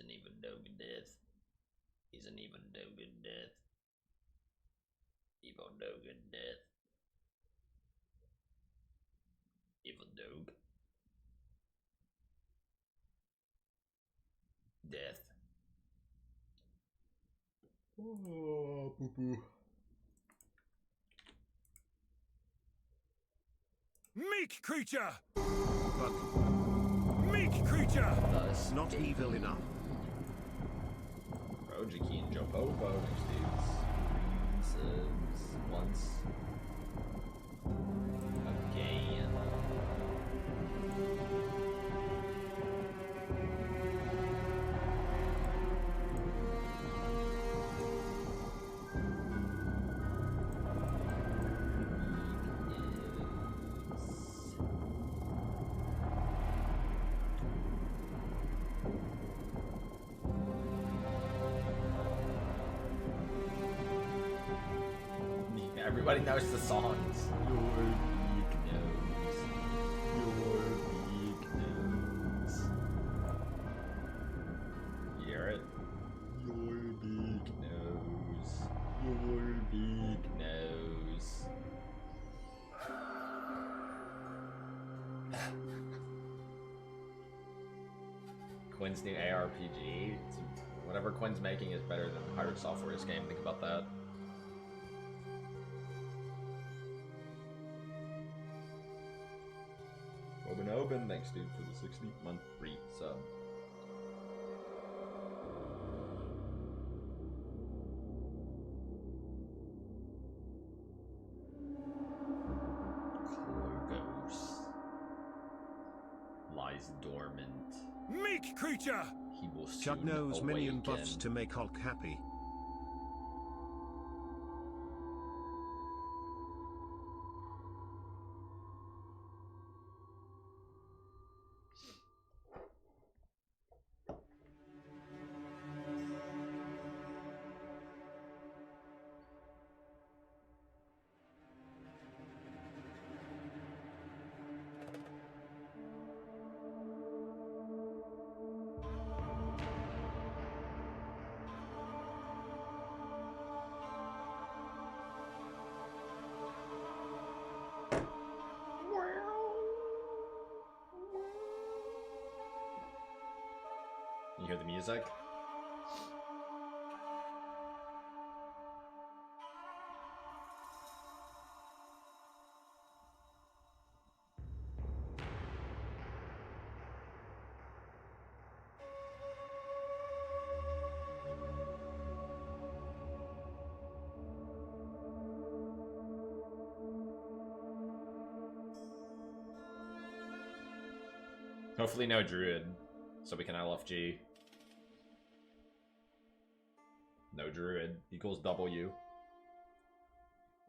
an evil dog death. He's an evil dog death. Evil dog death. Evil dog. Death. Oh, poo poo. Meek creature! Bug. Meek creature! Not evil enough. Rojiki and Jopopo next dudes. Once. Again. Everybody knows the songs. Your big nose. Your big nose. You hear it? Your big nose. Your big nose. Quinn's new ARPG. Whatever Quinn's making is better than Pirate Software's game. Think about that. Open, thanks dude for the 16-month free sub. Clogos lies dormant. Meek creature! He will soon Chuck knows minion awaken. buffs to make Hulk happy. You hear the music? Hopefully no druid, so we can LFG. No druid equals W.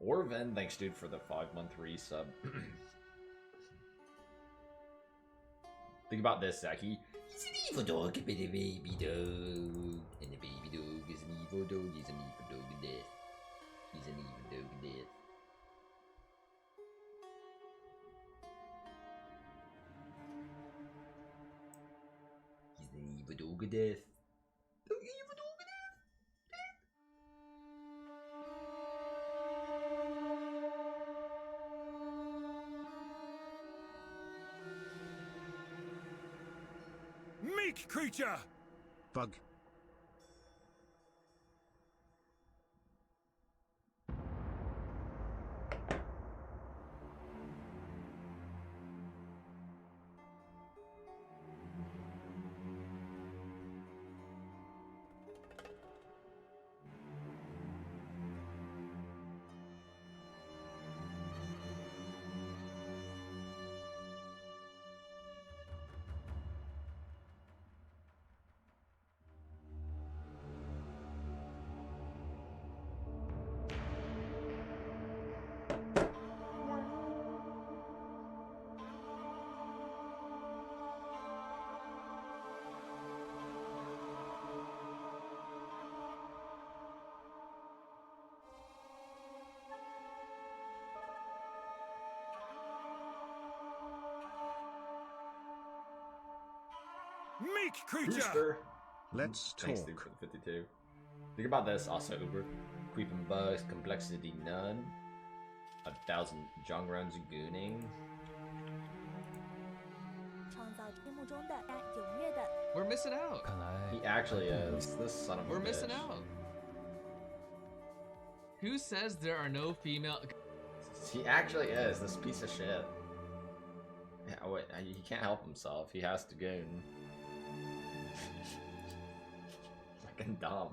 Orven, thanks dude for the 5-month resub. Think about this, Zaki. He's an evil dog, a bit of baby dog. And the baby dog is an evil dog, he's an evil dog of death. He's an evil dog of death. He's an evil dog of death. Evil dog of death. Meek creature! Bug. Meek creature! Rooster. Let's Thanks, talk. dude, for the 52. Think about this, also Uber. Creeping bugs, complexity none. 1,000 jung runs gooning. We're missing out. He actually is. This son of a We're bitch. missing out. Who says there are no female? He actually is. This piece of shit. Yeah, wait, he can't help himself. He has to goon. Fucking dumb.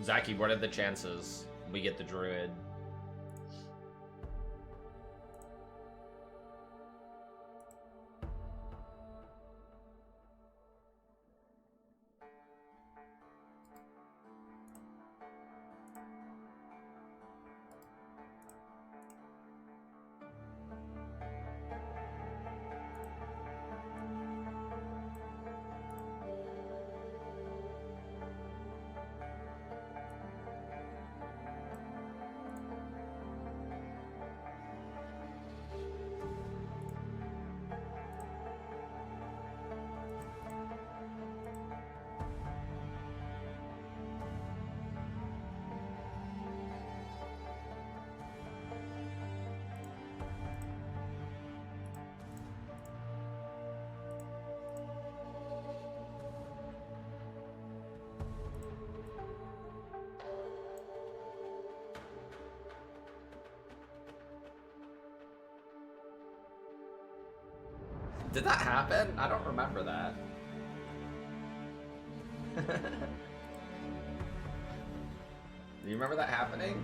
Zaki, what are the chances we get the druid? Did that happen? I don't remember that. Do you remember that happening?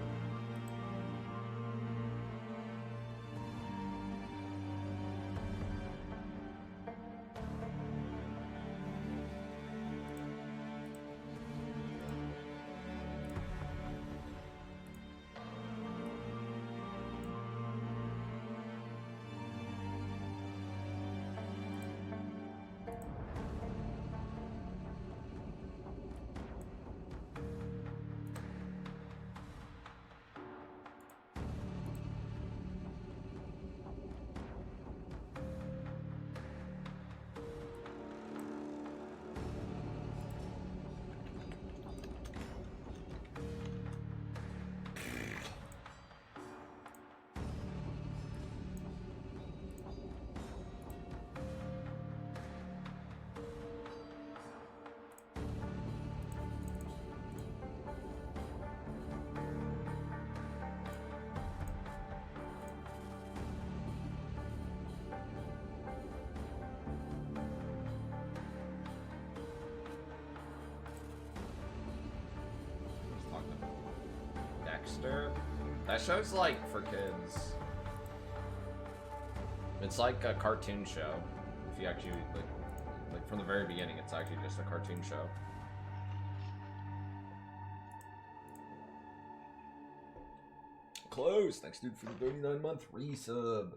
Dexter? That show's like for kids. It's like a cartoon show. If you actually like from the very beginning, it's actually just a cartoon show. Close. Thanks, dude, for the 39-month resub.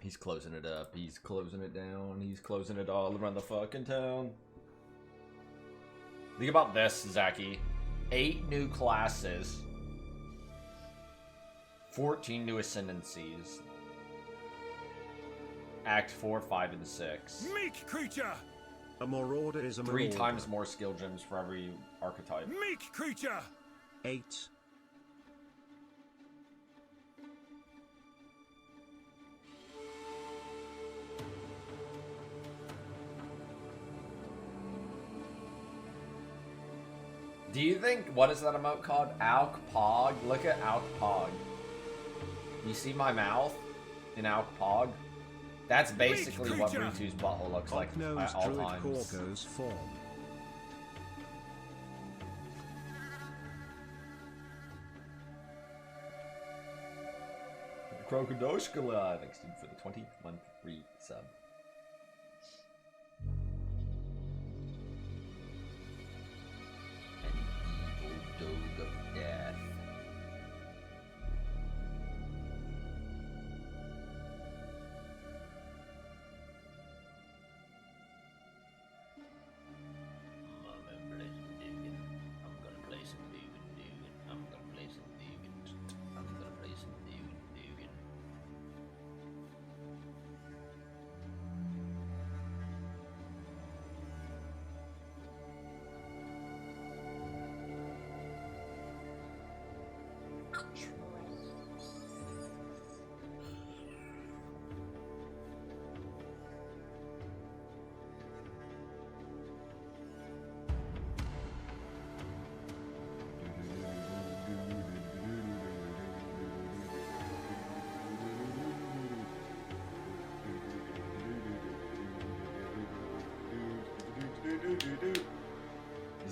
He's closing it up. He's closing it down. He's closing it all around the fucking town. Think about this, Zaki. 8 new classes. 14 new ascendancies. Act 4, 5, and 6. Meek creature! A marauder is a 3 marauder. times more skill gems for every archetype. Meek creature! 8. Do you think, what is that emote called? Alk Pog? Look at Alk Pog. You see my mouth in Alk Pog? That's basically what creature. Ritu's butthole looks like Knows at all Druid times. Corgo's form. Krokodoshkala, thanks dude for the 20-month resub. An evil dog of death.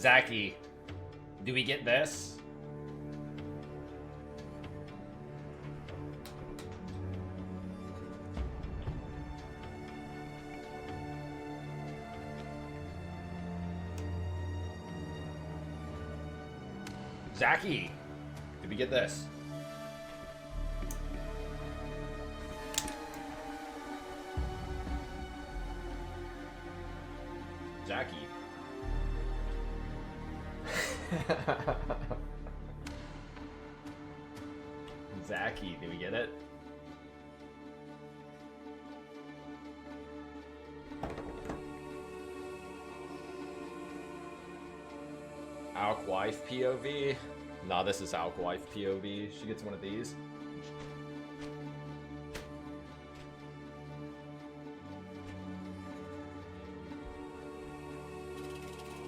Zaki, do we get this? Zaki, did we get this? Zaki. Zaki, did we get it? Alk wife POV? Nah, this is Alk wife POV. She gets one of these.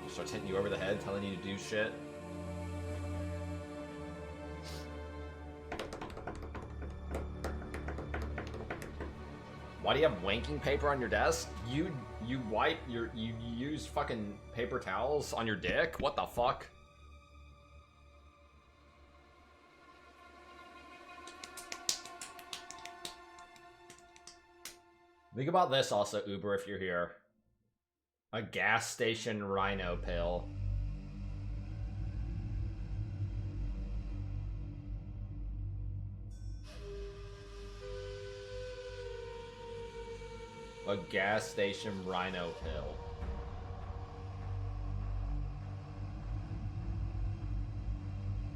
Starts hitting you over the head, telling you to do shit. Why do you have wanking paper on your desk? You use fucking paper towels on your dick? What the fuck? Think about this also, Uber, if you're here. A gas station rhino pill. A gas station rhino pill.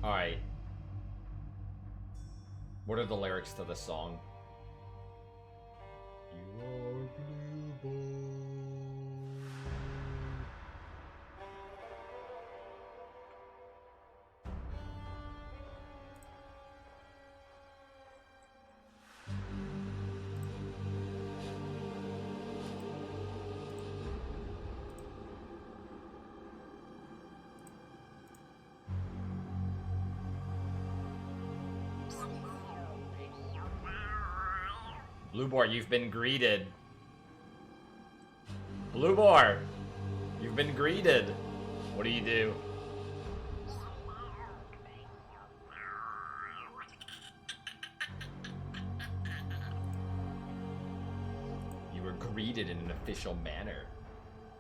Alright. What are the lyrics to this song? You are blue boy. Blue Boar, you've been greeted. Blue Boar, you've been greeted. What do you do? You were greeted in an official manner.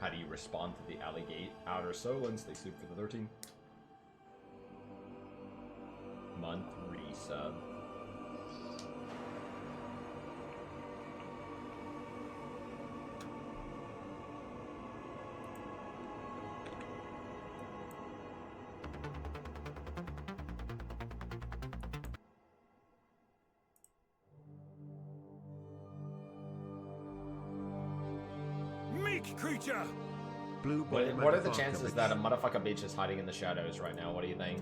How do you respond to the alligate outer Solons? They sued for the 13th month resub. Creature! Blue boy, What are the motherfucker, chances bitch. that a motherfucker bitch is hiding in the shadows right now? What do you think?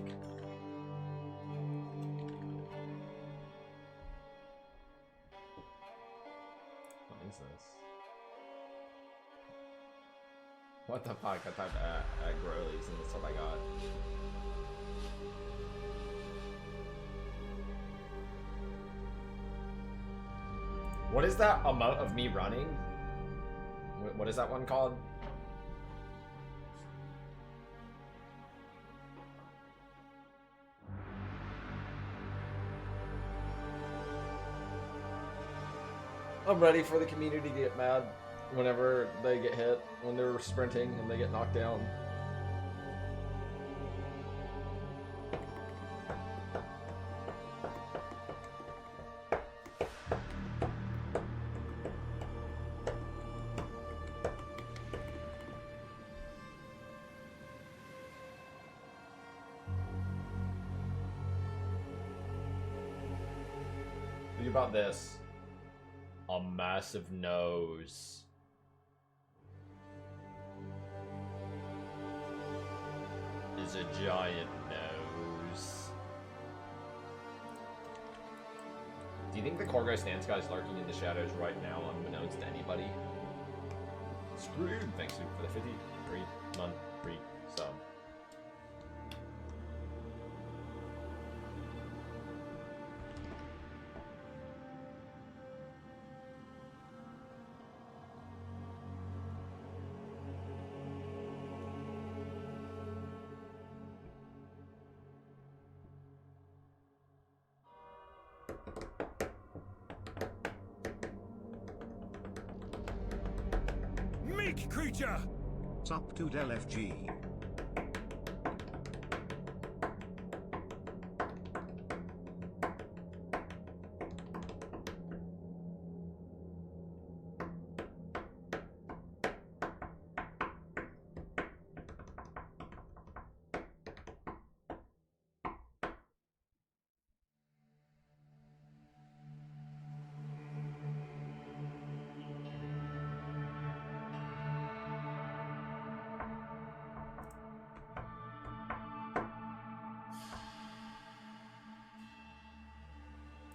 What is this? What the fuck? I typed at Growlies and that's what I got. What is that emote of me running? What is that one called? I'm ready for the community to get mad whenever they get hit, when they're sprinting and they get knocked down. Think about this. A massive nose. Is a giant nose. Do you think the Corgo Stance guy's lurking in the shadows right now, unbeknownst to anybody? Screwed! Thanks Luke, for the 53-month free sub. Meek creature! Sup to LFG.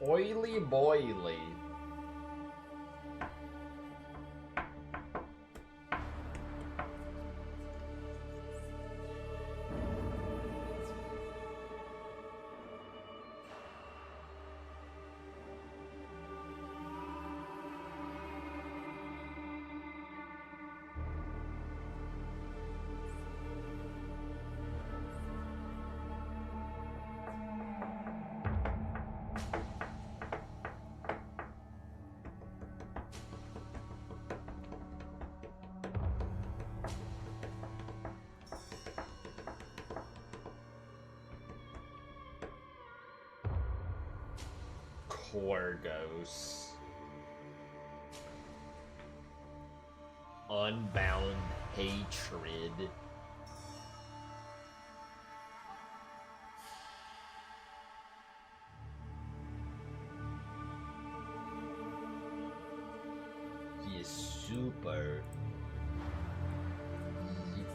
Oily boily. Corgos. Unbound hatred. He is super evil.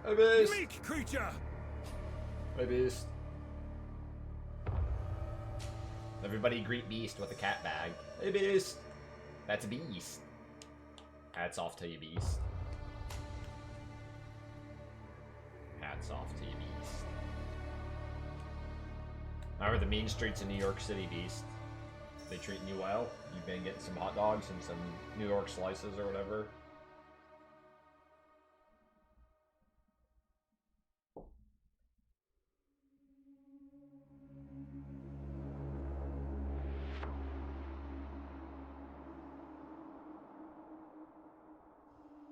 Hey, Beast! Meek creature! Hey, Beast. Everybody greet Beast with a cat bag. Hey, Beast! That's a Beast. Hats off to you, Beast. Hats off to you, Beast. How are the mean streets in New York City, Beast? They treating you well? You've been getting some hot dogs and some New York slices or whatever?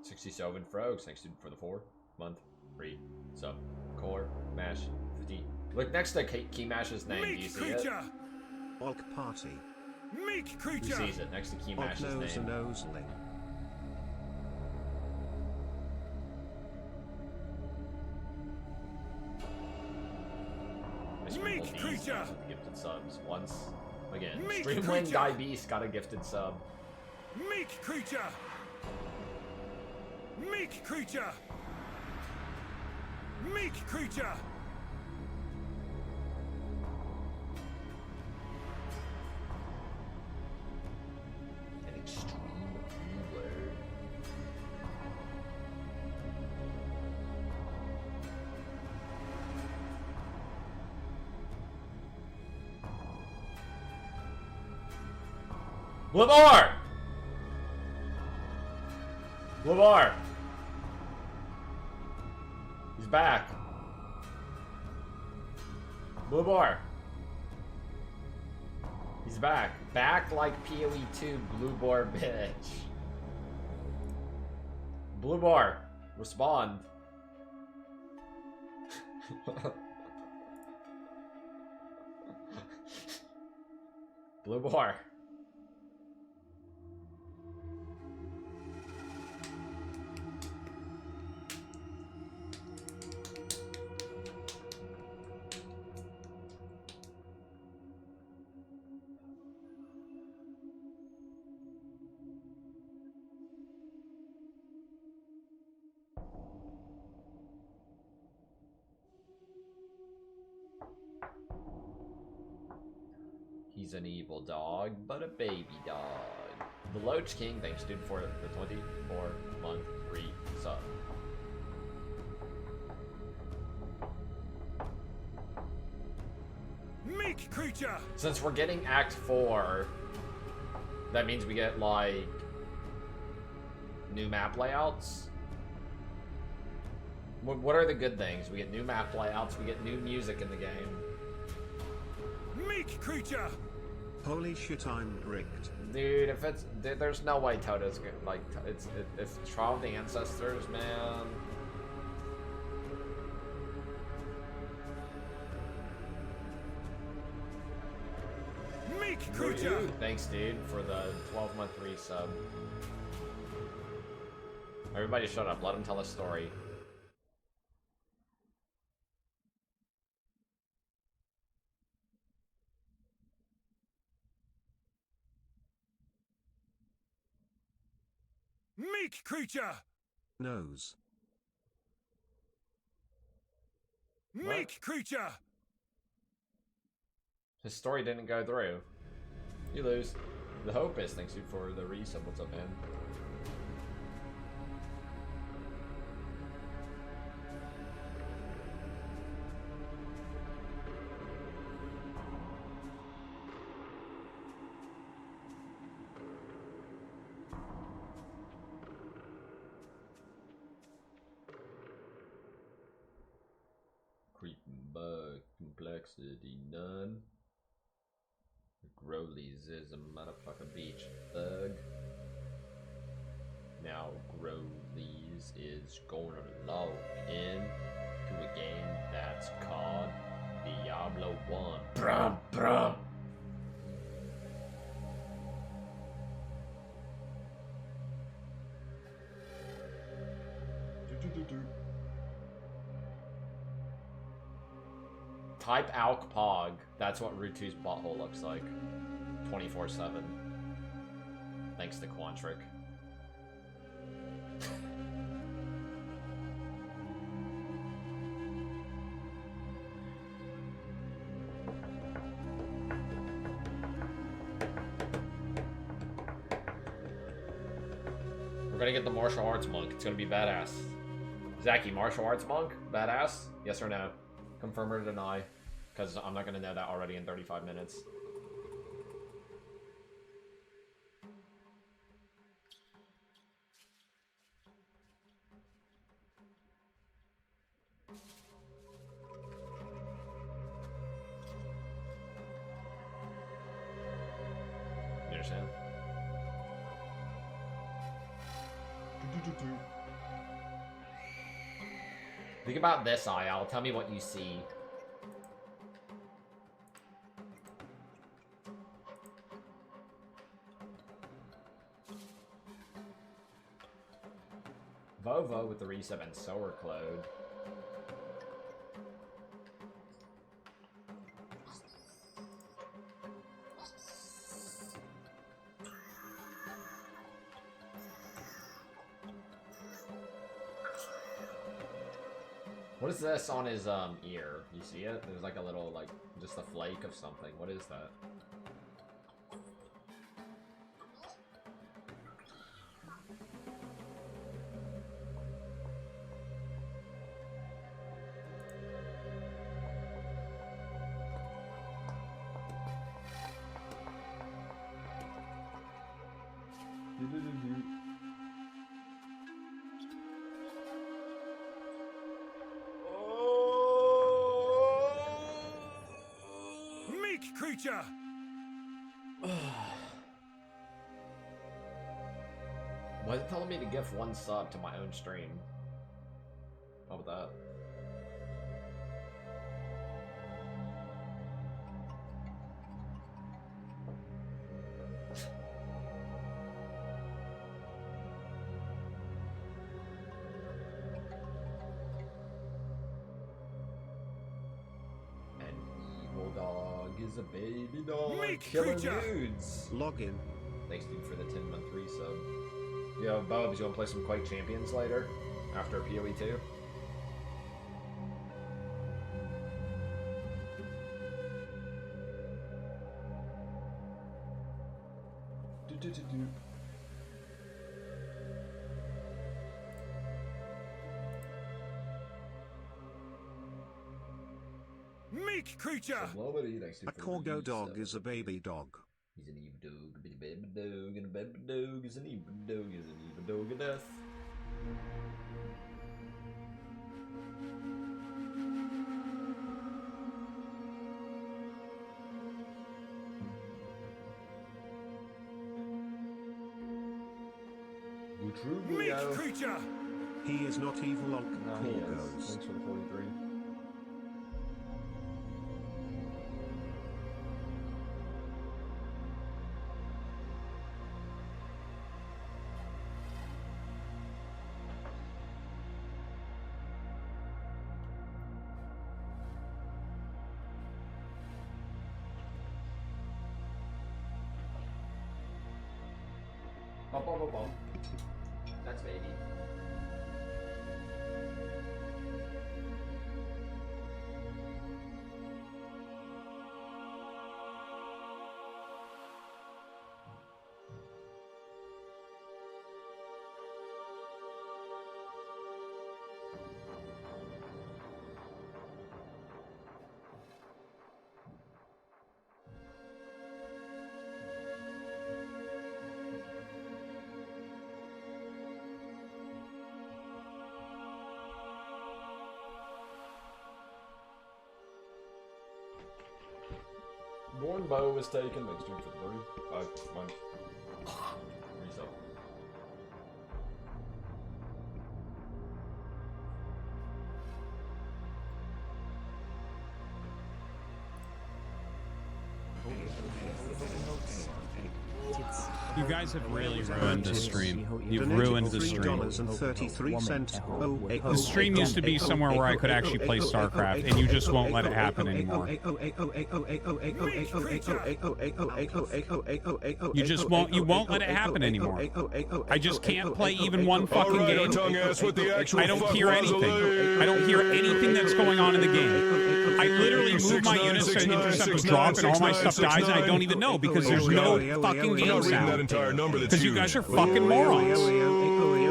$67 frogs, thanks dude for the 4-month free sub. Core Mash 50. Look next to Key Mash's name. Do you Meek see it? creature! Alk party. Meek Who creature! sees it next to Key Alk Mash's nose name? nosling. Mr. Meek Beast creature! with the gifted subs once again. Meek Streamwind creature! Die Beast got a gifted sub. Meek creature! Meek creature! Meek creature! An extreme ruler. Lamar! Lamar! He's back. Lamar! He's back. Back like POE 2, Blue Bar bitch. Blue Bar, respond. Blue Bar. He's an evil dog, but a baby dog. The Loach King, thanks dude for the 24-month free sub. Meek creature! Since we're getting Act 4, that means we get, like, new map layouts. What are the good things? We get new map layouts, we get new music in the game. Meek creature! Holy shit, I'm rigged. Dude, if it's... There's no way Toto's gonna, like, it's Trial of the Ancestors, man. Meek creature! Thanks, dude, for the 12-month resub. Everybody shut up. Let him tell a story. Meek creature! Nose. Meek creature! His story didn't go through. You lose. The Hope is, thanks you for the resub. What's up, man? Creeping bug, complexity none. Growlies is a motherfucking beach thug. Now Growlies is gonna log in to a game that's called Diablo 1. Brum brum. Type Alk Pog. That's what Root2's butthole looks like. 24/7. Thanks to Quantric. We're gonna get the martial arts monk. It's gonna be badass. Zachy, martial arts monk? Badass? Yes or no? Confirm or deny? Because I'm not gonna know that already in 35 minutes. You understand? Think about this, IL. Tell me what you see. Vovo with the resub and Sower Clode. What is this on his ear? You see it? There's like a little, like, just a flake of something. What is that? Meek creature! Why is it telling me to give one sub to my own stream? How about that? An evil dog is a baby dog. Meek Killing creature! dudes. Login. Thanks, dude, for the 10-month resub. Yo, Bubs, you wanna play some Quake Champions later? After POE 2? Meek Meek creature! Nobody likes to A corgo dog is a baby dog. He's an evil dog, a baby dog, and a baby dog is an evil dog, is an evil dog of death. Meek creature! He is not evil like No, he is. corgos. Thanks for the 43. Bum, bum, bum, bum. That's baby. Born bow was taken. Thanks, Jim, for the blue. Mine. Reset. You guys have really ruined the stream. You've ruined the stream. $3.33. The stream used to be somewhere where I could actually play StarCraft, and you just won't let it happen anymore. You won't let it happen anymore. I just can't play even one fucking game. I don't hear anything. I don't hear anything that's going on in the game. I literally move my units to intercept a drop, and all my stuff dies, and I don't even know because there's no fucking game sound. Because you guys are fucking morons.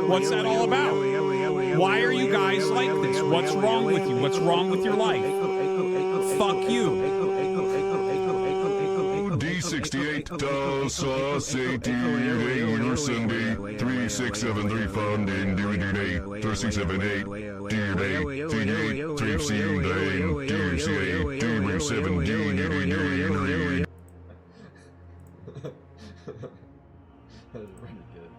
What's that all about? Why are you guys like this? What's wrong with you? What's wrong with your life? Fuck you. D68 sauce 88 Sunday 3673 funding doing 3678 D8 3C9 278 That's pretty good.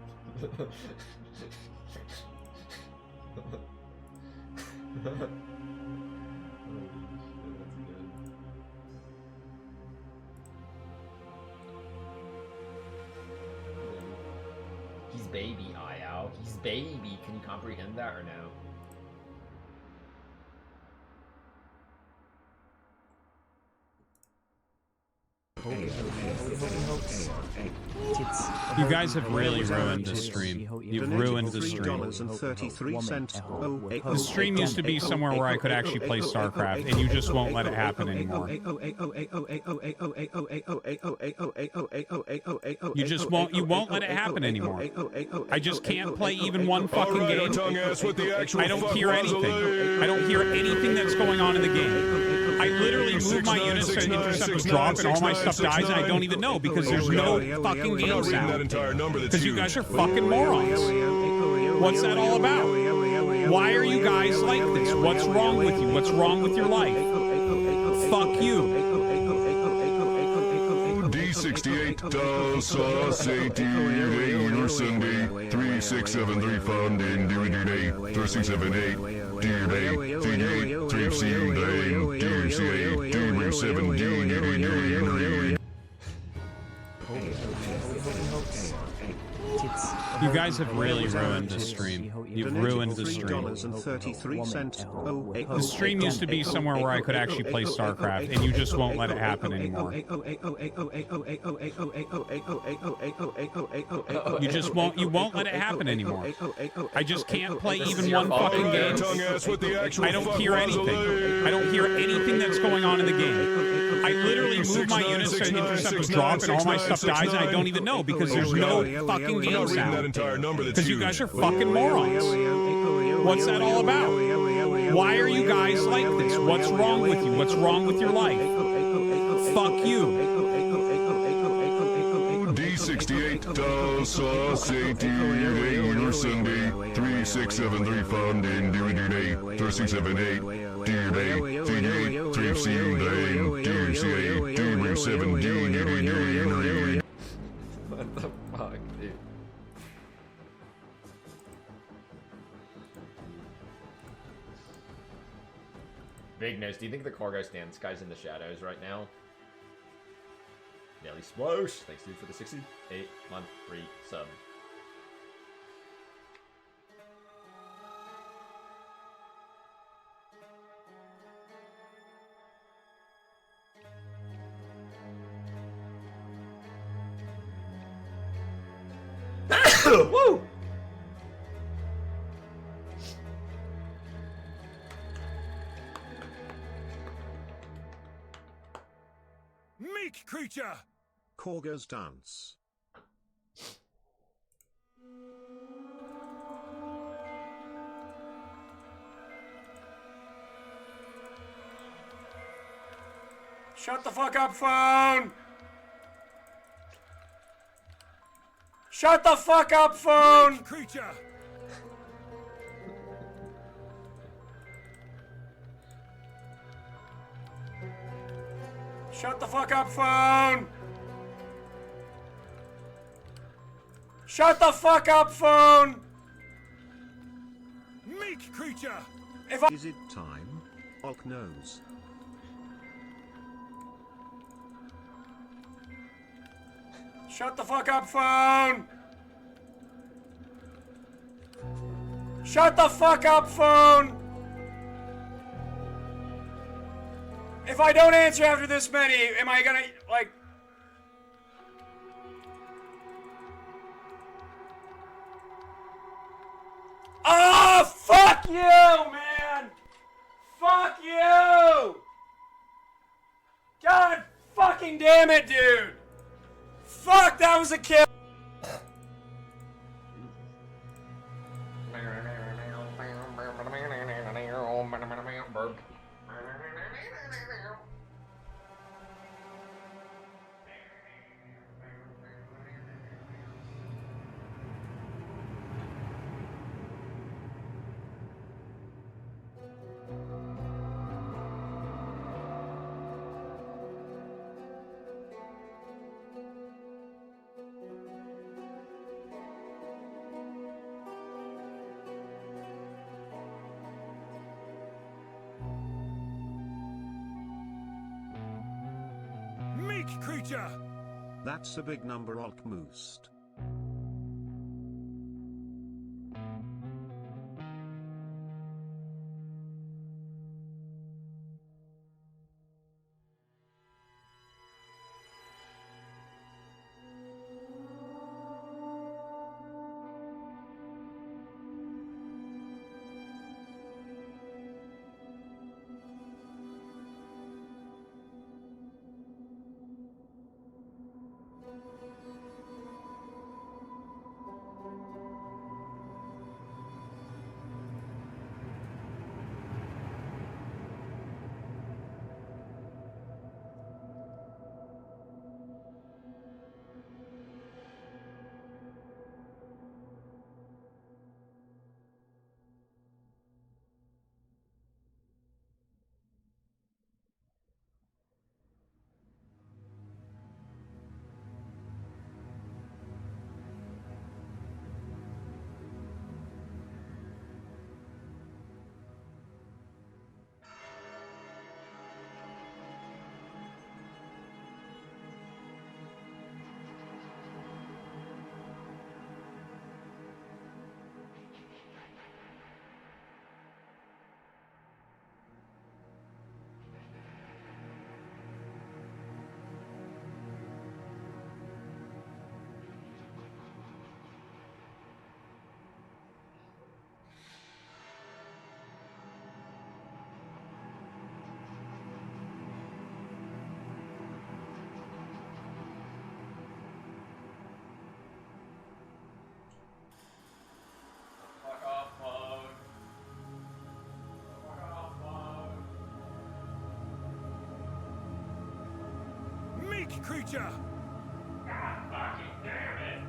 He's baby, Ayao. He's baby. Can you comprehend that or no? You guys have really ruined the stream. You've ruined the stream. $3.33. The stream used to be somewhere where I could actually play StarCraft, and you just won't let it happen anymore. You won't let it happen anymore. I just can't play even one fucking game. I don't hear anything. I don't hear anything that's going on in the game. I literally move my units to intercept a drop, and all my stuff dies, and I don't even know because there's no fucking game sound. Because you guys are fucking morons. What's that all about? Why are you guys like this? What's wrong with you? What's wrong with your life? Fuck you. D68 sauce 88 Sunday 3673 funding doing 3678 D8 3C9 278 You guys have really ruined the stream. You've ruined the stream. $3.33. The stream used to be somewhere where I could actually play StarCraft, and you just won't let it happen anymore. You won't let it happen anymore. I just can't play even one fucking game. I don't hear anything. I don't hear anything that's going on in the game. I literally move my units to intercept a drop, and all my stuff dies, and I don't even know because there's no fucking game sound. Because you guys are fucking morons. What's that all about? Why are you guys like this? What's wrong with you? What's wrong with your life? Fuck you. D68 sauce 88 or Sunday 3673 funding DVD 3678 DVD 38 3C What the fuck, dude? Big Nose, do you think the cargo stand Sky's in the shadows right now? Nelly Swoosh! Thanks, dude, for the 68-month free sub. Woo! Meek creature! Corgers dance. Shut the fuck up, phone! Shut the fuck up, phone! Meek creature! Shut the fuck up, phone! Shut the fuck up, phone! Meek creature! Is it time? Alk knows. Shut the fuck up, phone! Shut the fuck up, phone! If I don't answer after this many, am I gonna, like... Oh, fuck you, man! Fuck you! God fucking damn it, dude! Fuck, that was a kill! Meek creature! That's a big number, Alk Moost. creature! God fucking damn it!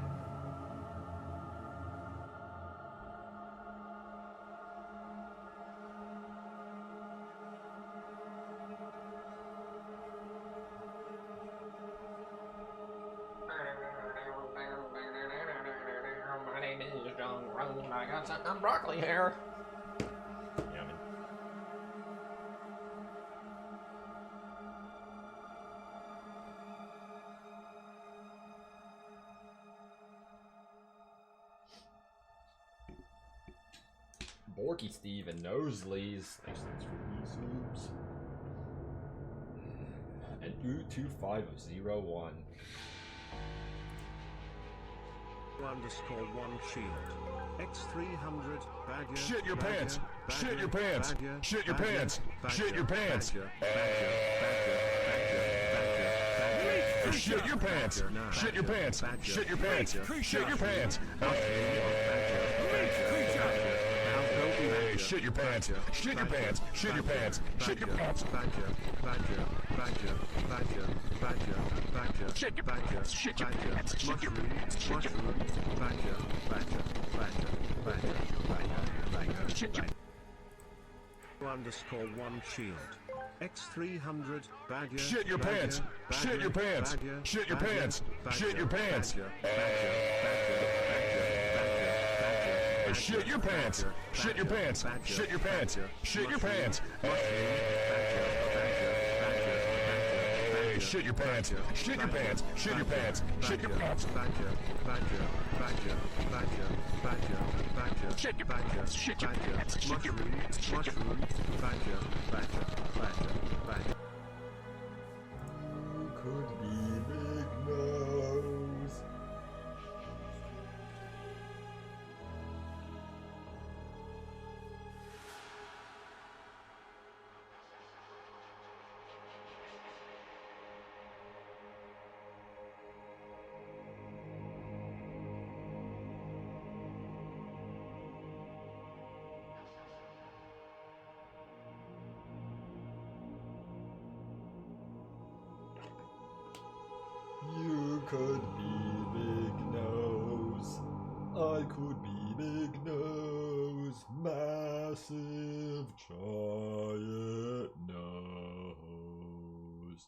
My name is John Roan. I got some broccoli hair. Yummy. Borky Steve and Nosleys. Thanks for these subs. And 22501. _1 shield. X300 bagger. Shit your pants. Shit your pants. Shit your pants. Shit your pants. Shit your pants. Shit your pants. Shit your pants. Shit your pants. Shit your pants. Shit your pants. Shit your pants. Shit your pants. Shit your pants. Shit your pants. Shit your pants. Shit your _1 shield. X300 bagger. Shit your pants. Shit your pants. Shit your pants. Shit your pants. Shit your pants. Shit your pants. Shit your pants. Shit your pants. Shit your pants. Shit your pants. Shit your pants. Shit your pants. Shit your pants. Shit your pants. Shit your pants. Shit your Could be big nose. You could be big nose. I could be big nose. Massive giant nose.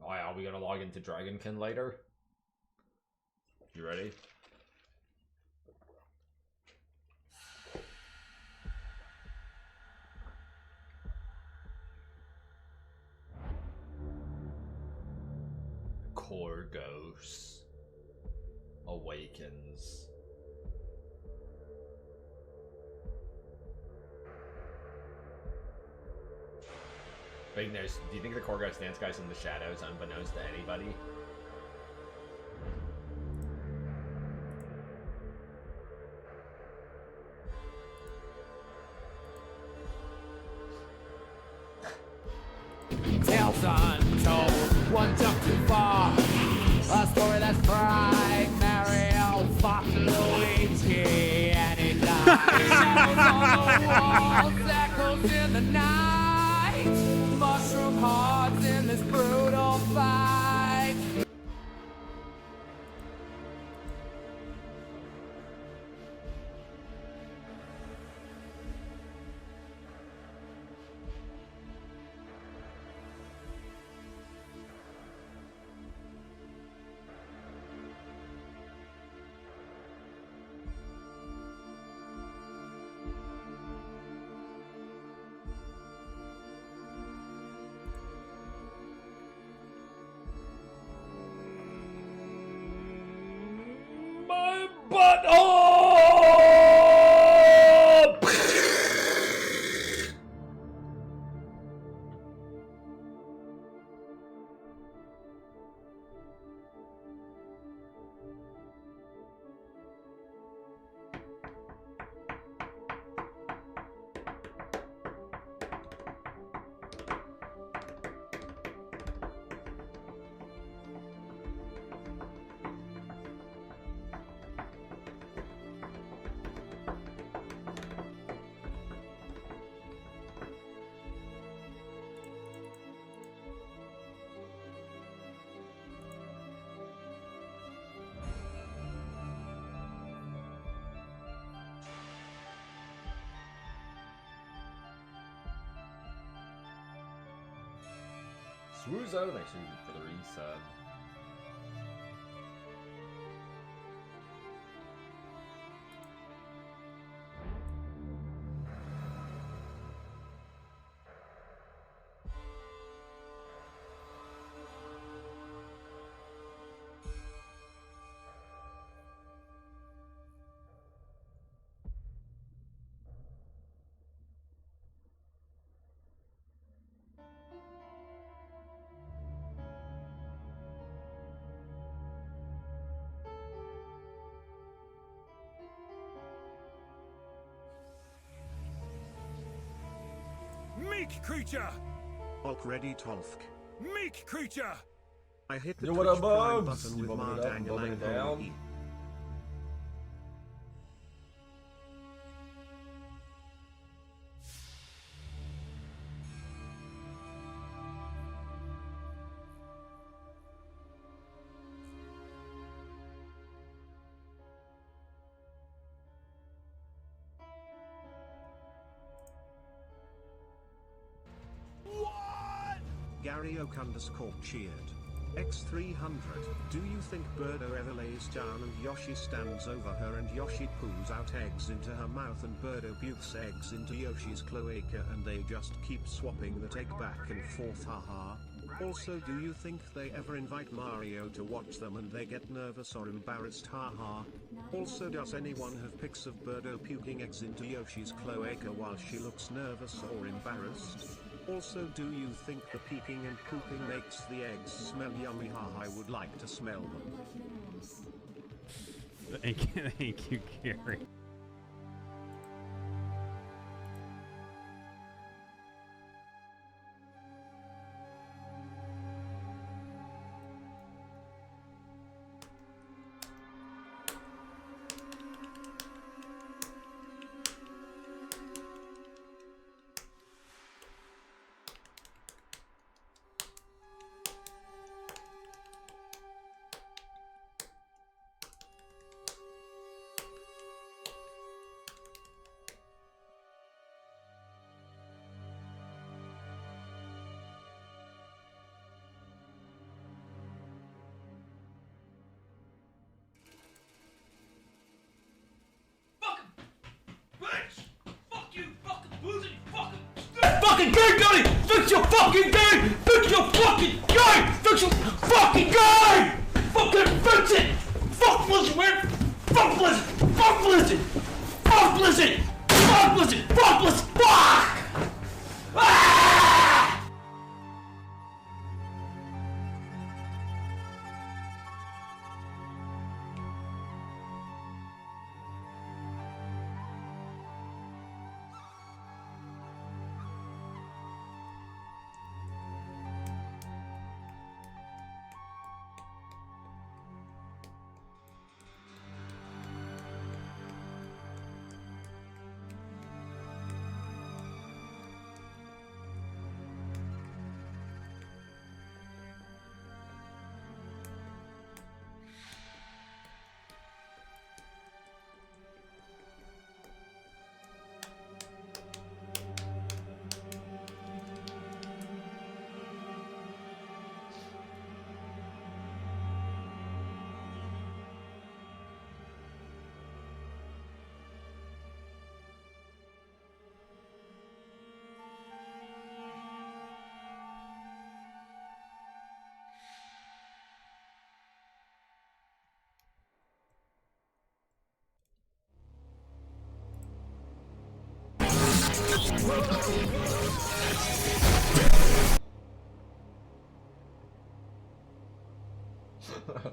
Oh yeah, are we gonna log into Dragonkin later? You ready? Korgos awakens. Big news. Do you think the Korgos dance guy's in the shadows, unbeknownst to anybody? Tales untold, one jump too far. A story that's bright, Mario, Fox, Luigi, and it dies. Shadows on the walls, echoes in the night. Mushroom hearts in this brutal fight. My butthole! Swoozo, thanks for the resub. Meek creature! Already Tolfk. Meek creature! I hit the Yo, Twitch what up, Prime Bubs? button You with bumming my it up and bumming it down? POE. Gary Oak _ cheered. X300. Do you think Birdo ever lays down and Yoshi stands over her and Yoshi poos out eggs into her mouth and Birdo pukes eggs into Yoshi's cloaca and they just keep swapping that egg back and forth, haha? Also, do you think they ever invite Mario to watch them and they get nervous or embarrassed, haha? Also, does anyone have pics of Birdo puking eggs into Yoshi's cloaca while she looks nervous or embarrassed? Also, do you think the peeking and pooping makes the eggs smell yummy? I would like to smell them. Thank you, Gary. Fucking game, Johnny! Fix your fucking game! Fix your fucking game! Fix your fucking game! Fucking fix it! Fuck Blizzard, man! Fuck Blizzard! Fuck Blizzard! Fuck Blizzard! Fuck Blizzard! Fuck Blizzard! Fuck! Ah!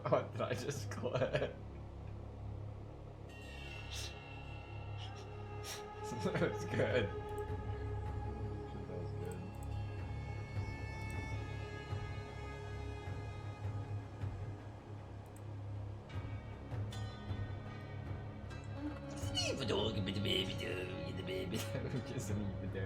What did I just click? That was good. That was good. Sneeve a dog, a bit of baby dog, the baby dog, just a baby dog.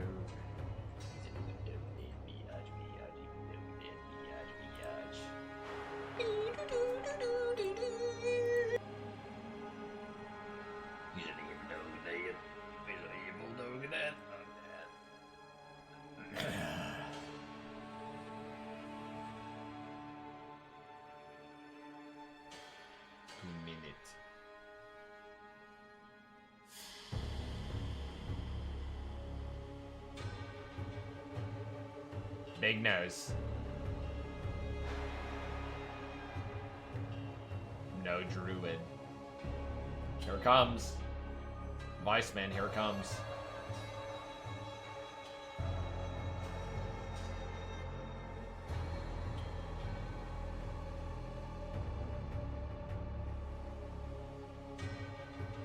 Big nose. No druid. Here it comes. Vice Man, here it comes.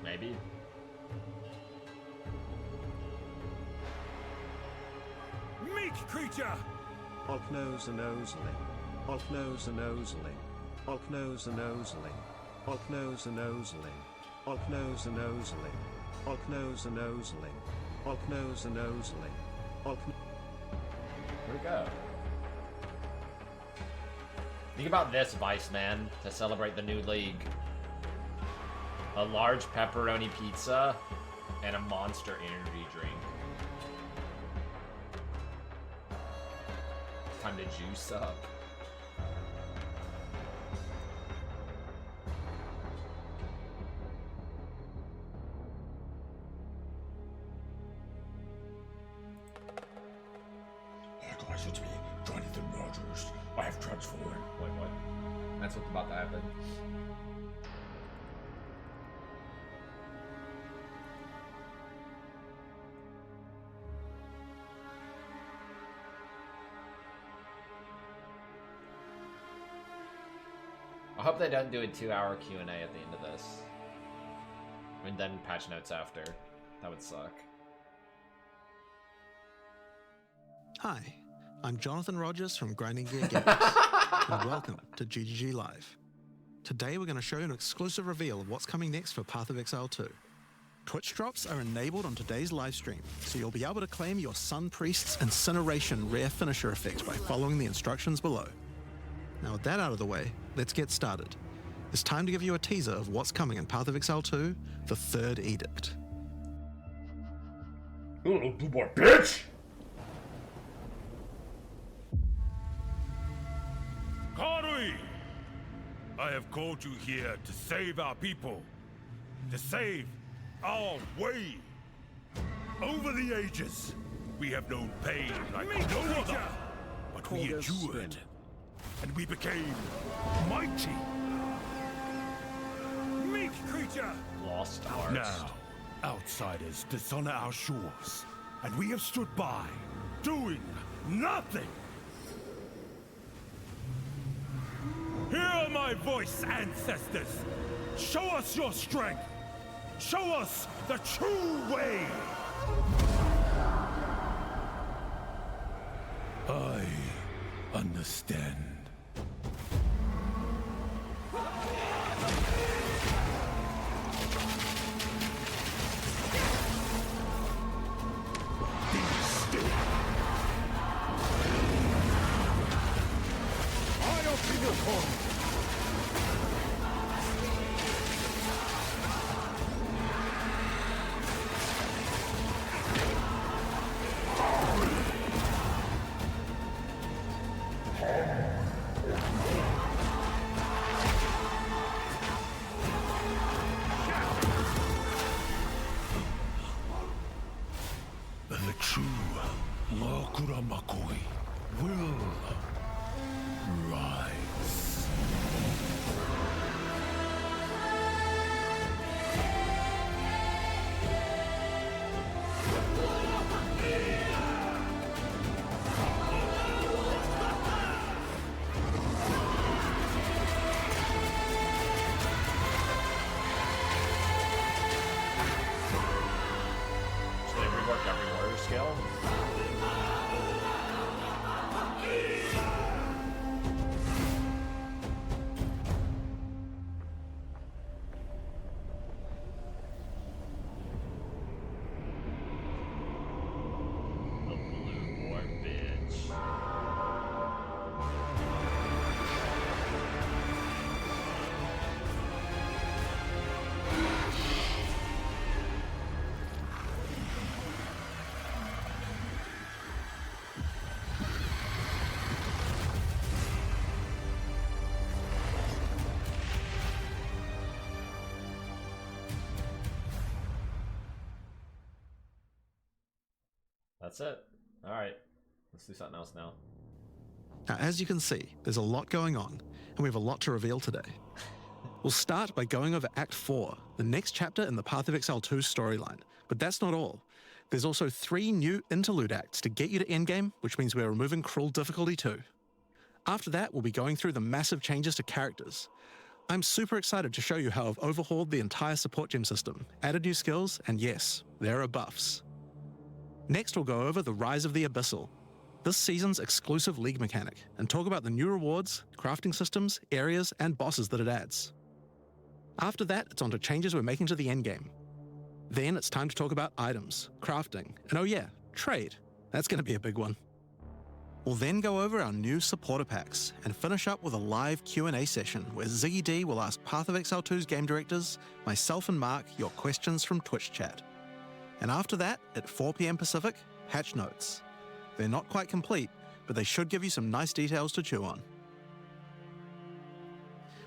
Maybe. Meek creature! Alk nose a noseling. Alk nose a noseling. Alk nose a noseling. Alk nose a noseling. Alk nose a noseling. Alk nose a noseling. Alk nose a noseling. Alk. Where'd it go? Think about this, Vice Man, to celebrate the new league. A large pepperoni pizza and a Monster energy drink. Time to juice up. Alkaizer, it's me, Jonathan Rogers. I have transformed. Wait, what? That's what's about to happen. I hope they don't do a 2-hour Q&A at the end of this. And then patch notes after. That would suck. Hi, I'm Jonathan Rogers from Grinding Gear Games, and welcome to GGG Live. Today we're going to show you an exclusive reveal of what's coming next for Path of Exile 2. Twitch drops are enabled on today's live stream, so you'll be able to claim your Sun Priest's Incineration rare finisher effect by following the instructions below. Now with that out of the way, let's get started. It's time to give you a teaser of what's coming in Path of Exile 2, the third Edict. Little blue boy bitch! Karui! I have called you here to save our people. To save our way. Over the ages, we have known pain like no other. But we endured. And we became mighty. Meek creature! Lost hearts. Now, outsiders dishonor our shores, and we have stood by, doing nothing. Hear my voice, ancestors. Show us your strength. Show us the true way. I understand. The true Lokura Makoi will rise. So they reworked every warrior skill. The blue boy bitch. That's it. Alright. Let's do something else now. Now, as you can see, there's a lot going on, and we have a lot to reveal today. We'll start by going over Act 4, the next chapter in the Path of Exile 2 storyline. But that's not all. There's also 3 new interlude acts to get you to endgame, which means we're removing Cruel difficulty too. After that, we'll be going through the massive changes to characters. I'm super excited to show you how I've overhauled the entire support gem system, added new skills, and yes, there are buffs. Next, we'll go over the Rise of the Abyssal, this season's exclusive league mechanic, and talk about the new rewards, crafting systems, areas, and bosses that it adds. After that, it's on to changes we're making to the endgame. Then it's time to talk about items, crafting, and oh yeah, trade. That's going to be a big one. We'll then go over our new supporter packs and finish up with a live Q&A session where Ziggy D will ask Path of Exile 2's game directors, myself and Mark, your questions from Twitch chat. And after that, at 4 PM Pacific, patch notes. They're not quite complete, but they should give you some nice details to chew on.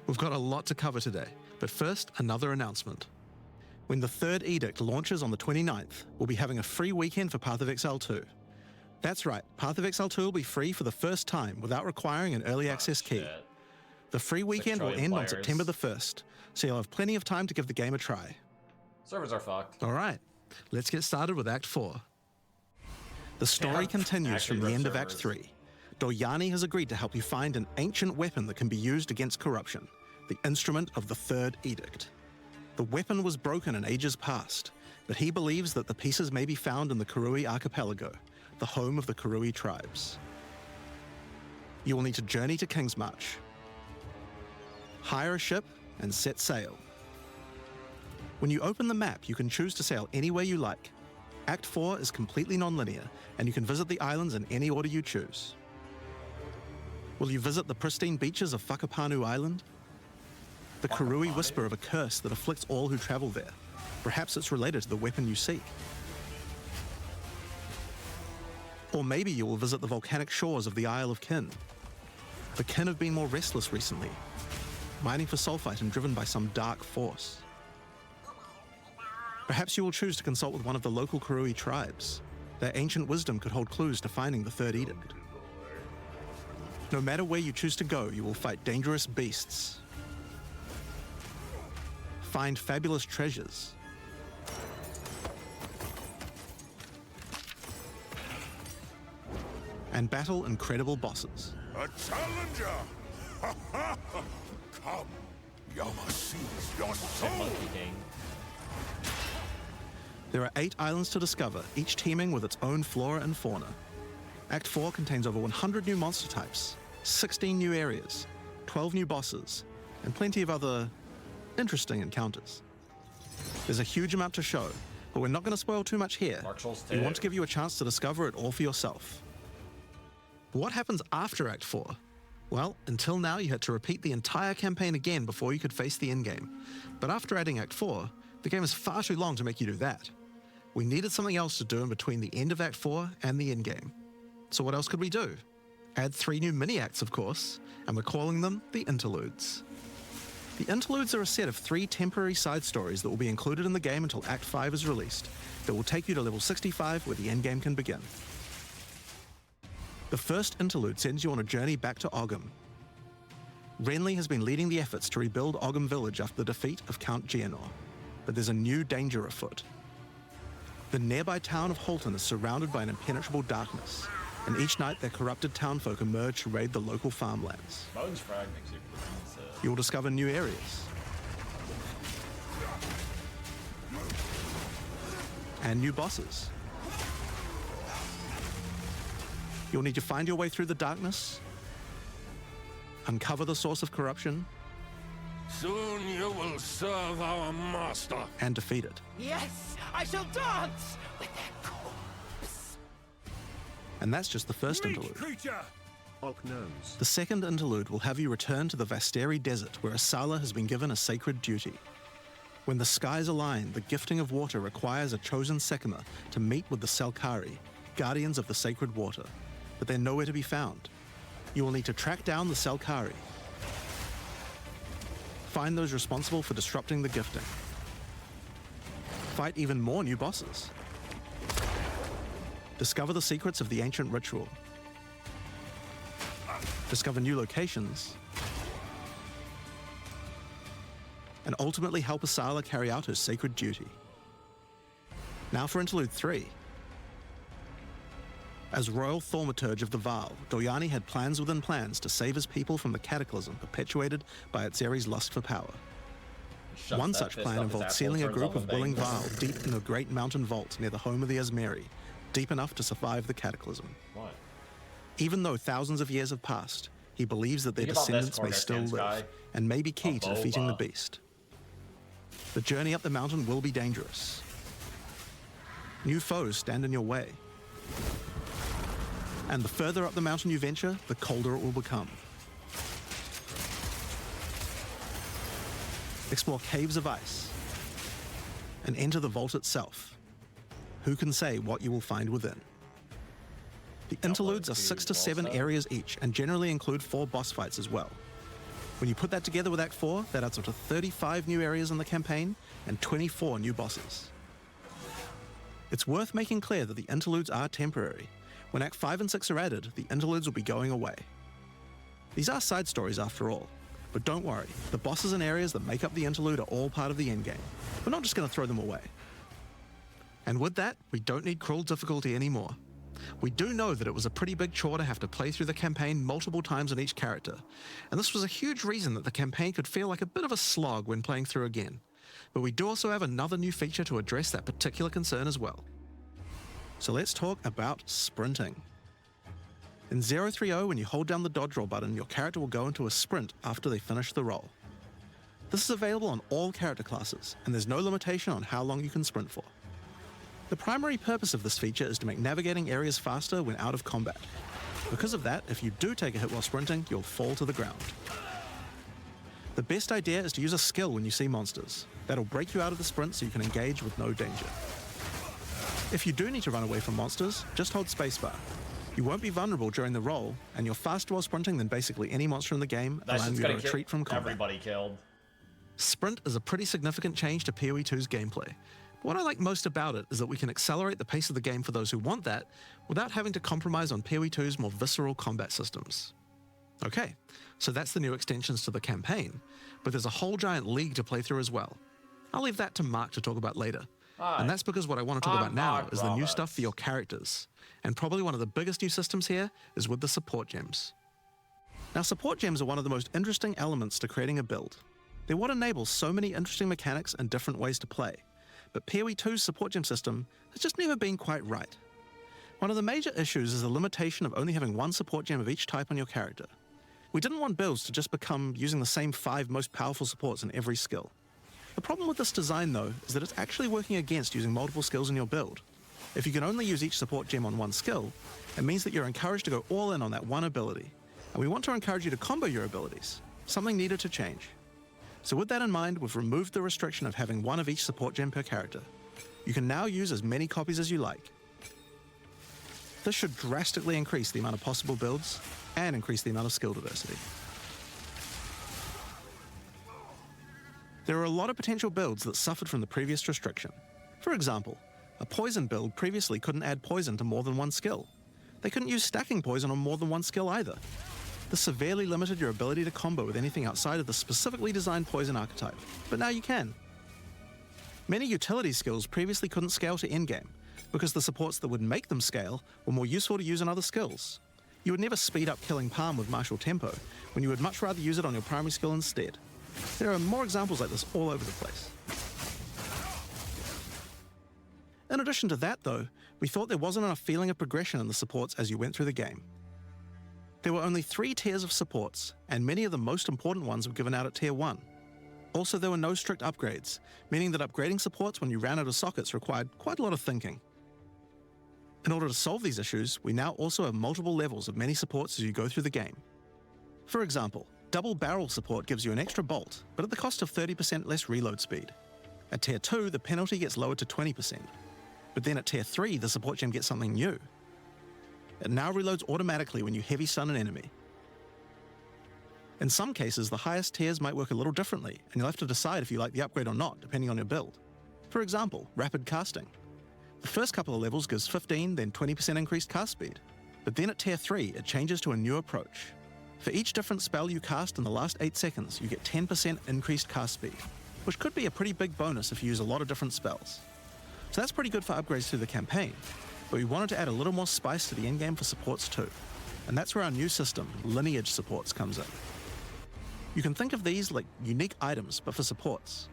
We've got a lot to cover today, but first, another announcement. When the 3rd Edict launches on the 29th, we'll be having a free weekend for Path of Exile 2. That's right, Path of Exile 2 will be free for the first time without requiring an early access key. The free weekend will end on September the 1st, so you'll have plenty of time to give the game a try. Servers are fucked. All right, let's get started with Act 4. The story continues from the end of Act 3. Doryani has agreed to help you find an ancient weapon that can be used against corruption, the instrument of the 3rd Edict. The weapon was broken in ages past, but he believes that the pieces may be found in the Karui Archipelago, the home of the Karui tribes. You will need to journey to Kingsmarch, hire a ship, and set sail. When you open the map, you can choose to sail anywhere you like. Act 4 is completely non-linear, and you can visit the islands in any order you choose. Will you visit the pristine beaches of Whakapanu Island? The Karui whisper of a curse that afflicts all who travel there. Perhaps it's related to the weapon you seek. Or maybe you will visit the volcanic shores of the Isle of Kin. The Kin have been more restless recently, mining for sulfite and driven by some dark force. Perhaps you will choose to consult with one of the local Karui tribes. Their ancient wisdom could hold clues to finding the 3rd Edict. No matter where you choose to go, you will fight dangerous beasts, find fabulous treasures, and battle incredible bosses. A challenger! Come, Yama sees your soul! There are 8 islands to discover, each teeming with its own flora and fauna. Act 4 contains over 100 new monster types, 16 new areas, 12 new bosses, and plenty of other interesting encounters. There's a huge amount to show, but we're not going to spoil too much here. We want to give you a chance to discover it all for yourself. What happens after Act 4? Well, until now you had to repeat the entire campaign again before you could face the endgame. But after adding Act 4, the game is far too long to make you do that. We needed something else to do in between the end of Act 4 and the endgame. So what else could we do? Add 3 new mini-acts, of course, and we're calling them the Interludes. The Interludes are a set of 3 temporary side stories that will be included in the game until Act 5 is released, that will take you to level 65 where the endgame can begin. The first interlude sends you on a journey back to Ogham. Renly has been leading the efforts to rebuild Ogham Village after the defeat of Count Geonor, but there's a new danger afoot. The nearby town of Holton is surrounded by an impenetrable darkness, and each night their corrupted townfolk emerge to raid the local farmlands. You'll discover new areas and new bosses. You'll need to find your way through the darkness, uncover the source of corruption, Soon you will serve our master. And defeat it. Yes, I shall dance with their corpse. And that's just the first interlude. Creature! Hulk knows. The second interlude will have you return to the Vasteri Desert, where Asala has been given a sacred duty. When the skies align, the gifting of water requires a chosen Sekima to meet with the Selkari, guardians of the sacred water, but they're nowhere to be found. You will need to track down the Selkari, find those responsible for disrupting the gifting, fight even more new bosses, discover the secrets of the ancient ritual, discover new locations, and ultimately help Asala carry out her sacred duty. Now for Interlude 3. As Royal Thaumaturge of the Vaal, Doryani had plans within plans to save his people from the cataclysm perpetuated by Atzeri's lust for power. One such plan involved sealing a group of willing Vaal deep in the great mountain vault near the home of the Asmeri, deep enough to survive the cataclysm. What? Even though thousands of years have passed, he believes that their descendants may still live and may be key to defeating the beast. The journey up the mountain will be dangerous. New foes stand in your way. And the further up the mountain you venture, the colder it will become. Explore caves of ice and enter the vault itself. Who can say what you will find within? The interludes are 6 to 7 areas each and generally include 4 boss fights as well. When you put that together with Act 4, that adds up to 35 new areas in the campaign and 24 new bosses. It's worth making clear that the interludes are temporary. When Act 5 and 6 are added, the interludes will be going away. These are side stories after all, but don't worry, the bosses and areas that make up the interlude are all part of the endgame. We're not just going to throw them away. And with that, we don't need cruel difficulty anymore. We do know that it was a pretty big chore to have to play through the campaign multiple times on each character, and this was a huge reason that the campaign could feel like a bit of a slog when playing through again. But we do also have another new feature to address that particular concern as well. So let's talk about sprinting. In 030, when you hold down the dodge roll button, your character will go into a sprint after they finish the roll. This is available on all character classes, and there's no limitation on how long you can sprint for. The primary purpose of this feature is to make navigating areas faster when out of combat. Because of that, if you do take a hit while sprinting, you'll fall to the ground. The best idea is to use a skill when you see monsters. That'll break you out of the sprint so you can engage with no danger. If you do need to run away from monsters, just hold spacebar. You won't be vulnerable during the roll, and you're faster while sprinting than basically any monster in the game, allowing you to retreat from combat. Everybody killed. Sprint is a pretty significant change to PoE 2's gameplay. But what I like most about it is that we can accelerate the pace of the game for those who want that, without having to compromise on PoE 2's more visceral combat systems. Okay, so that's the new extensions to the campaign, but there's a whole giant league to play through as well. I'll leave that to Mark to talk about later. And that's because what I want to talk about now is the new stuff for your characters. And probably one of the biggest new systems here is with the support gems. Now, support gems are one of the most interesting elements to creating a build. They're what enables so many interesting mechanics and different ways to play. But PoE 2's support gem system has just never been quite right. One of the major issues is the limitation of only having one support gem of each type on your character. We didn't want builds to just become using the same 5 most powerful supports in every skill. The problem with this design, though, is that it's actually working against using multiple skills in your build. If you can only use each support gem on one skill, it means that you're encouraged to go all in on that one ability. And we want to encourage you to combo your abilities, something needed to change. So with that in mind, we've removed the restriction of having one of each support gem per character. You can now use as many copies as you like. This should drastically increase the amount of possible builds and increase the amount of skill diversity. There are a lot of potential builds that suffered from the previous restriction. For example, a poison build previously couldn't add poison to more than one skill. They couldn't use stacking poison on more than one skill either. This severely limited your ability to combo with anything outside of the specifically designed poison archetype, but now you can. Many utility skills previously couldn't scale to endgame, because the supports that would make them scale were more useful to use in other skills. You would never speed up killing Palm with martial tempo, when you would much rather use it on your primary skill instead. There are more examples like this all over the place. In addition to that, though, we thought there wasn't enough feeling of progression in the supports as you went through the game. There were only 3 tiers of supports, and many of the most important ones were given out at Tier 1. Also, there were no strict upgrades, meaning that upgrading supports when you ran out of sockets required quite a lot of thinking. In order to solve these issues, we now also have multiple levels of many supports as you go through the game. For example, double barrel support gives you an extra bolt, but at the cost of 30% less reload speed. At Tier 2, the penalty gets lowered to 20%. But then at Tier 3, the support gem gets something new. It now reloads automatically when you heavy stun an enemy. In some cases, the highest tiers might work a little differently, and you'll have to decide if you like the upgrade or not, depending on your build. For example, rapid casting. The first couple of levels gives 15, then 20% increased cast speed. But then at Tier 3, it changes to a new approach. For each different spell you cast in the last 8 seconds, you get 10% increased cast speed, which could be a pretty big bonus if you use a lot of different spells. So that's pretty good for upgrades through the campaign, but we wanted to add a little more spice to the endgame for supports too. And that's where our new system, Lineage Supports, comes in. You can think of these like unique items, but for supports.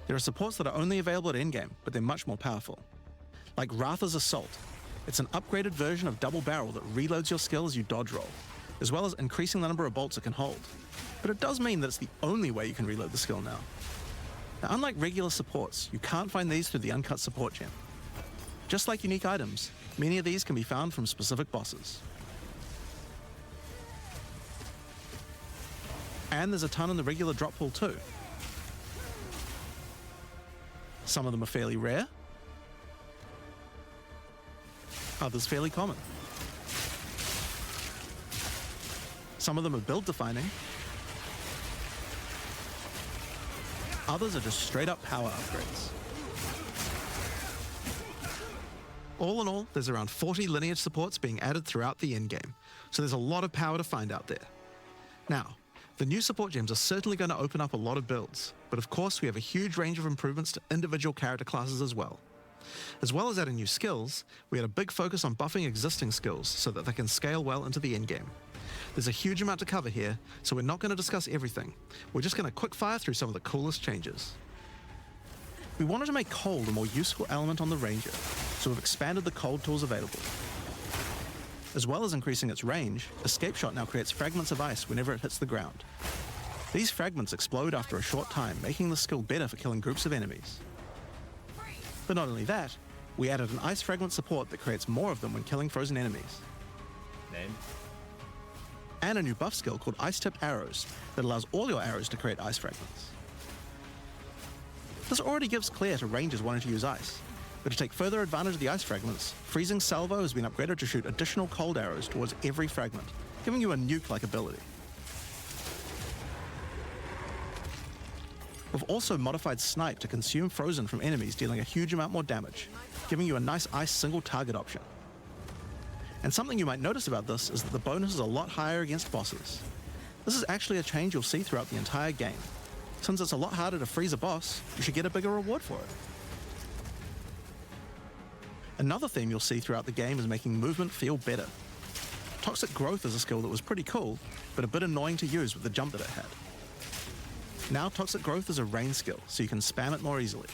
There are supports that are only available at endgame, but they're much more powerful. Like Ratha's Assault. It's an upgraded version of Double Barrel that reloads your skill as you dodge roll, as well as increasing the number of bolts it can hold. But it does mean that it's the only way you can reload the skill now. Now, unlike regular supports, you can't find these through the uncut support gem. Just like unique items, many of these can be found from specific bosses. And there's a ton in the regular drop pool too. Some of them are fairly rare, others fairly common. Some of them are build defining, others are just straight up power upgrades. All in all, there's around 40 lineage supports being added throughout the endgame, so there's a lot of power to find out there. Now, the new support gems are certainly going to open up a lot of builds, but of course we have a huge range of improvements to individual character classes as well. As well as adding new skills, we had a big focus on buffing existing skills so that they can scale well into the endgame. There's a huge amount to cover here, so we're not going to discuss everything. We're just going to quick fire through some of the coolest changes. We wanted to make cold a more useful element on the Ranger, so we've expanded the cold tools available. As well as increasing its range, Escape Shot now creates fragments of ice whenever it hits the ground. These fragments explode after a short time, making the skill better for killing groups of enemies. But not only that, we added an ice fragment support that creates more of them when killing frozen enemies. Name? And a new buff skill called Ice-Tipped Arrows that allows all your arrows to create ice fragments. This already gives Claire to rangers wanting to use ice, but to take further advantage of the ice fragments, Freezing Salvo has been upgraded to shoot additional cold arrows towards every fragment, giving you a nuke-like ability. We've also modified Snipe to consume frozen from enemies, dealing a huge amount more damage, giving you a nice ice single target option. And something you might notice about this is that the bonus is a lot higher against bosses. This is actually a change you'll see throughout the entire game. Since it's a lot harder to freeze a boss, you should get a bigger reward for it. Another theme you'll see throughout the game is making movement feel better. Toxic Growth is a skill that was pretty cool, but a bit annoying to use with the jump that it had. Now Toxic Growth is a range skill, so you can spam it more easily.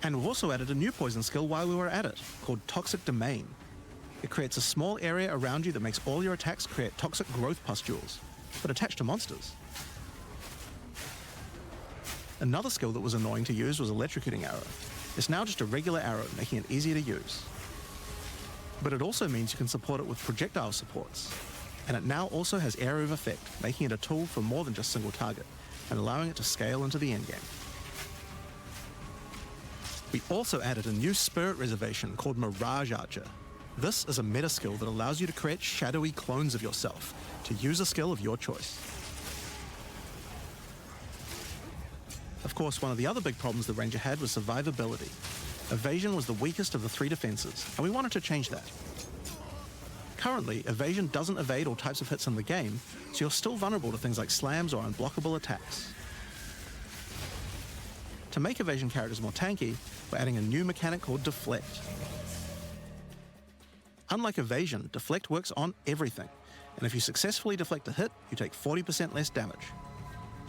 And we've also added a new poison skill while we were at it, called Toxic Domain. It creates a small area around you that makes all your attacks create toxic growth pustules, but attached to monsters. Another skill that was annoying to use was Electrocuting Arrow. It's now just a regular arrow, making it easier to use. But it also means you can support it with projectile supports. And it now also has Area of Effect, making it a tool for more than just single target, and allowing it to scale into the endgame. We also added a new spirit reservation called Mirage Archer. This is a meta skill that allows you to create shadowy clones of yourself, to use a skill of your choice. Of course, one of the other big problems the Ranger had was survivability. Evasion was the weakest of the 3 defenses, and we wanted to change that. Currently, Evasion doesn't evade all types of hits in the game, so you're still vulnerable to things like slams or unblockable attacks. To make Evasion characters more tanky, we're adding a new mechanic called Deflect. Unlike Evasion, Deflect works on everything, and if you successfully deflect a hit, you take 40% less damage.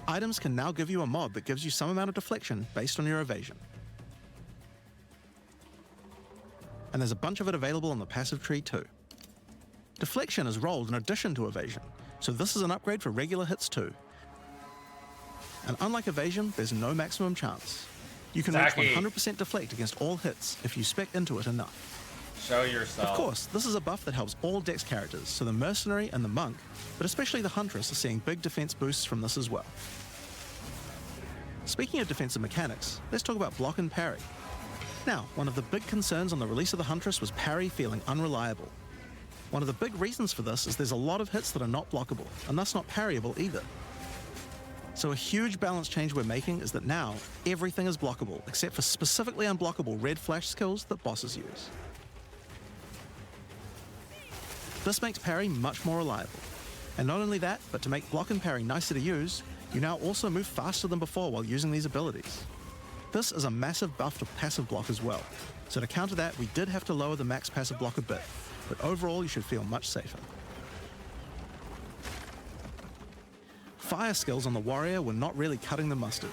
Items can now give you a mod that gives you some amount of deflection based on your evasion. And there's a bunch of it available on the passive tree too. Deflection is rolled in addition to evasion, so this is an upgrade for regular hits too. And unlike evasion, there's no maximum chance. You can reach 100% deflect against all hits if you spec into it enough. Show yourself. Of course, this is a buff that helps all Dex characters, so the Mercenary and the Monk, but especially the Huntress, are seeing big defense boosts from this as well. Speaking of defensive mechanics, let's talk about block and parry. Now, one of the big concerns on the release of the Huntress was parry feeling unreliable. One of the big reasons for this is there's a lot of hits that are not blockable, and thus not parryable either. So a huge balance change we're making is that now, everything is blockable, except for specifically unblockable red flash skills that bosses use. This makes parry much more reliable. And not only that, but to make block and parry nicer to use, you now also move faster than before while using these abilities. This is a massive buff to passive block as well, so to counter that we did have to lower the max passive block a bit, but overall you should feel much safer. Fire skills on the warrior were not really cutting the mustard,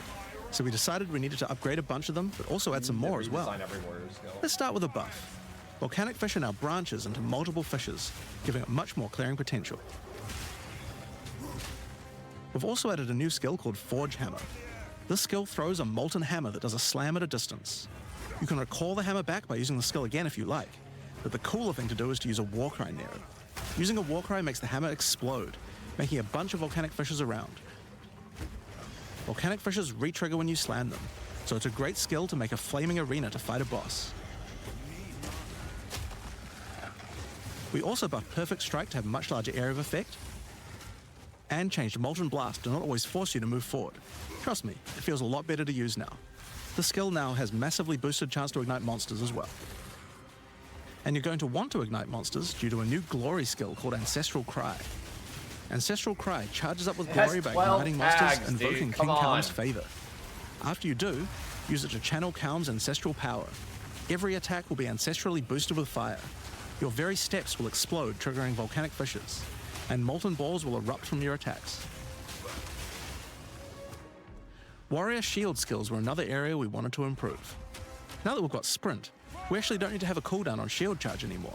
so we decided we needed to upgrade a bunch of them, but also add some more as well. Let's start with a buff. Volcanic Fissure now branches into multiple fissures, giving it much more clearing potential. We've also added a new skill called Forge Hammer. This skill throws a molten hammer that does a slam at a distance. You can recall the hammer back by using the skill again if you like, but the cooler thing to do is to use a Warcry near it. Using a Warcry makes the hammer explode, making a bunch of volcanic fissures around. Volcanic fissures re-trigger when you slam them, so it's a great skill to make a flaming arena to fight a boss. We also buffed Perfect Strike to have a much larger area of effect, and changed Molten Blast to not always force you to move forward. Trust me, it feels a lot better to use now. The skill now has massively boosted chance to ignite monsters as well. And you're going to want to ignite monsters due to a new glory skill called Ancestral Cry. Ancestral Cry charges up with glory by igniting monsters, invoking King Kaum's favor. After you do, use it to channel Kaum's ancestral power. Every attack will be ancestrally boosted with fire. Your very steps will explode, triggering volcanic fissures, and molten balls will erupt from your attacks. Warrior shield skills were another area we wanted to improve. Now that we've got Sprint, we actually don't need to have a cooldown on shield charge anymore.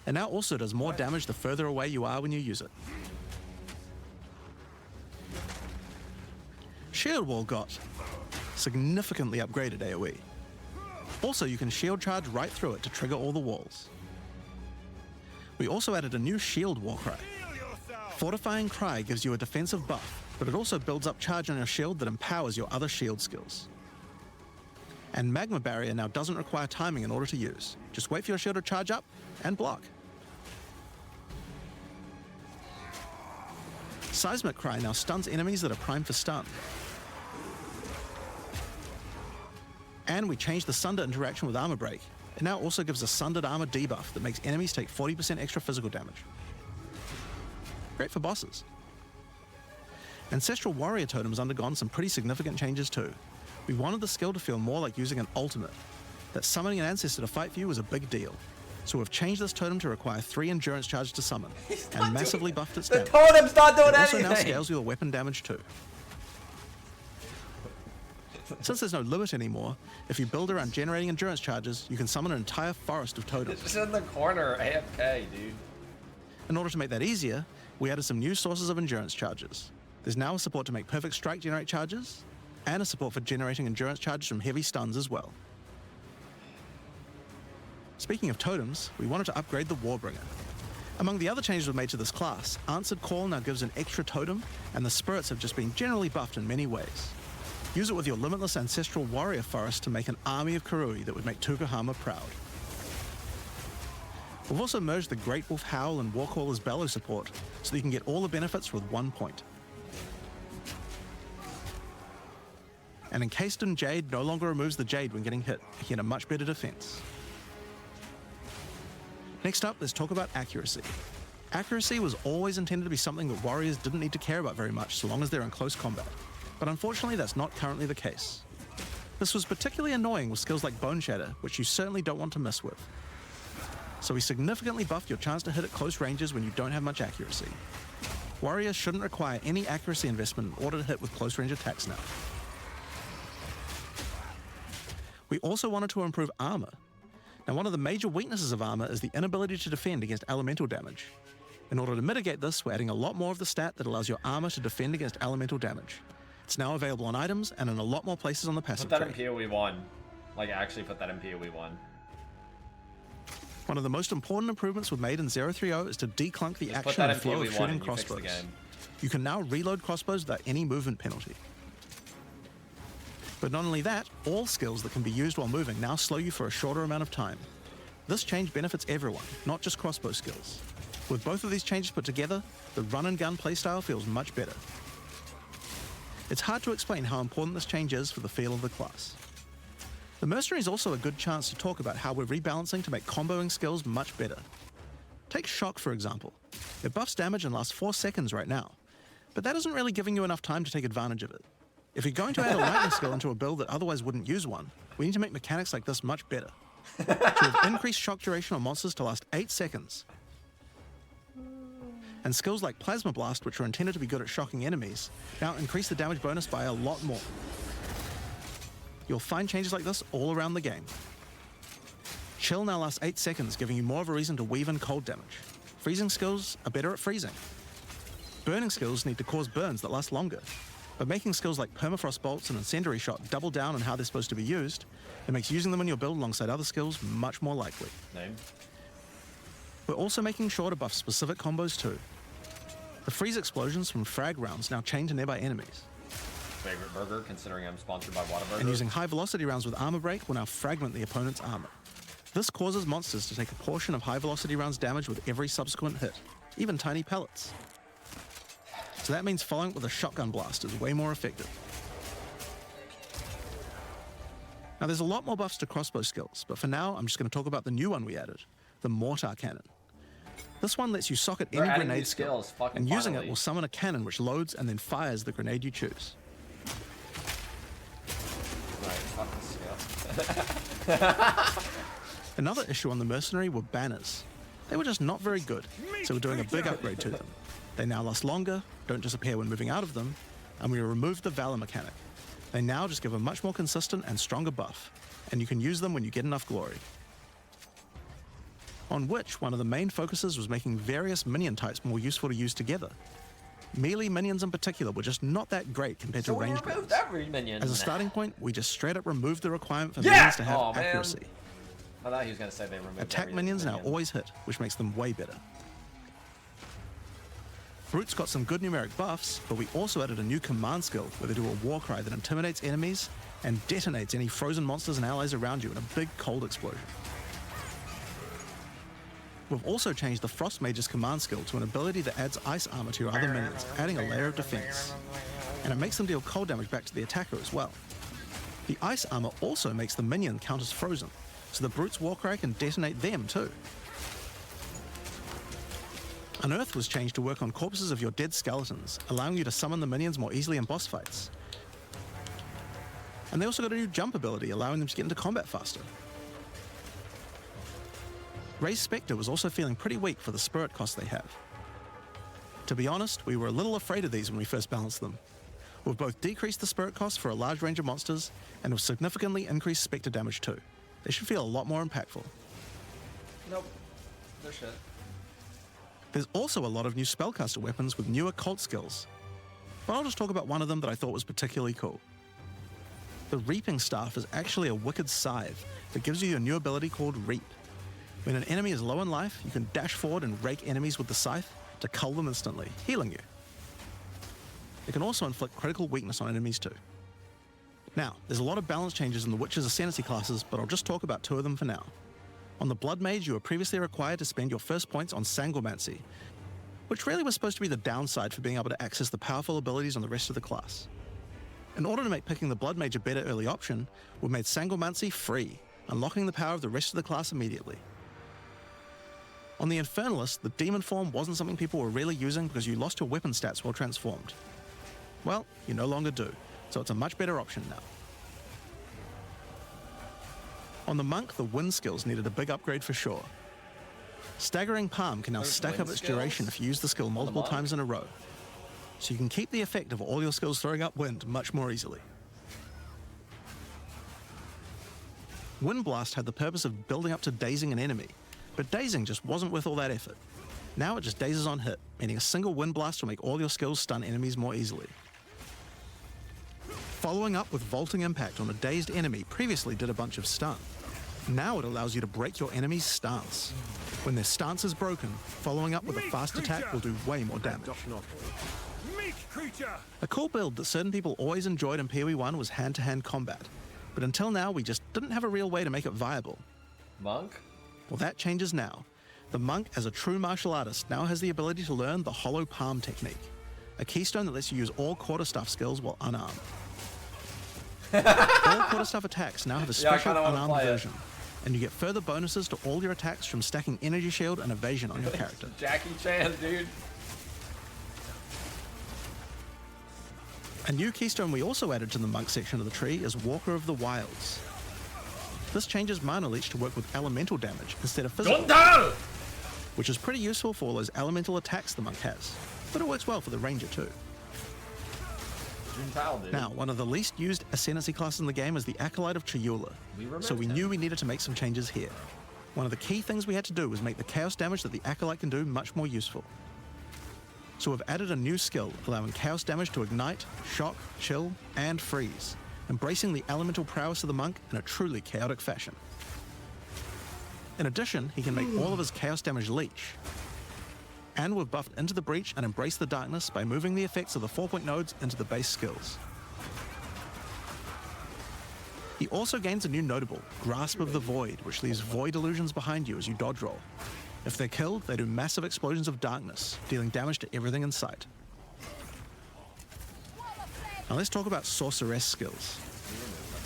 It now also does more damage the further away you are when you use it. Shield Wall got significantly upgraded AoE. Also, you can shield charge right through it to trigger all the walls. We also added a new shield Warcry. Fortifying Cry gives you a defensive buff, but it also builds up charge on your shield that empowers your other shield skills. And Magma Barrier now doesn't require timing in order to use. Just wait for your shield to charge up and block. Seismic Cry now stuns enemies that are primed for stun. And we changed the Sunder interaction with Armor Break. It now also gives a Sundered Armor debuff that makes enemies take 40% extra physical damage. Great for bosses. Ancestral Warrior Totem has undergone some pretty significant changes too. We wanted the skill to feel more like using an ultimate, that summoning an ancestor to fight for you was a big deal. So we've changed this totem to require 3 endurance charges to summon, and massively buffed its damage. The totem's not doing anything! It also now anything! scales your weapon damage too. Since there's no limit anymore, if you build around generating endurance charges, you can summon an entire forest of totems. It's just in the corner, AFK, dude. In order to make that easier, we added some new sources of endurance charges. There's now a support to make Perfect Strike generate charges, and a support for generating endurance charges from heavy stuns as well. Speaking of totems, we wanted to upgrade the Warbringer. Among the other changes we've made to this class, Answered Call now gives an extra totem, and the spirits have just been generally buffed in many ways. Use it with your limitless ancestral warrior forest to make an army of Karui that would make Tukahama proud. We've also merged the Great Wolf Howl and Warcaller's Bellow support, so that you can get all the benefits with 1 point. And Encased in Jade no longer removes the Jade when getting hit, making it a much better defense. Next up, let's talk about accuracy. Accuracy was always intended to be something that warriors didn't need to care about very much so long as they're in close combat. But unfortunately, that's not currently the case. This was particularly annoying with skills like Bone Shatter, which you certainly don't want to mess with. So we significantly buffed your chance to hit at close ranges when you don't have much accuracy. Warriors shouldn't require any accuracy investment in order to hit with close range attacks now. We also wanted to improve armor. Now, one of the major weaknesses of armor is the inability to defend against elemental damage. In order to mitigate this, we're adding a lot more of the stat that allows your armor to defend against elemental damage. It's now available on items and in a lot more places on the passive Put that tree. in POE 1. Like, actually put that in POE 1. One of the most important improvements we've made in 030 is to declunk the action and flow of shooting crossbows. You can now reload crossbows without any movement penalty. But not only that, all skills that can be used while moving now slow you for a shorter amount of time. This change benefits everyone, not just crossbow skills. With both of these changes put together, the run and gun playstyle feels much better. It's hard to explain how important this change is for the feel of the class. The Mercenary is also a good chance to talk about how we're rebalancing to make comboing skills much better. Take Shock, for example. It buffs damage and lasts 4 seconds right now, but that isn't really giving you enough time to take advantage of it. If you're going to add a lightning skill into a build that otherwise wouldn't use one, we need to make mechanics like this much better. To have increased shock duration on monsters to last 8 seconds. And skills like Plasma Blast, which are intended to be good at shocking enemies, now increase the damage bonus by a lot more. You'll find changes like this all around the game. Chill now lasts 8 seconds, giving you more of a reason to weave in cold damage. Freezing skills are better at freezing. Burning skills need to cause burns that last longer. But making skills like Permafrost Bolts and Incendiary Shot double down on how they're supposed to be used, it makes using them in your build alongside other skills much more likely. Name. We're also making sure to buff specific combos too. The freeze explosions from frag rounds now chain to nearby enemies. Favorite burger, considering I'm sponsored by Whataburger. And using high velocity rounds with armor break will now fragment the opponent's armor. This causes monsters to take a portion of high velocity rounds damage with every subsequent hit, even tiny pellets. So that means following it with a shotgun blast is way more effective. Now there's a lot more buffs to crossbow skills, but for now I'm just going to talk about the new one we added, the Mortar Cannon. This one lets you socket any grenade skill, and using it will summon a cannon which loads and then fires the grenade you choose. Right, fuck this skill. Another issue on the Mercenary were banners. They were just not very good, so we're doing a big upgrade to them. They now last longer, don't disappear when moving out of them, and we removed the Valor mechanic. They now just give a much more consistent and stronger buff, and you can use them when you get enough glory. On which, one of the main focuses was making various minion types more useful to use together. Melee minions in particular were just not that great compared to ranged ones. Every minion. As a starting point, we just straight up removed the requirement for minions to have accuracy. I thought he was going to say they removed Attack minions now always hit, which makes them way better. Brutes got some good numeric buffs, but we also added a new command skill where they do a war cry that intimidates enemies and detonates any frozen monsters and allies around you in a big cold explosion. We've also changed the Frost Mage's command skill to an ability that adds ice armor to your other minions, adding a layer of defense. And it makes them deal cold damage back to the attacker as well. The ice armor also makes the minion count as frozen, so the Brute's Warcry can detonate them too. Unearth was changed to work on corpses of your dead skeletons, allowing you to summon the minions more easily in boss fights. And they also got a new jump ability, allowing them to get into combat faster. Ray's Spectre was also feeling pretty weak for the spirit cost they have. To be honest, we were a little afraid of these when we first balanced them. We've both decreased the spirit cost for a large range of monsters, and have significantly increased Spectre damage too. They should feel a lot more impactful. Nope. They're shit. There's also a lot of new spellcaster weapons with newer cult skills. But I'll just talk about one of them that I thought was particularly cool. The Reaping Staff is actually a wicked scythe that gives you a new ability called Reap. When an enemy is low in life, you can dash forward and rake enemies with the scythe to cull them instantly, healing you. It can also inflict critical weakness on enemies too. Now, there's a lot of balance changes in the Witch's Ascendancy classes, but I'll just talk about 2 of them for now. On the Blood Mage, you were previously required to spend your first points on Sangomancy, which really was supposed to be the downside for being able to access the powerful abilities on the rest of the class. In order to make picking the Blood Mage a better early option, we made Sangomancy free, unlocking the power of the rest of the class immediately. On the Infernalist, the Demon form wasn't something people were really using because you lost your weapon stats while transformed. Well, you no longer do, so it's a much better option now. On the Monk, the wind skills needed a big upgrade for sure. Staggering Palm can now stack up its duration if you use the skill multiple times in a row, so you can keep the effect of all your skills throwing up wind much more easily. Wind Blast had the purpose of building up to dazing an enemy, but dazing just wasn't worth all that effort. Now it just dazes on hit, meaning a single Wind Blast will make all your skills stun enemies more easily. Following up with Vaulting Impact on a dazed enemy previously did a bunch of stun. Now it allows you to break your enemy's stance. When their stance is broken, following up with a fast attack will do way more damage. A cool build that certain people always enjoyed in POE 1 was hand-to-hand combat, but until now we just didn't have a real way to make it viable. Monk? Well, that changes now. The Monk, as a true martial artist, now has the ability to learn the Hollow Palm technique, a keystone that lets you use all quarterstaff skills while unarmed. All quarterstaff attacks now have a special unarmed version, and you get further bonuses to all your attacks from stacking energy shield and evasion on your character. Jackie Chan, dude. A new keystone we also added to the monk section of the tree is Walker of the Wilds. This changes mana leech to work with elemental damage instead of physical, which is pretty useful for all those elemental attacks the monk has, but it works well for the ranger too. Now, one of the least used ascendancy classes in the game is the Acolyte of Chayula, so we knew we needed to make some changes here. One of the key things we had to do was make the chaos damage that the Acolyte can do much more useful. So we've added a new skill, allowing chaos damage to ignite, shock, chill, and freeze, embracing the elemental prowess of the monk in a truly chaotic fashion. In addition, he can make all of his chaos damage leech. And we've buffed Into the Breach and Embrace the Darkness by moving the effects of the 4-point nodes into the base skills. He also gains a new notable, Grasp of the Void, which leaves void illusions behind you as you dodge roll. If they're killed, they do massive explosions of darkness, dealing damage to everything in sight. Now let's talk about Sorceress skills.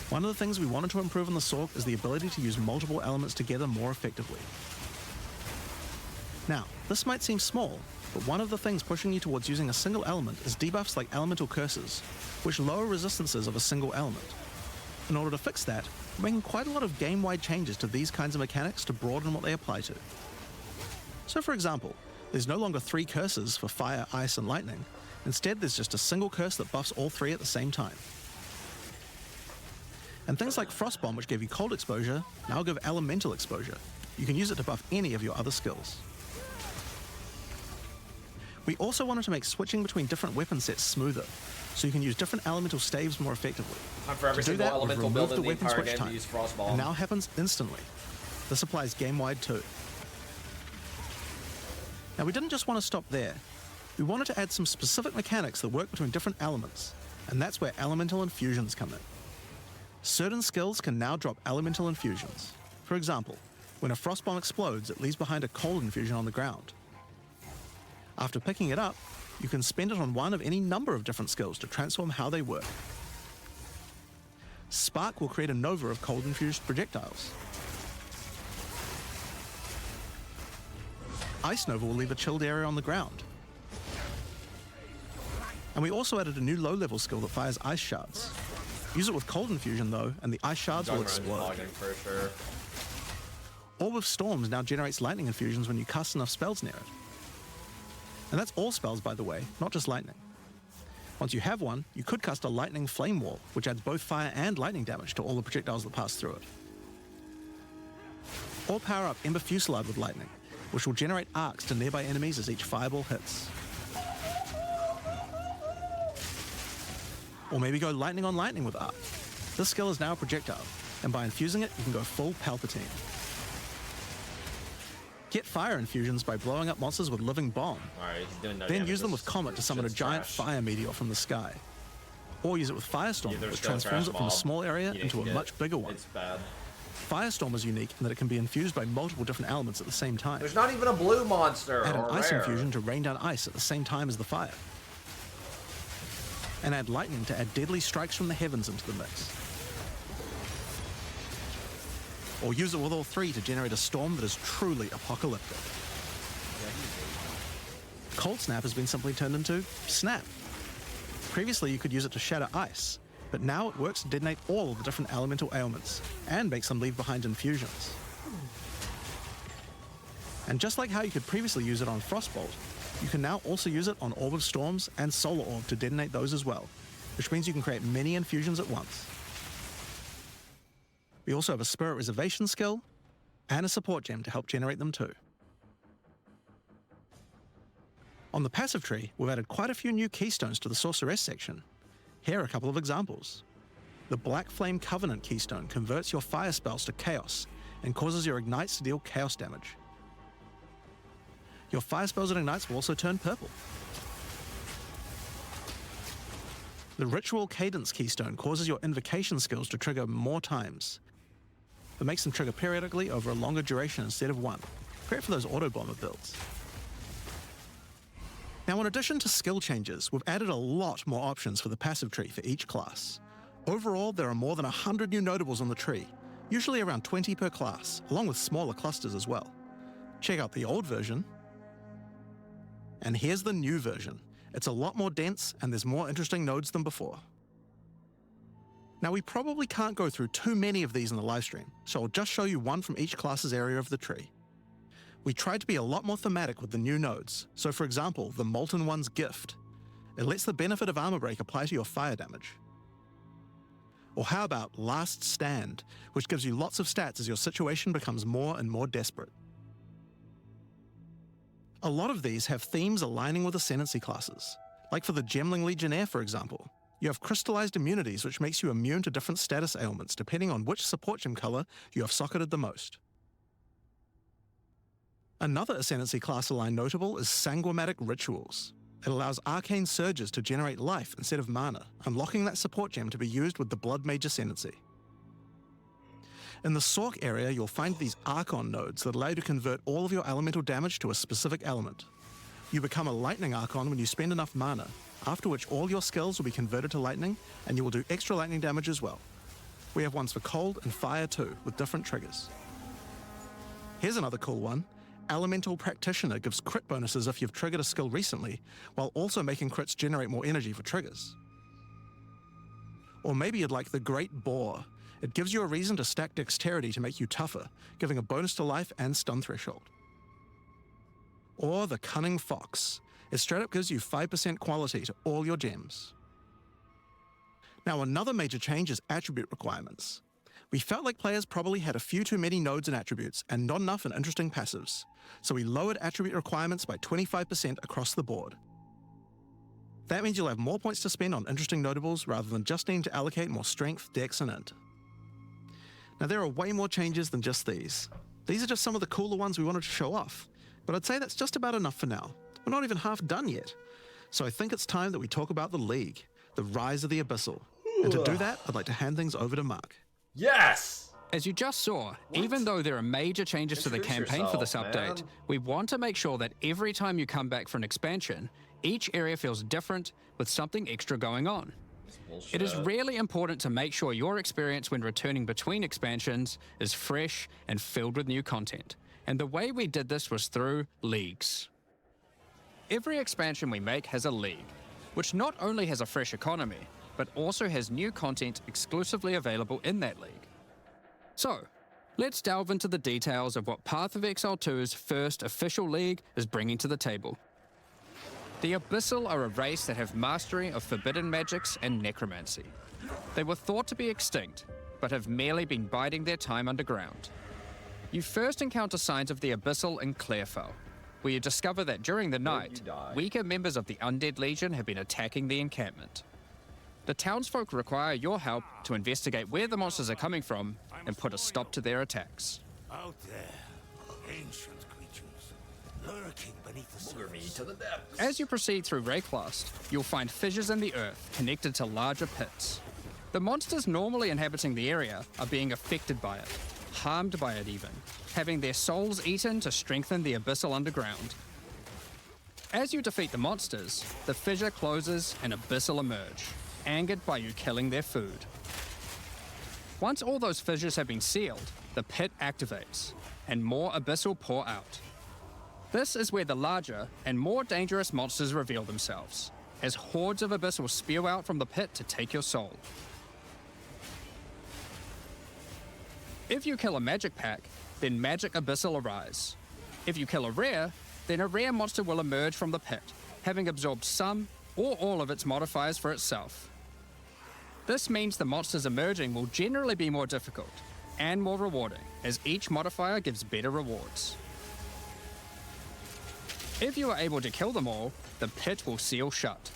One of the things we wanted to improve on the Sorc is the ability to use multiple elements together more effectively. Now, this might seem small, but one of the things pushing you towards using a single element is debuffs like Elemental Curses, which lower resistances of a single element. In order to fix that, we're making quite a lot of game-wide changes to these kinds of mechanics to broaden what they apply to. So for example, there's no longer 3 curses for fire, ice, and lightning. Instead, there's just a single curse that buffs all 3 at the same time. And things like Frostbomb, which gave you cold exposure, now give elemental exposure. You can use it to buff any of your other skills. We also wanted to make switching between different weapon sets smoother, so you can use different elemental staves more effectively. I'm for every to do single that, we've elemental removed build in the weapon entire switch game to time, use Frostbomb. and now happens instantly. This applies game-wide too. Now we didn't just want to stop there. We wanted to add some specific mechanics that work between different elements, and that's where elemental infusions come in. Certain skills can now drop elemental infusions. For example, when a Frostbomb explodes, it leaves behind a cold infusion on the ground. After picking it up, you can spend it on one of any number of different skills to transform how they work. Spark will create a nova of cold-infused projectiles. Ice Nova will leave a chilled area on the ground. And we also added a new low-level skill that fires ice shards. Use it with cold infusion though, and the ice shards will explode. For sure. Orb of Storms now generates lightning infusions when you cast enough spells near it. And that's all spells, by the way, not just lightning. Once you have one, you could cast a lightning flame wall, which adds both fire and lightning damage to all the projectiles that pass through it. Or power up Ember Fusillade with lightning, which will generate arcs to nearby enemies as each fireball hits. Or maybe go lightning on lightning with arc. This skill is now a projectile, and by infusing it, you can go full Palpatine. Get fire infusions by blowing up monsters with Living Bomb. Alright, he's doing no Then damage. use them with Comet to summon a giant fire meteor from the sky. Or use it with Firestorm, which transforms it from a small area into a much bigger one. It's bad. Firestorm is unique in that it can be infused by multiple different elements at the same time. There's not even a blue monster. Add an or ice rare. infusion to rain down ice at the same time as the fire. And add lightning to add deadly strikes from the heavens into the mix. Or use it with all 3 to generate a storm that is truly apocalyptic. Cold Snap has been simply turned into Snap. Previously, you could use it to shatter ice, but now it works to detonate all of the different elemental ailments, and makes them leave behind infusions. And just like how you could previously use it on Frostbolt, you can now also use it on Orb of Storms and Solar Orb to detonate those as well, which means you can create many infusions at once. We also have a Spirit Reservation skill, and a support gem to help generate them too. On the passive tree, we've added quite a few new keystones to the Sorceress section. Here are a couple of examples. The Black Flame Covenant keystone converts your fire spells to chaos, and causes your ignites to deal chaos damage. Your fire spells and ignites will also turn purple. The Ritual Cadence keystone causes your invocation skills to trigger more times. It makes them trigger periodically over a longer duration instead of one. Great for those auto-bomber builds. Now, in addition to skill changes, we've added a lot more options for the passive tree for each class. Overall, there are more than 100 new notables on the tree, usually around 20 per class, along with smaller clusters as well. Check out the old version, and here's the new version. It's a lot more dense and there's more interesting nodes than before. Now we probably can't go through too many of these in the livestream, so I'll just show you one from each class's area of the tree. We tried to be a lot more thematic with the new nodes, so for example, the Molten One's Gift. It lets the benefit of armor break apply to your fire damage. Or how about Last Stand, which gives you lots of stats as your situation becomes more and more desperate. A lot of these have themes aligning with ascendancy classes, like for the Gemling Legionnaire for example. You have crystallized immunities which makes you immune to different status ailments depending on which support gem color you have socketed the most. Another ascendancy class aligned notable is Sanguimatic Rituals. It allows arcane surges to generate life instead of mana, unlocking that support gem to be used with the Blood Mage Ascendancy. In the Sork area, you'll find these Archon nodes that allow you to convert all of your elemental damage to a specific element. You become a Lightning Archon when you spend enough mana, after which all your skills will be converted to lightning, and you will do extra lightning damage as well. We have ones for cold and fire too, with different triggers. Here's another cool one. Elemental Practitioner gives crit bonuses if you've triggered a skill recently, while also making crits generate more energy for triggers. Or maybe you'd like the Great Boar. It gives you a reason to stack dexterity to make you tougher, giving a bonus to life and stun threshold. Or the Cunning Fox. It straight up gives you 5% quality to all your gems. Now another major change is attribute requirements. We felt like players probably had a few too many nodes and attributes and not enough in interesting passives, so we lowered attribute requirements by 25% across the board. That means you'll have more points to spend on interesting notables rather than just needing to allocate more strength, dex, and int. Now there are way more changes than just these. These are just some of the cooler ones we wanted to show off, but I'd say that's just about enough for now. We're not even half done yet. So I think it's time that we talk about the League, the rise of the Abyssal. And to do that, I'd like to hand things over to Mark. Yes! As you just saw, even though there are major changes to the campaign for this update, we want to make sure that every time you come back for an expansion, each area feels different with something extra going on. It is really important to make sure your experience when returning between expansions is fresh and filled with new content. And the way we did this was through leagues. Every expansion we make has a league, which not only has a fresh economy, but also has new content exclusively available in that league. So, let's delve into the details of what Path of Exile 2's first official league is bringing to the table. The Abyssal are a race that have mastery of forbidden magics and necromancy. They were thought to be extinct, but have merely been biding their time underground. You first encounter signs of the Abyssal in Clairfell, where you discover that during the night, weaker members of the Undead Legion have been attacking the encampment. The townsfolk require your help to investigate where the monsters are coming from and put a stop to their attacks. Out there, ancient creatures, lurking beneath the surface. As you proceed through Rayclast, you'll find fissures in the earth connected to larger pits. The monsters normally inhabiting the area are being affected by it, harmed by it even, having their souls eaten to strengthen the Abyssal underground. As you defeat the monsters, the fissure closes and Abyssal emerge, angered by you killing their food. Once all those fissures have been sealed, the pit activates, and more Abyssal pour out. This is where the larger and more dangerous monsters reveal themselves, as hordes of Abyssal spew out from the pit to take your soul. If you kill a magic pack, then magic Abyssal arise. If you kill a rare, then a rare monster will emerge from the pit, having absorbed some or all of its modifiers for itself. This means the monsters emerging will generally be more difficult and more rewarding, as each modifier gives better rewards. If you are able to kill them all, the pit will seal shut.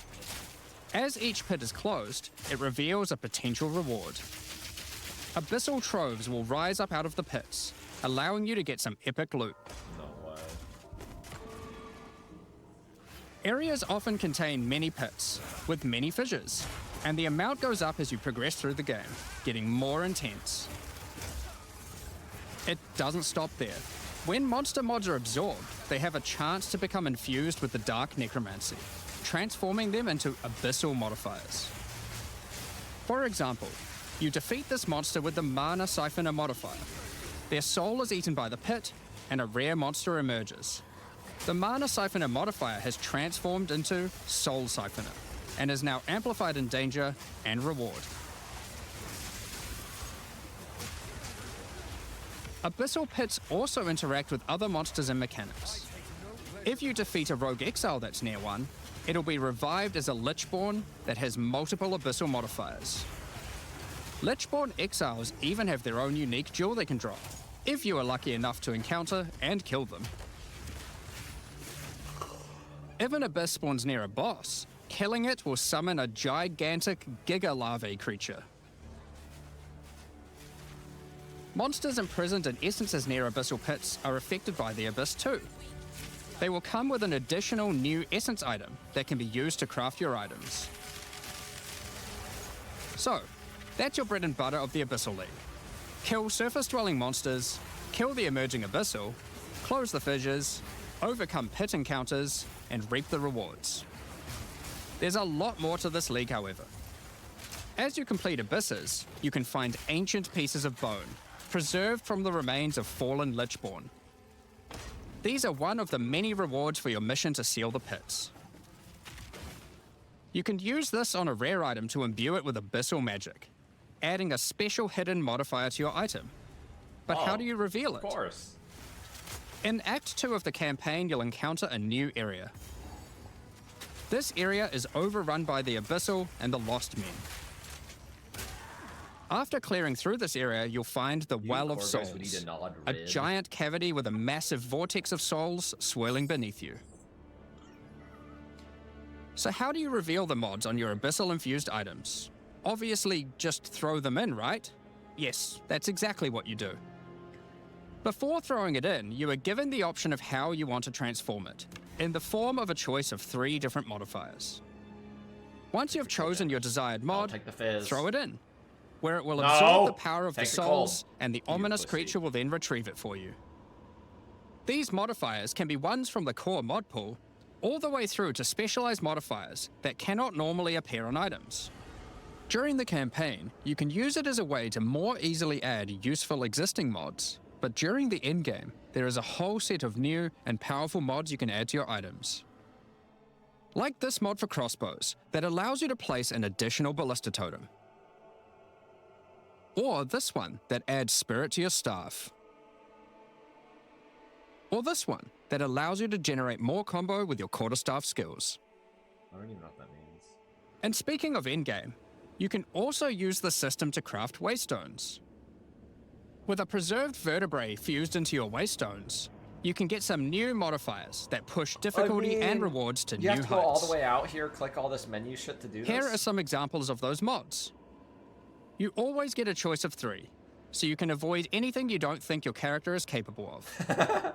As each pit is closed, it reveals a potential reward. Abyssal troves will rise up out of the pits, allowing you to get some epic loot. No way. Areas often contain many pits, with many fissures, and the amount goes up as you progress through the game, getting more intense. It doesn't stop there. When monster mods are absorbed, they have a chance to become infused with the dark necromancy, transforming them into Abyssal modifiers. For example, You defeat this monster with the Mana Siphoner modifier. Their soul is eaten by the pit, and a rare monster emerges. The Mana Siphoner modifier has transformed into Soul Siphoner, and is now amplified in danger and reward. Abyssal pits also interact with other monsters and mechanics. If you defeat a rogue exile that's near one, it'll be revived as a Lichborn that has multiple abyssal modifiers. Lichborn exiles even have their own unique jewel they can drop, if you are lucky enough to encounter and kill them. If an abyss spawns near a boss, killing it will summon a gigantic Giga Larvae creature. Monsters imprisoned in essences near abyssal pits are affected by the abyss too. They will come with an additional new essence item that can be used to craft your items. So, that's your bread and butter of the Abyssal League. Kill surface-dwelling monsters, kill the emerging abyssal, close the fissures, overcome pit encounters, and reap the rewards. There's a lot more to this league, however. As you complete abysses, you can find ancient pieces of bone, preserved from the remains of fallen Lichborn. These are one of the many rewards for your mission to seal the pits. You can use this on a rare item to imbue it with abyssal magic, adding a special hidden modifier to your item. But how do you reveal it? Of course. In Act 2 of the campaign, you'll encounter a new area. This area is overrun by the Abyssal and the Lost Men. After clearing through this area, you'll find the Well of Souls, a giant cavity with a massive vortex of souls swirling beneath you. So how do you reveal the mods on your Abyssal-infused items? Obviously, just throw them in, right? Yes, that's exactly what you do. Before throwing it in, you are given the option of how you want to transform it, in the form of a choice of 3 different modifiers. Once you've chosen your desired mod, throw it in, where it will absorb the power of the souls, and the ominous creature will then retrieve it for you. These modifiers can be ones from the core mod pool, all the way through to specialized modifiers that cannot normally appear on items. During the campaign, you can use it as a way to more easily add useful existing mods, but during the endgame, there is a whole set of new and powerful mods you can add to your items. Like this mod for crossbows, that allows you to place an additional ballista totem. Or this one that adds spirit to your staff. Or this one that allows you to generate more combo with your quarterstaff skills. I don't even know what that means. And speaking of endgame, you can also use the system to craft waystones. With a preserved vertebrae fused into your waystones, you can get some new modifiers that push difficulty and rewards to new heights. You have to go all the way out here, click all this menu shit to do this? Here are some examples of those mods. You always get a choice of 3, so you can avoid anything you don't think your character is capable of.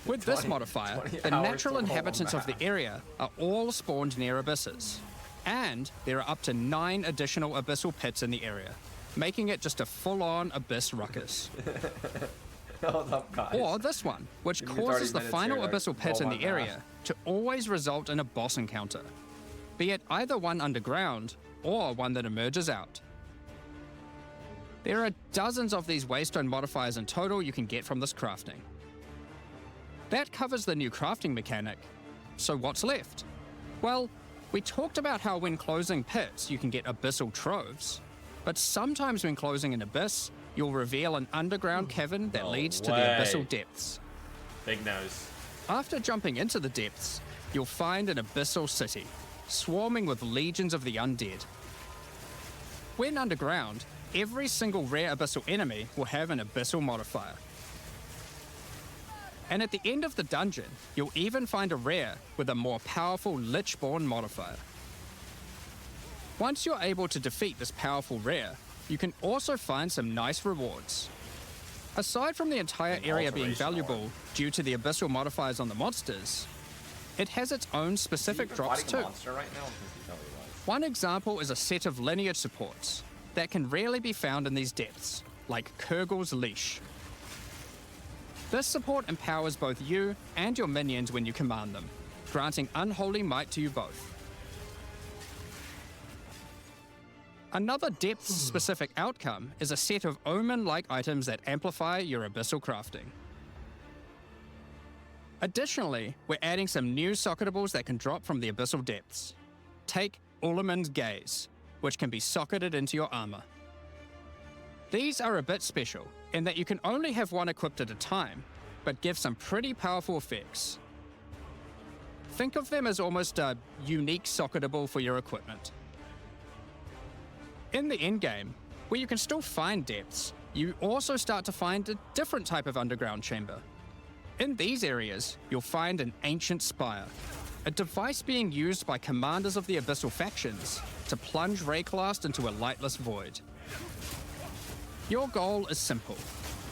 With this modifier, the natural inhabitants of the area are all spawned near abysses. And there are up to 9 additional abyssal pits in the area, making it just a full-on abyss ruckus. Hold up, guys. Or this one, which causes the final abyssal pit in the area to always result in a boss encounter, be it either one underground or one that emerges out. There are dozens of these waystone modifiers in total you can get from this crafting. That covers the new crafting mechanic. So what's left? Well, we talked about how when closing pits you can get abyssal troves, but sometimes when closing an abyss, you'll reveal an underground cavern that leads to the abyssal depths. Big nose. After jumping into the depths, you'll find an abyssal city, swarming with legions of the undead. When underground, every single rare abyssal enemy will have an abyssal modifier. And at the end of the dungeon, you'll even find a rare with a more powerful Lichborn modifier. Once you're able to defeat this powerful rare, you can also find some nice rewards. Aside from the entire area being valuable due to the abyssal modifiers on the monsters, it has its own specific drops too. One example is a set of lineage supports that can rarely be found in these depths, like Kurgel's Leash. This support empowers both you and your minions when you command them, granting unholy might to you both. Another depth-specific outcome is a set of omen-like items that amplify your abyssal crafting. Additionally, we're adding some new socketables that can drop from the abyssal depths. Take Ulaman's Gaze, which can be socketed into your armor. These are a bit special in that you can only have one equipped at a time, but give some pretty powerful effects. Think of them as almost a unique socketable for your equipment. In the endgame, where you can still find depths, you also start to find a different type of underground chamber. In these areas, you'll find an ancient spire, a device being used by commanders of the abyssal factions to plunge Rayclast into a lightless void. Your goal is simple: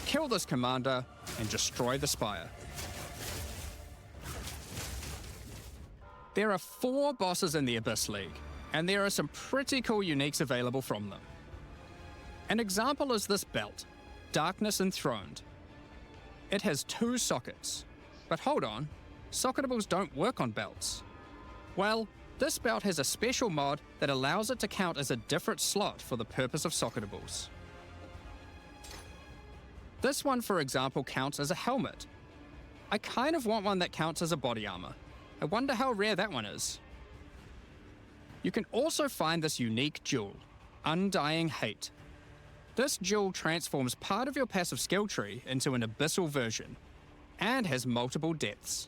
kill this commander and destroy the spire. There are 4 bosses in the Abyss League, and there are some pretty cool uniques available from them. An example is this belt, Darkness Enthroned. It has 2 sockets, but hold on, socketables don't work on belts. Well, this belt has a special mod that allows it to count as a different slot for the purpose of socketables. This one, for example, counts as a helmet. I kind of want one that counts as a body armor. I wonder how rare that one is. You can also find this unique jewel, Undying Hate. This jewel transforms part of your passive skill tree into an abyssal version, and has multiple depths.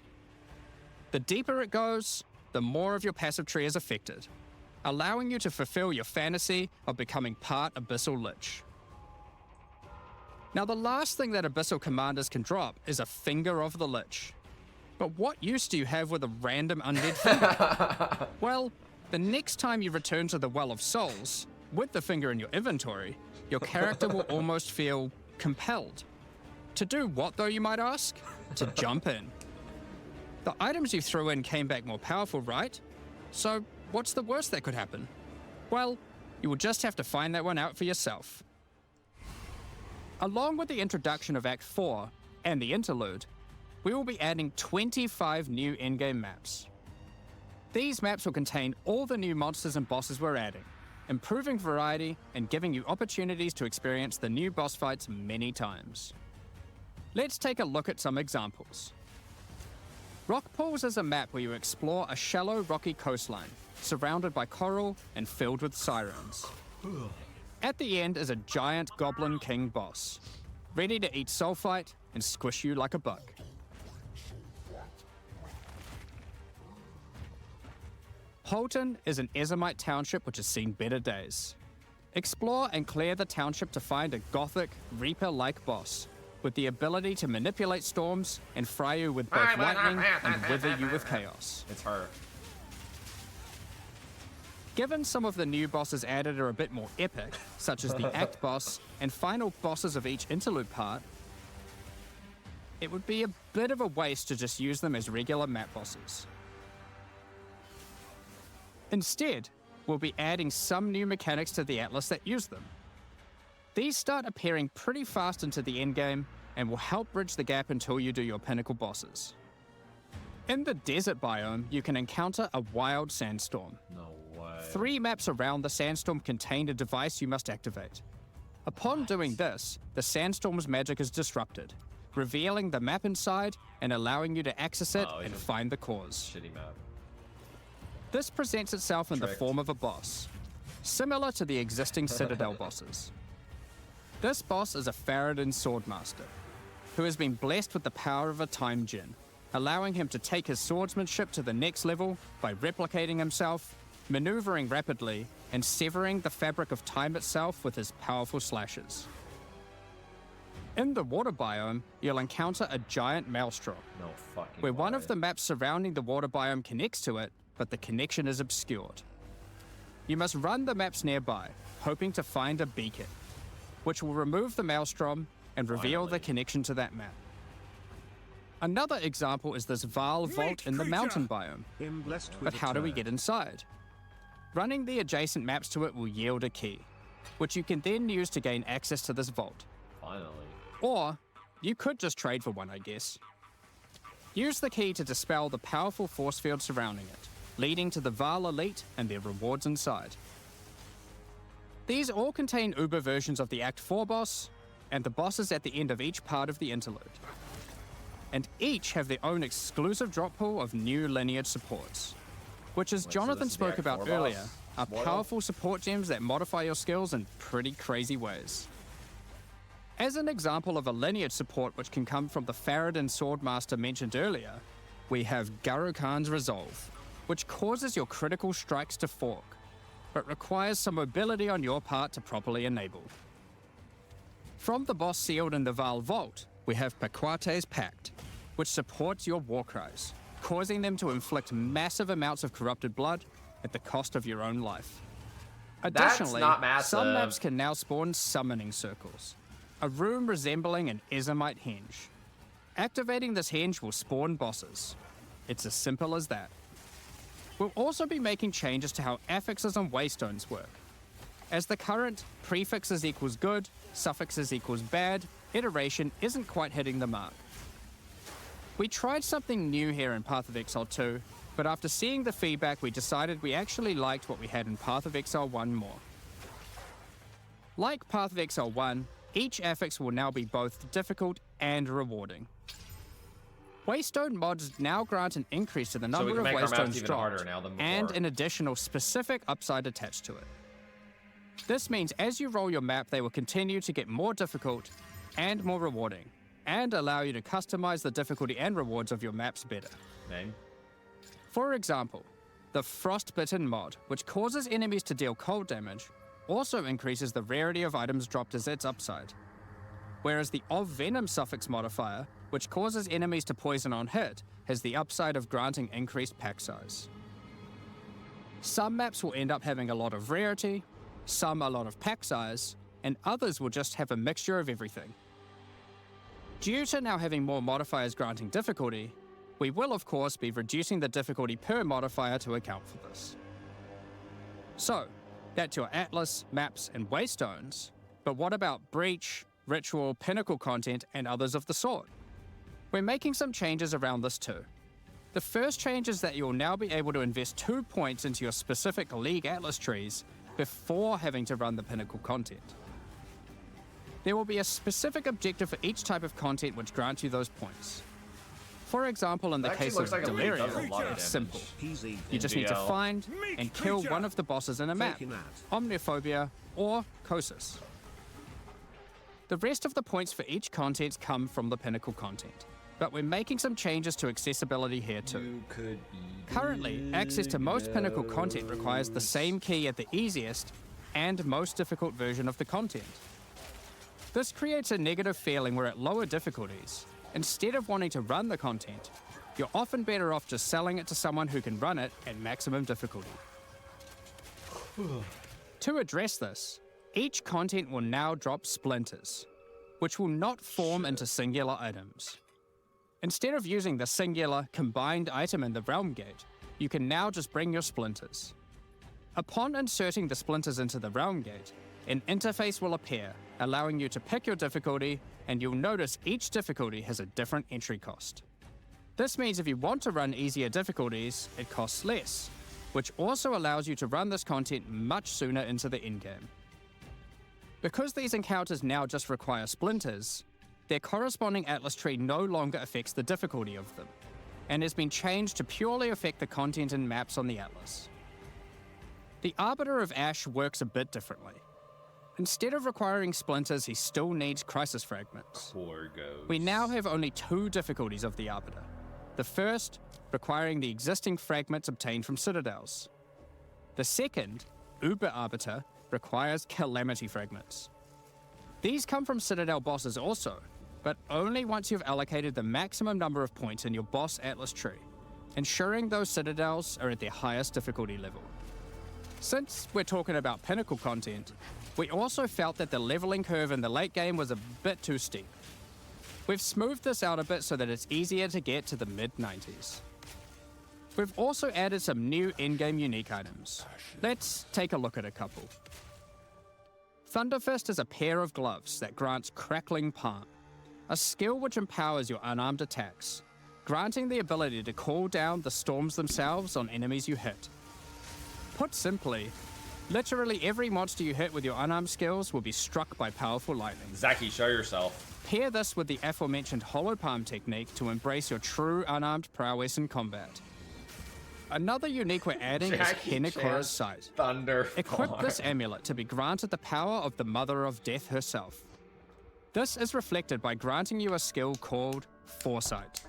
The deeper it goes, the more of your passive tree is affected, allowing you to fulfill your fantasy of becoming part Abyssal Lich. Now, the last thing that Abyssal Commanders can drop is a Finger of the Lich. But what use do you have with a random undead finger? Well, the next time you return to the Well of Souls, with the finger in your inventory, your character will almost feel compelled. To do what, though, you might ask? To jump in. The items you threw in came back more powerful, right? So, what's the worst that could happen? Well, you will just have to find that one out for yourself. Along with the introduction of Act 4 and the interlude, we will be adding 25 new in-game maps. These maps will contain all the new monsters and bosses we're adding, improving variety and giving you opportunities to experience the new boss fights many times. Let's take a look at some examples. Rock Pools is a map where you explore a shallow rocky coastline, surrounded by coral and filled with sirens. At the end is a giant Goblin King boss, ready to eat sulfite and squish you like a bug. Holton is an Ezomite township which has seen better days. Explore and clear the township to find a gothic, Reaper-like boss, with the ability to manipulate storms and fry you with both lightning and wither you with chaos. It's her. Given some of the new bosses added are a bit more epic, such as the Act boss and final bosses of each interlude part, it would be a bit of a waste to just use them as regular map bosses. Instead, we'll be adding some new mechanics to the Atlas that use them. These start appearing pretty fast into the endgame and will help bridge the gap until you do your pinnacle bosses. In the desert biome, you can encounter a wild sandstorm. No way. 3 maps around the sandstorm contain a device you must activate. Upon doing this, the sandstorm's magic is disrupted, revealing the map inside and allowing you to access it and find the cause. Shitty map. This presents itself in the form of a boss, similar to the existing Citadel bosses. This boss is a Faradin Swordmaster, who has been blessed with the power of a Time Djinn, allowing him to take his swordsmanship to the next level by replicating himself, maneuvering rapidly, and severing the fabric of time itself with his powerful slashes. In the water biome, you'll encounter a giant maelstrom, No fucking where way. one of the maps surrounding the water biome connects to it, but the connection is obscured. You must run the maps nearby, hoping to find a beacon, which will remove the maelstrom and reveal the connection to that map. Another example is this Vaal vault in the mountain biome. But how do we get inside? Running the adjacent maps to it will yield a key, which you can then use to gain access to this vault. Finally. Or, you could just trade for one, I guess. Use the key to dispel the powerful force field surrounding it, leading to the Vaal Elite and their rewards inside. These all contain Uber versions of the Act 4 boss, and the bosses at the end of each part of the interlude. And each have their own exclusive drop pool of new lineage supports, which, as Jonathan spoke about earlier, are powerful support gems that modify your skills in pretty crazy ways. As an example of a lineage support which can come from the Faradin Swordmaster mentioned earlier, we have Garo Khan's Resolve, which causes your critical strikes to fork, but requires some mobility on your part to properly enable. From the boss sealed in the Val Vault, we have Paquate's Pact, which supports your war cries, causing them to inflict massive amounts of corrupted blood at the cost of your own life. Additionally, some maps can now spawn summoning circles, a room resembling an Ezomite henge. Activating this henge will spawn bosses. It's as simple as that. We'll also be making changes to how affixes and waystones work. As the current prefixes equals good, suffixes equals bad iteration isn't quite hitting the mark. We tried something new here in Path of Exile 2, but after seeing the feedback we decided we actually liked what we had in Path of Exile 1 more. Like Path of Exile 1, each affix will now be both difficult and rewarding. Waystone mods now grant an increase to the number of waystones dropped, and an additional specific upside attached to it. This means as you roll your map, they will continue to get more difficult and more rewarding, and allow you to customize the difficulty and rewards of your maps better. Name? For example, the Frostbitten mod, which causes enemies to deal cold damage, also increases the rarity of items dropped as its upside. Whereas the Of Venom suffix modifier, which causes enemies to poison on hit, has the upside of granting increased pack size. Some maps will end up having a lot of rarity, some a lot of pack size, and others will just have a mixture of everything. Due to now having more modifiers granting difficulty, we will of course be reducing the difficulty per modifier to account for this. So, that's your Atlas, maps, and waystones, but what about Breach, Ritual, Pinnacle content, and others of the sort? We're making some changes around this too. The first change is that you'll now be able to invest 2 points into your specific League Atlas trees before having to run the Pinnacle content. There will be a specific objective for each type of content which grants you those points. For example, in the case of Delirium, it's simple. You just need to find and kill one of the bosses in a map, Omniophobia or Kosis. The rest of the points for each content come from the Pinnacle content, but we're making some changes to accessibility here too. Currently, access to most Pinnacle content requires the same key at the easiest and most difficult version of the content. This creates a negative feeling where at lower difficulties, instead of wanting to run the content, you're often better off just selling it to someone who can run it at maximum difficulty. To address this, each content will now drop splinters, which will not form into singular items. Instead of using the singular combined item in the Realm Gate, you can now just bring your splinters. Upon inserting the splinters into the Realm Gate, an interface will appear, allowing you to pick your difficulty, and you'll notice each difficulty has a different entry cost. This means if you want to run easier difficulties, it costs less, which also allows you to run this content much sooner into the endgame. Because these encounters now just require splinters, their corresponding Atlas tree no longer affects the difficulty of them, and has been changed to purely affect the content and maps on the Atlas. The Arbiter of Ash works a bit differently. Instead of requiring splinters, he still needs crisis fragments. Poor ghost. We now have only 2 difficulties of the Arbiter. The first, requiring the existing fragments obtained from citadels. The second, Uber Arbiter, requires Calamity fragments. These come from Citadel bosses also, but only once you've allocated the maximum number of points in your boss Atlas tree, ensuring those Citadels are at their highest difficulty level. Since we're talking about Pinnacle content, we also felt that the leveling curve in the late game was a bit too steep. We've smoothed this out a bit so that it's easier to get to the mid-90s. We've also added some new in-game unique items. Let's take a look at a couple. Thunderfist is a pair of gloves that grants Crackling Palm, a skill which empowers your unarmed attacks, granting the ability to call down the storms themselves on enemies you hit. Put simply, Literally every monster you hit with your unarmed skills will be struck by powerful lightning. Zaki, show yourself. Pair this with the aforementioned hollow palm technique to embrace your true unarmed prowess in combat. Another unique we're adding is Hinekura's Sight. Thunder. Equip this amulet to be granted the power of the Mother of Death herself. This is reflected by granting you a skill called Foresight.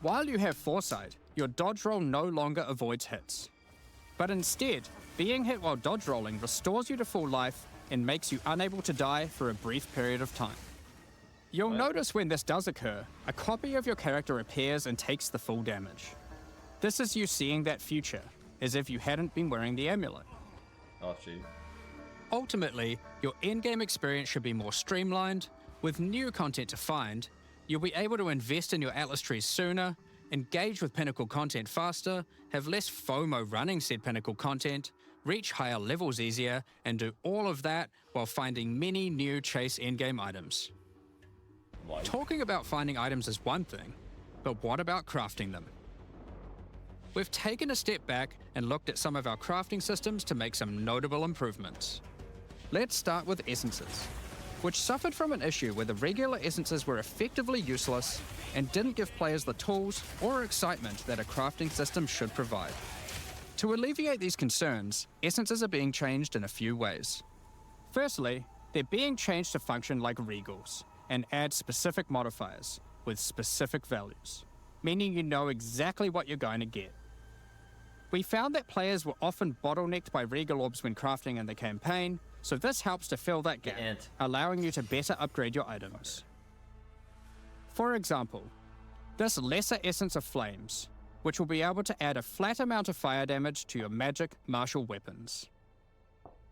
While you have Foresight, your dodge roll no longer avoids hits. But instead, being hit while dodge rolling restores you to full life and makes you unable to die for a brief period of time. You'll notice when this does occur, a copy of your character appears and takes the full damage. This is you seeing that future, as if you hadn't been wearing the amulet. Oh, gee. Ultimately, your in-game experience should be more streamlined. With new content to find, you'll be able to invest in your Atlas trees sooner, engage with pinnacle content faster, have less FOMO running said pinnacle content, reach higher levels easier, and do all of that while finding many new chase endgame items. Talking about finding items is one thing, but what about crafting them? We've taken a step back and looked at some of our crafting systems to make some notable improvements. Let's start with essences, which suffered from an issue where the regular essences were effectively useless and didn't give players the tools or excitement that a crafting system should provide. To alleviate these concerns, essences are being changed in a few ways. Firstly, they're being changed to function like regals and add specific modifiers with specific values, meaning you know exactly what you're going to get. We found that players were often bottlenecked by regal orbs when crafting in the campaign, so this helps to fill that gap, allowing you to better upgrade your items. For example, this Lesser Essence of Flames, which will be able to add a flat amount of fire damage to your magic martial weapons.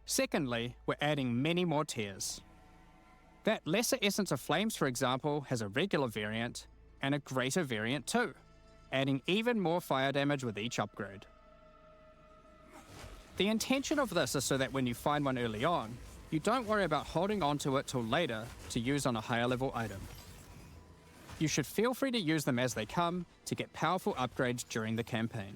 Secondly, we're adding many more tiers. That Lesser Essence of Flames, for example, has a regular variant and a greater variant too, adding even more fire damage with each upgrade. The intention of this is so that when you find one early on, you don't worry about holding onto it till later to use on a higher level item. You should feel free to use them as they come to get powerful upgrades during the campaign.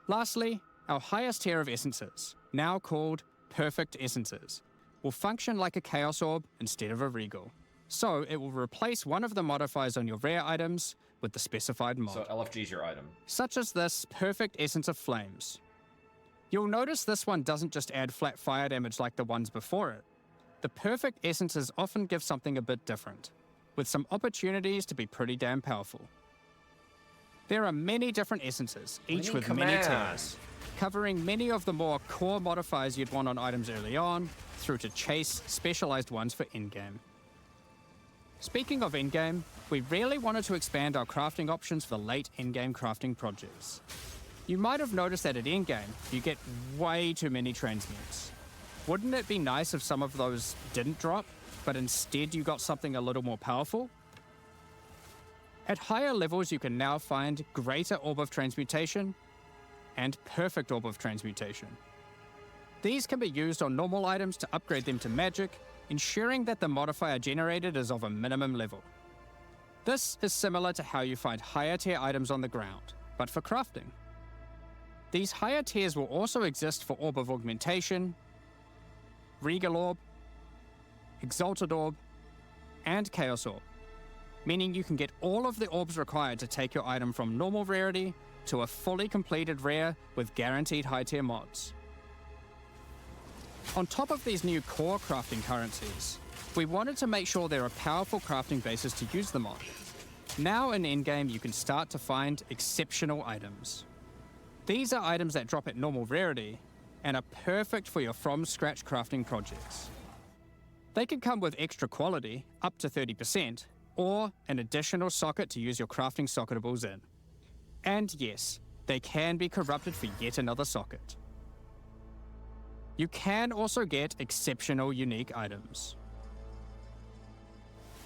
Lastly, our highest tier of essences, now called Perfect Essences, will function like a Chaos Orb instead of a Regal. So it will replace one of the modifiers on your rare items with the specified mod. So LFG's your item. Such as this Perfect Essence of Flames. You'll notice this one doesn't just add flat fire damage like the ones before it. The Perfect Essences often give something a bit different, with some opportunities to be pretty damn powerful. There are many different essences, each with many tiers, covering many of the more core modifiers you'd want on items early on, through to chase specialized ones for in-game. Speaking of in-game, we really wanted to expand our crafting options for late in-game crafting projects. You might have noticed that at in-game, you get way too many transmutes. Wouldn't it be nice if some of those didn't drop, but instead you got something a little more powerful? At higher levels, you can now find Greater Orb of Transmutation and Perfect Orb of Transmutation. These can be used on normal items to upgrade them to magic, ensuring that the modifier generated is of a minimum level. This is similar to how you find higher tier items on the ground, but for crafting. These higher tiers will also exist for Orb of Augmentation, Regal Orb, Exalted Orb, and Chaos Orb, meaning you can get all of the orbs required to take your item from normal rarity to a fully completed rare with guaranteed high tier mods. On top of these new core crafting currencies, we wanted to make sure there are powerful crafting bases to use them on. Now in endgame, you can start to find exceptional items. These are items that drop at normal rarity and are perfect for your from-scratch crafting projects. They can come with extra quality, up to 30%, or an additional socket to use your crafting socketables in. And yes, they can be corrupted for yet another socket. You can also get exceptional unique items.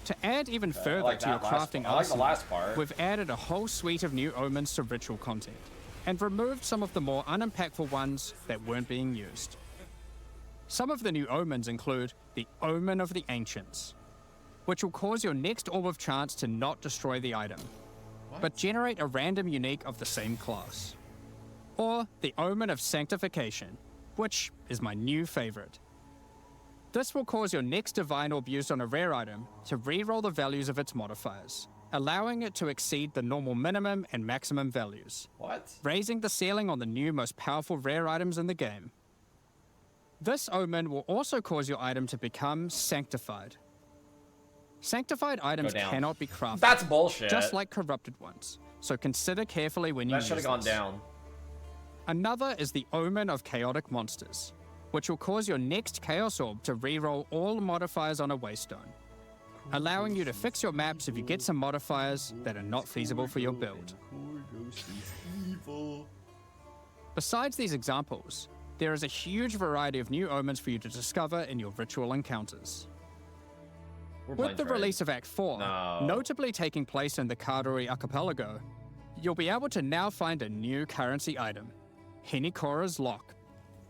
To add even further to your crafting arsenal, we've added a whole suite of new omens to ritual content, and removed some of the more unimpactful ones that weren't being used. Some of the new omens include the Omen of the Ancients, which will cause your next Orb of Chance to not destroy the item, but generate a random unique of the same class. or the Omen of Sanctification, which is my new favorite. This will cause your next Divine Orb used on a rare item to reroll the values of its modifiers, allowing it to exceed the normal minimum and maximum values. What? Raising the ceiling on the new most powerful rare items in the game. This Omen will also cause your item to become sanctified. Sanctified items cannot be crafted. That's bullshit. Just like corrupted ones, so consider carefully when you use That should have gone this. down. Another is the Omen of Chaotic Monsters, which will cause your next Chaos Orb to reroll all modifiers on a Waystone, allowing you to fix your maps if you get some modifiers that are not feasible for your build. Besides these examples, there is a huge variety of new omens for you to discover in your ritual encounters. With the release of Act 4, notably taking place in the Karori Archipelago, you'll be able to now find a new currency item, Henikora's Lock.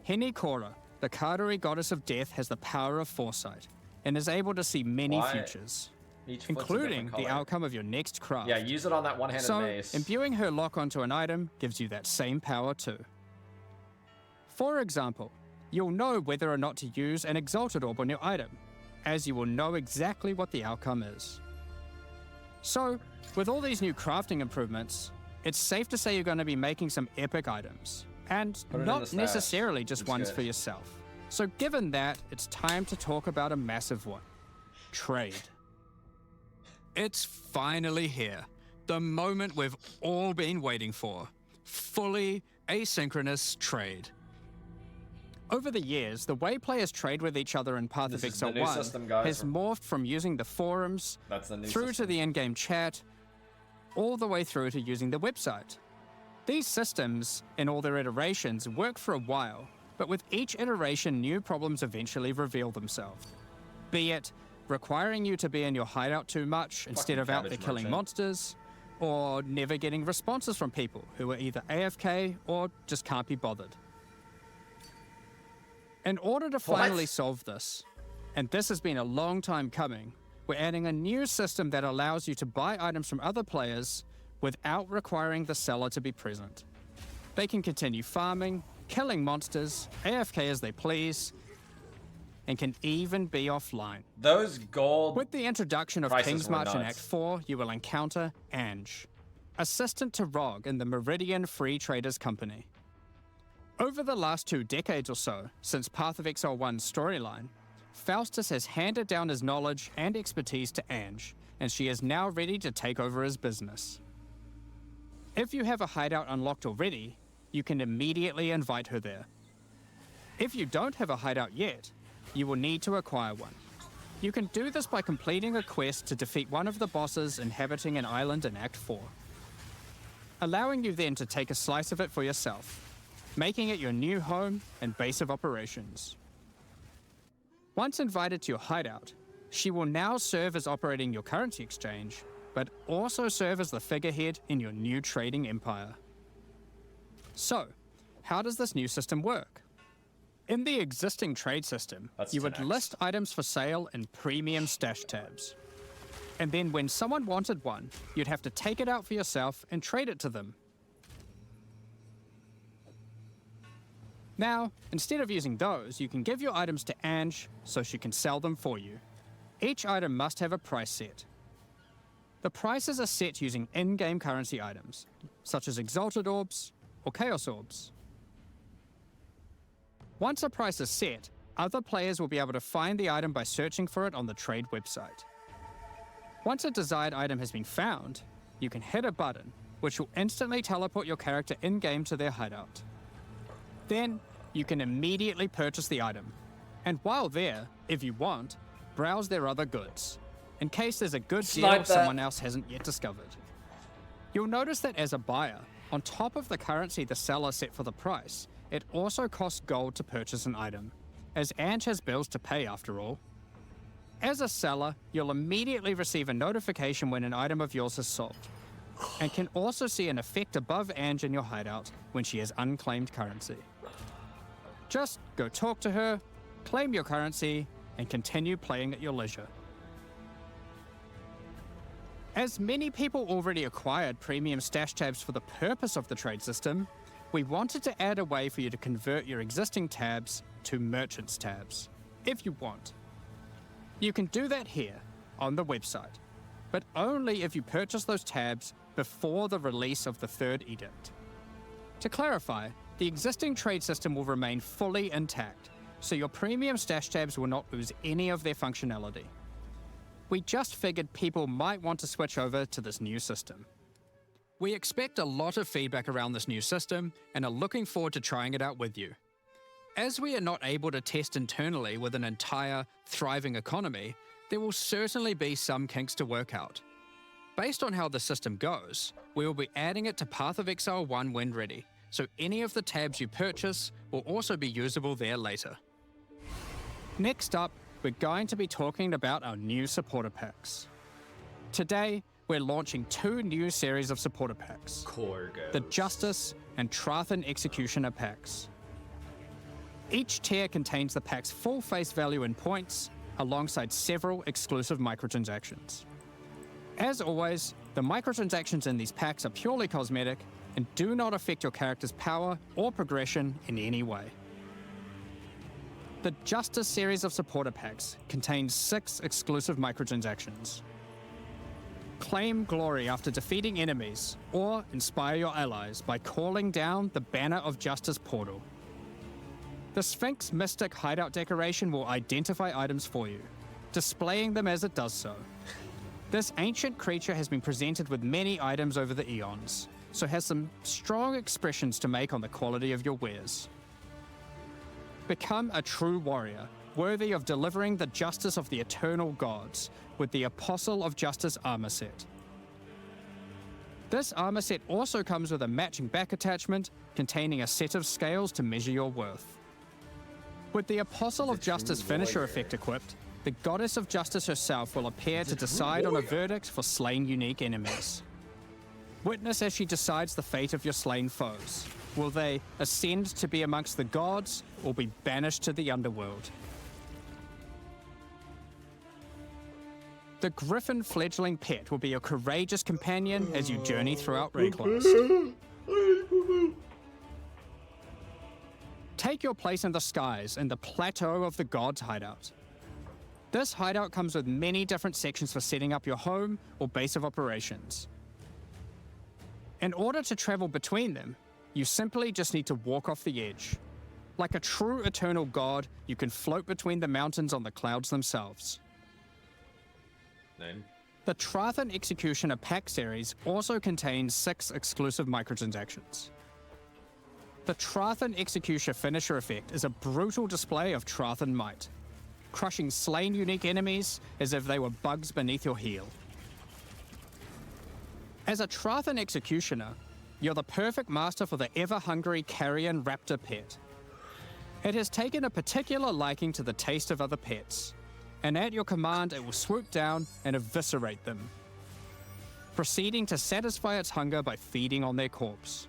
Henikora, the Karori goddess of death, has the power of foresight and is able to see many futures, including the outcome of your next craft. Yeah, use it on that one-handed mace. So, imbuing her lock onto an item gives you that same power too. For example, you'll know whether or not to use an Exalted Orb on your item, as you will know exactly what the outcome is. So, with all these new crafting improvements, it's safe to say you're going to be making some epic items, and not necessarily just ones for yourself. So given that, it's time to talk about a massive one. Trade. It's finally here. The moment we've all been waiting for. Fully asynchronous trade. Over the years, the way players trade with each other in Path of Exile 1 has morphed from using the forums, through to the in-game chat, all the way through to using the website. These systems, in all their iterations, work for a while, but with each iteration, new problems eventually reveal themselves. Be it requiring you to be in your hideout too much instead of out there killing monsters, or never getting responses from people who are either AFK or just can't be bothered. In order to finally solve this, and this has been a long time coming, we're adding a new system that allows you to buy items from other players without requiring the seller to be present. They can continue farming, killing monsters, AFK as they please, and can even be offline. Those gold With the introduction of King's March in Act 4, you will encounter Ange, assistant to Rog in the Meridian Free Traders Company. Over the last 2 decades or so, since Path of Exile 1's storyline, Faustus has handed down his knowledge and expertise to Ange, and she is now ready to take over his business. If you have a hideout unlocked already, you can immediately invite her there. If you don't have a hideout yet, you will need to acquire one. You can do this by completing a quest to defeat one of the bosses inhabiting an island in Act 4, allowing you then to take a slice of it for yourself, making it your new home and base of operations. Once invited to your hideout, she will now serve as operating your currency exchange, but also serve as the figurehead in your new trading empire. So, how does this new system work? In the existing trade system, you would list items for sale in premium stash tabs. And then when someone wanted one, you'd have to take it out for yourself and trade it to them. Now, instead of using those, you can give your items to Ange so she can sell them for you. Each item must have a price set. The prices are set using in-game currency items, such as Exalted Orbs or Chaos Orbs. Once a price is set, other players will be able to find the item by searching for it on the trade website. Once a desired item has been found, you can hit a button, which will instantly teleport your character in-game to their hideout. Then, you can immediately purchase the item, and while there, if you want, browse their other goods, in case there's a good deal someone else hasn't yet discovered. You'll notice that as a buyer, on top of the currency the seller set for the price, it also costs gold to purchase an item, as Ange has bills to pay after all. As a seller, you'll immediately receive a notification when an item of yours is sold, and can also see an effect above Ange in your hideout when she has unclaimed currency. Just go talk to her, claim your currency, and continue playing at your leisure. As many people already acquired premium stash tabs for the purpose of the trade system, we wanted to add a way for you to convert your existing tabs to Merchants tabs, if you want. You can do that here, on the website, but only if you purchase those tabs before the release of the third edict. To clarify, the existing trade system will remain fully intact, so your premium stash tabs will not lose any of their functionality. We just figured people might want to switch over to this new system. We expect a lot of feedback around this new system and are looking forward to trying it out with you. As we are not able to test internally with an entire, thriving economy, there will certainly be some kinks to work out. Based on how the system goes, we will be adding it to Path of Exile 1 when ready, so any of the tabs you purchase will also be usable there later. Next up, we're going to be talking about our new supporter packs. Today, we're launching 2 new series of supporter packs, the Justice and Trathan Executioner packs. Each tier contains the pack's full face value in points, alongside several exclusive microtransactions. As always, the microtransactions in these packs are purely cosmetic and do not affect your character's power or progression in any way. The Justice series of supporter packs contains 6 exclusive microtransactions. Claim glory after defeating enemies, or inspire your allies by calling down the Banner of Justice portal. The Sphinx Mystic hideout decoration will identify items for you, displaying them as it does so. This ancient creature has been presented with many items over the eons, so has some strong expressions to make on the quality of your wares. Become a true warrior, worthy of delivering the justice of the eternal gods, with the Apostle of Justice armor set. This armor set also comes with a matching back attachment containing a set of scales to measure your worth. With the Apostle of Justice finisher effect equipped, the Goddess of Justice herself will appear to decide on a verdict for slain unique enemies. Witness as she decides the fate of your slain foes. Will they ascend to be amongst the gods, or be banished to the underworld? The Griffin fledgling pet will be your courageous companion as you journey throughout Rayclast. Take your place in the skies in the Plateau of the Gods hideout. This hideout comes with many different sections for setting up your home or base of operations. In order to travel between them, you simply just need to walk off the edge. Like a true eternal god, you can float between the mountains on the clouds themselves. Name? The Trathan Executioner pack series also contains 6 exclusive microtransactions. The Trathan Executioner finisher effect is a brutal display of Trathan might, crushing slain unique enemies as if they were bugs beneath your heel. As a Trathan Executioner, you're the perfect master for the ever-hungry carrion raptor pet. It has taken a particular liking to the taste of other pets, and at your command it will swoop down and eviscerate them, proceeding to satisfy its hunger by feeding on their corpse.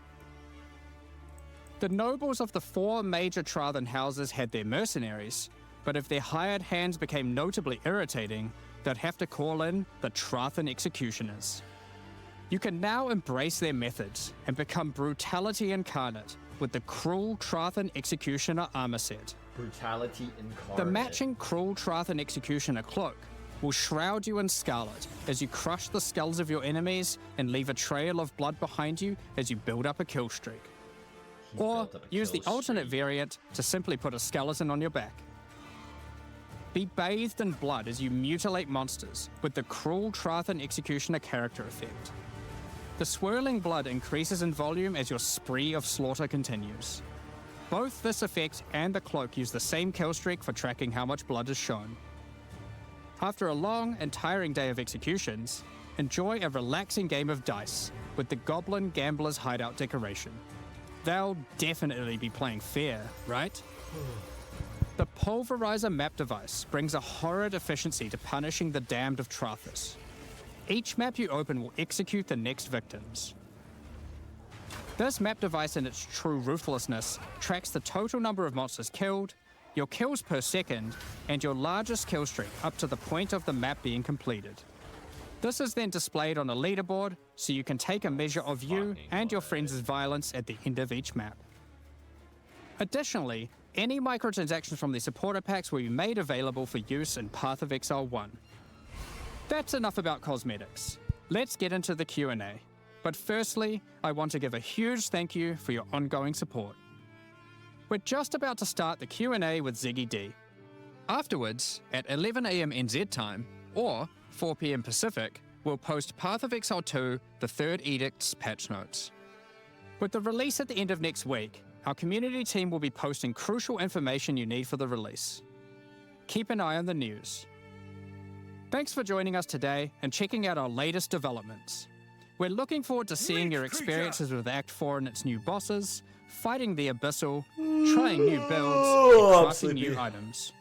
The nobles of the 4 major Trathan houses had their mercenaries, but if their hired hands became notably irritating, they'd have to call in the Trathan Executioners. You can now embrace their methods and become brutality incarnate with the Cruel Trathan Executioner armor set. Brutality incarnate. The matching Cruel Trathan Executioner cloak will shroud you in scarlet as you crush the skulls of your enemies and leave a trail of blood behind you as you build up a kill streak. Or use the alternate variant to simply put a skeleton on your back. Be bathed in blood as you mutilate monsters with the Cruel Trathan Executioner character effect. The swirling blood increases in volume as your spree of slaughter continues. Both this effect and the cloak use the same kill streak for tracking how much blood is shown. After a long and tiring day of executions, enjoy a relaxing game of dice with the Goblin Gambler's Hideout decoration. They'll definitely be playing fair, right? The Pulverizer map device brings a horrid efficiency to punishing the damned of Trathus. Each map you open will execute the next victims. This map device in its true ruthlessness tracks the total number of monsters killed, your kills per second, and your largest kill streak up to the point of the map being completed. This is then displayed on a leaderboard so you can take a measure of you and your friends' violence at the end of each map. Additionally, any microtransactions from the supporter packs will be made available for use in Path of Exile 1. That's enough about cosmetics. Let's get into the Q&A. But firstly, I want to give a huge thank you for your ongoing support. We're just about to start the Q&A with Ziggy D. Afterwards, at 11 AM NZ time, or 4 PM Pacific, we'll post Path of Exile 2, the third Edict's patch notes. With the release at the end of next week, our community team will be posting crucial information you need for the release. Keep an eye on the news. Thanks for joining us today and checking out our latest developments. We're looking forward to seeing your experiences with Act 4 and its new bosses, fighting the Abyssal, trying new builds, and crafting new items.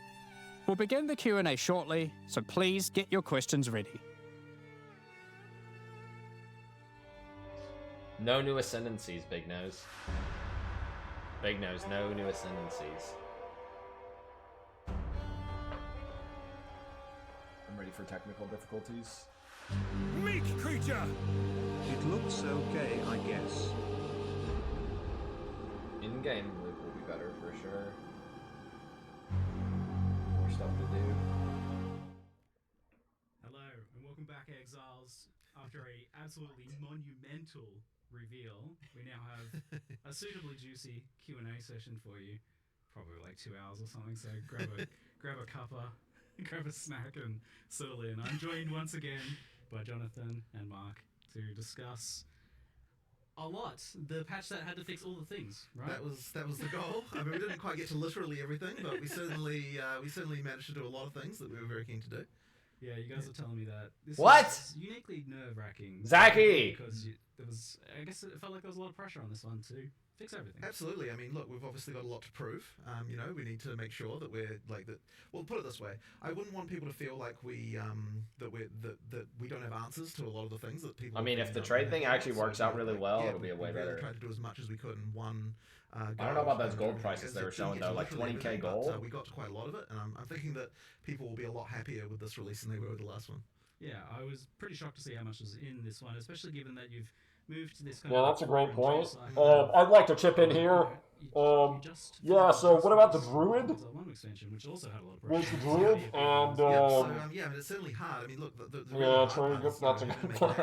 We'll begin the Q&A shortly, so please get your questions ready. No new ascendancies, Big Nose. Big Nose, no new ascendancies. I'm ready for technical difficulties. Meek creature! It looks okay, I guess. In-game loop will be better for sure. More stuff to do. Hello, and welcome back, Exiles. After a absolutely monumental reveal, we now have a suitably juicy Q&A session for you. Probably like 2 hours or something, so grab a cuppa, grab a snack and settle in. I'm joined once again by Jonathan and Mark to discuss a lot. The patch that had to fix all the things, right? That was the goal. I mean, we didn't quite get to literally everything, but we certainly managed to do a lot of things that we were very keen to do. Yeah, you guys are telling me that this What? was uniquely nerve-wracking. Zachy! Because there was, I guess it felt like there was a lot of pressure on this one to fix everything. Absolutely. I mean, look, we've obviously got a lot to prove. You know, we need to make sure that we're like that. Well, put it this way: I wouldn't want people to feel like we that we don't have answers to a lot of the things that people. I mean, if the trade thing actually works out really well, it'll be a way better. We tried to do as much as we could in one. I don't know about those gold prices they were showing though, like 20k gold. We got to quite a lot of it, and I'm thinking that people will be a lot happier with this release than they were with the last one. Yeah, I was pretty shocked to see how much was in this one, especially given that you've moved to this kind Yeah, of... that's a great point. Like, I'd like to chip in here. Yeah, so what about the Druid? One expansion, which also had a lot of Where's the pressure. Druid? And, yeah, but it's certainly hard. I mean, look, the yeah, true. That's a good point.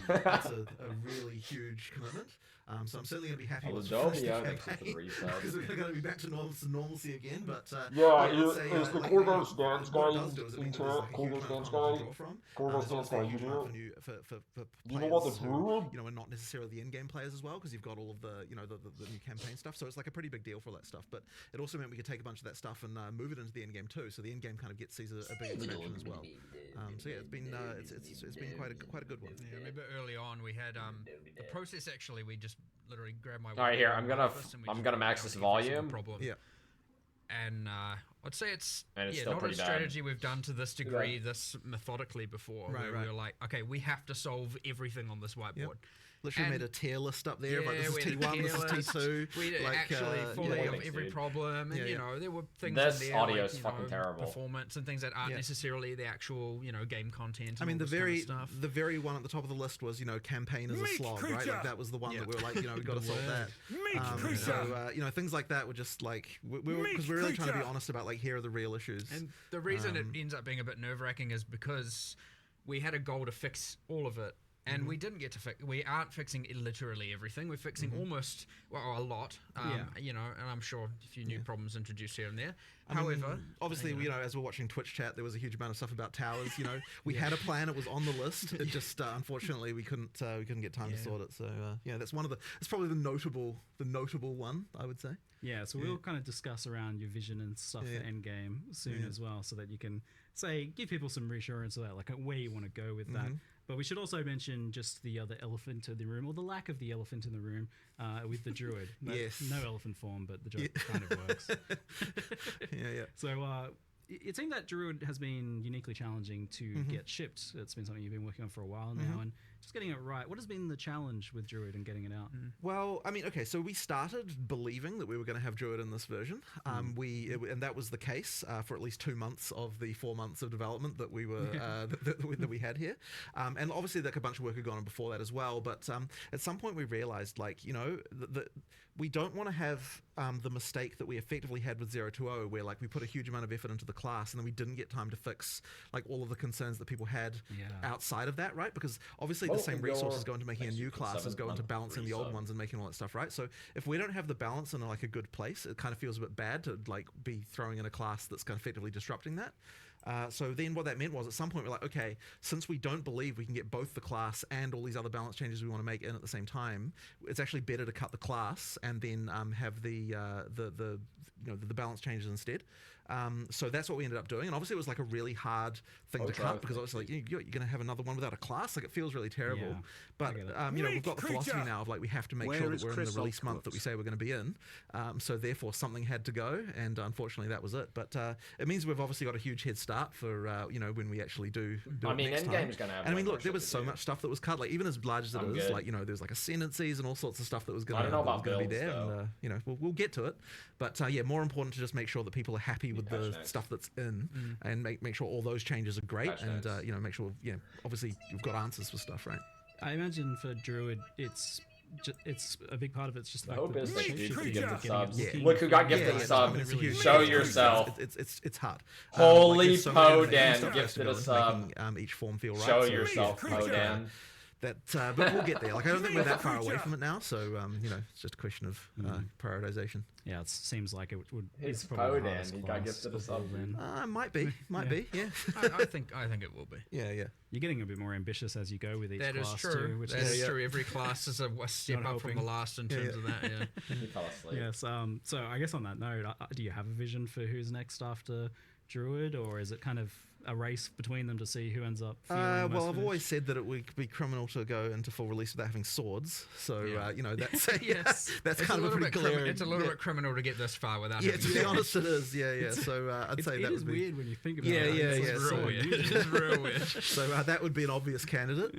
That's a really huge commitment. So I'm certainly going to be happy with the first campaign because we're going to be back to normalcy again. But yeah, is the Corvo's dance guy in chat? Corvo's dance guy? Corvo's dance guy, you do? You know what, the Druid? You know, and not necessarily the in-game players as well, because you've got all of the, you know, the new campaign stuff. So it's like a pretty big deal for all that stuff. But it also meant we could take a bunch of that stuff and move it into the in-game too. So the in-game kind of sees a big expansion as well. So yeah, it's been quite a good one. Yeah, I remember early on we had the process actually. We just literally grabbed my. All right, here I'm gonna max this volume. Yeah. And I'd say it's still not a pretty strategy we've done to this degree, this methodically before. Right, where we were like, okay, we have to solve everything on this whiteboard. Yep. Literally made a tier list up there. Yeah, like, this is T1, this is T2. We like, actually fully of every problem, and you know there were things in there audio's like, fucking terrible. Performance and things that aren't necessarily the actual game content. I mean, the very one at the top of the list was campaign as a slog, right? Like that was the one that we were like, we got to solve that. So things like that were just like because we're really trying to be honest about like here are the real issues. And the reason it ends up being a bit nerve-wracking is because we had a goal to fix all of it. And we didn't get to fix. We aren't fixing literally everything. We're fixing almost, a lot. And I'm sure a few new problems introduced here and there. However, obviously, as we're watching Twitch chat, there was a huge amount of stuff about towers. We had a plan; it was on the list. It just unfortunately we couldn't get time to sort it. So that's one of the. It's probably the notable one, I would say. Yeah, so we'll kind of discuss around your vision and stuff for Endgame soon as well, so that you can give people some reassurance about like where you want to go with that. But we should also mention just the other elephant in the room, or the lack of the elephant in the room, with the druid. No elephant form, but the joke kind of works. So it seems that druid has been uniquely challenging to get shipped. It's been something you've been working on for a while now, and just getting it right. What has been the challenge with Druid and getting it out? Well, I mean, okay, so we started believing that we were going to have Druid in this version. And that was the case for at least 2 months of the 4 months of development that we were that we had here. And obviously, like a bunch of work had gone on before that as well. But at some point, we realized, like, you know, that we don't want to have the mistake that we effectively had with 020, where like we put a huge amount of effort into the class and then we didn't get time to fix like all of the concerns that people had outside of that, right? Because obviously the same resources go into making a new class as go into balancing the old ones and making all that stuff, right? So if we don't have the balance in like a good place, it kind of feels a bit bad to like be throwing in a class that's kind of effectively disrupting that. So then what that meant was at some point we're like, okay, since we don't believe we can get both the class and all these other balance changes we want to make in at the same time, it's actually better to cut the class and then have the balance changes instead. So that's what we ended up doing, and obviously it was like a really hard thing to cut because obviously like, you're going to have another one without a class, like it feels really terrible. But you know, we've got the philosophy now of like we have to make sure that we're in the release month that we say we're going to be in. So therefore something had to go, and unfortunately that was it. But it means we've obviously got a huge head start for you know, when we actually do I it mean, next Endgame's time. going to have. And I mean, look, there was so much stuff that was cut, like even as large as it is, like you know, there's like ascendancies and all sorts of stuff that was going to be there, and you know, we'll get to it. But yeah, more important to just make sure that people are happy with the stuff that's in, and make sure all those changes are great, and you know, make sure obviously you've got answers for stuff, right? I imagine for Druid, it's a big part of it's just like hope is the that dude get the subs. looking- Look who got gifted sub. Show yourself. It's hard. Holy there's so many Podan stuff gifted to a go sub. making, each form feel right. Show so yourself, Podan. But we'll get there. Like I don't think we're that far away from it now. So you know, it's just a question of prioritization. Yeah, it seems like it would. It's probably the Podan. hardest He got class gifted a of sub. all then. Might be. Yeah. I think it will be. Yeah. You're getting a bit more ambitious as you go with each That class is true. too. Which That is true. Every class is a step Not up from hoping. the last in terms of that. Yeah. He fell asleep. Yes. So I guess on that note, do you have a vision for who's next after Druid, or is it kind of a race between them to see who ends up feeling most well, I've finished? always said that it would be criminal to go into full release without having swords. So you know, that's Yes. that's It's kind of a pretty glaring. It's a little bit criminal to get this far without. Yeah, having to be swords. honest, it is. Yeah. So I'd say that it is would be weird when you think about yeah, it. yeah. It's So, real weird. It's real weird. so that would be an obvious candidate.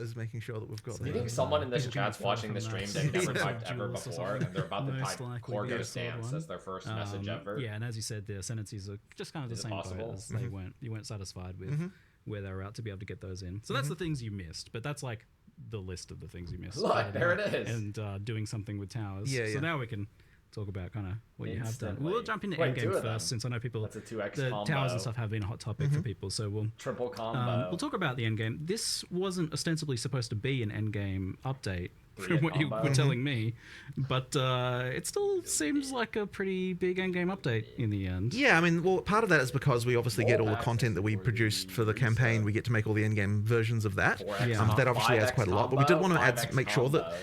Is making sure that we've got. Do you think someone in this chat's watching the stream they've never typed ever before, and they're about to type Corgo's dance as their first message ever? Yeah, and as you said, the ascendancies are just kind of the same boat as they weren't. You weren't satisfied with where they were at to be able to get those in. So that's the things you missed, but that's like the list of the things you missed. Look, there it is. And doing something with towers. Yeah, So now we can talk about kind of what you have done. Instantly. We'll jump into Wait, endgame two of first, them. since I know people. That's a 2x the combo. towers and stuff have been a hot topic for people, so we'll Triple combo. we'll talk about the endgame. This wasn't ostensibly supposed to be an endgame update, from what you combo. were telling me, but it still seems like a pretty big endgame update in the end. Yeah, I mean, well, part of that is because we obviously get all the content that we produced for the campaign. We get to make all the endgame versions of that. That obviously adds quite a lot. But we did want to make sure that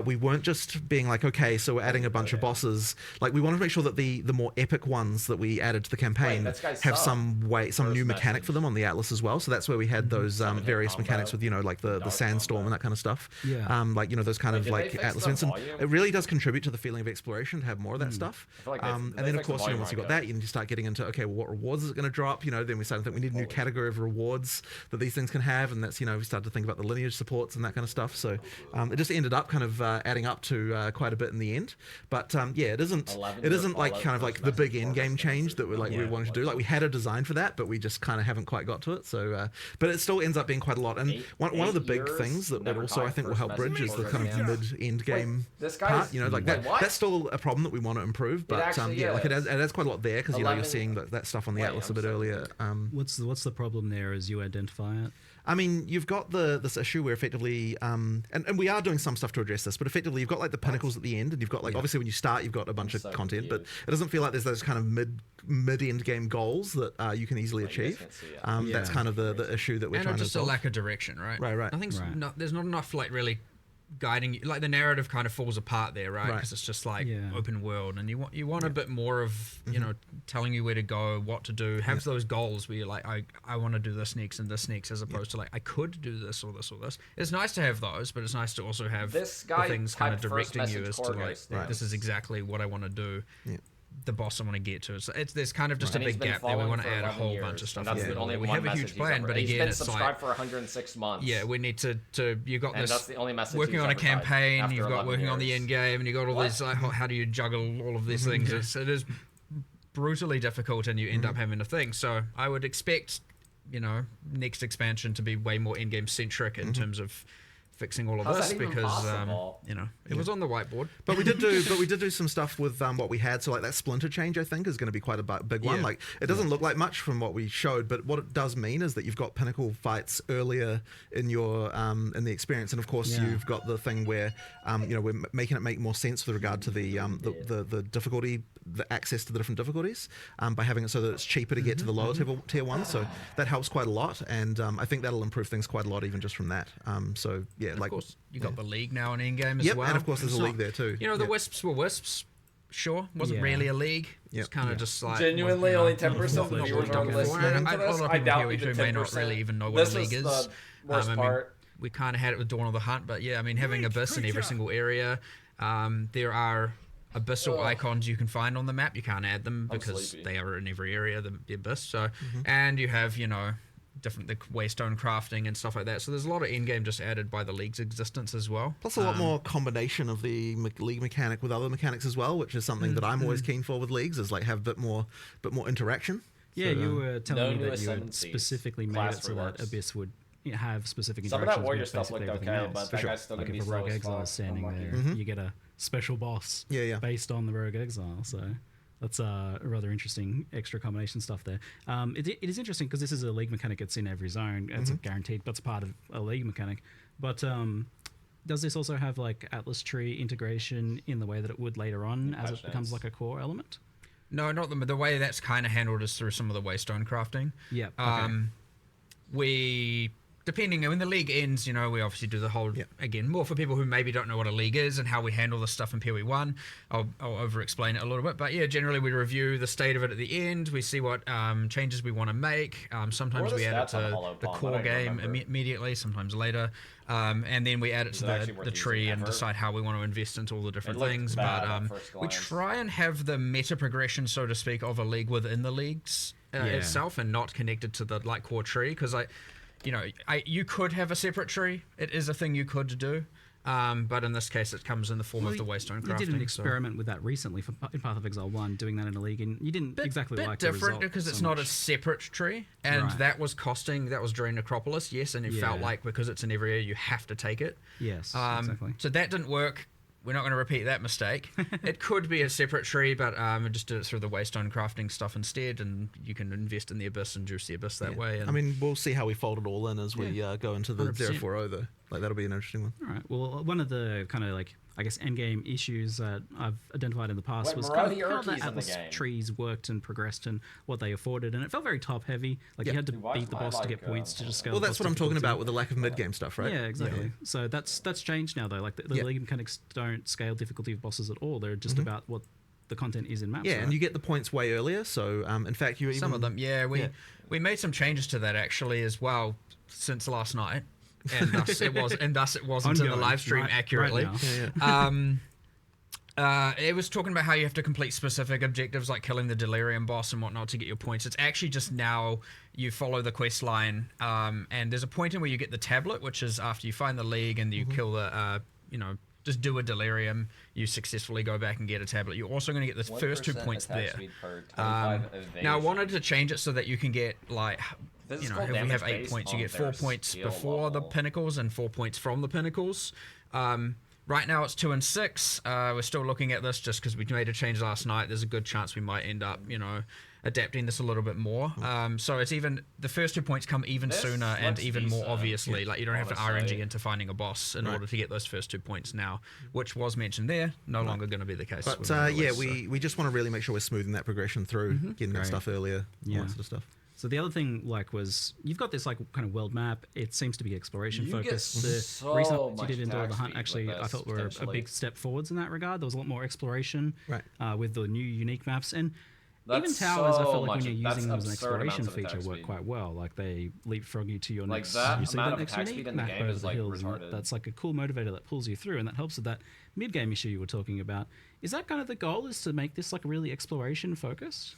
we weren't just being like, okay, so we're adding a bunch of bosses. Like, we wanted to make sure that the more epic ones that we added to the campaign have some new mechanic for them on the Atlas as well. So that's where we had those various mechanics with, you know, like the sandstorm and that kind of stuff. Yeah. Like, you know, those kind of like Atlas events. And it really does contribute to the feeling of exploration to have more of that stuff. And then, of course, you know, once you've got that, you can just start getting into, okay, well, what rewards is it going to drop? You know, then we started to think we need a new category of rewards that these things can have. And that's, you know, we started to think about the lineage supports and that kind of stuff. So it just ended up kind of adding up to quite a bit in the end. But yeah, it isn't like kind of like the big end game change that we wanted to do. Like we had a design for that, but we just kind of haven't quite got to it. So but it still ends up being quite a lot. And one of the big things that also I think will help bridge is the kind of mid end game part. You know, like that's still a problem that we want to improve. But yeah, like it adds quite a lot there because you know you're seeing that stuff on the Atlas a bit earlier. What's the problem there as you identify it? I mean, you've got this issue where effectively, and we are doing some stuff to address this, but effectively you've got like the pinnacles at the end, and you've got like obviously when you start you've got a bunch of content, but it doesn't feel like there's those kind of mid-end game goals that you can easily achieve. That's kind of the issue that we're trying to just solve. a lack of direction, right? Right. Nothing's there's not enough like really guiding you. Like the narrative kind of falls apart there, right? Because it's just like open world, and you want a bit more of you know telling you where to go, what to do, have those goals where you're like I want to do this next and this next, as opposed to like I could do this or this or this. It's nice to have those, but it's nice to also have this the things kind of directing you as to like this is exactly what I want to do. the boss I want to get to. So there's kind of just And a he's big been gap there. We following want to for add a 11 whole years, bunch of stuff. and that's the only we one have a message huge he's plan, ever- but he's again, been it's subscribed like for 106 months. yeah, we need to you got And this that's the only message working he's on a ever tried campaign, after you've got 11 working on the years. end game, and you got all these like how do you juggle all of these things? It is brutally difficult, and you end up having to think. So I would expect, next expansion to be way more end game centric in terms of fixing all of How's this that even because possible? it was on the whiteboard. But we did do some stuff with what we had. So like that splinter change, I think, is going to be quite a big one. Yeah. Like it doesn't look like much from what we showed, but what it does mean is that you've got pinnacle fights earlier in your in the experience, and of course you've got the thing where we're making it make more sense with regard to the difficulty, the access to the different difficulties by having it so that it's cheaper to get to the lower tier ones. So that helps quite a lot, and I think that'll improve things quite a lot even just from that. So yeah, And like of course you got the league now in endgame as yep, well. and of course there's It's a league there too. The Wisps were Wisps, sure. Wasn't really a league. It's kind of just like Genuinely, only 10% of the not viewers really are done listening before. to And a this. lot of I people doubt here even who may not 10%. really even know what This a league is is. the worst part. We kind of had it with Dawn of the Hunt, but yeah, I mean, having Abyss in every single area, there are abyssal icons you can find on the map. You can't add them because they are in every area, the Abyss. So, and you have, different the waystone crafting and stuff like that. So there's a lot of endgame just added by the league's existence as well. Plus a lot more combination of the league mechanic with other mechanics as well, which is something that I'm always keen for with leagues, is like have a bit more interaction. Yeah, So, you were telling me that you had ascendancies. specifically made Class it so that rewards. Abyss would have specific Some of interactions that warrior with stuff looked basically okay, everything but else. that guy's still Like gonna if be a rogue slow as exile fuck. is standing Unlucky. there, you get a special boss based on the rogue exile. So that's a rather interesting extra combination stuff there. It is interesting because this is a league mechanic. It's in every zone. It's guaranteed. That's part of a league mechanic. But does this also have like Atlas tree integration in the way that it would later on as it becomes like a core element? No, not the way that's kind of handled is through some of the waystone crafting. Yeah. We, depending when the league ends, we obviously do the whole again more for people who maybe don't know what a league is and how we handle this stuff in POE 1. I'll over-explain it a little bit, but yeah, generally we review the state of it at the end. We see what changes we want to make. Sometimes we add it to the core game immediately, sometimes later, and then we add it to the tree and decide how we want to invest into all the different things. But we try and have the meta progression, so to speak, of a league within the leagues itself, and not connected to the core tree, because you could have a separate tree. It is a thing you could do. But in this case, it comes in the form of the waystone crafting. You did an experiment with that recently in Path of Exile 1, doing that in a league, and you didn't exactly like the result. Different because it's not a separate tree, and that was during Necropolis, yes, and it felt like because it's in every area, you have to take it. Yes, exactly. So that didn't work. We're not going to repeat that mistake. It could be a separate tree, but we just did it through the waystone crafting stuff instead, and you can invest in the Abyss and juice the Abyss that way. And I mean, we'll see how we fold it all in as we go into the 100%. 040 though. Like that'll be an interesting one. All right. Well, one of the kind of endgame issues that I've identified in the past What, was Marauder kind of how the Urki's in the Atlas game? trees worked and progressed and what they afforded, and it felt very top heavy. Like you had to beat the boss to get points to just scale. Well, the that's boss what I'm talking difficulty. about with the lack of mid-game stuff, right? Yeah, exactly. So that's changed now though. Like the league mechanics don't scale difficulty of bosses at all. They're just about what the content is in maps. Yeah, right? and you get the points way earlier. So in fact, you even some of them, we made some changes to that actually as well since last night. And thus it wasn't in the live stream accurately. It was talking about how you have to complete specific objectives like killing the Delirium boss and whatnot to get your points. It's actually just now you follow the quest line, and there's a point in where you get the tablet, which is after you find the league and you kill the, just do a Delirium, you successfully go back and get a tablet. You're also going to get the first 2 points there. Now I wanted to change it so that you can get if we have 8 points, you get 4 points before the pinnacles and 4 points from the pinnacles. Right now it's 2 and 6. We're still looking at this just because we made a change last night. There's a good chance we might end up, adapting this a little bit more. So it's even the first 2 points come even sooner and even more obviously. Like you don't have to RNG into finding a boss in order to get those first 2 points now, which was mentioned there. No longer going to be the case. But we just want to really make sure we're smoothing that progression through, getting that stuff earlier, all that sort of stuff. So the other thing was you've got this kind of world map. It seems to be exploration focused. The recent you did in Door of the Hunt actually I thought were a big step forwards in that regard. There was a lot more exploration with the new unique maps, and even towers. I felt like when you're using them as an exploration feature work quite well. Like they leapfrog you to your next. You see that next unique map over the hills. That's like a cool motivator that pulls you through, and that helps with that mid-game issue you were talking about. Is that kind of the goal, is to make this like really exploration focused?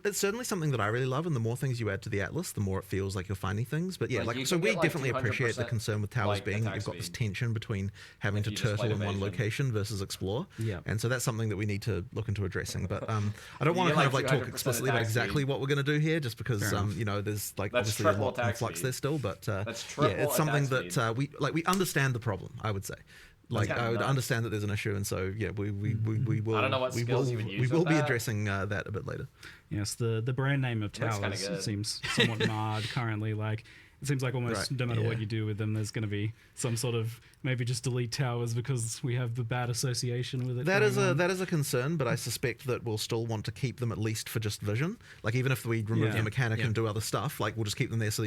It's certainly something that I really love, and the more things you add to the Atlas, the more it feels like you're finding things. But yeah, Like, you so can we get, like, definitely appreciate the 200% concern with towers like, being that attack you've got this speed. tension between having to you just turtle played in one evasion. location versus explore. Yeah. And so that's something that we need to look into addressing. But I don't want to get, kind of like, like talk 200% explicitly about attack exactly speed. what we're going to do here, just because Fair enough. you know, there's like That's obviously a triple lot in attack flux speed. there still. But That's yeah, triple it's something attack that we understand the problem, I would say. Like kinda I would nuts. understand that there's an issue, and so yeah, we will. I don't know what skills you would use We will with be that. addressing that a bit later. Yes, the brand name of Looks kinda towers good. seems somewhat marred currently. Like, it seems like almost Right, no matter what yeah. you do with them, there's going to be some sort of maybe just delete towers because we have the bad association with it. That is going on. that is a concern, but I suspect that we'll still want to keep them at least for just vision. Like even if we remove Yeah. the mechanic and do other stuff, like we'll just keep them there. So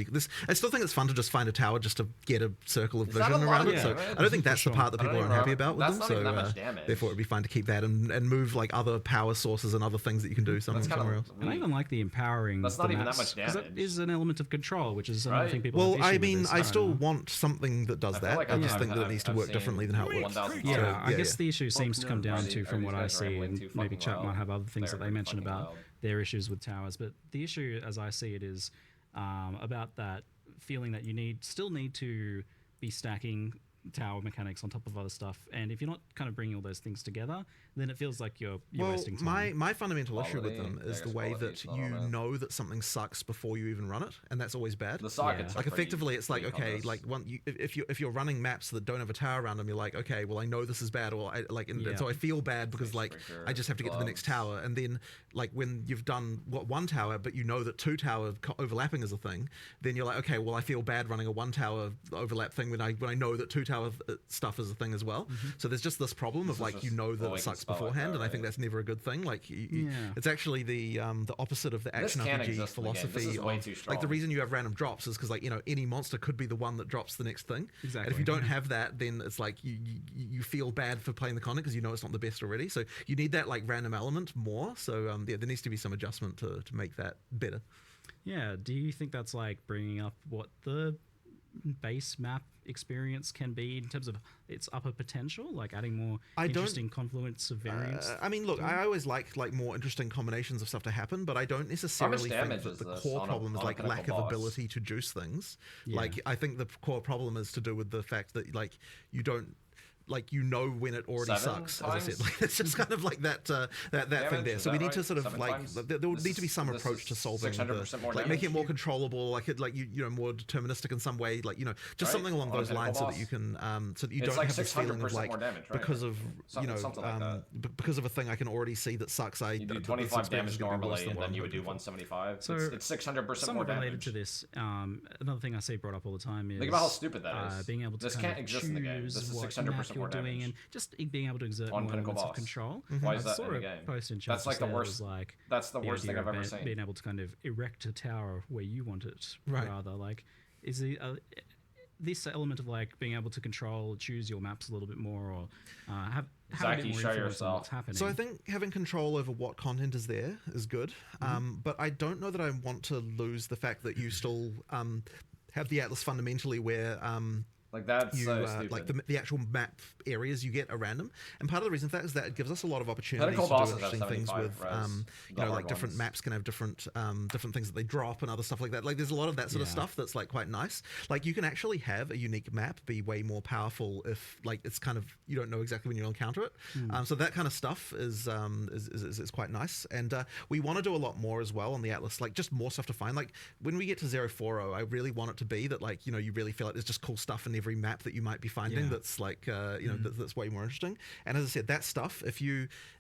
I still think it's fun to just find a tower just to get a circle of It's not vision a lot around of it. So damage. I don't think that's the For part that I don't people even aren't happy remember- about with that's them. not even So that much damage. therefore it'd be fine to keep that and move like other power sources and other things that you can do That's somewhere else. And I even like the empowering. That's the not even that maps, much 'cause damage. That is an element of control, which is another Right. thing people Well, have I issue with mean, this. I don't still know. want something that does I feel that. like I just I've- think that it I've- needs to I've work seen differently than how it works. 1,000 Yeah, times. I guess the issue seems to no, come down right. to, from what I These guys are see, rambling and too maybe fucking chat might loud. have other things They're that they mention fucking about loud. their issues with towers, but the issue, as I see it, is about that feeling that you still need to be stacking tower mechanics on top of other stuff, and if you're not kind of bringing all those things together, then it feels like you're Well, wasting time. my fundamental issue with Quality, them is I the guess way quality that is not you on it. know that something sucks before you even run it, and that's always bad. The sockets Like are pretty effectively, it's like weak on okay, this. like if you're running maps that don't have a tower around them, you're like okay, well I know this is bad, or and so I feel bad because like I just have to get to the next tower, and then like when you've done one tower, but you know that two tower overlapping is a thing, then you're like okay, well I feel bad running a one tower overlap thing when I know that two tower stuff is a thing as well. So there's just this problem of is like you just know that all it you can sucks spell like beforehand, that, and I think right? that's never a good thing. Like Yeah. it's actually the opposite of the This action can't RPG exist in the game. This philosophy is way of too like the strong. reason you have random drops is because like you know any monster could be the one that drops the next thing. Exactly, And if you don't yeah. have that, then it's like you feel bad for playing the content because you know it's not the best already. So you need that like random element more. So yeah, there needs to be some adjustment to make that better. Yeah, do you think that's like bringing up what the base map experience can be in terms of its upper potential, like adding more interesting confluence of variants? I mean, look, I always like more interesting combinations of stuff to happen, but I don't necessarily think damage that is the this core on a- problem is on a like pinnacle lack of boss? ability to juice things. Yeah. Like I think the core problem is to do with the fact that like you don't. Like you know when it already 7 sucks, as I said. times? Like, it's just kind of like that thing Damage, there. is So we that need to right? sort of 7 like times? there will This need to be is- some this approach is to solving 600% more like making it damage? more controllable, like it like you know more deterministic in some way, like you know just Right? something along On a those pinnacle lines so boss? that you can so that you It's don't like have this feeling of 600% like more damage, right? because of Something like that. because of a thing I can already see that sucks. You do this 25 experience damage is gonna be worse normally, than and what then I'm you would do hoping for. 175. So It's 600% more somewhat related damage. to this, another thing I see brought up all the time is Think about how stupid that is. being able to This kind can't of exist in the game. choose This is what 600% map more you're doing, damage. and just being able to exert On more pinnacle elements of boss. control. Why I is that saw in the a game? post in chat That's like just the there that worst. was like That's the worst thing idea I've ever of seen. being able to kind of erect a tower where you want it, Right. rather like is the this element of like being able to control, choose your maps a little bit more, or have a Zach, bit you more show influence on yourself. what's happening. So I think having control over what content is there is good, but I don't know that I want to lose the fact that you still have the Atlas fundamentally where Like that's you so stupid. like the actual map areas you get are random, and part of the reason for that is that it gives us a lot of opportunities Pinnacle to do bosses have interesting things 75 with res, you the know, like hard different ones. maps can have different things that they drop and other stuff like that. Like there's a lot of that sort of Yeah. stuff that's like quite nice. Like you can actually have a unique map be way more powerful if like it's kind of you don't know exactly when you'll encounter it. So that kind of stuff is quite nice, and we want to do a lot more as well on the Atlas, like just more stuff to find. Like when we get to 040, I really want it to be that like you know you really feel like there's just cool stuff in every map that you might be finding Yeah. that's like you know that's way more interesting. And as I said, that stuff,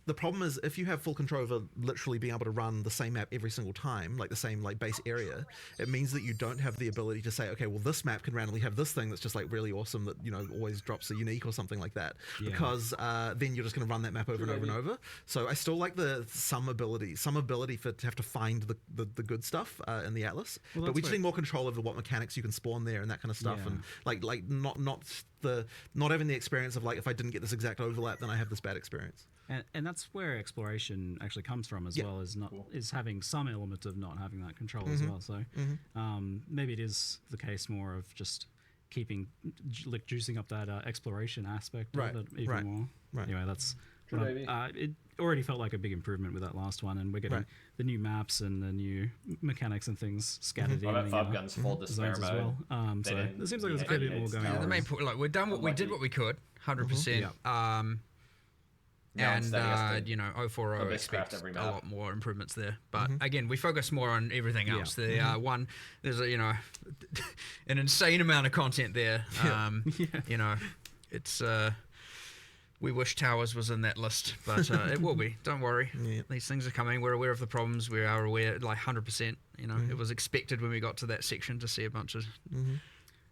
the problem is if you have full control over literally being able to run the same map every single time, like the same like base area, it means that you don't have the ability to say, okay, well this map can randomly have this thing that's just like really awesome that you know always drops a unique or something like that, Yeah. because then you're just going to run that map over and over and over. So I still like some ability to have to find the good stuff in the Atlas, Well, but that's we just where- need more control over what mechanics you can spawn there and that kind of stuff, Yeah. and like not having the experience of like if I didn't get this exact overlap, then I have this bad experience. And that's where exploration actually comes from, as Yeah. well as is having some element of not having that control as well. So maybe it is the case more of just keeping like juicing up that exploration aspect Right, of it even right, more. right. Anyway, that's Sure, maybe. it already felt like a big improvement with that last one, and we're getting Right. the new maps and the new mechanics and things scattered Well, that in Fob the Gun's full despair zones as well. mode. So They it seems like there's a didn't- fair bit more going Yeah, on. the main point, like we did what we could, 100%. Now instead he has And to you know, 040 abyss expects craft every a map. lot more improvements there. But again, we focus more on everything else. Yeah. The there's a an insane amount of content there. You know, it's we wish Towers was in that list, but it will be. Don't worry. Yeah. These things are coming. We're aware of the problems. We are aware, like 100%. You know, it was expected when we got to that section to see a bunch of.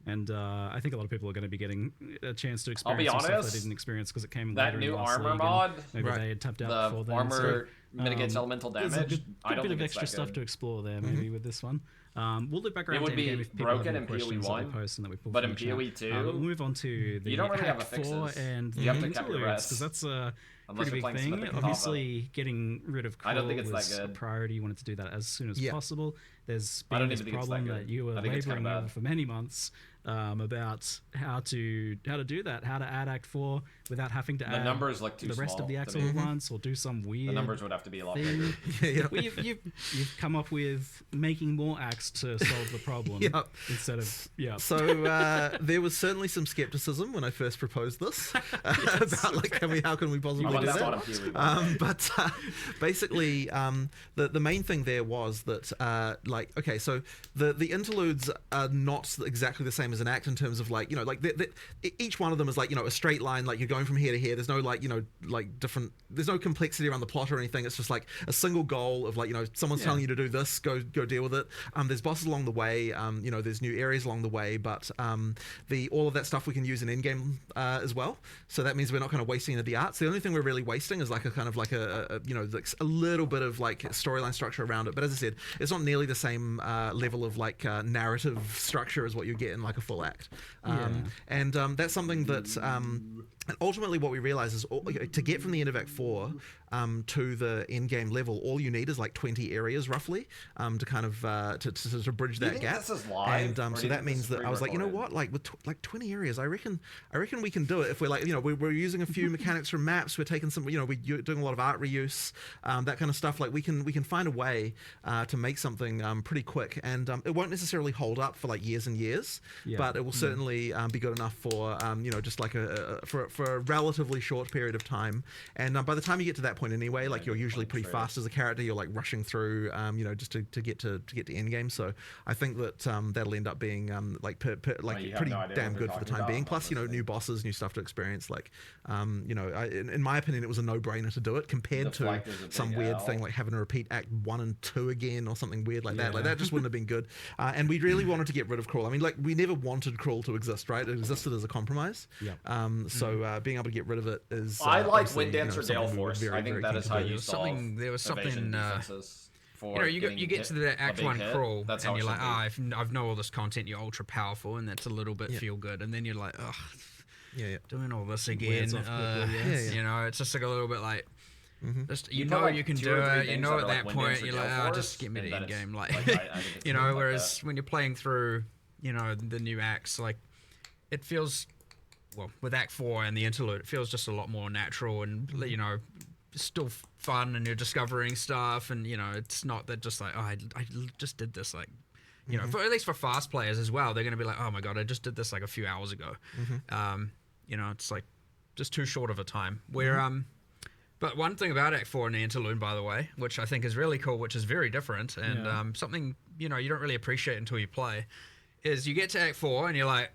And I think a lot of people are going to be getting a chance to I'll be experience some stuff honest, they didn't experience because it came that later in new the last armor league, mod, and maybe they had tapped out the before then. armor so, mitigates elemental there's damage. a good I don't bit think of it's extra that stuff good. to explore there, maybe with this one. We'll look back around would to be endgame if people broken have in more questions that POE they 1, post and that we pull but from in the chat. POE 2, we'll move on to the you don't really have Hack a 4 fixes. and You the have to cut your interludes, rest. because that's a Unless pretty you're big playing thing. Smith and Obviously, getting rid of I don't Crawl think it's that was a good. priority. You wanted to do that as soon as Yeah. possible. There's I don't been this even think it's that problem good. that you were I think it's kinda laboring over bad. for many months about how to do that, how to add Act 4 without having to The add numbers look too the rest small of the to acts me. all at once, or do some weird The numbers would have to be a lot thing. bigger. Well, you've come up with making more acts to solve the problem instead of So there was certainly some skepticism when I first proposed this about like how can we possibly want do that that? one on POE, But basically, the main thing there was that like okay, so the interludes are not exactly the same as an act in terms of like each one of them is like a straight line, like you're going from here to here. There's no like like different. There's no complexity around the plot or anything. It's just like a single goal of like someone's telling you to do this, go deal with it. There's bosses along the way. There's new areas along the way, but all of that stuff we can use in in-game as well. So that means we're not kind of wasting any of the arts. The only thing we're really wasting is like a kind of like a little bit of like storyline structure around it. But as I said, it's not nearly the same level of like narrative structure as what you get in like a full act. And that's something that and ultimately what we realize is to get from the end of Act 4 to the end game level, all you need is like 20 areas roughly to kind of to bridge Do you that think gap. this is live, or And do so you that think means this is that I was like, you know pre-recorded? what, like with like 20 areas, I reckon we can do it if we're like we're using a few mechanics from maps, we're taking some we're doing a lot of art reuse, that kind of stuff. Like we can find a way to make something pretty quick, and it won't necessarily hold up for like years and years, but it will certainly be good enough for just like for a relatively short period of time. And by the time you get to that point anyway, like you're usually pretty fast as a character. You're like rushing through just to get to end game. So I think that that'll end up being like you pretty have no idea damn what good they're for the talking time about being. on Plus this new bosses, new stuff to experience. Like in my opinion, it was a no-brainer to do it compared to Deflect is a big some weird L. thing like having to repeat Act 1 and 2 again or something weird like that. Like that just wouldn't have been good. And we really wanted to get rid of Crawl. I mean, like we never wanted Crawl to exist, right? It existed as a compromise. So being able to get rid of it is. I like obviously, Wind Dancer something Gale we were Force. very, I think very that keen is to how do. you solve There was evasion something. defenses for You getting get to the Act a big 1 hit. crawl, That's and how it you're like, should be. I've know all this content. You're ultra powerful, and that's a little bit feel good. And then you're like, ugh, doing all this again. Wears off quickly, You know, it's just like a little bit like. Just, You you put, know like, you can 2 do or 3 it. You things know that at are, that like, point Wind you're Dancer like, Gale oh, Force, just get me to and then end it's- game. Like, I think it's you know, like whereas that. when you're playing through, the new acts, like it feels, well, with Act 4 and the interlude, it feels just a lot more natural and still fun, and you're discovering stuff, and it's not that just like, oh, I just did this like. For, at least for fast players as well, they're going to be like, oh my god, I just did this like a few hours ago. It's like just too short of a time. But one thing about Act 4 and the interlude, by the way, which I think is really cool, which is very different, and something you don't really appreciate until you play, is you get to Act 4 and you're like,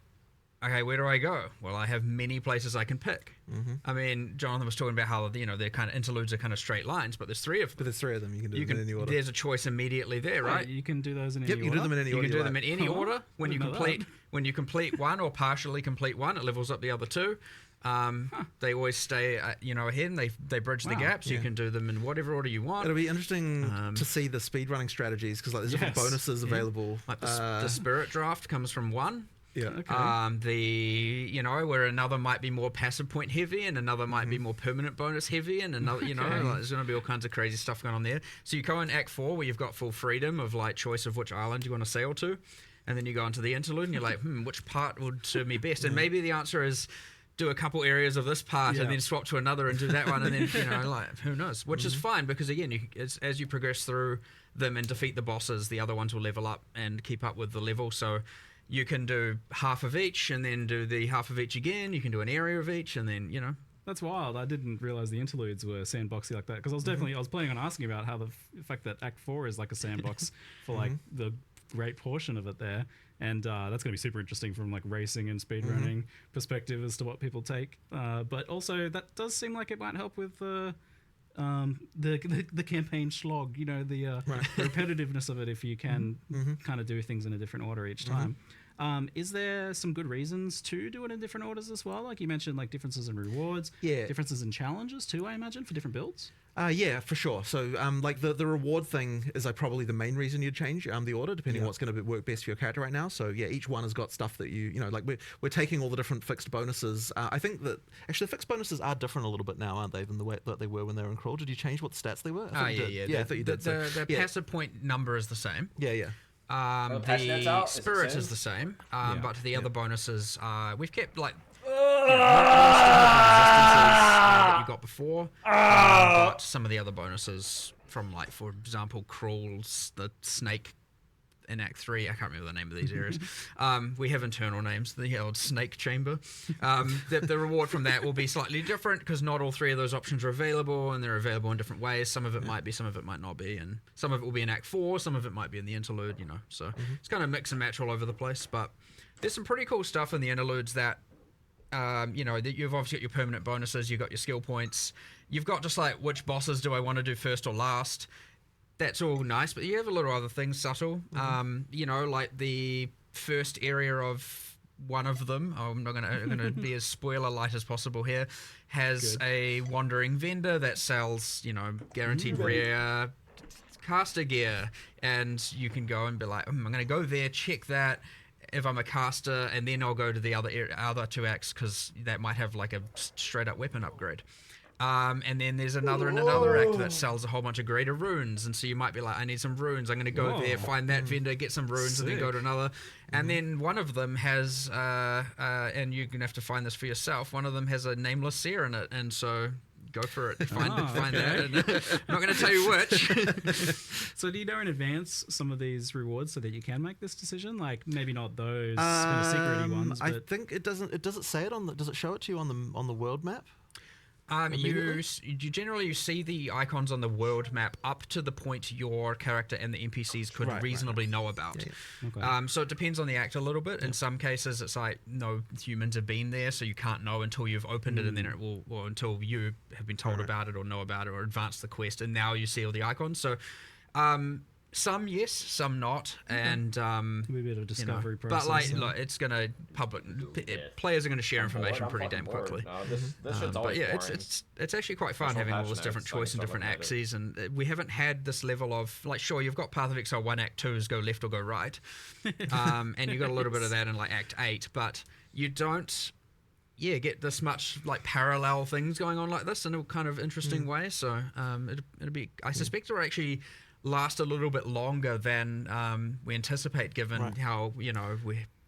okay, where do I go? Well, I have many places I can pick. I mean, Jonathan was talking about how their kind of interludes are kind of straight lines, but there's 3 of them. But there's 3 of them. You can do them in any order. There's a choice immediately there, right? You can do those in any Yep, order. you do them in any You order. can do them in any Huh? order. When you Didn't know complete that. when you complete one or partially complete one, it levels up the other 2. They always stay, ahead, and they bridge the Wow. gap, so you can do them in whatever order you want. It'll be interesting to see the speedrunning strategies because like there's different Yes. bonuses available. Like the spirit draft comes from 1. Yeah. Okay. Where another might be more passive point heavy, and another might be more permanent bonus heavy, and another, like, there's going to be all kinds of crazy stuff going on there. So you go in Act 4 where you've got full freedom of like choice of which island you want to sail to. and then you go into the interlude and you're like, which part would serve me best? And maybe the answer is do a couple areas of this part and then swap to another and do that one, and then like who knows? Which is fine, because again, as you progress through them and defeat the bosses, the other ones will level up and keep up with the level. So you can do half of each and then do the half of each again. You can do an area of each, and then That's wild. I didn't realize the interludes were sandboxy like that, because I was planning on asking about how the fact that Act 4 is like a sandbox for like the great portion of it there, and that's going to be super interesting from like racing and speedrunning perspective as to what people take. But also that does seem like it might help with the campaign slog. The repetitiveness of it if you can kind of do things in a different order each time. Is there some good reasons to do it in different orders as well? Like you mentioned, like differences in rewards, differences in challenges too, I imagine, for different builds? Yeah, for sure. So like the reward thing is like probably the main reason you'd change the order, depending on what's going to work best for your character right now. So yeah, each one has got stuff that like we're taking all the different fixed bonuses. I think that actually the fixed bonuses are different a little bit now, aren't they, than the way that they were when they were in Crawl? Did you change what stats they were? I thought you did. The passive point number is the same. Yeah. The spirit is the same, but the other bonuses, we've kept like that you got before, but some of the other bonuses from, like, for example, Crawls, the snake in Act 3, I can't remember the name of these areas. We have internal names, the old snake chamber. The reward from that will be slightly different, because not all three of those options are available, and they're available in different ways. Some of it might be, some of it might not be, and some of it will be in Act 4, some of it might be in the interlude, so it's kind of mix and match all over the place. But there's some pretty cool stuff in the interludes that you've obviously got your permanent bonuses, you've got your skill points, you've got just like which bosses do I want to do first or last. That's all nice, but you have a little other things subtle. Like the first area of one of them, I'm gonna be as spoiler light as possible here, has a wandering vendor that sells, guaranteed rare caster gear, and you can go and be like, I'm gonna go there, check that if I'm a caster, and then I'll go to the other two acts, because that might have like a straight up weapon upgrade. And then there's another act that sells a whole bunch of greater runes, and so you might be like, I need some runes, I'm going to go there, find that vendor, get some runes, and then go to another. And then one of them has, and you're going to have to find this for yourself, one of them has a nameless seer in it, and so go for it, find that. And I'm not going to tell you which. So do you know in advance some of these rewards so that you can make this decision? Like maybe not those kind of secret ones. But... I think it doesn't. Does it say it on the? Does it show it to you on the world map? You generally see the icons on the world map up to the point your character and the NPCs could reasonably know about. Yeah. Okay. So it depends on the act a little bit. In some cases, it's like no humans have been there, so you can't know until you've opened it, and then it will, or until you have been told about it or know about it or advanced the quest, and now you see all the icons. So some yes, some not, and be a bit of a discovery process. But like, look, it's gonna players are gonna share information pretty damn quickly. This shit's always boring. It's actually quite fun having all this different choice and different axes, and we haven't had this level of like, sure, you've got Path of Exile 1 Act 2's go left or go right, and you got a little bit of that in like Act 8, but you don't get this much like parallel things going on like this in a kind of interesting way. So it'll be, I suspect it'll actually last a little bit longer than we anticipate, given how we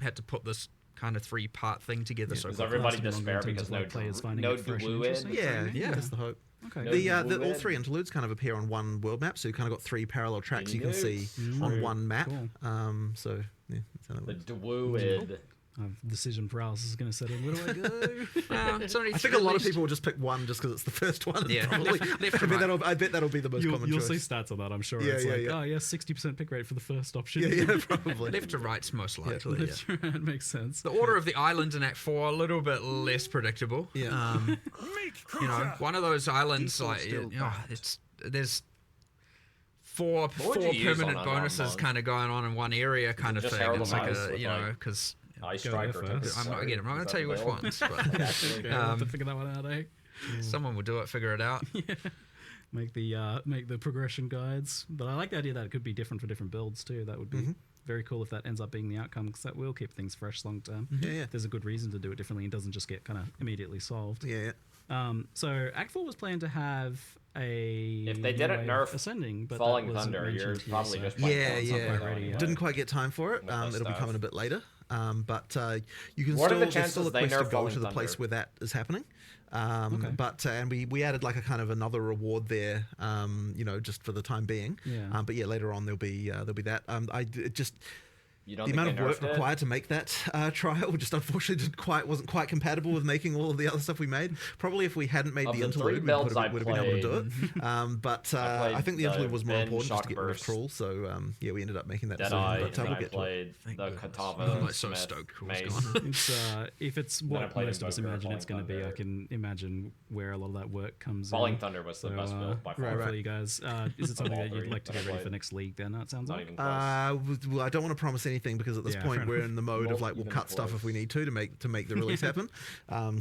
had to put this kind of 3-part thing together. So does everybody despair because no Duwuid? Yeah, that's the hope. Okay. All 3 interludes kind of appear on one world map, so you kind of got 3 parallel tracks you can see on one map. Cool. So yeah, that's how that works. The Duwuid. Decision paralysis is going to set in. Where do I go? I think a lot of people will just pick one just because it's the first one. Yeah, probably, I bet that'll be the most common You'll choice. see stats on that, I'm sure. It's 60% pick rate for the first option. Yeah, probably. Left to right's most likely. Left to right makes sense. The order of the islands in Act 4 a little bit less predictable. Yeah. One of those islands, like, there's four permanent bonuses kind of going on in one area kind of thing. It's like because Ice Striker. I'm not going to tell you which ones. But, I'll have to figure that one out, eh? Someone will do it, figure it out. Make the progression guides. But I like the idea that it could be different for different builds too. That would be very cool if that ends up being the outcome, because that will keep things fresh long term. Yeah. There's a good reason to do it differently and doesn't just get kind of immediately solved. Yeah. So Act 4 was planned to have if they didn't nerf ascending, but Falling that wasn't Thunder, you're mentioned probably here, just so Yeah. ready yet. Didn't quite get time for it. With It'll be stuff. coming a bit later. But you can What are still the there's chances still a they quest to nerf go Falling to the place Thunder? where that is happening. But and we added like a kind of another reward there, just for the time being. Yeah. But yeah, later on there'll be that. You don't The think amount they of work nerfed it? required to make that trial just unfortunately wasn't quite compatible with making all of the other stuff we made. Probably if we hadn't made Of the the three interlude, we builds I would have been able to do it. played, But I I think the played interlude was more Ben important just to get rid of Shockburst, Cruel. So yeah, we ended up making that Deadeye, decision. But and we'll I get to it. played the Katava, I'm like so Smith, stoked Cruel's Mace. gone. It's if it's Then I what played most of us Invoker, imagine it's going to be, I Falling can imagine where a lot of that work comes Falling in. Thunder was the So, best build by far. for you guys. Is it something all that you'd three like to that I get ready for played. next league? Then it sounds Not like. even close. Well, I don't want to promise anything because at this Yeah, point fair we're enough. in the mode of Not like we'll even cut stuff close. if we need to make the release happen.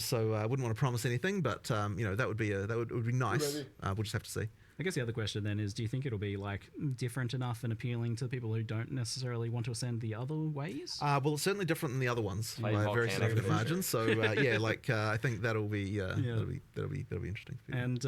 So I wouldn't want to promise anything, but that would be nice. We'll just have to see. I guess the other question then is, do you think it'll be like different enough and appealing to people who don't necessarily want to ascend the other ways? Well, it's certainly different than the other ones by Play a very volcanic significant division. margin. So I think that'll be that'll be interesting. And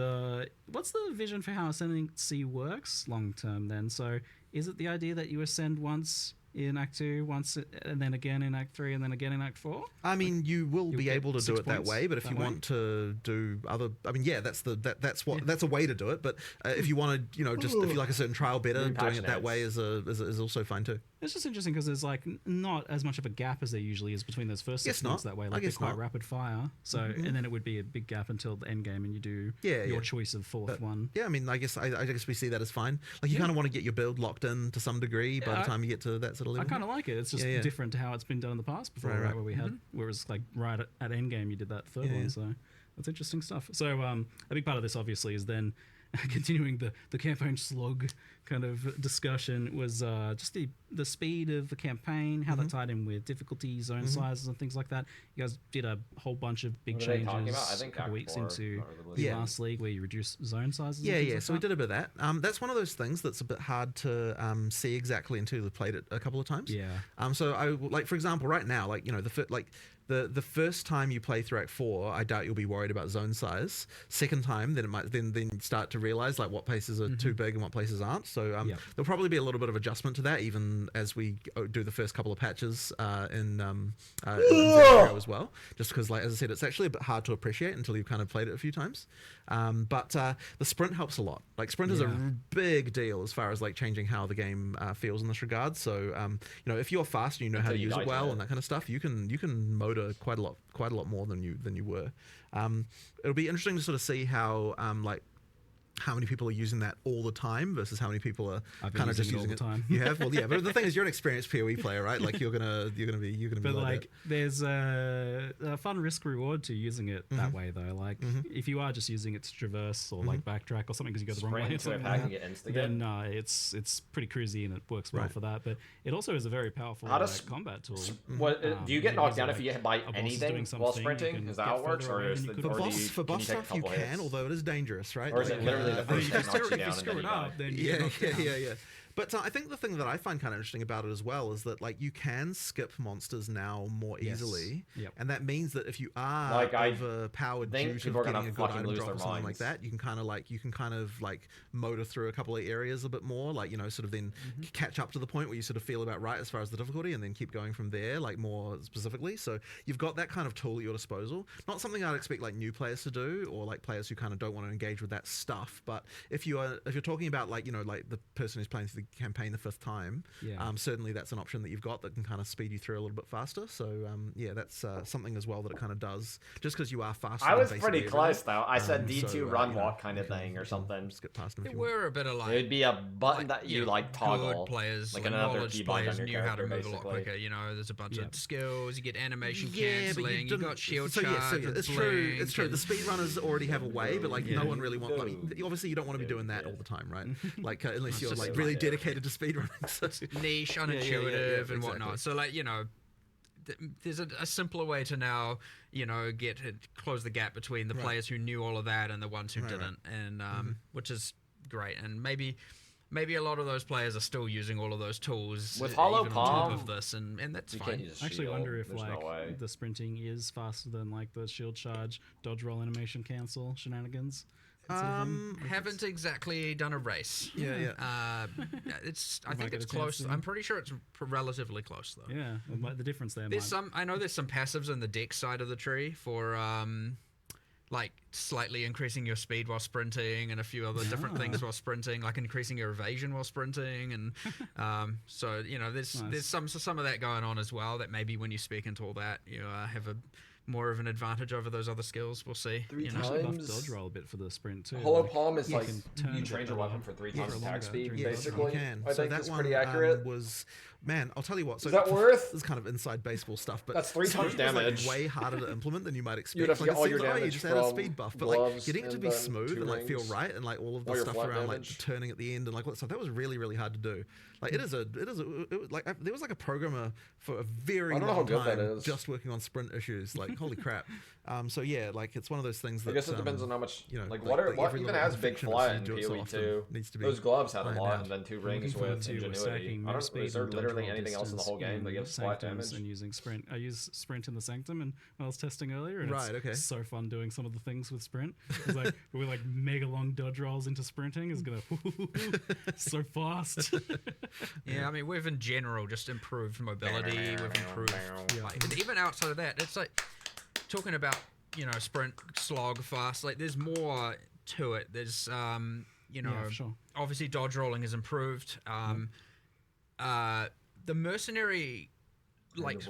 what's the vision for how ascendancy works long term then? So is it the idea that you ascend once in Act 2, once and then again in Act 3, and then again in Act 4? I mean, you will be get able to do 6 it that points way, but if that you way? want to do other, I mean, yeah, that's a way to do it. But if you want to, just if you like a certain trial better, Really doing it that passionate. way is also fine too. It's just interesting because there's like not as much of a gap as there usually is between those first 6 Guess not. months that way. I Like they're guess quite not. rapid fire. So and then it would be a big gap until the end game, and you do your choice of fourth one. Yeah, I mean, I guess we see that as fine. Like you kind of want to get your build locked in to some degree by the time you get to that sort of I level. kind of like it. It's just different to how it's been done in the past before, Right, right? right. Where we had, where it was like right at end game, you did that third Yeah. one. So that's interesting stuff. So a big part of this obviously is then continuing the campaign slog kind of discussion was just the speed of the campaign, how that tied in with difficulty, zone sizes, and things like that. You guys did a whole bunch of big What are they talking changes about? I think a couple Act weeks 4 into are the the Yeah. last league where you reduce zone sizes. Yeah, and things yeah. like So we that. did a bit of that. That's one of those things that's a bit hard to see exactly until you've played it a couple of times. Yeah. So I like, for example, right now, like the first time you play through Act 4, I doubt you'll be worried about zone size. Second time, then it might then start to realize like what places are too big and what places aren't. So there'll probably be a little bit of adjustment to that, even as we do the first couple of patches in Zero as well. Just because, like as I said, it's actually a bit hard to appreciate until you've kind of played it a few times. But the sprint helps a lot. Like sprint is a big deal as far as like changing how the game feels in this regard. So if you're fast and you know how to use it well and that kind of stuff, you can motor quite a lot more than you were. It'll be interesting to sort of see how how many people are using that all the time versus how many people are kind of just using it all the time. You have, well, yeah. But the thing is, you're an experienced POE player, right? Like you're gonna be But like like, there's a fun risk reward to using it that way, though. Like, if you are just using it to traverse or like backtrack or something because you go the wrong way, or Sprint into a something pack like and that, get instigate? then it's pretty cruisy and it works well for that. But it also is a very powerful How does combat tool. What do you get knocked down if you get hit by a boss is anything doing while something, sprinting? you can Is that get how it works, further or away is than you the, could or do have. you, for boss can you take a stuff you couple can, hits? although it is dangerous, right? Or is it literally the first if hit you knocks you screw, if down you and screw then it you up, die? then you get knocked down. Yeah. But I think the thing that I find kind of interesting about it as well is that like you can skip monsters now more easily, and that means that if you are Like, I overpowered think due to people are gonna getting a good fucking item lose drop their or something like minds. that, you can kind of motor through a couple of areas a bit more, like sort of then catch up to the point where you sort of feel about right as far as the difficulty, and then keep going from there, like more specifically. So you've got that kind of tool at your disposal. Not something I'd expect like new players to do, or like players who kind of don't want to engage with that stuff. But if you're talking about like like the person who's playing through the campaign the fifth time, certainly that's an option that you've got that can kind of speed you through a little bit faster. So that's something as well that it kind of does. Just because you are faster. I was than pretty basically close everything. though. I said D2 So, run you know, walk kind of you can- thing or you can something. just get past them if There you want. were a bit of like It would be a button that you like toggle. Good players, like like another knowledge keybind players on your knew how to character, move a lot basically. quicker. You know, there's a bunch of skills. You get animation Yeah, but you canceling. You didn't- got shield so charge. yeah, and it's true. blink It's true. The and- speedrunners already have a way, but like no one really wants. Like, obviously, you don't want to be doing that all the time, right? Like unless you're like really dedicated to speedrunning. So. niche, unintuitive, and whatnot. So like there's a simpler way to now close the gap between the players who knew all of that and the ones who didn't, and which is great. And maybe maybe a lot of those players are still using all of those tools with Hollow even Palm, on top of this, and that's fine. I actually wonder if like the sprinting is faster than like the shield charge, dodge roll animation cancel shenanigans. Haven't exactly done a race. Yeah. I think it's close. I'm pretty sure it's relatively close though. Yeah, the difference there. There's I know there's some passives on the deck side of the tree for like slightly increasing your speed while sprinting, and a few other different things while sprinting, like increasing your evasion while sprinting, and so there's some of that going on as well. That maybe when you speak into all that, you have a more of an advantage over those other skills. We'll see. 3 times dodge roll a bit for the sprint too. Hollow Palm is like you change your weapon for 3 times attack speed, basically. You can. I think that that's one, pretty accurate. Man, I'll tell you what. So is that worth? This is kind of inside baseball stuff, but that's 3 times damage. Like way harder to implement than you might expect. You'd have to get all your damage you just from add a speed buff, but like getting it to be smooth and like feel right, and like all of the stuff around like turning at the end and like all that stuff, that was really really hard to do. Like it was like there was like a programmer for a very long time just working on sprint issues. Like holy crap. So yeah, like it's one of those things that I guess it depends on how much like what even has big flat in POE 2. Needs to be those gloves had a lot, and then 2 rings with ingenuity. Is there literally anything else in the whole game that gives flat damage? And using sprint, I use sprint in the Sanctum, and I was testing earlier, and it's so fun doing some of the things with sprint. It's like we're like mega long dodge rolls into sprinting is gonna so fast. Yeah, I mean we've in general just improved mobility. We've improved, and even outside of that, it's like talking about sprint, slog, fast. Like there's more to it. There's obviously dodge rolling has improved. The mercenary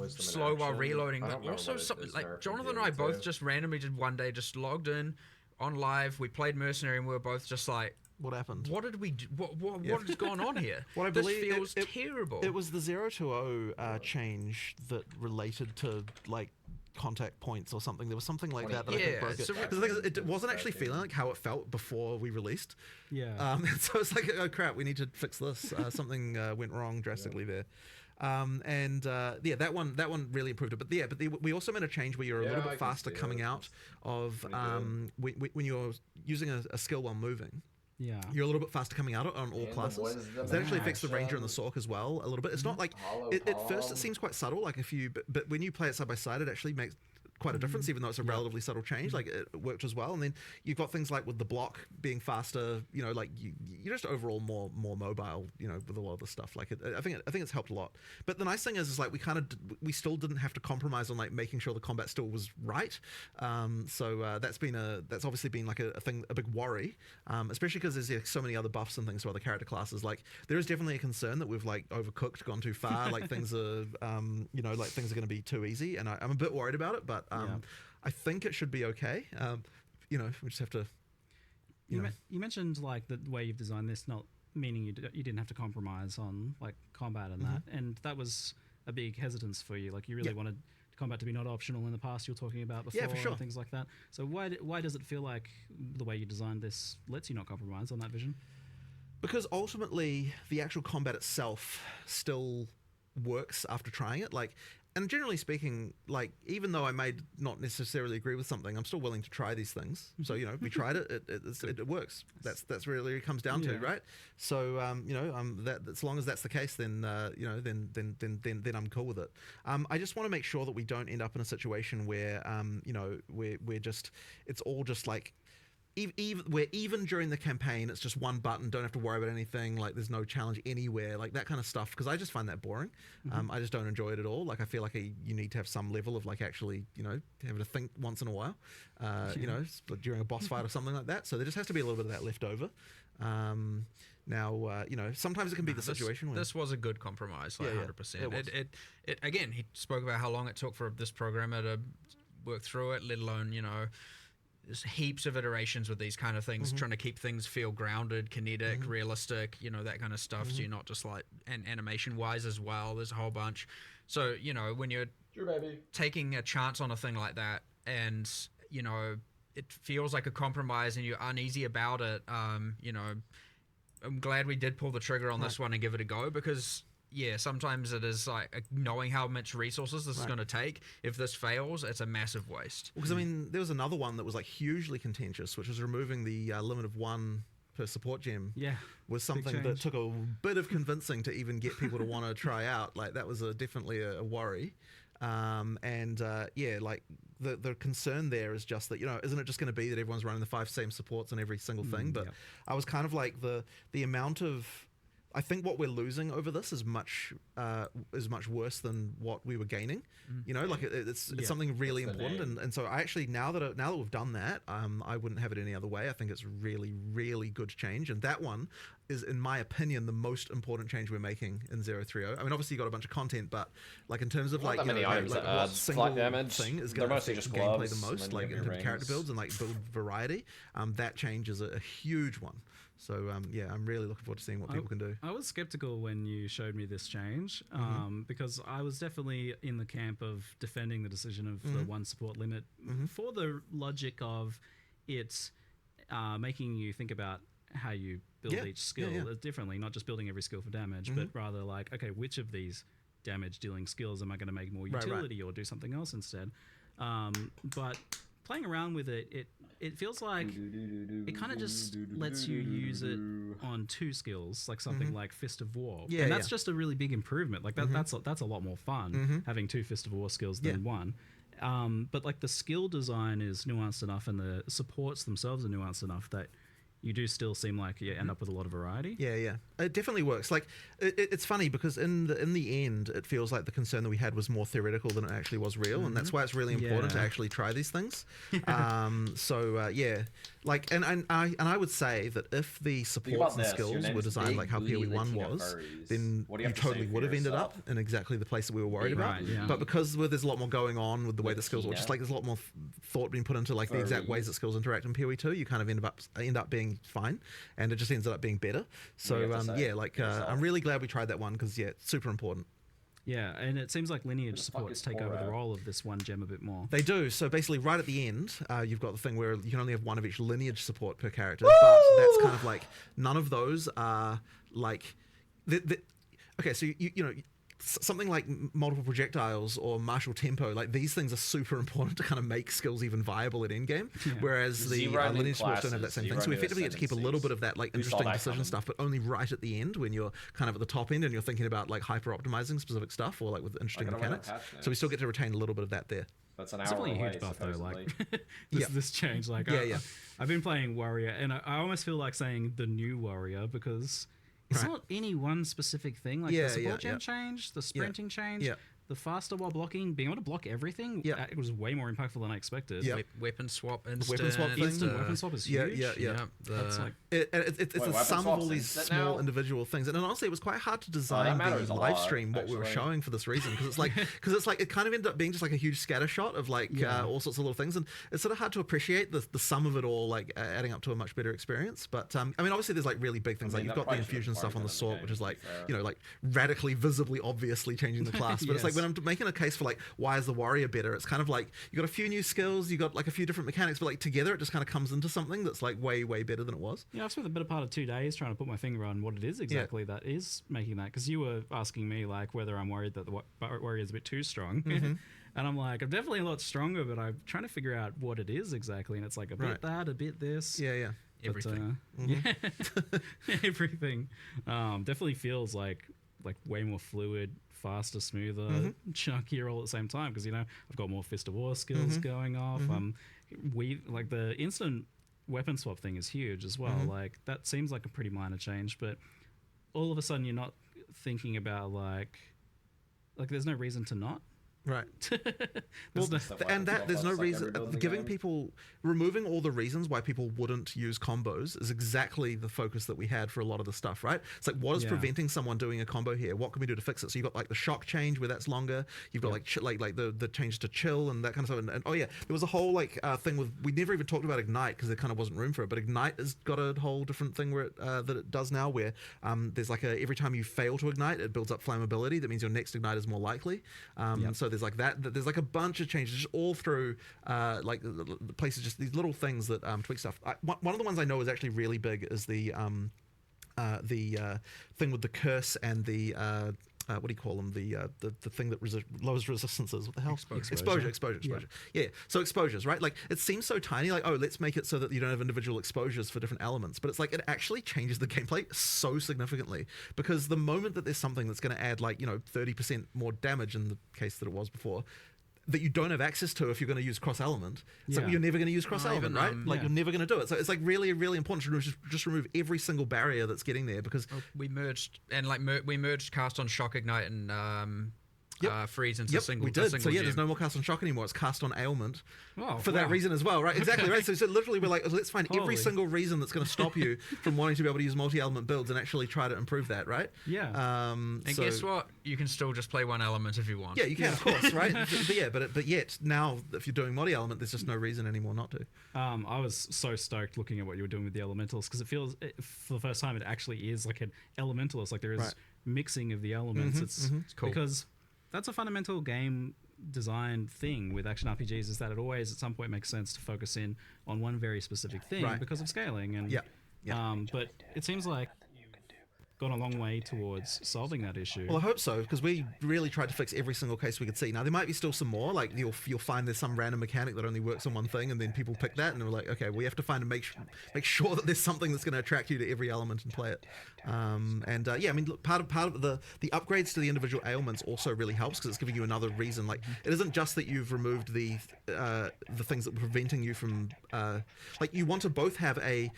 slow while reloading, but also something like Jonathan and I both just randomly did one day, just logged in on live. We played mercenary, and we were both just like, what happened? What did we do? What has gone on here? Well, I this believe feels terrible. It was the 0-0 change that related to like contact points or something. There was something like that I think broke it. Because the thing is, it wasn't actually feeling like how it felt before we released. Yeah. So it's like, oh crap, we need to fix this. Something went wrong drastically there. That one really improved it. But we also made a change where you're a little bit faster coming out of when you're using a skill while moving. Yeah, you're a little bit faster coming out on all classes. So that actually affects the Ranger and the Sork as well a little bit. It's not like at first it seems quite subtle, like but when you play it side by side, it actually makes quite a difference, even though it's a relatively subtle change. Like it worked as well. And then you've got things like with the block being faster, like you're just overall more mobile, with a lot of the stuff. Like I think it's helped a lot. But the nice thing is like we still didn't have to compromise on like making sure the combat still was right. So that's obviously been like a big worry, especially because there's so many other buffs and things for other character classes. Like there is definitely a concern that we've like overcooked, gone too far. Like things are, like things are going to be too easy, and I'm a bit worried about it, but. I think it should be okay. We just have to. You mentioned like the way you've designed this, not meaning you didn't have to compromise on like combat and that, and that was a big hesitance for you. Like you really wanted combat to be not optional in the past. You were talking about before, for sure. And things like that. So why does it feel like the way you designed this lets you not compromise on that vision? Because ultimately, the actual combat itself still works after trying it. Like. And generally speaking, like, even though I may not necessarily agree with something, I'm still willing to try these things. So, we tried it, it works. That's really what it comes down to, right? So, that as long as that's the case, then, then I'm cool with it. I just want to make sure that we don't end up in a situation where, we're just, it's all just like, even during the campaign, it's just one button, don't have to worry about anything, like there's no challenge anywhere, like that kind of stuff, because I just find that boring. I just don't enjoy it at all. Like I feel like you need to have some level of like actually, having to think once in a while, during a boss fight or something like that. So there just has to be a little bit of that left over. Now, sometimes it can be the situation where... This was a good compromise, like 100%. It again, he spoke about how long it took for this programmer to work through it, let alone, there's heaps of iterations with these kind of things, trying to keep things feel grounded, kinetic, realistic, that kind of stuff. So you're not just like, and animation-wise as well, there's a whole bunch. So, when you're taking a chance on a thing like that and, it feels like a compromise and you're uneasy about it, I'm glad we did pull the trigger on this one and give it a go, because... Yeah, sometimes it is like knowing how much resources this is going to take. If this fails, it's a massive waste. Because, there was another one that was like hugely contentious, which was removing the limit of one per support gem Yeah, was something that took a bit of convincing to even get people to want to try out. Like that was definitely a worry. Yeah, like the concern there is just that, you know, isn't it just going to be that everyone's running the 5 same supports on every single thing? But I was kind of like the amount of, I think what we're losing over this is much worse than what we were gaining. You know, like it's something really important, and so I actually now that we've done that, I wouldn't have it any other way. I think it's really good change, and that one is, in my opinion, the most important change we're making in 030. I mean, obviously you got a bunch of content, but like in terms of like, you know, like what single thing is going to affect gameplay the most, like in terms of character builds and like build variety, that change is a huge one. So yeah, I'm really looking forward to seeing what people can do. I was skeptical when you showed me this change, because I was definitely in the camp of defending the decision of the 1 support limit for the logic of it making you think about how you build each skill differently, not just building every skill for damage, but rather like, okay, which of these damage dealing skills am I going to make more utility or do something else instead? But playing around with it, it feels like it kind of just lets you use it on 2 skills, like something like Fist of War. And that's just a really big improvement. Like that's a lot more fun having 2 Fist of War skills than 1. But like the skill design is nuanced enough and the supports themselves are nuanced enough that you do still seem like you end up with a lot of variety. Yeah, it definitely works. Like it's funny because in the end, it feels like the concern that we had was more theoretical than it actually was real, and that's why it's really important to actually try these things. Yeah, like and I would say that if the supports and skills were designed like how POE 1 was, then you totally would have ended up in exactly the place that we were worried about. But because there's a lot more going on with the way the skills, or just like there's a lot more thought being put into like the exact ways that skills interact in POE 2, you kind of end up being fine, and it just ends up being better. So yeah, like I'm really glad we tried that one because it's super important. Yeah, and it seems like lineage supports take over the role of this 1 gem a bit more. They do. So basically right at the end, you've got the thing where you can only have 1 of each lineage support per character, but that's kind of like none of those are like okay, so you know, something like multiple projectiles or martial tempo, like these things are super important to kind of make skills even viable at endgame, whereas the lineage supports don't have that same thing. So we effectively get to keep a little bit of that like interesting decision stuff, but only right at the end when you're kind of at the top end and you're thinking about like hyper optimizing specific stuff or like with interesting mechanics. So we still get to retain a little bit of that there. That's an hour away, definitely a huge buff though, like this change. Like I've been playing Warrior and I almost feel like saying the new Warrior because it's not any one specific thing. Like the support gem change, the sprinting change, the faster while blocking, being able to block everything, it was way more impactful than I expected. Weapon swap, instant weapon swap is huge. That's like it's the sum of all these small individual things, and honestly, it was quite hard to design the live stream what we were showing for this reason because it's like it kind of ended up being just like a huge scatter shot of like all sorts of little things, and it's sort of hard to appreciate the sum of it all, like adding up to a much better experience. But I mean, obviously, there's like really big things like you've got the infusion stuff on the sword, which is like you know like radically, visibly, obviously changing the class, but it's like when I'm making a case for like why is the warrior better, it's kind of like you got a few new skills, you got like a few different mechanics, but like together it just kind of comes into something that's like way better than it was. Yeah, I've spent the better part of 2 days trying to put my finger on what it is exactly that is making that, because you were asking me like whether I'm worried that the warrior is a bit too strong. And I'm like, I'm definitely a lot stronger, but I'm trying to figure out what it is exactly, and it's like a bit that, a bit this. Everything. Everything. Definitely feels like way more fluid, faster, smoother, chunkier all at the same time, because you know I've got more Fist of War skills going off. We like the instant weapon swap thing is huge as well. Like that seems like a pretty minor change, but all of a sudden you're not thinking about like there's no reason to not. Right. Well, and that there's no reason giving people, removing all the reasons why people wouldn't use combos is exactly the focus that we had for a lot of the stuff, right? It's like, what is preventing someone doing a combo here? What can we do to fix it? So you've got like the shock change where that's longer. You've got like the change to chill and that kind of stuff. And oh yeah, there was a whole like thing with, we never even talked about Ignite because there kind of wasn't room for it. But Ignite has got a whole different thing where it, that it does now, where there's like every time you fail to ignite, it builds up flammability. That means your next ignite is more likely. So there's like that. There's like a bunch of changes just all through like the places, just these little things that tweak stuff. One of the ones I know is actually really big is the thing with the curse and the what do you call them? The thing that lowers resistances. What the hell? Exposure. Exposure. Yeah. So exposures, right? Like it seems so tiny. Like, oh, let's make it so that you don't have individual exposures for different elements. But it's like it actually changes the gameplay so significantly, because the moment that there's something that's going to add like 30% more damage in the case that it was before, that you don't have access to if you're going to use cross-element. It's like you're never going to use cross-element, right? Like you're never going to do it. So it's like really, really important to just remove every single barrier that's getting there, because we merged we merged cast on shock, ignite, and freeze into single. We did. So gem. there's no more cast on shock anymore. It's cast on ailment for that wow. reason as well, right? Exactly, right? So literally we're like, let's find every single reason that's going to stop you from wanting to be able to use multi-element builds and actually try to improve that, right? Yeah. And guess what? You can still just play one element if you want. Yeah, you can, of course, right? but yet now if you're doing multi-element, there's just no reason anymore not to. I was so stoked looking at what you were doing with the elementals, because it feels for the first time it actually is like an elementalist. Like there is mixing of the elements. It's cool because that's a fundamental game design thing with action RPGs, is that it always at some point makes sense to focus in on one very specific thing because of scaling. And but it seems like gone a long way towards solving that issue. Well, I hope so, because we really tried to fix every single case we could see. Now there might be still some more, like you'll find there's some random mechanic that only works on one thing, and then people pick that, and we're like, okay, we have to find and make sure that there's something that's going to attract you to every element and play it. I mean, look, part of the upgrades to the individual ailments also really helps, because it's giving you another reason. Like it isn't just that you've removed the things that were preventing you from like you want to both have a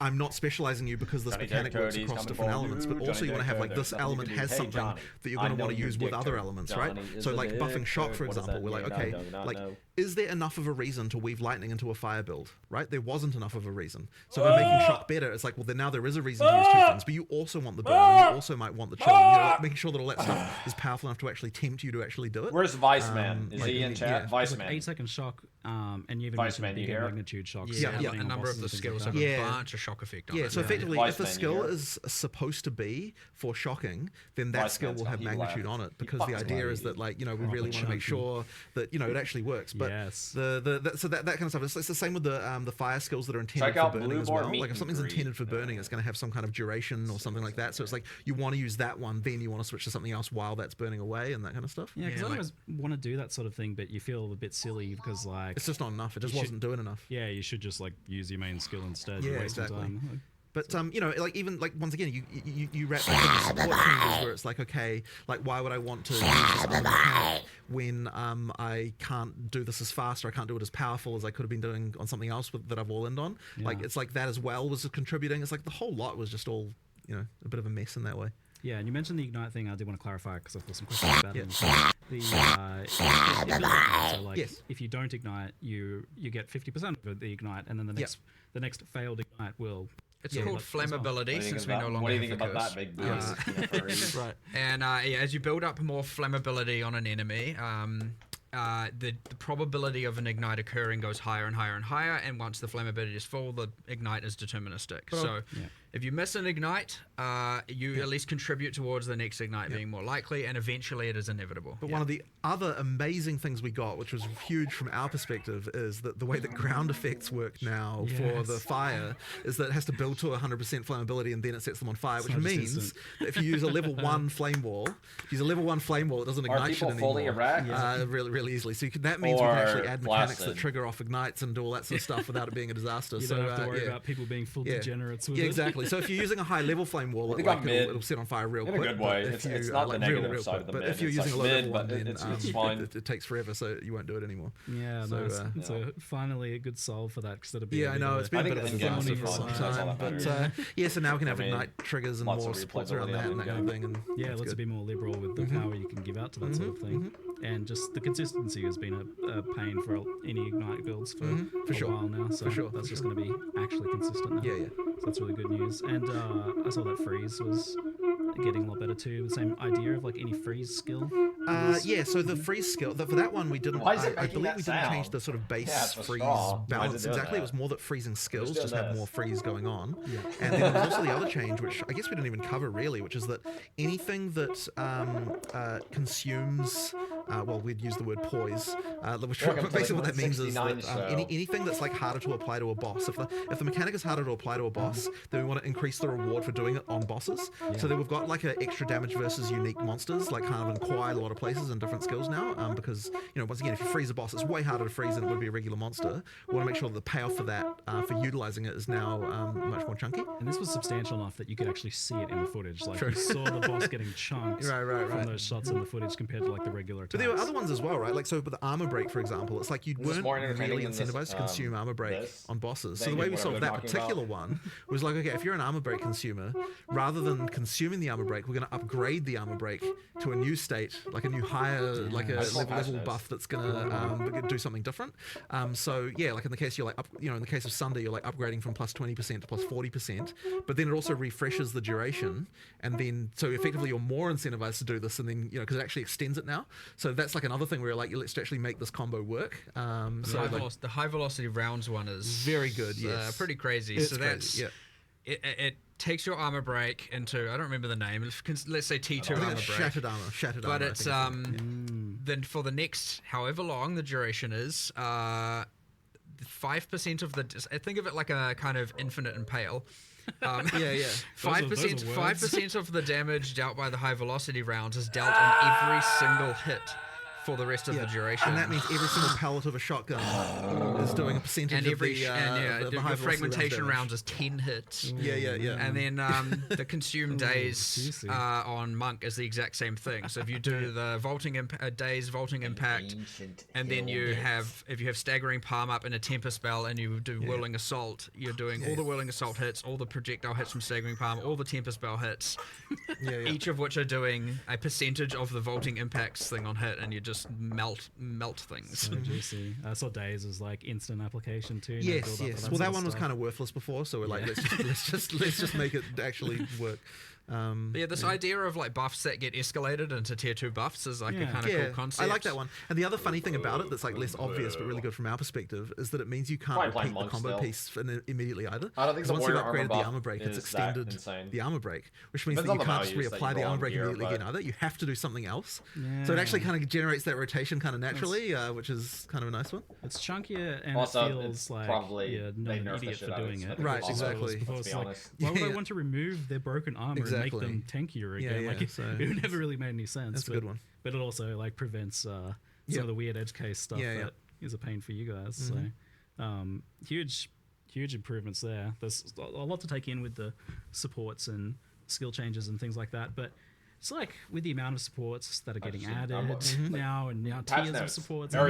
I'm not specializing you because this mechanic works across different elements, but also you want to have like this element has something that you're going to want to use with other elements, right? So like buffing shock, for example, we're like, okay, like is there enough of a reason to weave lightning into a fire build, right? There wasn't enough of a reason. So we're making shock better. It's like, well, then now there is a reason to use two things, but you also want the burn, and you also might want the chill, like making sure that all that stuff is powerful enough to actually tempt you to actually do it. Where's Vice Man? Is he in chat? Vice Man. 8-second shock, and you even Vice mentioned Man, magnitude shocks. A number of the skills have a bunch of shock effect on it. So effectively, if the skill is supposed to be for shocking, then that skill will have magnitude on it, because the idea is that, like, we really want to make sure that it actually works. But so that kind of stuff. It's the same with the fire skills that are intended for burning as well. Like if something's intended for burning, it's going to have some kind of duration or something like that. So it's like you want to use that one, then you want to switch to something else while that's burning away and that kind of stuff. Yeah, because I always want to do that sort of thing, but you feel a bit silly because like it's just not enough. It just wasn't doing enough. Yeah, you should just like use your main skill instead. Yeah, exactly. But like even like once again, you wrap up in support changes where it's like, okay, like why would I want to use this other mechanic when I can't do this as fast, or I can't do it as powerful as I could have been doing on something else that I've all in on. Like it's like that as well was contributing. It's like the whole lot was just all a bit of a mess in that way. Yeah, and you mentioned the ignite thing. I did want to clarify because I've got some questions about it. The ability. So like, if you don't ignite, you get 50% of the ignite, and then the next failed ignite will. It's called flammability, since we no longer have the curse. What do you think about that, big boys? Right. And as you build up more flammability on an enemy, the probability of an ignite occurring goes higher and higher and higher, and once the flammability is full, the ignite is deterministic. So if you miss an ignite, you at least contribute towards the next ignite being more likely, and eventually it is inevitable. But one of the other amazing things we got, which was huge from our perspective, is that the way that ground effects work now for the fire is that it has to build to 100% flammability, and then it sets them on fire, which means that if you use a level 1 flame wall, it doesn't ignite shit anymore. Fully erect? Really easily. So that means we can actually add mechanics that trigger off ignites and do all that sort of stuff without it being a disaster. You don't have to worry about people being full degenerates with it. Exactly. So if you're using a high level flame wall, it'll set on fire real quick. In a good way. It's not the negative side of the mid. But if you're using a low level one, then it's fine. It takes forever, so you won't do it anymore. Yeah, so finally a good solve for that, because it'd be I know it's been a bit of a disaster for a long time, but so now we can have ignite triggers and more supports around that and that kind of thing. And let's be more liberal with the power you can give out to that sort of thing. And just the consistency has been a pain for any ignite builds for a while now. So that's just going to be actually consistent now. Yeah. So that's really good news. And I saw that freeze was getting a lot better too. The same idea of like any freeze skill. So the freeze skill for that one we didn't. I believe we didn't change the sort of base freeze balance exactly. It was more that freezing skills just have more freeze going on. Yeah. And then there was also the other change, which I guess we didn't even cover really, which is that anything that consumes. We'd use the word poise. Basically what that means is that anything that's like harder to apply to a boss. If the mechanic is harder to apply to a boss, then we want to increase the reward for doing it on bosses. So then we've got got like an extra damage versus unique monsters, like kind of in quite a lot of places and different skills now, because, you know, once again, if you freeze a boss, it's way harder to freeze than it would be a regular monster. We want to make sure that the payoff for that, for utilizing it, is now much more chunky. And this was substantial enough that you could actually see it in the footage. Like, you saw the boss getting chunked from those shots in the footage compared to like the regular attacks. But there were other ones as well, right? Like, so with the armor break, for example, it's like you weren't really incentivized to consume armor break on bosses. So the way we solved that particular one was like, okay, if you're an armor break consumer, rather than consuming the armor break, we're going to upgrade the armor break to a new state, like a new higher, like a level buff that's going to do something different. So yeah, like in the case you're like, in the case of Sunday, you're like upgrading from plus 20% to plus 40%, but then it also refreshes the duration, and then so effectively you're more incentivized to do this, and then because it actually extends it now. So that's like another thing where like let's actually make this combo work. The high velocity rounds one is very good. Yes, pretty crazy. It's so that's crazy, yeah. It takes your armor break into, I don't remember the name, let's say T2 armor break. Shattered armor. But it's then for the next however long the duration is, 5% of the, I think of it like a kind of infinite impale. 5% of the damage dealt by the high velocity rounds is dealt on every single hit for the rest of the duration. And that means every single pellet of a shotgun is doing a percentage of the high fragmentation rounds is 10 hits. And then the consumed days on Monk is the exact same thing. So if you do the vaulting days vaulting impact, and then you have, if you have staggering palm up in a temper spell and you do whirling assault, you're doing all the whirling assault hits, all the projectile hits from staggering palm, all the temper spell hits, each of which are doing a percentage of the vaulting impacts thing on hit, and you just melt things. So juicy. I saw Days as like instant application too. Yes. Well, that one was kind of worthless before, so we're like, let's just make it actually work. This idea of like buffs that get escalated into tier 2 buffs is like a kind of cool concept. I like that one. And the other funny thing about it that's like less obvious but really good from our perspective is that it means you can't repeat the combo piece immediately either. I don't think once you've upgraded the armor break, it's extended the armor break, which means that you can't just reapply the armor break immediately again either. You have to do something else. So it actually kind of generates that rotation kind of naturally, which is kind of a nice one. It's chunkier and also, it feels like you're not an idiot for doing it. Right, exactly. Why would I want to remove their broken armor and make them tankier again? It never really made any sense. That's a good one. But it also like prevents some of the weird edge case stuff that is a pain for you guys. So huge improvements there. There's a lot to take in with the supports and skill changes and things like that, but it's like with the amount of supports that are getting added now, and now tiers of supports, do you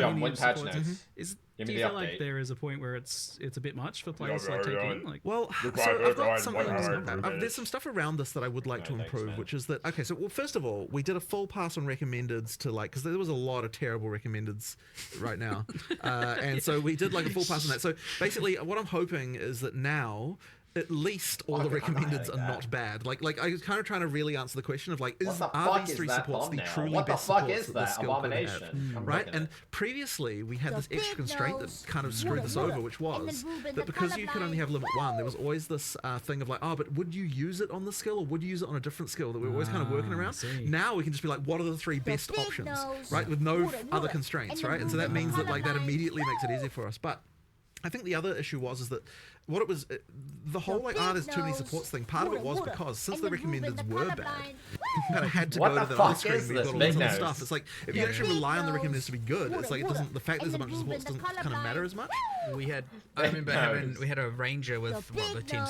feel like there is a point where it's a bit much for players to like take in? Like, well, so I've got something. There's some stuff around this that I would like to improve, which is that first of all, we did a full pass on recommendeds to like, because there was a lot of terrible recommendeds right now, and so we did like a full pass on that. So basically, what I'm hoping is that now, at least all the recommendeds are not bad. Like I was kind of trying to really answer the question of like, are these 3 supports the truly best supports that this skill could have? Right? And previously we had this extra constraint that kind of screwed this over, which was that because you could only have limit 1, there was always this thing of like, but would you use it on the skill or would you use it on a different skill that we were always kind of working around? Now we can just be like, what are the 3 best options, right? With no other constraints, right? And so that means that like that immediately makes it easier for us. But I think the other issue was that what it was, the whole like, there's too many supports thing, part of it was because since the recommendeds were bad, you kind of had to go to the other screen where you got all this other stuff. It's like, if you actually rely on the recommendeds to be good, it's like, it doesn't, the fact there's a bunch of supports doesn't kind of matter as much. We had, I remember we had a ranger with the 10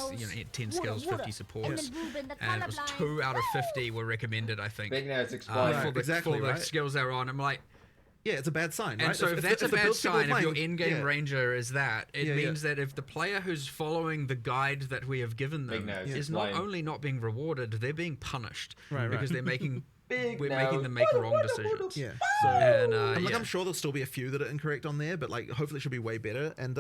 skills, 50 supports, and it was 2 out of 50 were recommended, I think. Big nose for the skills they're on. I'm like, yeah, it's a bad sign, right? And so if that's a bad sign, if your in-game ranger is that, it means that if the player who's following the guide that we have given them is not only not being rewarded, they're being punished because they're making making them make wrong decisions. Yeah. So, and I'm sure there'll still be a few that are incorrect on there, but like hopefully it should be way better. And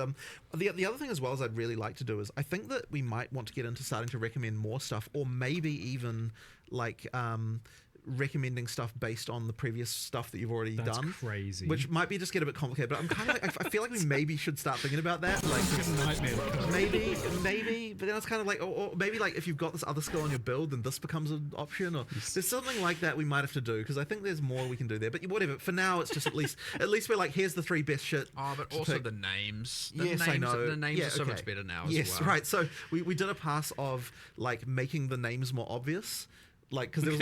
the other thing as well as I'd really like to do is I think that we might want to get into starting to recommend more stuff, or maybe even like recommending stuff based on the previous stuff that you've already done. That's crazy. Which might be just get a bit complicated, but I'm kind of like, I feel like we maybe should start thinking about that. Like, maybe, but then it's kind of like, or maybe like if you've got this other skill on your build, then this becomes an option, or there's something like that we might have to do, because I think there's more we can do there. But whatever. For now, it's just at least we're like, here's the 3 best shit. Oh, but also the names. I know. The names are so much better now. Yes, right. So we did a pass of like making the names more obvious. like because there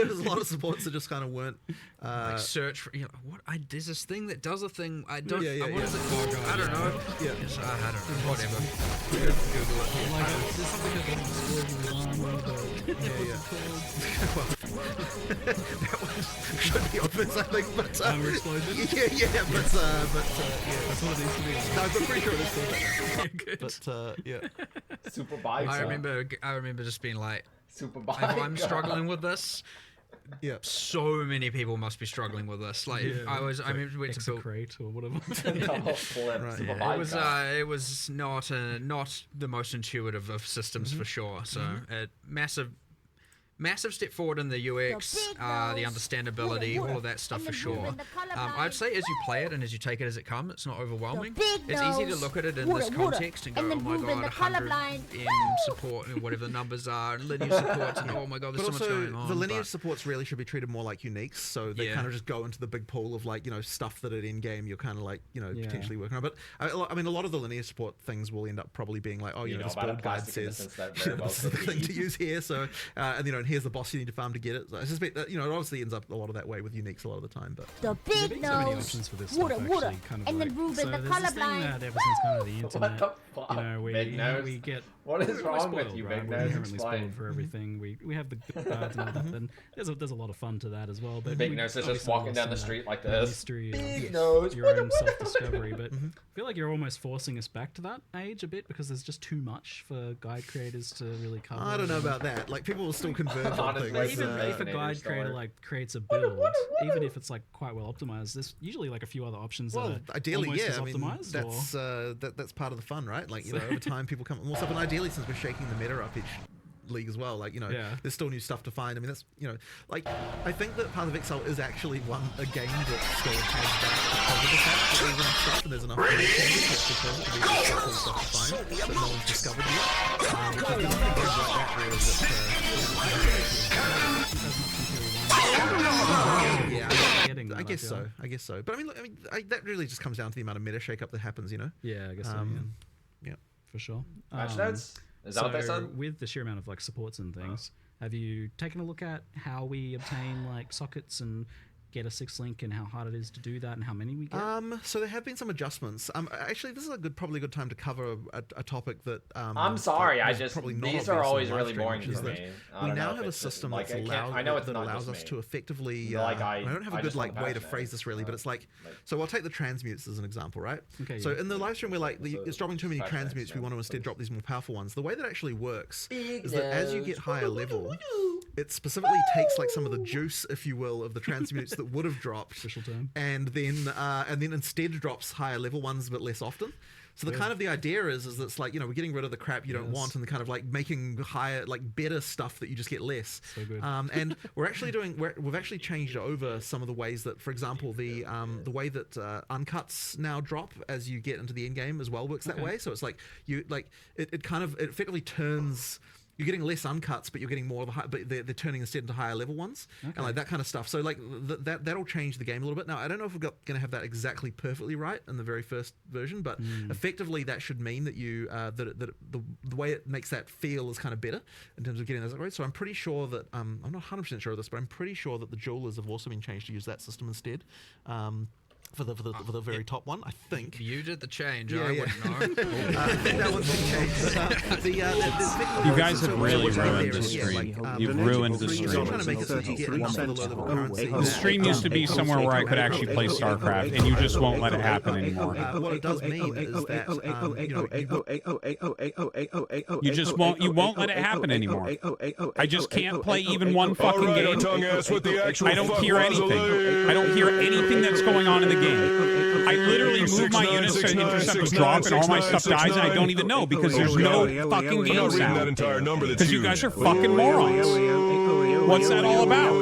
was a lot of supports that just kind of weren't. Like search for what there's this thing that does a thing I don't Yeah, what is it called? I don't know. Yeah. Yes, I don't know. Whatever. There's something that doesn't score you alarm, but that one should be obvious, I think, but explosion. Yeah, but yeah, that's what it needs to be. no, I'm pretty sure it is called that. But yeah, Super bike. I remember just being like, Super bike. if I'm struggling with this, yeah, so many people must be struggling with this. Like I remember went to build Execrate or whatever. It was not the most intuitive of systems for sure. So massive step forward in the UX, the understandability, all of that stuff for sure. I'd say as you play it and as you take it as it comes, it's not overwhelming. It's easy to look at it in this context and go, oh my god, 100 in support and whatever the numbers are, and lineage supports, and oh my god, there's so much going on. The lineage supports really should be treated more like uniques, so they kind of just go into the big pool of like stuff that at end game you're kind of like potentially working on. But I mean, a lot of the lineage support things will end up probably being like, oh, this build guide says this is the thing to use here, so and here's the boss you need to farm to get it. So I suspect that it obviously ends up a lot of that way with uniques a lot of the time. But the big nose, water, and then Ruben the colorblind. Ever since kind of the internet, we get. What is wrong with you, Big Nose? We're inherently spoiled for everything. We have the good cards and all that, and there's a lot of fun to that as well. But Big Nose is just walking down the street like this. History Big Nose. Your own self-discovery, but I feel like you're almost forcing us back to that age a bit because there's just too much for guide creators to really cover. I don't know about that. Like people will still converge on things. Even if a guide creator like creates a build, even if it's like quite well optimized, there's usually like a few other options. Well, that are ideally, almost yeah. as optimized, That's part of the fun, right? Like over time, people come more stuff, and ideally, since we're shaking the meta up each league as well, like there's still new stuff to find. I mean, that's like I think that Path of Exile is actually a game that still has that because of the fact that there's enough stuff and there's enough changes to cause it to be cool stuff to find that no one's discovered yet. Which I think games like that where I guess so. But I mean, that really just comes down to the amount of meta shake-up that happens, Yeah, I guess so. Yeah, for sure. Match notes? Is that what they said? With the sheer amount of like supports and things, have you taken a look at how we obtain like sockets and get a 6-link and how hard it is to do that and how many we get? So there have been some adjustments. Actually, this is probably a good time to cover a topic that. I'm sorry, these are always really boring to me. We now have a system that allows us to effectively. I don't have a good way to phrase this really, but it's like, so I'll take the transmutes as an example, right? Okay. So in the live stream, we're like, it's dropping too many transmutes. We want to instead drop these more powerful ones. The way that actually works is that as you get higher level, it specifically takes like some of the juice, if you will, of the transmutes that would have dropped, and then instead drops higher level ones but less often. So the kind of the idea is that it's like, we're getting rid of the crap you don't want and the kind of like making higher, like better stuff that you just get less. So good. And we're actually we've actually changed over some of the ways that, for example, the way that uncuts now drop as you get into the end game as well works that way. So it's like it effectively turns. You're getting less uncuts, but you're getting more of the but they're turning instead into higher level ones, and like that kind of stuff. So like that'll change the game a little bit. Now I don't know if we're going to have that exactly perfectly right in the very first version, but effectively that should mean that you the way it makes that feel is kind of better in terms of getting those upgrades. So I'm pretty sure that I'm not 100% sure of this, but I'm pretty sure that the jewelers have also been changed to use that system instead. For the very top one, I think. You did the change. I wouldn't know. I think that one's been changed. You guys have really ruined the stream. You've ruined the stream. The stream used to be somewhere where I could actually play StarCraft, and you just won't let it happen anymore. What it does mean is that you won't let it happen anymore. I just can't play even one fucking game. I don't hear anything. I don't hear anything that's going on in the game. I literally move my units to intercept a drop and all my stuff dies and I don't even know because there's no fucking game sound. Because you guys are fucking morons. What's that all about?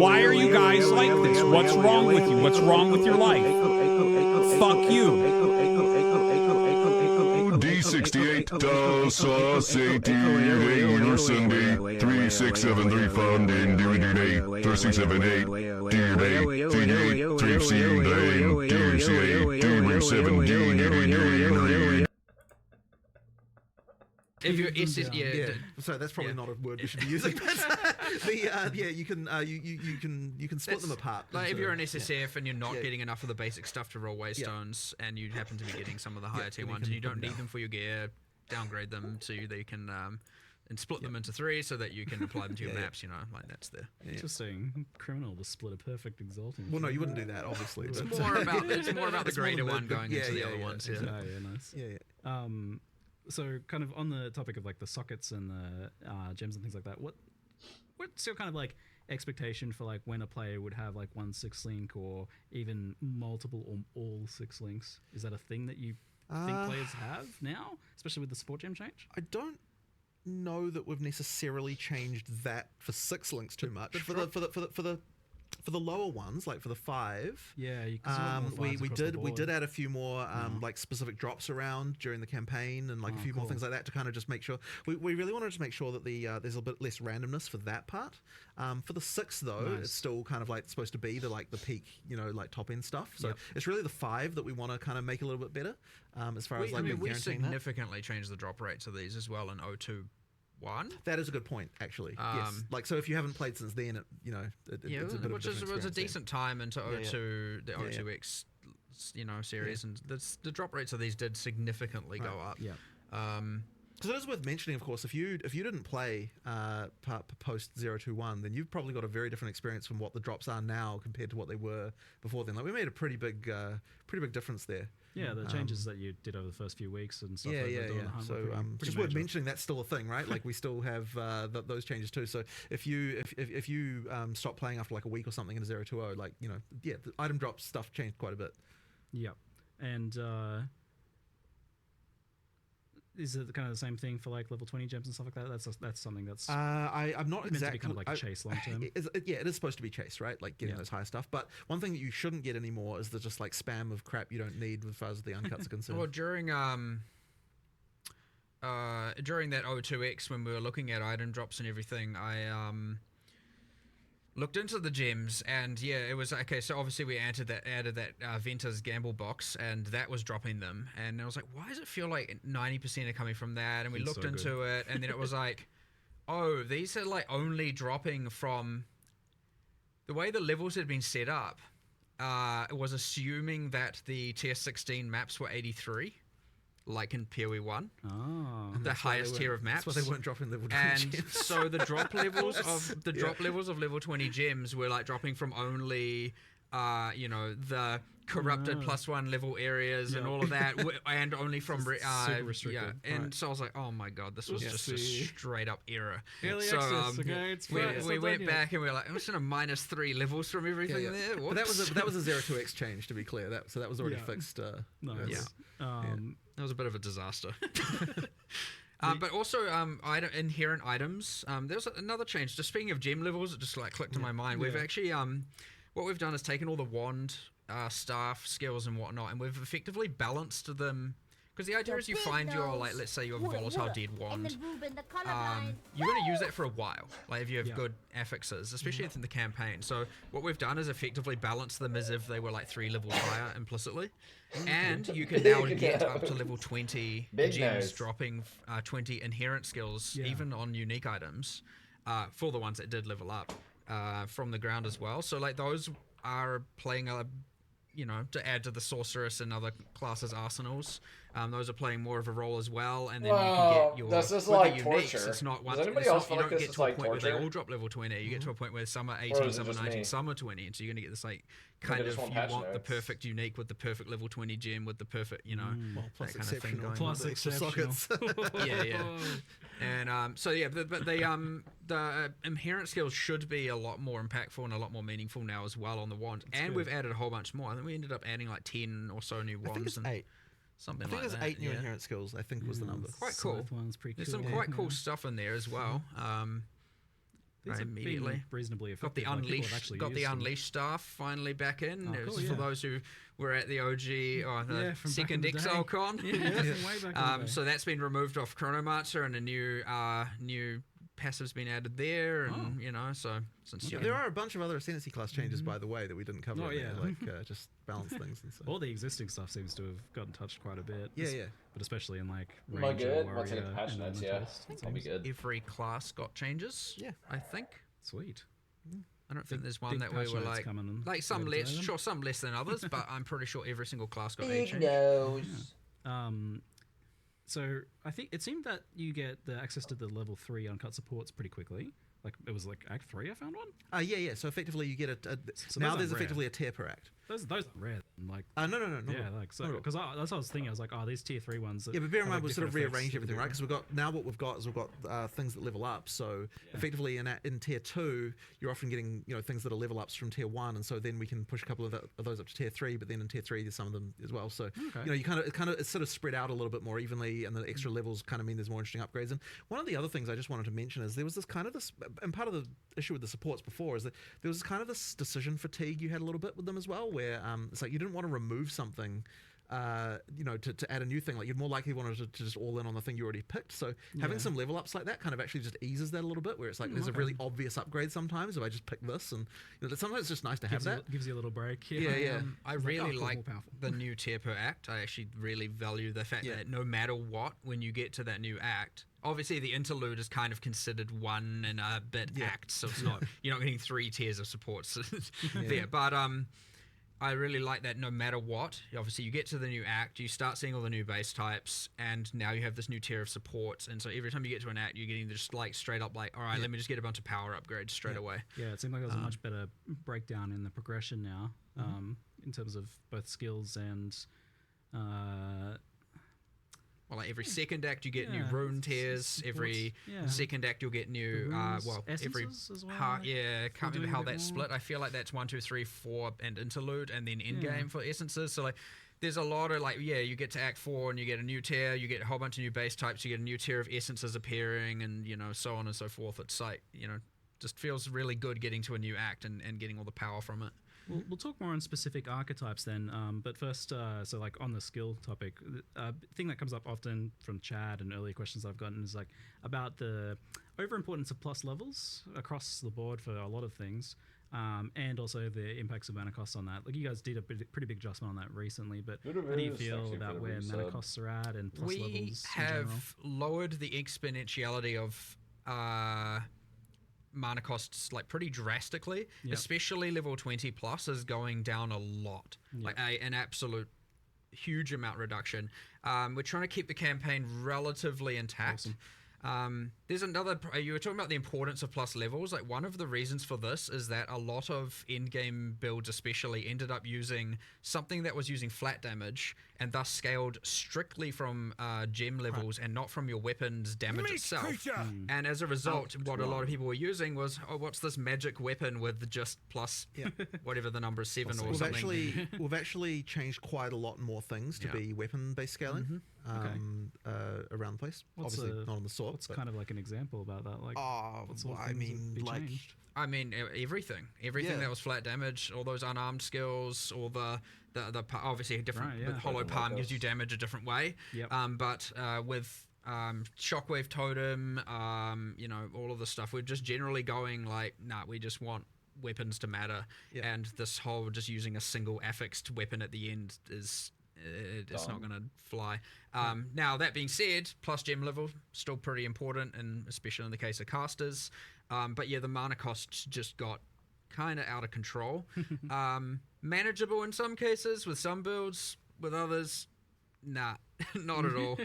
Why are you guys like this? What's wrong with you? What's wrong with your life? Fuck you. D68 Sunday 3673 funding doing 3678 if you're So that's probably not a word we should be using. But you can split them apart. Like if you're an SSF and you're not getting enough of the basic stuff to roll waystones, and you happen to be getting some of the higher tier ones, and you don't need them for your gear, downgrade them so that you can and split them into 3 so that you can apply them to your maps. You know, like that's the interesting. Criminal to split a perfect exalting. Well, no, you wouldn't do that, obviously. It's more about the greater one going into the other ones. Yeah, nice. Yeah. So kind of on the topic of like the sockets and the gems and things like that, what's your kind of like expectation for like when a player would have like 1 6 link or even multiple or all 6 links? Is that a thing that you think players have now, especially with the support gem change? I don't know that we've necessarily changed that for 6 links too much. For the lower ones, like for the 5, we did add a few more like specific drops around during the campaign and like a few more things like that to kind of just make sure we really wanted to make sure that there's a bit less randomness for that part. For the 6 though, it's still kind of like supposed to be the peak, like top end stuff. So it's really the 5 that we want to kind of make a little bit better as far as like we significantly changed the drop rates of these as well in 0.2.1. That is a good point, actually. Yes. Like, so if you haven't played since then, it's a bit which of a was a decent time into 0.2, the 0.2x, series, and the drop rates of these did significantly go up. Yeah. Because it is worth mentioning, of course, if you didn't play post 0.2.1, then you've probably got a very different experience from what the drops are now compared to what they were before then. Like, we made a pretty big difference there. Yeah, the changes that you did over the first few weeks and stuff. So just worth mentioning that's still a thing, right? Like we still have those changes too. So if you stop playing after like a week or something in 0.2.0, like the item drop stuff changed quite a bit. Yeah, and is it kind of the same thing for like level 20 gems and stuff like that? That's something that's I'm not meant exactly to be kind of like a chase long term. It is supposed to be chase, right? Like getting those higher stuff. But one thing that you shouldn't get anymore is the just like spam of crap you don't need as far as the uncuts are concerned. Well, during that 0.2x when we were looking at item drops and everything, I looked into the gems, and it was okay. So obviously we added that Venter's gamble box, and that was dropping them. And I was like, why does it feel like 90% are coming from that? And we looked into it, and then it was like, oh, these are like only dropping from the way the levels had been set up. It was assuming that the tier 16 maps were 83. Like in POE 1, the highest tier of maps. That's why they weren't dropping level 20 and gems. so the drop levels of level 20 gems were like dropping from only, the corrupted +1 level areas and all of that, and only from super restricted. And so I was like, oh my god, this was just a straight up error. Early So access, okay, it's we went back and we were like, I'm just gonna -3 levels from everything there. But that was a 0.2x change, to be clear. That was already fixed. Nice. That was a bit of a disaster. But also, inherent items. There was another change. Just speaking of gem levels, it just like clicked in my mind. We've actually, what we've done is taken all the wand, staff, skills, and whatnot, and we've effectively balanced them. Because the idea is you find your, like, let's say your volatile dead wand, you're going to use that for a while, like if you have good affixes, especially in the campaign. So what we've done is effectively balance them as if they were like 3 levels higher implicitly. And you can now get up to level 20 gems, dropping 20 inherent skills, even on unique items, for the ones that did level up from the ground as well. So like those are playing a, to add to the sorceress and other classes' arsenals. Those are playing more of a role as well, and then you can get your this is with like the uniques. torture. It's not one. Does anybody else feel you like don't this get is to a like point where they torture? all drop level 20. You get to a point where some are Or 18, is it some are just 19, me? some are 20, and so you're gonna get this like I kind of just you want patch want the notes. perfect unique with the perfect level 20 gem with the perfect plus that kind of thing going Plus on. exceptional. And so but the inherent skills should be a lot more impactful and a lot more meaningful now as well on the wand. That's and good. we've added a whole bunch more. I think we ended up adding like 10 or so new wands. I think it's and 8. Something I think like there's that. 8 new inherent skills, I think was the number. Quite cool. There's some quite cool stuff in there as well. These have been Immediately reasonably got the effective, like, people have unleashed, actually got the used them. unleashed staff finally back in. Oh, It was cool, for yeah. those who were at the OG or the from back second in the day. ExileCon. Yeah, from way back in the day. So that's been removed off Chronomancer, and a new passive's been added there, and you know, so since there are a bunch of other ascendancy class changes, by the way, that we didn't cover. Like just balance things and stuff. All the existing stuff seems to have gotten touched quite a bit. Yeah. But especially in like Am I Ranger, good? Warrior, Once I get the patch and notes, Elementalist, I'll be good. every class got changes. Yeah, I think. Sweet. I don't think there's one that we patch were notes like some later less, today, then? sure, some less than others, but I'm pretty sure every single class got a Big change. nose. Yeah. So I think it seemed that you get the access to the level 3 uncut supports pretty quickly. Like it was like Act 3 I found one? Yeah. So effectively you get So now those there's aren't effectively a tier per act. Those are rare. Like no. Yeah, like so because that's what I was thinking. I was like, oh, these tier 3 ones. Yeah, but bear in mind we we've sort of rearranged everything, right? Because what we've got is things that level up. So effectively in tier 2, you're often getting things that are level ups from tier 1, and so then we can push a couple of those up to tier 3. But then in tier 3, there's some of them as well. So you kind of it's sort of spread out a little bit more evenly, and the extra levels kind of mean there's more interesting upgrades. And one of the other things I just wanted to mention is there was this and part of the issue with the supports before is that there was kind of this decision fatigue you had a little bit with them as well, where it's like you didn't want to remove something to add a new thing. Like you'd more likely wanted to just all in on the thing you already picked. So having some level ups like that kind of actually just eases that a little bit, where it's like there's a really obvious upgrade sometimes if I just pick this, and sometimes it's just nice to have that. Gives you a little break. Yeah. I really like the new tier per act. I actually really value the fact that no matter what, when you get to that new act, obviously the interlude is kind of considered one and a bit act, so it's not you're not getting 3 tiers of supports there. But I really like that no matter what, obviously you get to the new act, you start seeing all the new base types, and now you have this new tier of supports, and so every time you get to an act, you're getting just like straight up like, all right, let me just get a bunch of power upgrades straight away. Yeah, it seemed like there was a much better breakdown in the progression now, in terms of both skills and well, like every second act you get new rune tiers. Every second act you'll get new every can't remember how that's split. I feel like that's 1, 2, 3, 4 and interlude, and then end game for essences. So like there's a lot of you get to act 4 and you get a new tier, you get a whole bunch of new base types, you get a new tier of essences appearing, and so on and so forth. It's like just feels really good getting to a new act and getting all the power from it. We'll talk more on specific archetypes then, but first, so like on the skill topic, thing that comes up often from Chad and earlier questions I've gotten is like about the overimportance of plus levels across the board for a lot of things, and also the impacts of mana costs on that. Like you guys did a pretty big adjustment on that recently, but how do you feel about where mana costs are at and plus levels in general? We have lowered the exponentiality of mana costs like pretty drastically, especially level 20 plus is going down a lot, like an absolute huge amount reduction. We're trying to keep the campaign relatively intact. There's another, you were talking about the importance of plus levels. Like one of the reasons for this is that a lot of in-game builds especially ended up using something that was using flat damage and thus scaled strictly from gem levels and not from your weapon's damage itself. And as a result, what a lot of people were using was, what's this magic weapon with just plus whatever the number is, 7 or something. We've actually changed quite a lot more things to be weapon-based scaling around the place. Obviously not on the sword. What's kind of like an example about that? Like, everything that was flat damage, all those unarmed skills, all the obviously different. With Hollow Palm gives you damage a different way. But with Shockwave Totem, all of the stuff, we're just generally going like, we just want weapons to matter, and this whole just using a single affixed weapon at the end is. It's not going to fly. Now, that being said, plus gem level, still pretty important, and especially in the case of casters. But yeah, the mana costs just got kind of out of control. Manageable in some cases with some builds, with others, not at all.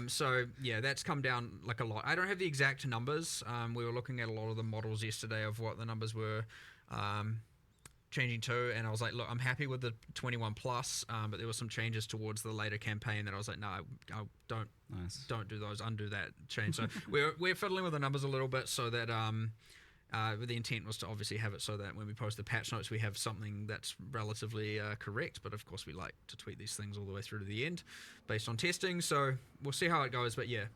So yeah, that's come down like a lot. I don't have the exact numbers. We were looking at a lot of the models yesterday of what the numbers were. Changing to, and I was like, look, I'm happy with the 21 plus, but there were some changes towards the later campaign that I was like, no, I don't do those, undo that change. So we're fiddling with the numbers a little bit, so that the intent was to obviously have it so that when we post the patch notes, we have something that's relatively correct. But of course, we like to tweak these things all the way through to the end, based on testing. So we'll see how it goes. But yeah,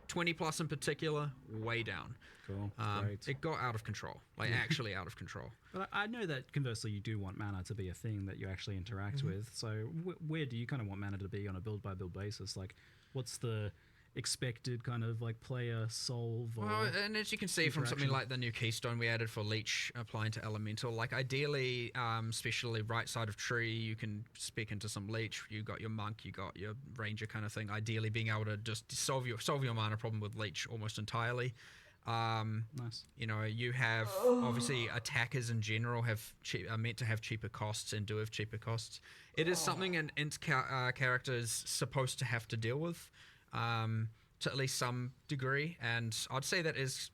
20 plus in particular, way down. Cool. It got out of control, actually out of control. But I know that conversely, you do want mana to be a thing that you actually interact with. So where do you kind of want mana to be on a build by build basis? Like, what's the expected kind of like player solve. Or well, and as you can see from something like the new keystone we added for Leech applying to Elemental, like ideally, especially right side of tree, you can spec into some Leech. You got your Monk, you got your Ranger kind of thing. Ideally, being able to just solve your mana problem with Leech almost entirely. Nice. You know, you have obviously attackers in general are meant to have cheaper costs and do have cheaper costs. It is something an int character is supposed to have to deal with. To at least some degree, and I'd say that is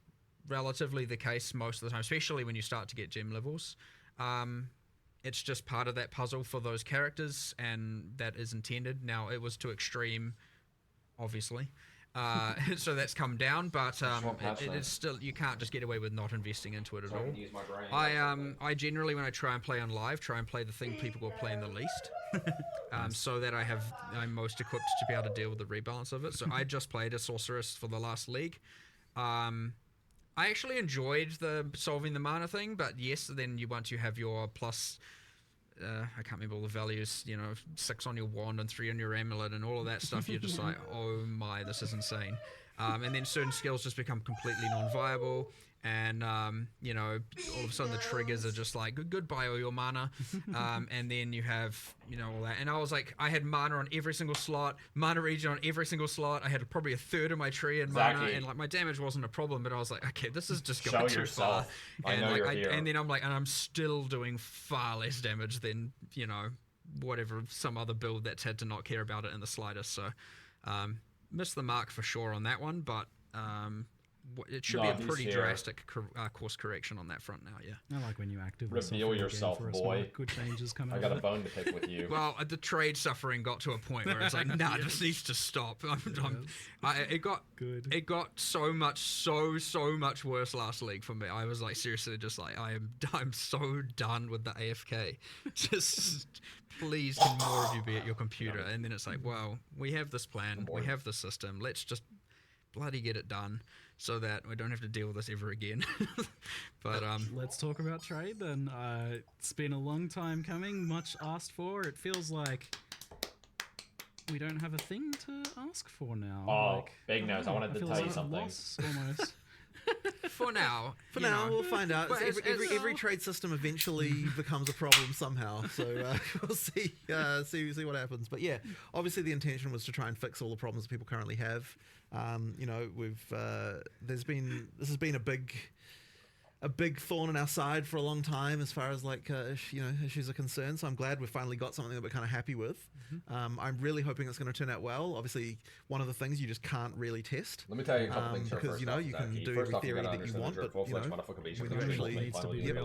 relatively the case most of the time, especially when you start to get gem levels. It's just part of that puzzle for those characters, and that is intended. Now, it was to extreme, obviously, so that's come down, but it is still, you can't just get away with not investing into it at all. I generally, when I try and play on live, try and play the thing people will play in the least. So that I'm most equipped to be able to deal with the rebalance of it. So I just played a sorceress for the last league. I actually enjoyed the solving the mana thing, but yes, then once you have your plus, I can't remember all the values, 6 on your wand and 3 on your amulet and all of that stuff, you're just like, oh my, this is insane. And then certain skills just become completely non-viable. And, all of a sudden the triggers are just like, goodbye all your mana. And then you have, all that. And I was like, I had mana on every single slot, mana regen on every single slot. I had probably a third of my tree in mana, and like my damage wasn't a problem, but I was like, okay, this is just going too far. And and then I'm like, and I'm still doing far less damage than, whatever, some other build that's had to not care about it in the slightest. So, missed the mark for sure on that one, but, it should be a pretty drastic course correction on that front now, yeah. I like when you actively reveal yourself, boy. Good changes coming. I got a bone to pick with you. Well, the trade suffering got to a point where it's like, nah, this needs to stop. It got so much worse last league for me. I was like, seriously, just like, I'm so done with the AFK. Just please, can more of you be at your computer? And then it's like, well, we have this plan, we have the system. Let's just bloody get it done, so that we don't have to deal with this ever again. But let's talk about trade then. It's been a long time coming, much asked for. It feels like we don't have a thing to ask for now. Oh, big news. I wanted to tell you something. Almost. For now, we'll find out. Every trade system eventually becomes a problem somehow. So we'll see what happens. But yeah, obviously the intention was to try and fix all the problems that people currently have. This has been a big thorn in our side for a long time as far as issues are concerned. So I'm glad we've finally got something that we're kind of happy with. I'm really hoping it's going to turn out well. Obviously, one of the things you just can't really test. Let me tell you a couple things because you can do every theory that you want, but the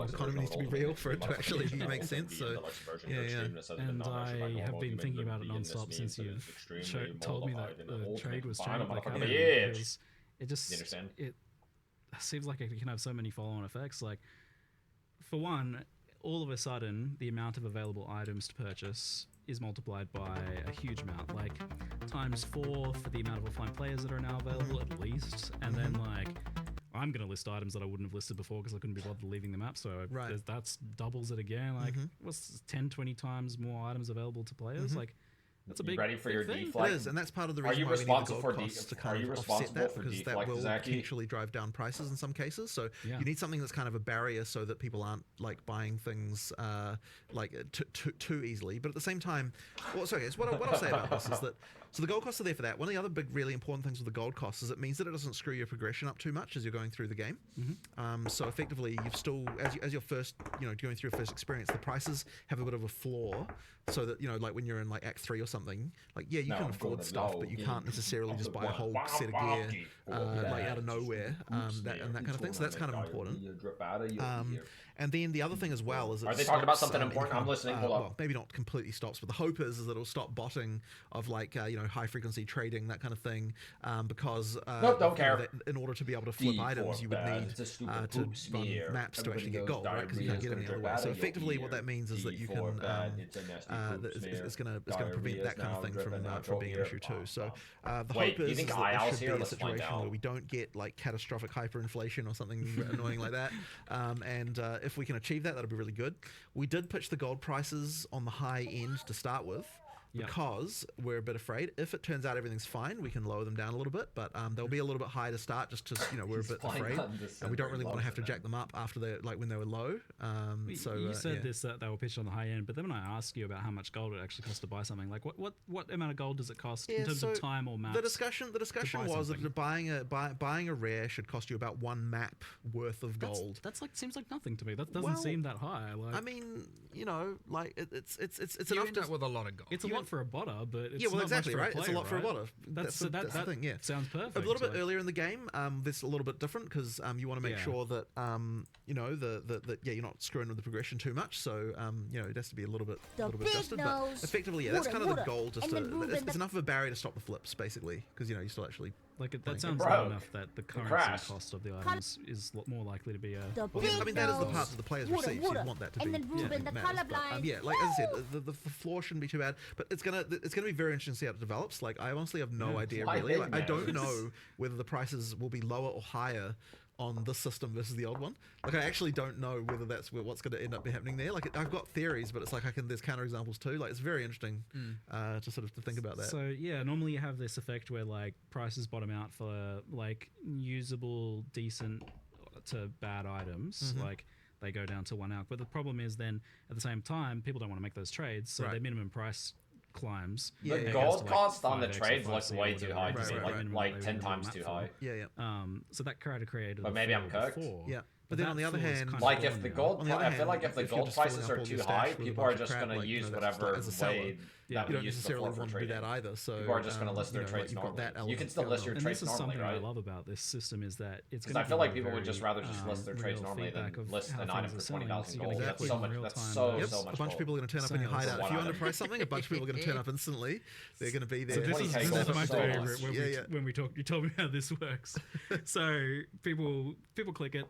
economy needs to be real for it to actually make sense. So and I have been thinking about it non-stop since you told me that the trade was changing. It seems like it can have so many follow-on effects. Like, for one, all of a sudden, the amount of available items to purchase is multiplied by a huge amount, like ×4 for the amount of offline players that are now available at least. And then I'm going to list items that I wouldn't have listed before because I couldn't be bothered leaving them up. So that's doubles it again. Like, what's 10, 20 times more items available to players? Like, that's a big ready for your thing. deflect? It is, and that's part of the reason why we need the gold costs to kind of offset that, because that will potentially drive down prices in some cases. So you need something that's kind of a barrier so that people aren't buying things too easily. But at the same time, what I'll say about this is that the gold costs are there for that. One of the other big, really important things with the gold costs is it means that it doesn't screw your progression up too much as you're going through the game. So effectively, you've still, as you're first, going through your first experience, the prices have a bit of a floor, so that when you're in Act 3 or something, you can afford stuff, but you can't necessarily just buy a whole set of gear out of nowhere, that kind of thing. So that's kind of important. And then the other thing as well is, are they talking about something important? I'm listening. Hold on. Well, maybe not completely stops, but the hope is that it'll stop botting of high frequency trading, that kind of thing, because don't care. In order to be able to flip items, you would need to run maps to actually get gold, right? Because you can't get any other way. So effectively, what that means is that you can it's going to prevent that kind of thing from being an issue too. So the hope is that there should be a situation where we don't get catastrophic hyperinflation or something annoying like that, and if we can achieve that, that'll be really good. We did pitch the gold prices on the high end to start with, because we're a bit afraid. If it turns out everything's fine, we can lower them down a little bit, but they'll be a little bit high to start, just because we're a bit afraid, and we don't really want to have to jack them up after they when they were low. So you said this that they were pitched on the high end, but then when I asked you about how much gold it actually costs to buy something, like what amount of gold does it cost in terms of time or maps? The discussion was that buying a rare should cost you about 1 map worth of gold. That's like seems like nothing to me. That doesn't seem that high. Like, I mean, like it's you enough end up with a lot of gold. It's a lot for a botter, but it's well, not exactly much for right. a player, It's a lot for a right? botter. That's the thing. Yeah, sounds perfect. A little bit earlier in the game, this is a little bit different because you want to make sure that that you're not screwing with the progression too much. So it has to be a little bit adjusted. But effectively, that's kind of the goal. Just it's enough of a barrier to stop the flips, basically, because you still actually. That sounds low enough that the currency cost of the items is more likely to be a. I mean, that is the part that the players receive. So you want that to be. Yeah, like as I said, the floor shouldn't be too bad, but it's gonna be very interesting to see how it develops. Like, I honestly have no idea really. Like, I don't know whether the prices will be lower or higher on this system versus the old one. Like, I actually don't know whether that's what's going to end up happening there. Like, I've got theories, but it's like there's counterexamples too. Like, it's very interesting to sort of to think about that. So yeah, normally you have this effect where like prices bottom out for like usable, decent to bad items. Like, they go down to 1 alk. But the problem is then at the same time, people don't want to make to make those trades, so their minimum price climbs. The gold cost on the trades looks way too high to me, like 10 times too high. So that created. But maybe I'm cooked. Yeah. But then on the other hand, like if the gold, I feel like if the gold prices are too high, people are just going to use whatever way that you don't we used necessarily before want for to do trading. that either. So people are just going to list their trades normally. You can still list your trades normally, right? right? I love about this system is that it's. Because I feel like people would just rather just list their trades normally than list an item for 20,000 gold. That's so much. That's so much. A bunch of people are going to turn up in your hideout. If you underprice something, a bunch of people are going to turn up instantly. They're going to be there. So this is my favorite when we talk. You told me how this works. So people click it.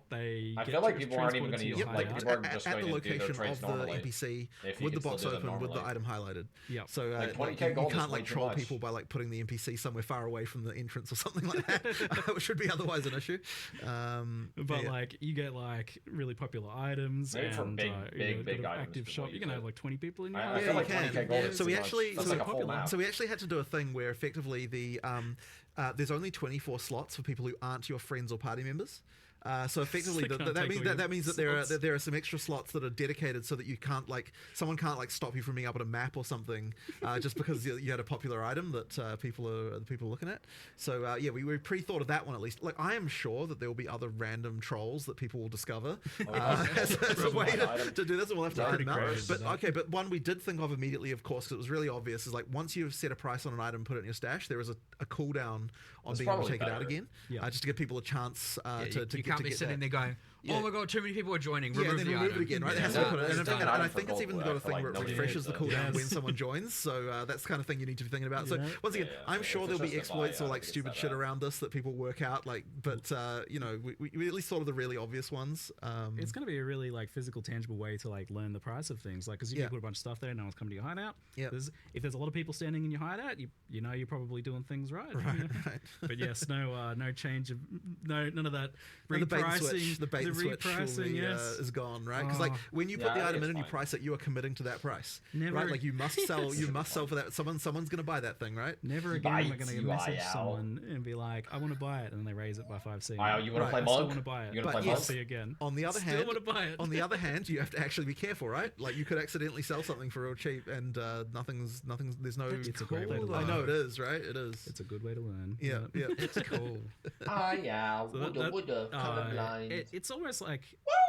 I feel like people aren't even going to use it. Like, people are just going to do their trades normally. At the NPC with the box open with the item highlighted. Yeah. So you can't like troll people by like putting the NPC somewhere far away from the entrance or something like that, which should be otherwise an issue. But like you get like really popular items maybe for and big active shop. You can have like 20 people in your I feel like 20k gold is so we too actually much. That's like a full map. So we actually had to do a thing where effectively there's only 24 slots for people who aren't your friends or party members. So effectively, that means that there are some extra slots that are dedicated so that you can't someone can't stop you from being able to map or something just because you had a popular item that people are looking at. So we pre-thought of that one at least. Like, I am sure that there will be other random trolls that people will discover as a way to do this, and we'll have to add them out. But one we did think of immediately, of course, because it was really obvious, is like once you've set a price on an item, put it in your stash, there is a cooldown on being able to take it out again, just to give people a chance to can't be sitting there going, oh my god, too many people are joining. Remove it again, right? And I think it's even got a thing where it refreshes the cooldown when someone joins. So that's the kind of thing you need to be thinking about. So once again, I'm sure there'll be exploits or like stupid shit around this that people work out. But we at least thought of the really obvious ones. It's going to be a really like physical, tangible way to like learn the price of things. Like, because you can put a bunch of stuff there, no one's coming to your hideout. If there's a lot of people standing in your hideout, you know you're probably doing things right. Right. But yes, no change of none of that repricing. The bait repricing is gone, right? Because like when you put the item in and you price it, you are committing to that price, right? Like you must sell. You must sell for that. Someone's going to buy that thing, right? Never again am I going to message someone and be like, I want to buy it, and then they raise it by 5C. You want to play Monk? I still want to buy it. You want to play Monk? Again. On the other hand, still want to buy it. On the other hand, you have to actually be careful, right? Like you could accidentally sell something for real cheap, and nothing's. There's no. It's a great way to learn. I know it is, right? It is. It's a good way to learn. Yeah. It's cool. It's almost like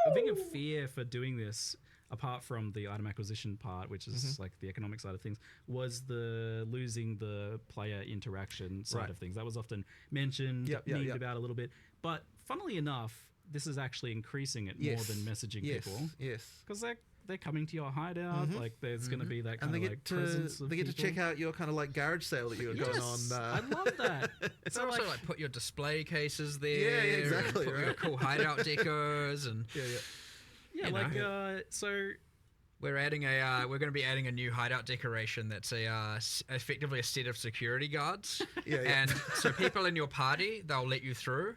a big fear for doing this, apart from the item acquisition part, which is like the economic side of things, was the losing the player interaction side of things. That was often mentioned, memed about a little bit. But funnily enough, this is actually increasing it more than messaging people. Yes. Because they're coming to your hideout. Like there's going to be that kind of like presence of they get to check out your kind of like garage sale that you were going on. I love that. It's also like put your display cases there. Yeah, exactly. Put your cool hideout decors and so we're going to be adding a new hideout decoration that's effectively a set of security guards. And so people in your party, they'll let you through.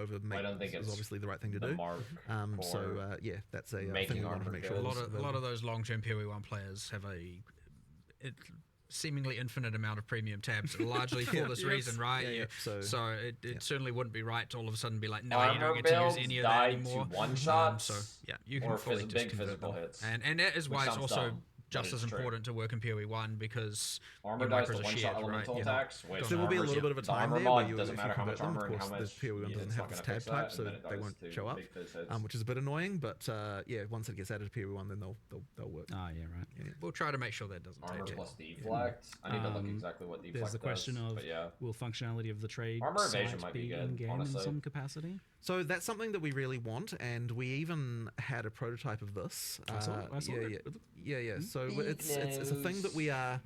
over I don't think is it's obviously the right thing to the do. mark So yeah, that's a thing making we wanted to armor make good. sure. A lot of those long-term PoE 1 players have a seemingly infinite amount of premium tabs, largely for this reason, right? So it certainly wouldn't be right to all of a sudden be like, no, you don't get to use any of that anymore. One-shots, so yeah, you can fully big disconvert physical them. hits. And that is why it's also dumb, just as important to work in PoE 1 because armor dies to one-shot elemental attacks. So there will be a little bit of a time there where you, if you convert them, of course, the PoE 1 doesn't have this tab type, so they won't show up, which is a bit annoying. But yeah, once it gets added to PoE 1, then they'll work. Ah, yeah, right. Yeah. We'll try to make sure that doesn't armor take plus deflect. I need to look exactly what deflect There's the question does, of but yeah. will functionality of the trade Armor evasion site might be be good, in-game in honestly. some capacity? So that's something that we really want, and we even had a prototype of this. I saw it. Yeah. So it's a thing that we are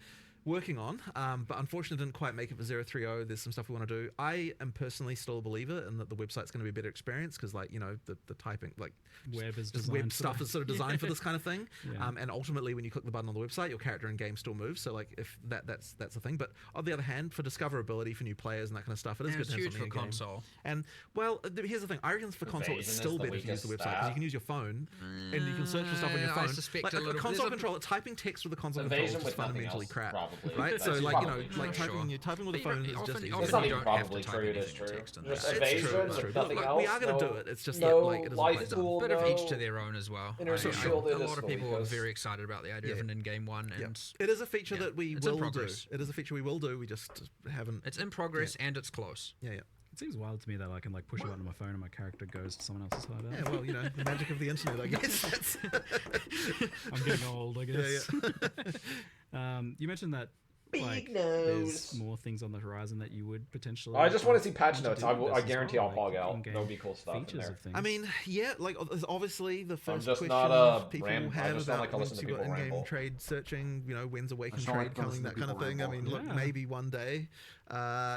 working on, but unfortunately didn't quite make it for 030. There's some stuff we want to do. I am personally still a believer in that the website's going to be a better experience because, like, you know, the typing, like, web is just web stuff is sort of designed for this kind of thing. Yeah. And ultimately, when you click the button on the website, your character in game still moves. So, like, if that's a thing. But on the other hand, for discoverability for new players and that kind of stuff, it is good to have huge something for in game. console. And well, here's the thing. I reckon for console, it's still better to use the website because you can use your phone and you can search for stuff on your phone. I suspect like a little console controller, typing text with a console controller is just fundamentally crap, probably. right? So, like, you know, like typing with a phone is just easy. It's not even probably true. It is true. Just evasion with nothing else. We are going to do it. It's just like it isn't life quite tool, done. Bit of each to their own as well. A Interstitial lot of people are very excited about the idea of an in-game one, and it is a feature that we it's in will do. progress. It is a feature we will do. We just haven't. It's in progress and it's close. Yeah. It seems wild to me that I can like push a button on my phone and my character goes to someone else's hideout. Yeah, well, you know, the magic of the internet, I guess. I'm getting old, I guess. You mentioned that like, there's more things on the horizon that you would potentially. I just want to see patch want notes. to do I this as guarantee well, I'll pog like, out. in-game There'll be cool stuff in features there. of things. I mean, yeah, like obviously the first just question not a people I have just don't about like to once listen to you've got people in-game ramble. trade searching, you know, when's Awaken just don't trade like to coming, listen to that kind of people thing. I ramble. mean, look, maybe one day,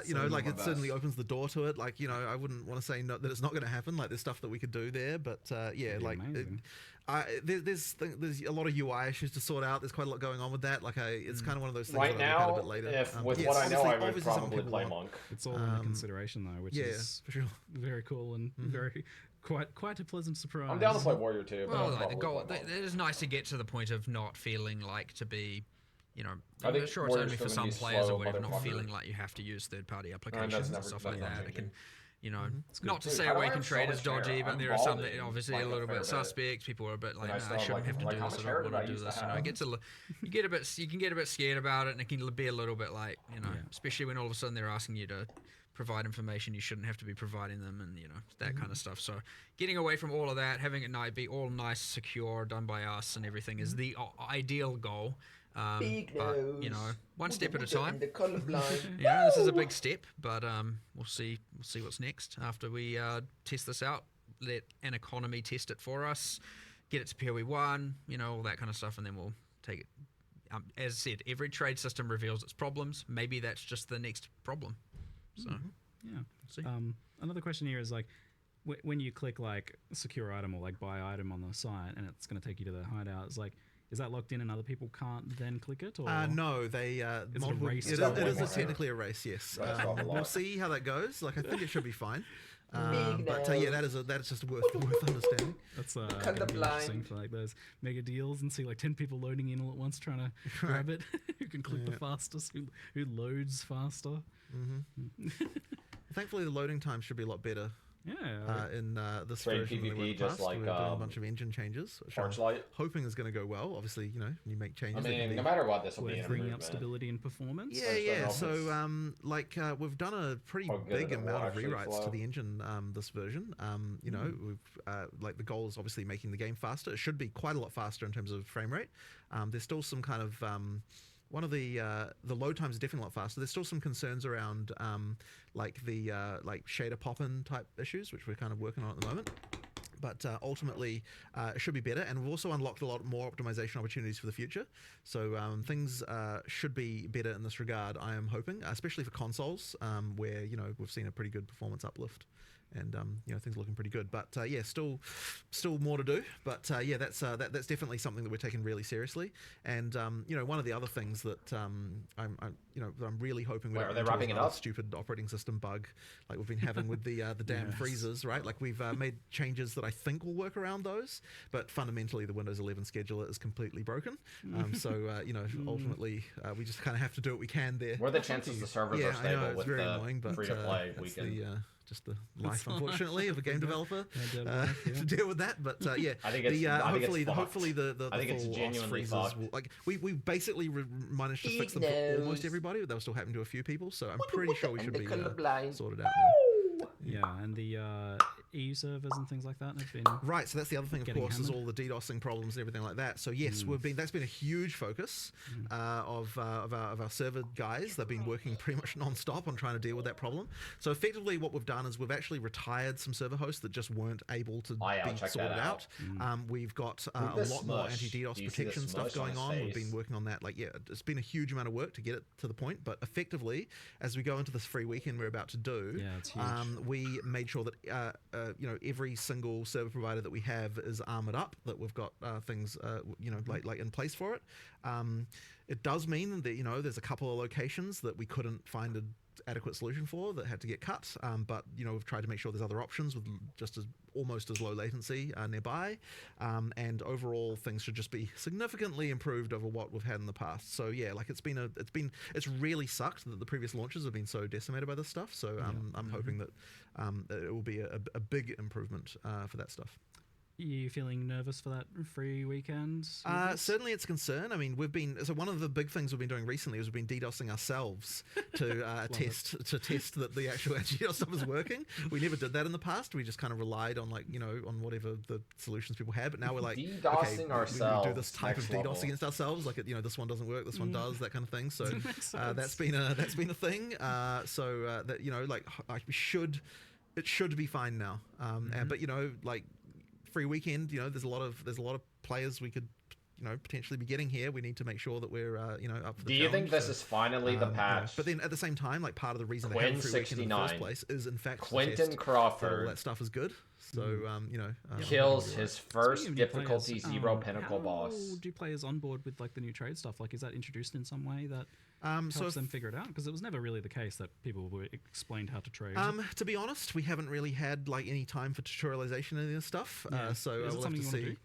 you know, like it certainly opens the door to it. Like, you know, I wouldn't want to say no, that it's not going to happen. Like, there's stuff that we could do there, but yeah, like. There's a lot of UI issues to sort out. There's quite a lot going on with that. Like, it's kind of one of those things Right that I'll look at now, a bit later. if with yes, what I know, I would obviously some probably people play want- Monk. It's all under consideration though, which is for sure. very cool and very quite a pleasant surprise. I'm down to play Warrior too. But Well, I'll like the probably goal, play Monk. it is nice to get to the point of not feeling like to be, you know, I think I'm sure it's Warrior's only for still gonna some be players slow, or whatever, not motherfucker. feeling like you have to use third-party that's applications never- and stuff that's like not that. It can, changing. you know, It's not to Dude, say how do I Awaken have so Trade much is dodgy, hair? but I'm there are some that balding, obviously like, a a little fair bit bit. suspect. People are a bit like, And I nah, still I have, shouldn't have to like, do how this. much I hair don't did want I to do used to this. You know, have? it gets you get a bit, you can get a bit scared about it, and it can be a little bit like, you know, especially when all of a sudden they're asking you to provide information you shouldn't have to be providing them, and you know that kind of stuff. So getting away from all of that, having it be all nice, secure, done by us, and everything is the ideal goal. But you know, one step at a time. Yeah, this is a big step, but we'll see what's next after we test this out. Let an economy test it for us, get it to PoE 1, you know, all that kind of stuff, and then we'll take it. As I said, every trade system reveals its problems. Maybe that's just the next problem. So yeah. see. Another question here is like, when you click like secure item or like buy item on the site, and it's going to take you to the hideout, it's like, is that locked in and other people can't then click it? Or No, they Is it a race? It is technically a race, yes. We'll see how that goes. Like, I think it should be fine. But yeah, that is just worth understanding. That's gonna be interesting for like those mega deals and see like 10 people loading in all at once trying to grab it. Who can click the fastest? Who loads faster? Thankfully, the loading time should be a lot better. Yeah. In this Trade version than they were in PvP, the just past. like, We're doing a bunch of engine changes, which I'm Torchlight. hoping is going to go well. Obviously, you know, when you make changes. I they can mean, be- no matter what, this will be We're an bringing up improvement. stability and performance. Yeah. So, like, we've done a pretty How good big it will amount of actually rewrites flow. to the engine this version. You know, we've like the goal is obviously making the game faster. It should be quite a lot faster in terms of frame rate. There's still some kind of one of the load times is definitely a lot faster. There's still some concerns around like the like shader pop-in type issues, which we're kind of working on at the moment. But ultimately, it should be better, and we've also unlocked a lot more optimization opportunities for the future. So things should be better in this regard. I am hoping, especially for consoles, where you know we've seen a pretty good performance uplift and things are looking pretty good. But yeah, still more to do. But yeah, that's definitely something that we're taking really seriously. And one of the other things that I'm really hoping we Wait, don't are they run into wrapping is it another up? stupid operating system bug like we've been having with the damn freezers, right? Like we've made changes that I think will work around those, but fundamentally the Windows 11 scheduler is completely broken. Ultimately we just kind of have to do what we can there. What are the chances the servers are stable I know, it's with very the annoying, but free-to-play that's weekend? just the life, unfortunately, of a game developer life, to deal with that. But yeah, I think it's hopefully the I think it's full genuinely freezes fucked. will, like we basically managed to fix them for almost everybody, but they were still happening to a few people. So I'm pretty sure we should be sorted out now. Yeah, and the EU servers and things like that have been right. So that's the other thing, of course, hammered. is all the DDoSing problems and everything like that. So yes, that's been a huge focus of our server guys. They've been working pretty much non-stop on trying to deal with that problem. So effectively, what we've done is we've actually retired some server hosts that just weren't able to be sorted out. We've got a lot more anti-DDoS protection stuff going on. We've been working on that. Like, yeah, it's been a huge amount of work to get it to the point. But effectively, as we go into this free weekend we're about to do, it's huge. we made sure that every single server provider that we have is armored up, that we've got things like in place for it. It does mean that there's a couple of locations that we couldn't find an adequate solution for that had to get cut, but we've tried to make sure there's other options with just almost as low latency nearby, and overall things should just be significantly improved over what we've had in the past. So yeah, like it's really sucked that the previous launches have been so decimated by this stuff. So I'm hoping that it will be a big improvement for that stuff. Are you feeling nervous for that free weekend? Certainly it's a concern. I mean, so one of the big things we've been doing recently is we've been DDoSing ourselves to test that the actual anti-DDoS stuff is working. We never did that in the past. We just kind of relied on on whatever the solutions people had. But now we're like, DDoSing ourselves. We do this type of DDoS against ourselves. Like, this one doesn't work, this one does, that kind of thing. So that's been a thing. So that it should be fine now. But free weekend, there's a lot of players we could potentially be getting here. We need to make sure that we're up for the challenge. Do you think this is finally the patch? But then at the same time, like, part of the reason they have a free weekend in the first place is in fact Quentin Crawford, all that stuff is good. So kills his first difficulty zero pinnacle boss. How do players on board with like the new trade stuff? Like, is that introduced in some way that helps them figure it out? Because it was never really the case that people were explained how to trade. To be honest, we haven't really had like any time for tutorialization of this stuff. So is it we'll something have to you want to see. do?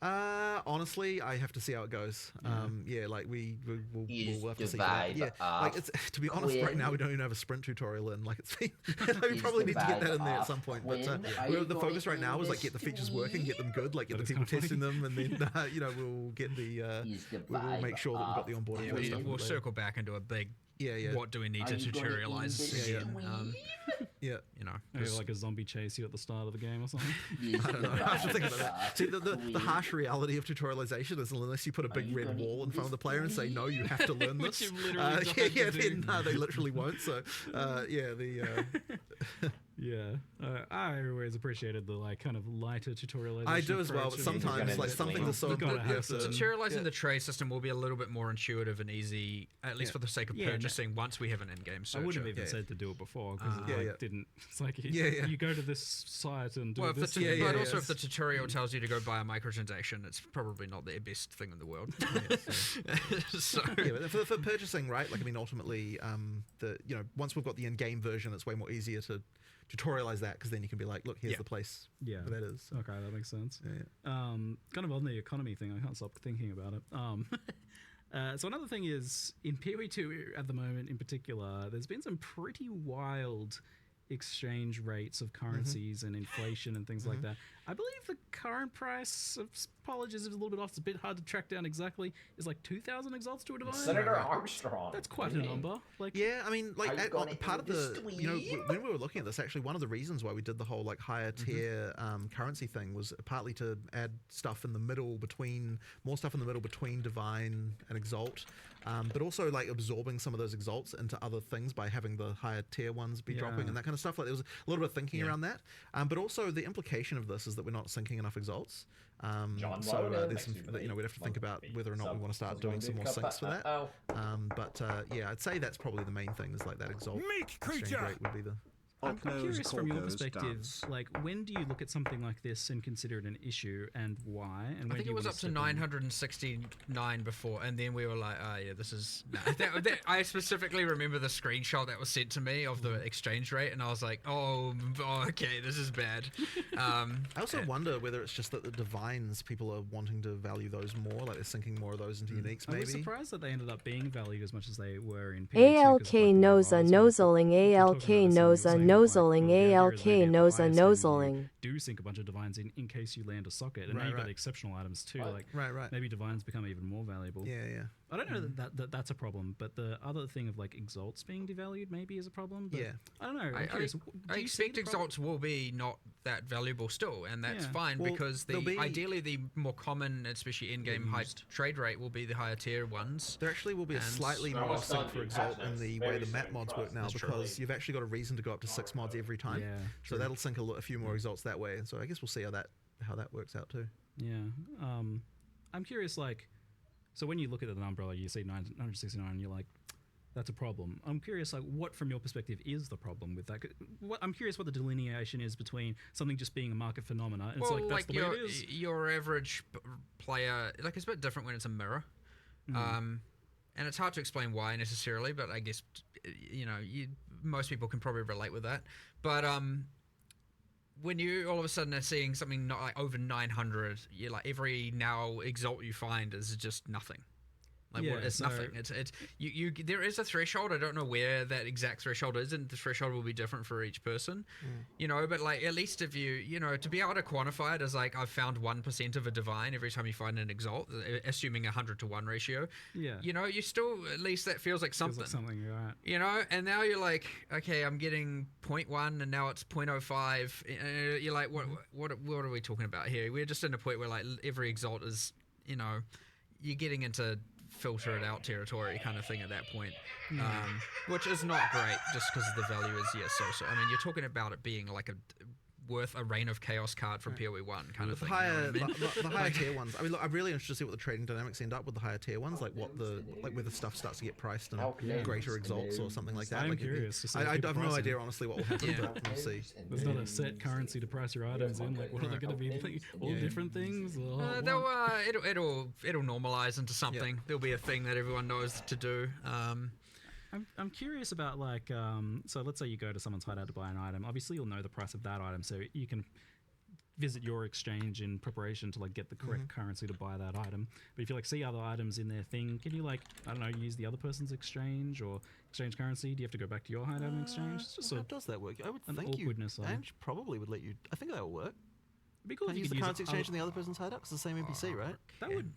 Honestly, I have to see how it goes. Like we'll have to see. Like to be honest, right now we don't even have a sprint tutorial in. Like it's been, we probably need to get that in there at some point. But the focus right now is like get the features working, get them good, like get the people testing them, and then we'll get we'll make sure that we've got the onboarding stuff. We'll circle back into a big. What do we need to tutorialize? Maybe like a zombie chase you at the start of the game or something. I don't know. I have to think about that. See, the harsh reality of tutorialization is unless you put a big red wall in front of the player and say, no, you have to learn this. Then they literally won't. So, I always appreciated the like kind of lighter tutorialization. I do as well, but sometimes like something that's so important. Tutorializing the trade system will be a little bit more intuitive and easy, at least for the sake of purchasing. Once we have an in-game searcher. I wouldn't have even said to do it before because it didn't. It's like you go to this site and do this. But also, if the tutorial tells you to go buy a microtransaction, it's probably not the best thing in the world. But for purchasing, right? Like, I mean, ultimately, once we've got the in-game version, it's way more easier to tutorialize that, because then you can be like, look, here's the place where that is. So. Okay, that makes sense. Kind of on the economy thing, I can't stop thinking about it. So another thing is, in POE 2 at the moment in particular, there's been some pretty wild exchange rates of currencies and inflation and things like that. I believe the current price of apologies is a little bit off. It's a bit hard to track down exactly. It's like 2,000 exalts to a divine. Senator Armstrong. That's quite a number. Like, I mean, like part of the when we were looking at this, actually, one of the reasons why we did the whole like higher tier currency thing was partly to add stuff in the middle between divine and exalt, but also like absorbing some of those exalts into other things by having the higher tier ones be dropping and that kind of stuff. Like there was a little bit of thinking around that, but also the implication of this is that we're not syncing enough exalts. So there's some, we'd have to think about whether or not we want to start doing some more syncs for that. I'd say that's probably the main thing, is like that exalt exchange rate would be the I'm curious from your perspective, like, when do you look at something like this and consider it an issue, and why? And I think it was up to 969 before, and then we were like, oh yeah, this is... I specifically remember the screenshot that was sent to me of the exchange rate, and I was like, oh okay, this is bad. I also wonder whether it's just that the divines, people are wanting to value those more, like they're sinking more of those into uniques, maybe. I was surprised that they ended up being valued as much as they were in ALK Noza Nozeling, ALK Noza Nozeling, ALK Noza Nozeling. Do sink a bunch of divines in case you land a socket, and now you've got exceptional items too. Like maybe divines become even more valuable. Yeah. I don't know that's a problem, but the other thing of like exalts being devalued maybe is a problem. But I don't know. I expect exalts will be not that valuable still, and that's fine because ideally the more common, especially in-game high trade rate, will be the higher tier ones. There actually will be a slightly more sync for exalt in the way the map mods work now, because you've actually got a reason to go up to 6 mods every time. So that'll sync a few more exalts that way. So I guess we'll see how that works out too. Yeah. I'm curious, like, so when you look at the umbrella, you see 969, and you're like, that's a problem. I'm curious, like, what from your perspective is the problem with that? I'm curious what the delineation is between something just being a market phenomena and it's like that's the way it is. Your average player, like, it's a bit different when it's a mirror. And it's hard to explain why necessarily, but I guess, most people can probably relate with that. But when you all of a sudden are seeing something not like over 900, you're like, every now exalt you find is just nothing. Like, it's nothing. It's there is a threshold. I don't know where that exact threshold is, and the threshold will be different for each person. But like, at least if you to be able to quantify it as like, I've found 1% of a divine every time you find an exalt, assuming 100-to-1 ratio. You still, at least that feels like something. You're right. And now you're like, okay, I'm getting 0.1 and now it's 0.05. You're like, what are we talking about here? We're just in a point where like every exalt is, you're getting into filter it out territory kind of thing at that point, which is not great just because the value is so. I mean, you're talking about it being like worth a Reign of Chaos card from POE 1 kind of thing. The higher tier ones. I mean, look, I'm really interested to see what the trading dynamics end up with the higher tier ones, like where the stuff starts to get priced and greater exalts or something like that. I'm curious to see. I have no idea honestly what will happen, but we'll see. There's not a set currency to price your items in. Like, what are they going to be? All different things? It'll normalize into something. There'll be a thing that everyone knows to do. I'm curious about, like, so let's say you go to someone's hideout to buy an item. Obviously, you'll know the price of that item, so you can visit your exchange in preparation to like get the correct currency to buy that item. But if you like see other items in their thing, can you like, I don't know, use the other person's exchange or exchange currency? Do you have to go back to your hideout and exchange? It's just how does that work? I would think awkwardness. Ange probably would let you. I think that would work. It'd be cool if you use could the currency exchange in the other person's hideout. It's the same NPC, right? That would.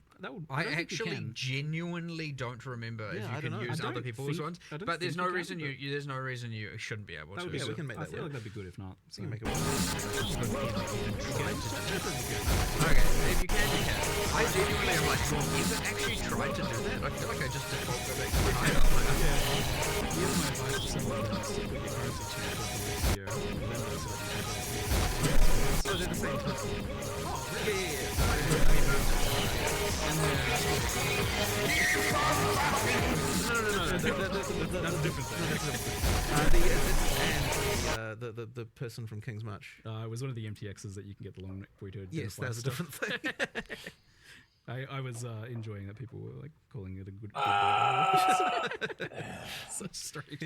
I actually genuinely don't remember if you can use other people's ones, but there's no reason you shouldn't be able to. Yeah, we can make that I feel like that'd be good if not. We can make it work. Okay, if you can, you can. I genuinely am like, is it actually tried to do that? I feel like I just default go back to the hideout. Here's my advice to someone that's put your currency change up next year. So they're the same person. No. That's a different thing. The person from King's March. It was one of the MTXs that you can get the long neck burrito. Yes, that was a different thing. I was enjoying that people were like calling it a good such strange.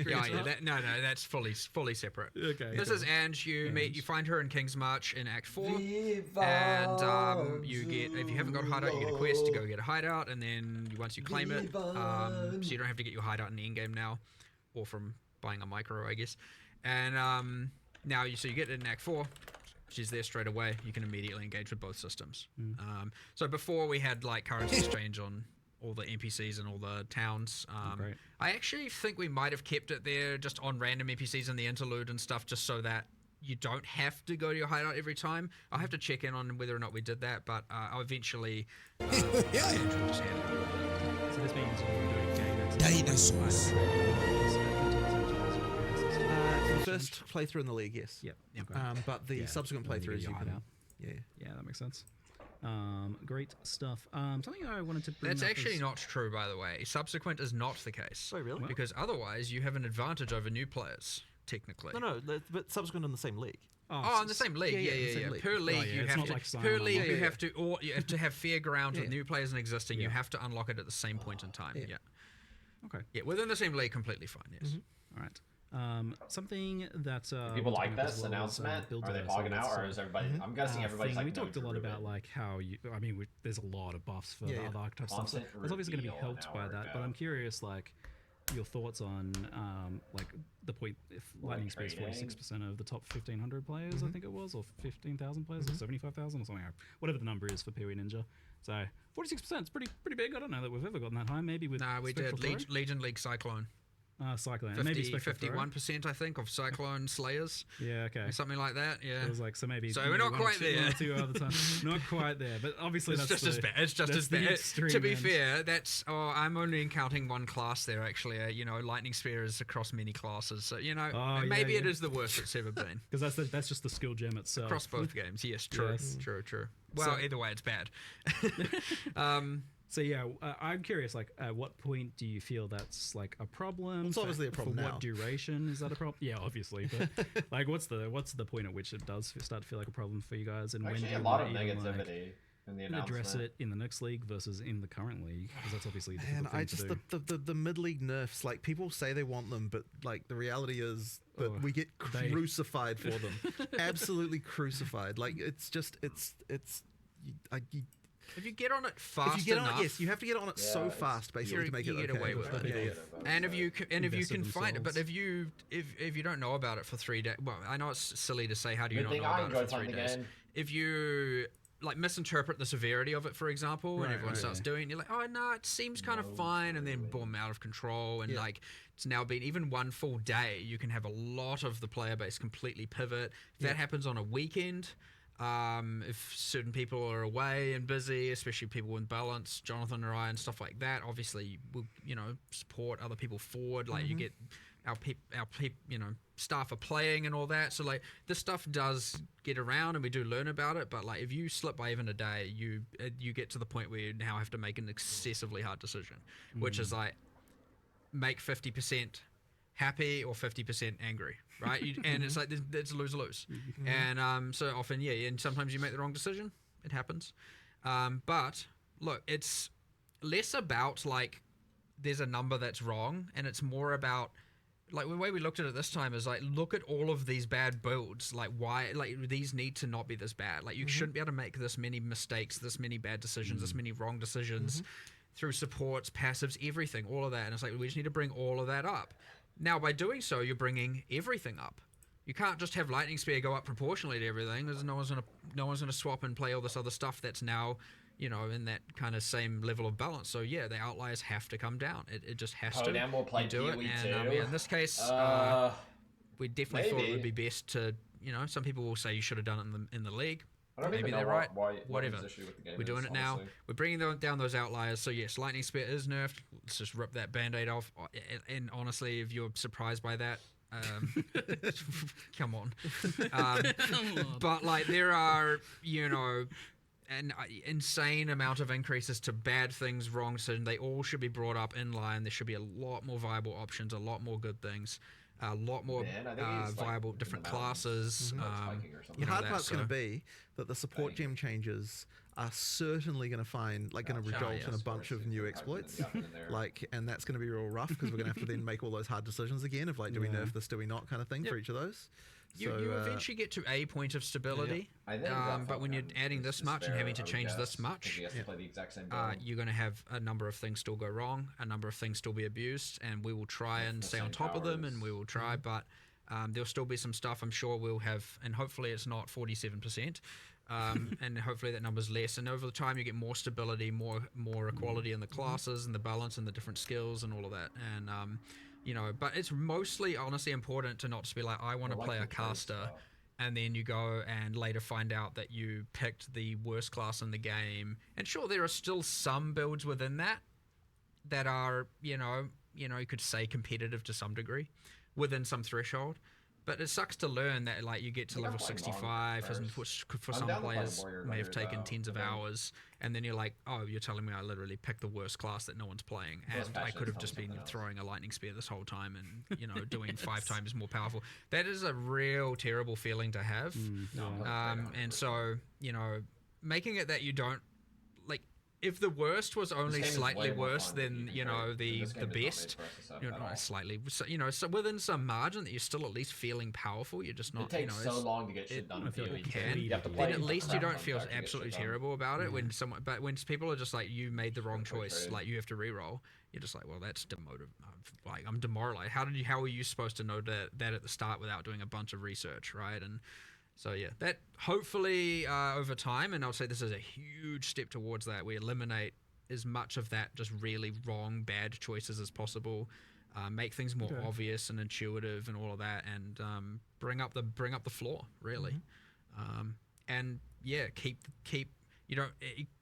No, that's fully separate. Okay. This is Ange. You find her in King's March in Act 4, and you get, if you haven't got a hideout, you get a quest to go get a hideout, and then once you claim it, so you don't have to get your hideout in the in-game now, or from buying a micro, I guess. And now you get it in Act 4. She's there straight away. You can immediately engage with both systems. So before we had like currency exchange on all the NPCs and all the towns. I actually think we might have kept it there just on random NPCs in the interlude and stuff, just so that you don't have to go to your hideout every time. I'll have to check in on whether or not we did that, but I'll eventually. So this means you're doing dinosaurs. First playthrough in the league, yes. Yep. But the subsequent playthroughs, you can. Yeah, that makes sense. Great stuff. Something I wanted to bring That's up actually not true, by the way. Subsequent is not the case. Oh, really? Because otherwise, you have an advantage over new players. technically. No, but subsequent in the same league. Oh, in the same league. Yeah. Per league, you have to. Per league, you have to. Or you have to have fair ground with new players and existing. You have to unlock it at the same point in time. Yeah. Okay. Yeah, within the same league, completely fine. Yes. All right. Something that people like this announcement? Are they hogging out, or is everybody? I'm guessing everybody's like. We talked a lot about like how you. I mean, there's a lot of buffs for the other archetypes stuff. So it's obviously going to be helped by that. But I'm curious, like, your thoughts on like the point if Lightning Spear is 46% of the top 1,500 players, I think it was, or 15,000 players, or 75,000, or something. Whatever the number is for POE Ninja. So 46% is pretty big. I don't know that we've ever gotten that high. Maybe with we did Legion League Cyclone. Cyclone. 51%, I think, of Cyclone Slayers. Yeah, okay. Something like that, yeah. It was like, so maybe... So we're not quite there. Two other times. Not quite there, but obviously it's that's just as bad. It's just as bad. To be fair, that's... Oh, I'm only counting one class there, actually. Lightning Spear is across many classes. So, maybe it is the worst it's ever been. Because that's just the skill gem itself. Across both games, yes. True. Well, either way, it's bad. So yeah, I'm curious. Like, at what point do you feel that's like a problem? It's obviously a problem for now. what duration is that a problem? Yeah, obviously. But like, what's the point at which it does start to feel like a problem for you guys? And actually, when do you a lot of negativity in the announcement. Address it in the next league versus in the current league? Because that's obviously a difficult thing to do. The mid league nerfs. Like, people say they want them, but like the reality is that we get crucified for them. Absolutely crucified. Like, it's just if you get on it fast enough, yes, you have to get on it so fast, basically, to make it get away with it. And if you can find it, but if you don't know about it for 3 days, well, I know it's silly to say, how do you not know about it for 3 days? If you like misinterpret the severity of it, for example, when everyone starts doing it, you're like, oh no, it seems kind of fine, and then boom, out of control, and like it's now been even one full day, you can have a lot of the player base completely pivot. If that happens on a weekend. If certain people are away and busy, especially people with balance, Jonathan or I and stuff like that, obviously we'll support other people forward. Like you get our staff are playing and all that. So like this stuff does get around and we do learn about it. But like if you slip by even a day, you get to the point where you now have to make an excessively hard decision, which is like make 50% happy or 50% angry, right? And it's like it's lose-lose. And so often, and sometimes you make the wrong decision. It happens. But look, it's less about like there's a number that's wrong, and it's more about like the way we looked at it this time is like look at all of these bad builds. Like why? Like these need to not be this bad. Like you shouldn't be able to make this many mistakes, this many bad decisions, this many wrong decisions through supports, passives, everything, all of that. And it's like we just need to bring all of that up. Now, by doing so, you're bringing everything up. You can't just have Lightning Spear go up proportionally to everything. There's no one's gonna swap and play all this other stuff that's now, in that kind of same level of balance. So yeah, the outliers have to come down. It just has to. Podam will play do it, POE and too. In this case, we definitely thought it would be best to. Some people will say you should have done it in the league. Maybe they're right. Whatever. We're doing it now. We're bringing down those outliers. So yes, Lightning Spear is nerfed. Let's just rip that band-aid off. And honestly, if you're surprised by that, come on. But like there are, an insane amount of increases to bad things, wrong decisions. They all should be brought up in line. There should be a lot more viable options, a lot more good things. A lot more viable different classes. The hard part's going to be that the support gem changes are certainly going to going to result in a bunch of new exploits. And that's going to be real rough because we're going to have to then make all those hard decisions again of like, do we nerf this, do we not, kind of thing for each of those. You eventually get to a point of stability, but when you're adding this much and having to change this much, you're going to have a number of things still go wrong, a number of things still be abused, and we will try and stay on top of them, and we will try, but there'll still be some stuff I'm sure we'll have, and hopefully it's not 47%, and hopefully that number's less, and over the time you get more stability, more equality in the classes and the balance and the different skills and all of that, and but it's mostly honestly important to not just be like, I want to play a caster, and then you go and later find out that you picked the worst class in the game. And sure, there are still some builds within that are, you could say competitive to some degree, within some threshold. But it sucks to learn that like you get to level 65, which for some players may have taken tens of hours, and then you're like, oh, you're telling me I literally picked the worst class that no one's playing, and I could have just been throwing a lightning spear this whole time and, you know, doing 5 times more powerful. That is a real terrible feeling to have. And so, you know, making it that you don't, like, if the worst was only slightly worse than, you know, the best, you know, slightly, you know, so within some margin that you're still at least feeling powerful, you're just not, it takes you know, so long to get shit done in POE. Then at least you don't feel absolutely terrible about it when someone, but when people are just like, you made the wrong choice, like you have to reroll, you're just like, well, that's demotive. Like, I'm demoralized. How are you supposed to know that at the start without doing a bunch of research, right? And so yeah, that hopefully over time, and I'll say this is a huge step towards that, we eliminate as much of that just really wrong, bad choices as possible, make things more obvious and intuitive and all of that, and bring up the floor really, and yeah, keep you know,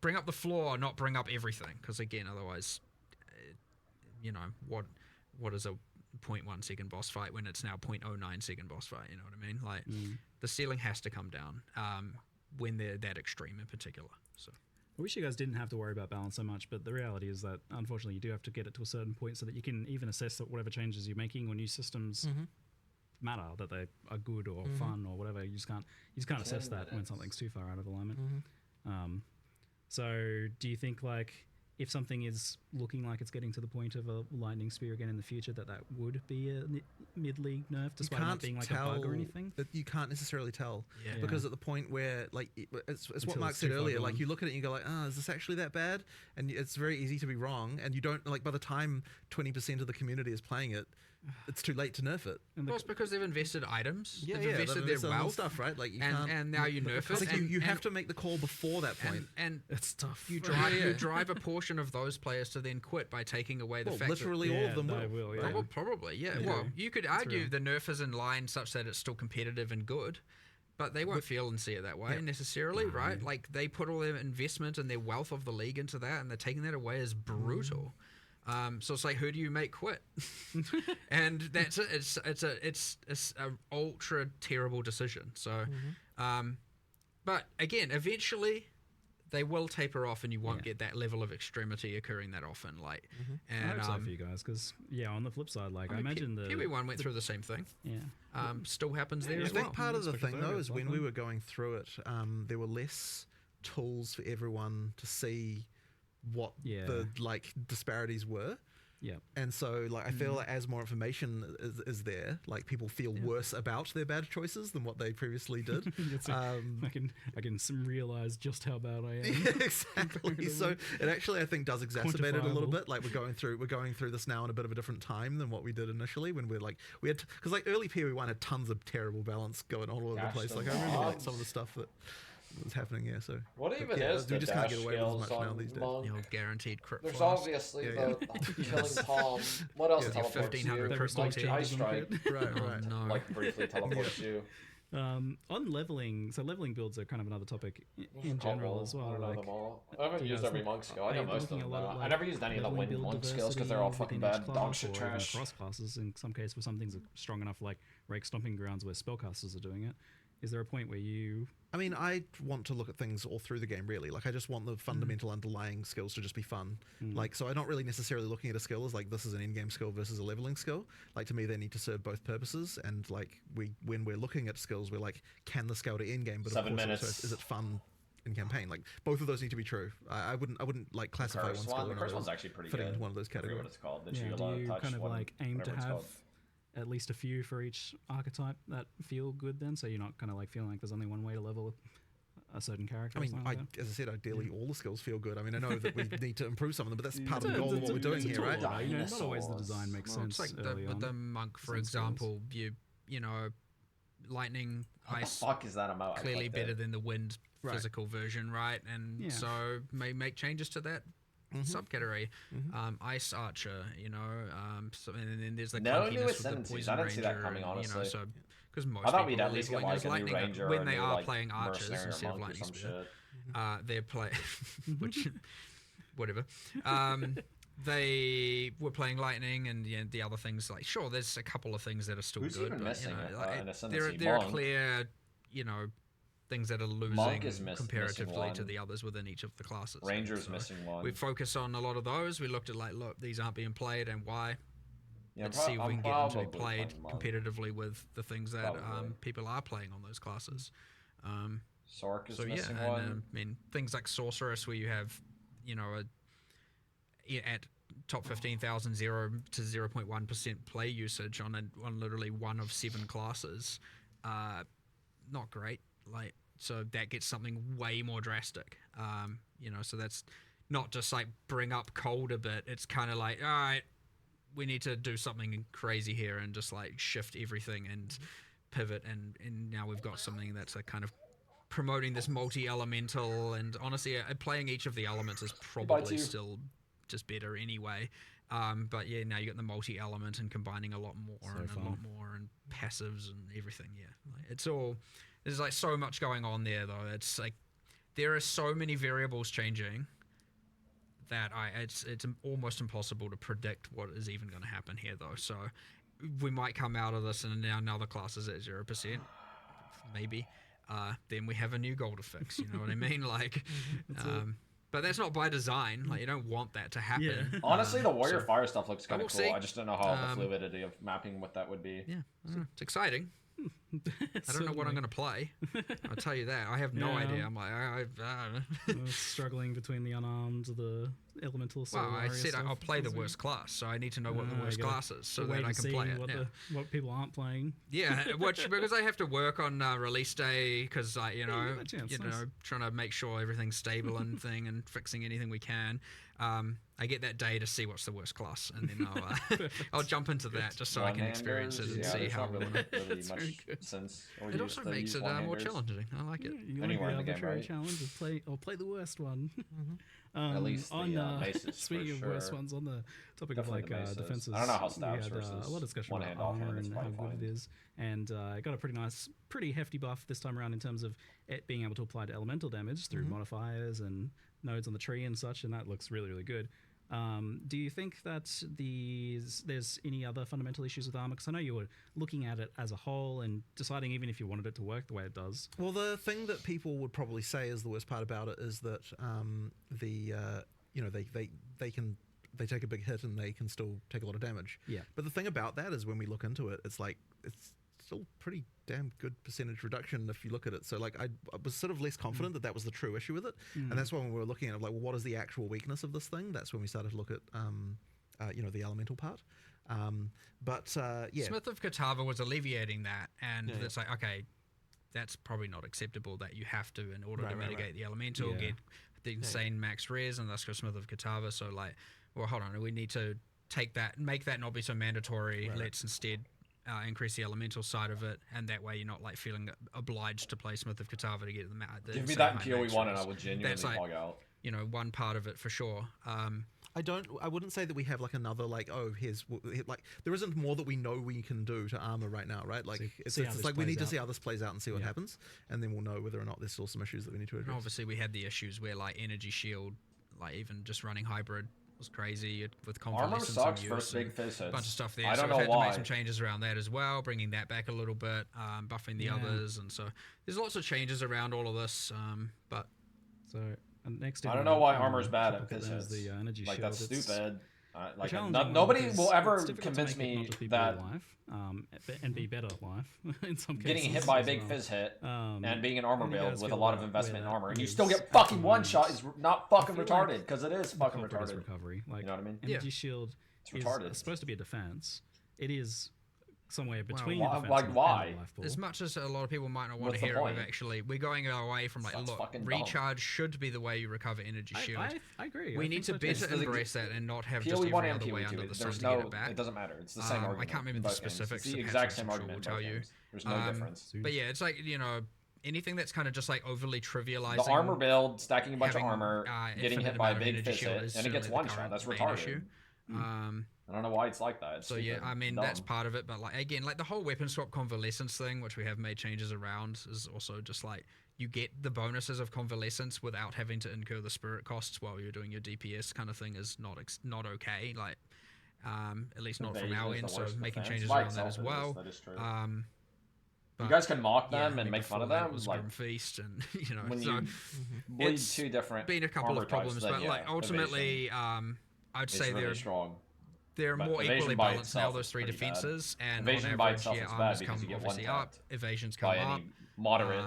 bring up the floor, not bring up everything, because again, otherwise, you know, what is a 0.1 second boss fight when it's now 0.09 second boss fight? You know what I mean? Like the ceiling has to come down when they're that extreme in particular. So I wish you guys didn't have to worry about balance so much, but the reality is that unfortunately you do have to get it to a certain point so that you can even assess that whatever changes you're making or new systems matter, that they are good or fun or whatever. You just can't assess that when something's too far out of alignment. So do you think, like, if something is looking like it's getting to the point of a lightning spear again in the future, that would be a mid-league nerf, despite not being like a bug or anything? You can't necessarily tell, because at the point where, like, it's what Mark said earlier, like, you look at it and you go like, is this actually that bad? And it's very easy to be wrong, and you don't, like, by the time 20% of the community is playing it, it's too late to nerf it. Well, it's because they've invested items. They've invested their wealth stuff, right? Like, you and now you nerf it. Like you have to make the call before that point. And it's tough. You drive a portion of those players to then quit by taking away the fact literally that all of them will. Right? Probably, yeah. Well, you could argue the nerf is in line such that it's still competitive and good, but they won't feel and see it that way necessarily, right? Like, they put all their investment and their wealth of the league into that, and they're taking that away is brutal. So it's like, who do you make quit? And that's it. It's an ultra terrible decision. So, but again, eventually they will taper off, and you won't get that level of extremity occurring that often. Like, and I hope so for you guys, because on the flip side, like, I imagine the POE1 went through the same thing. Still happens there as well. I think part of the thing though is when we were going through it, there were less tools for everyone to see what the like disparities were. And so, like, I feel like as more information is there, like, people feel worse about their bad choices than what they previously did. I can realize just how bad I am. Yeah, exactly. So it actually, I think, does exacerbate it a little bit. Like, we're going through this now in a bit of a different time than what we did initially, when we had because like early POE1 had tons of terrible balance going on all over the place. Like, I remember like some of the stuff that was happening. So what even is we the just dash can't get away with as much now skills these days. on Monk? Guaranteed crit. There's flask. obviously the killing palm. What else teleports 1500 you? crystal Like ice strike. Right. No. Like briefly teleports you. On leveling, so leveling builds are kind of another topic in general as well. I haven't used every monk skill. I know most of them. I never used any of the win one skills because they're all fucking bad dog shit trash. Cross classes, in some cases, where some things are strong enough, like Rake Stomping Grounds, where spellcasters are doing it. Is there a point where you... I mean, I want to look at things all through the game, really. Like, I just want the fundamental underlying skills to just be fun. Like, so I'm not really necessarily looking at a skill as, like, this is an in-game skill versus a leveling skill. Like, to me, they need to serve both purposes. And, like, when we're looking at skills, we're like, can the skill to in-game? But 7 of course, minutes. also, is it fun in campaign? Like, both of those need to be true. I wouldn't like, classify one skill. The first one's actually pretty fitting good. into one of those categories. What it's called. The do you touch kind of, one, like, aim to have called. at least a few for each archetype that feel good then, so you're not kind of like feeling like there's only one way to level a certain character? I mean, as I said, ideally all the skills feel good. I mean, I know that we need to improve some of them, but that's part of the goal of what we're doing here, right? Not always the design makes sense. It's like early on. the monk, for example, you know, lightning, ice. What the fuck is that about? Clearly better than the wind physical version, right? And so may make changes to that subcategory. Ice archer, you know, so, and then there's the clunkiness with the poison I didn't ranger, see that coming, honestly. You know, so because most I thought people we'd at least get like a lightning new ranger when they are like, playing archers mercenary instead of monk or lightning some spear. shit. They're playing which whatever. they were playing lightning, and the other things, like, sure, there's a couple of things that are still Who's good, even but missing in Ascendancy? there are Monk. clear, things that are Monk is losing missing comparatively to one. the others within each of the classes. Ranger's missing one. We focus on a lot of those. We looked at, like, look, these aren't being played and why. Yeah, Let's see if we can get them to be probably played playing Monk. competitively with the things that Probably. people are playing on those classes. Sork is so missing yeah, one. and I mean, things like Sorceress, where you have, at top 15,000, 0 to 0.1% play usage on literally one of 7 classes, not great. Like, so that gets something way more drastic. So that's not just like bring up cold a bit. It's kind of like, all right, we need to do something crazy here and just like shift everything and pivot. And now we've got something that's like kind of promoting this multi-elemental, and honestly, playing each of the elements is probably still just better anyway. But yeah, now you got the multi-element and combining a lot more and passives and everything. Yeah, like, there's like so much going on there though. It's like there are so many variables changing that it's almost impossible to predict what is even going to happen here though. So we might come out of this and now another class is at 0%, maybe. Then we have a new goal to fix. You know what I mean? Like, but that's not by design. Like, you don't want that to happen. Yeah. Honestly, the Warrior Fire stuff looks kind of cool. I just don't know how the fluidity of mapping what that would be. Yeah, it's exciting. I don't know what I'm going to play. I'll tell you that. I have no idea. I'm like, I was struggling between the unarmed, the elemental. Well, I said I'll play the worst class, so I need to know what the worst class is so that I can play it. What people aren't playing. Yeah, because I have to work on release day, because trying to make sure everything's stable and and fixing anything we can. I get that day to see what's the worst class, and then I'll jump into that just so I can experience it and see how. Really much sense. It also makes it more challenging. I like it. You like the arbitrary challenge of play the worst one. At least the bases. Speaking of worst ones, on the topic of like defenses, I don't know how stabs we had a lot of discussion about armor and how good it is, and it got a pretty hefty buff this time around in terms of it being able to apply to elemental damage through modifiers and nodes on the tree and such, and that looks really, really good. Do you think that there's any other fundamental issues with armor? Because I know you were looking at it as a whole and deciding even if you wanted it to work the way it does. Well, the thing that people would probably say is the worst part about it is that they take a big hit and they can still take a lot of damage. Yeah. But the thing about that is when we look into it, it's like it's still pretty damn good percentage reduction if you look at it. So like I was sort of less confident that was the true issue with it, and that's when we were looking at like, well, what is the actual weakness of this thing? That's when we started to look at the elemental part. Yeah, Smith of Catava was alleviating that, and it's like, okay, that's probably not acceptable that you have to, in order to mitigate the elemental, get the insane max res, and let's go Smith of Catava. So like, well, hold on, we need to take that, make that not be so mandatory. Let's instead increase the elemental side of it, and that way you're not like feeling obliged to play Smith of Catava to get the Give me that in POE 1 and I would genuinely log out. One part of it for sure. I wouldn't say that we have like another like, there isn't more that we know we can do to armor right now, right? Like it's like we need to see how this plays out and see what happens, and then we'll know whether or not there's still some issues that we need to address. And obviously we had the issues where like energy shield, like even just running hybrid was crazy with convalescence. Armor sucks first big fizz hits. A bunch of stuff there. I don't know why. Had to make some changes around that as well, bringing that back a little bit, buffing the others, and so there's lots of changes around all of this. Next, I don't know why armor's bad at fizz hits. The energy like shield. that's stupid. Nobody will ever convince me that and be better at life in some cases. Getting hit by a big fizz hit and being an armor build with a lot of investment in armor, and you still get fucking one shot is not fucking retarded, because it is fucking retarded. Recovery. Like, you know what I mean? Energy shield is supposed to be a defense. It is somewhere between why? and Why? life pool. As much as a lot of people might not want to hear it, we're going away from like, look, recharge should be the way you recover energy shield. I agree. We need to better embrace that and not have just every other way under the sun to get it back. It doesn't matter. It's the same argument. I can't remember the specifics. It's the exact same argument. Will tell you. There's no difference. But yeah, it's like, anything that's kind of just like overly trivializing the armor build, stacking a bunch of armor, getting hit by a big fizz hit, and it gets one shot. That's retarded. I don't know why it's like that. It's so yeah, I mean that's dumb. part of it, but like again, like the whole weapon swap convalescence thing, which we have made changes around, is also just like you get the bonuses of convalescence without having to incur the spirit costs while you're doing your DPS kind of thing is not okay. Like at least not from our end. So making changes around that as well. That is true. But, you guys can mock them and make fun of them. Was like Grim Feast, and you know, when so you bleed two different. Been a couple of problems, but like ultimately, I'd say really they're strong. They're more equally balanced now, those three defenses, and evasion on by average, itself yeah, is armors bad come because you get obviously one up, evasions come by up, any moderate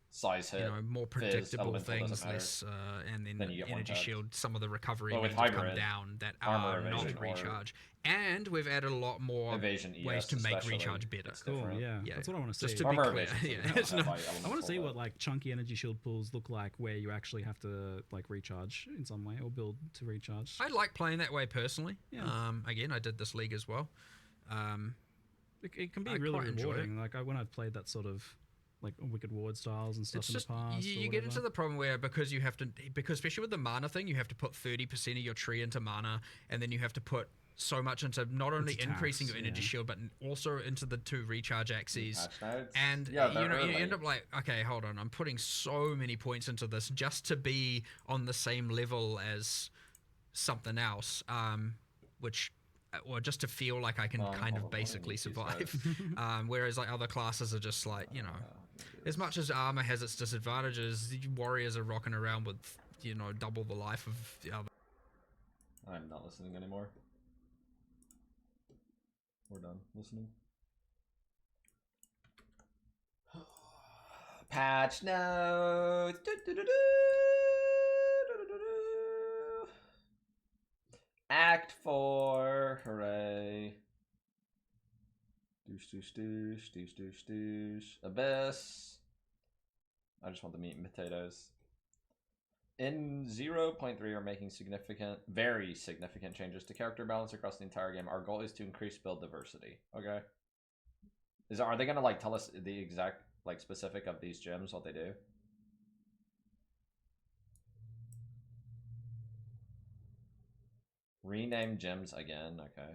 size hit. You know, more predictable things, less, and then energy shield. Some of the recovery ranges come down that are not recharge, and we've added a lot more ways to make recharge better. Cool, yeah, that's what I want to see. Just to be clear, I want to see what like chunky energy shield pools look like, where you actually have to like recharge in some way or build to recharge. I like playing that way personally. Yeah. Again, I did this league as well. It can be really rewarding. Like when I've played that sort of like Wicked Ward styles and stuff in the past. You get into the problem where because especially with the mana thing, you have to put 30% of your tree into mana, and then you have to put so much into not only increasing your energy shield, but also into the 2 recharge axes. And you end up like, okay, hold on, I'm putting so many points into this just to be on the same level as something else, or just to feel like I can kind of basically survive. Whereas like other classes are just like, you know, as much as armor has its disadvantages, warriors are rocking around with, you know, double the life of the other. I'm not listening anymore. We're done listening. Patch notes. Act 4. Hooray. Doosh. Abyss. I just want the meat and potatoes. In 0.3, we're making very significant changes to character balance across the entire game. Our goal is to increase build diversity. Okay. Are they gonna like tell us the exact like specific of these gems, what they do? Rename gems again. Okay.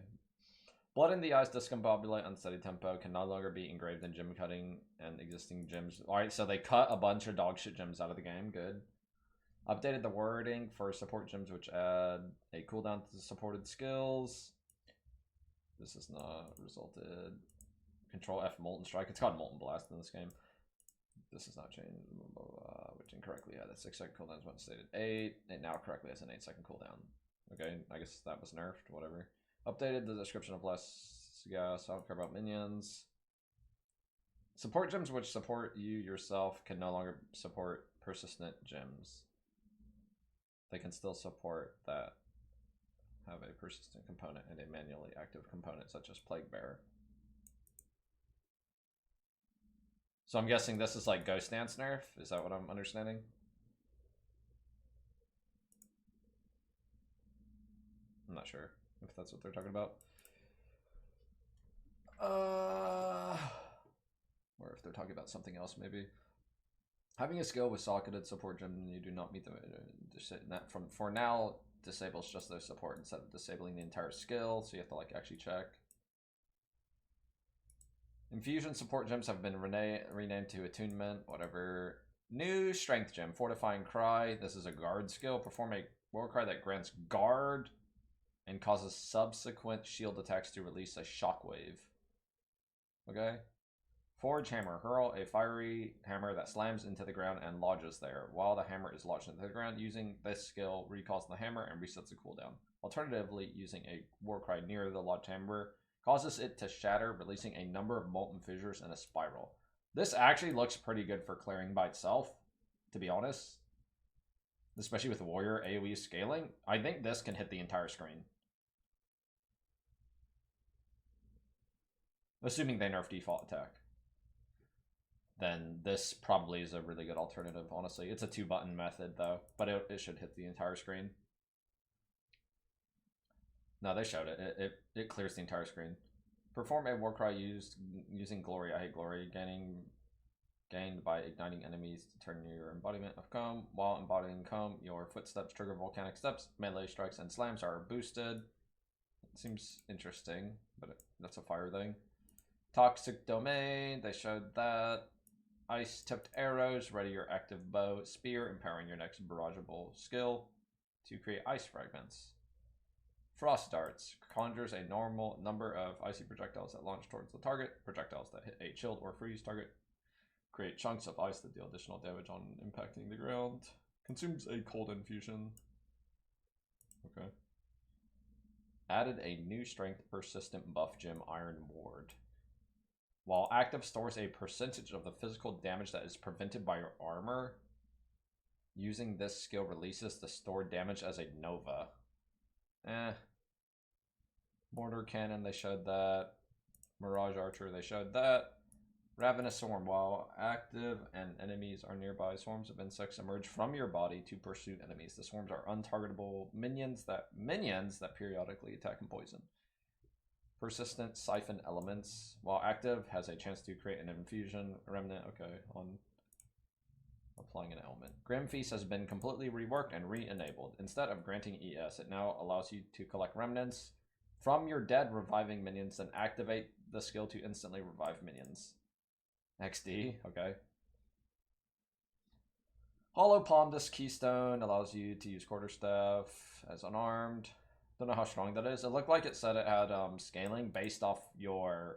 Blood in the eyes, discombobulate, unsteady tempo can no longer be engraved in gem cutting and existing gems. All right, so they cut a bunch of dogshit gems out of the game. Good. Updated the wording for support gems, which add a cooldown to supported skills. This has not resulted. Control F Molten Strike. It's called Molten Blast in this game. This has not changed. Which incorrectly had a 6-second cooldown once stated 8. It now correctly has an 8-second cooldown. Okay, I guess that was nerfed. Whatever. Updated the description of less gas. I don't care about minions. Support gems which support you yourself can no longer support persistent gems. They can still support that have a persistent component and a manually active component such as Plague Bearer. So I'm guessing this is like Ghost Dance nerf? Is that what I'm understanding? I'm not sure if that's what they're talking about. Or if they're talking about something else maybe. Having a skill with socketed support gem and you do not meet the for now disables just their support instead of disabling the entire skill, so you have to like actually check. Infusion support gems have been renamed to attunement, whatever. New strength gem, fortifying cry. This is a guard skill. Perform a war cry that grants guard and causes subsequent shield attacks to release a shockwave. Okay. Forge hammer. Hurl a fiery hammer that slams into the ground and lodges there. While the hammer is lodged into the ground, using this skill recalls the hammer and resets the cooldown. Alternatively, using a war cry near the lodged hammer causes it to shatter, releasing a number of molten fissures in a spiral. This actually looks pretty good for clearing by itself, to be honest. Especially with warrior AoE scaling. I think this can hit the entire screen. Assuming they nerf default attack. Then this probably is a really good alternative, honestly. It's a 2-button method, though, but it should hit the entire screen. No, they showed it. It clears the entire screen. Perform a war cry using glory. I hate glory. Gained by igniting enemies to turn your embodiment of comb. While embodying comb, your footsteps trigger volcanic steps. Melee strikes and slams are boosted. Seems interesting, but that's a fire thing. Toxic Domain, they showed that. Ice tipped arrows, ready your active bow, spear, empowering your next barrageable skill to create ice fragments. Frost darts conjures a normal number of icy projectiles that launch towards the target. Projectiles that hit a chilled or freeze target create chunks of ice that deal additional damage on impacting the ground. Consumes a cold infusion. Okay. Added a new strength persistent buff gem, Iron Ward. While active, stores a percentage of the physical damage that is prevented by your armor. Using this skill releases the stored damage as a nova. Mortar Cannon, they showed that. Mirage Archer, they showed that. Ravenous Swarm, while active and enemies are nearby, swarms of insects emerge from your body to pursue enemies. The swarms are untargetable minions that periodically attack and poison. Persistent Siphon Elements, while active, has a chance to create an infusion remnant, okay, on applying an element. Grim Feast has been completely reworked and re-enabled. Instead of granting ES, it now allows you to collect remnants from your dead reviving minions and activate the skill to instantly revive minions. XD, okay. Hollow Palm, this keystone allows you to use quarterstaff as unarmed. Don't know how strong that is. It looked like it said it had scaling based off your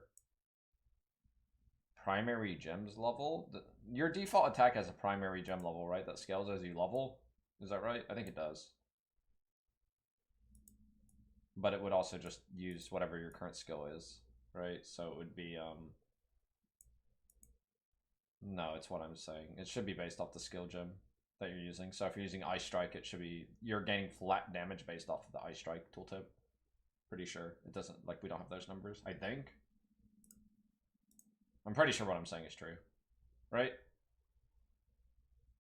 primary gems level. Your default attack has a primary gem level, right? That scales as you level. Is that right? I think it does. But it would also just use whatever your current skill is, right? So it would be no, it's what I'm saying. It should be based off the skill gem that you're using. So if you're using Ice Strike, it should be, you're gaining flat damage based off of the Ice Strike tooltip. Pretty sure. It doesn't, like, we don't have those numbers, I think. I'm pretty sure what I'm saying is true. Right?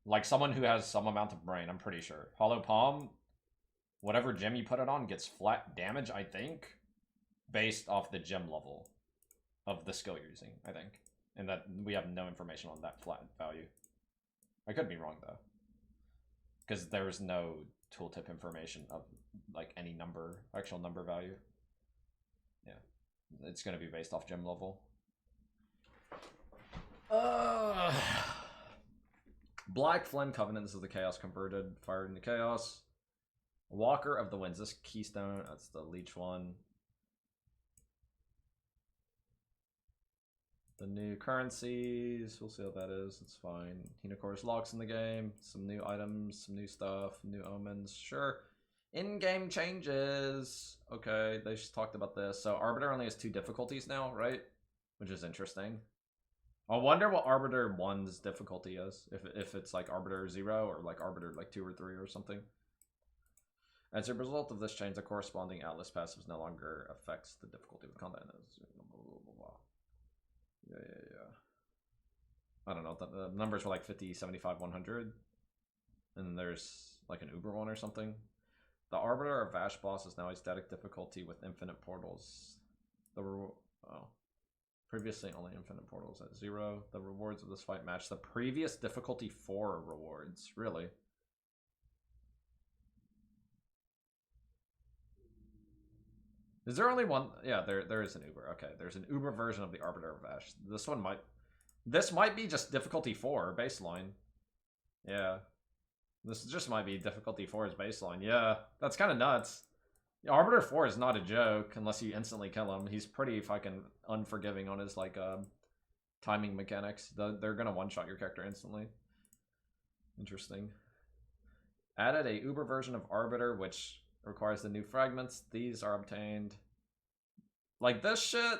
Like, someone who has some amount of brain, I'm pretty sure. Hollow Palm, whatever gem you put it on gets flat damage, I think, based off the gem level of the skill you're using, I think. And that we have no information on that flat value. I could be wrong, though. Because there's no tooltip information of, like, any number, actual number value. Yeah. It's going to be based off gem level. Black Flame Covenant, this is the Chaos converted, fired into Chaos. Walker of the Winds, this keystone, that's the Leech one. The new currencies, we'll see how that is, it's fine. Hinocor's locks in the game, some new items, some new stuff, new omens, sure. In-game changes, okay, they just talked about this. So Arbiter only has 2 difficulties now, right? Which is interesting. I wonder what Arbiter 1's difficulty is, if it's like Arbiter 0 or like Arbiter like 2 or 3 or something. As a result of this change, the corresponding Atlas passive no longer affects the difficulty of content. Yeah. I don't know, the numbers were like 50, 75, 100. And there's like an Uber one or something. The Arbiter of Vash boss is now a static difficulty with infinite portals. Previously only infinite portals at 0. The rewards of this fight match the previous difficulty 4 rewards. Really? Is there only one? Yeah, there is an Uber. Okay, there's an Uber version of the Arbiter of Ash. This might be just difficulty 4 baseline. Yeah. This just might be difficulty 4's baseline. Yeah, that's kind of nuts. Arbiter 4 is not a joke unless you instantly kill him. He's pretty fucking unforgiving on his like timing mechanics. They're gonna one-shot your character instantly. Interesting. Added a Uber version of Arbiter, which requires the new fragments. These are obtained. Like, this shit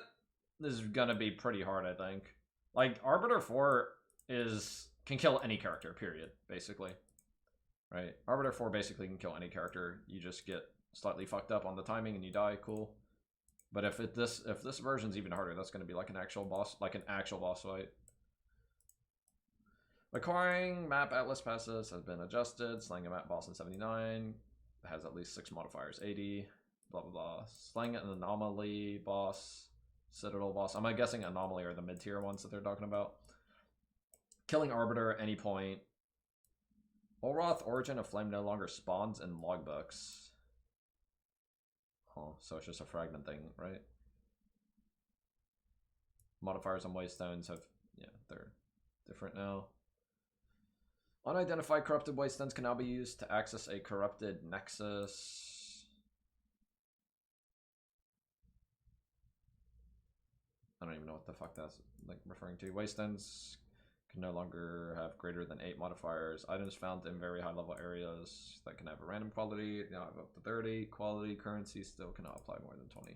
is gonna be pretty hard, I think. Like, Arbiter 4 can kill any character, period, basically. Right? Arbiter 4 basically can kill any character. You just get slightly fucked up on the timing and you die, cool. But if this version's even harder, that's gonna be like an actual boss fight. Acquiring map Atlas passes has been adjusted. Slaying a map boss in 79 has at least 6 modifiers, 80, blah blah blah. Slaying an anomaly boss, Citadel boss. I'm guessing anomaly are the mid-tier ones that they're talking about. Killing Arbiter at any point. Olroth, Origin of Flame no longer spawns in logbooks. Huh, so it's just a fragment thing, right? Modifiers on Waystones have, yeah, they're different now. Unidentified corrupted Waystones can now be used to access a corrupted nexus. I don't even know what the fuck that's like referring to. Waystones can no longer have greater than 8 modifiers. Items found in very high level areas that can have a random quality now have up to 30. Quality currency still cannot apply more than 20.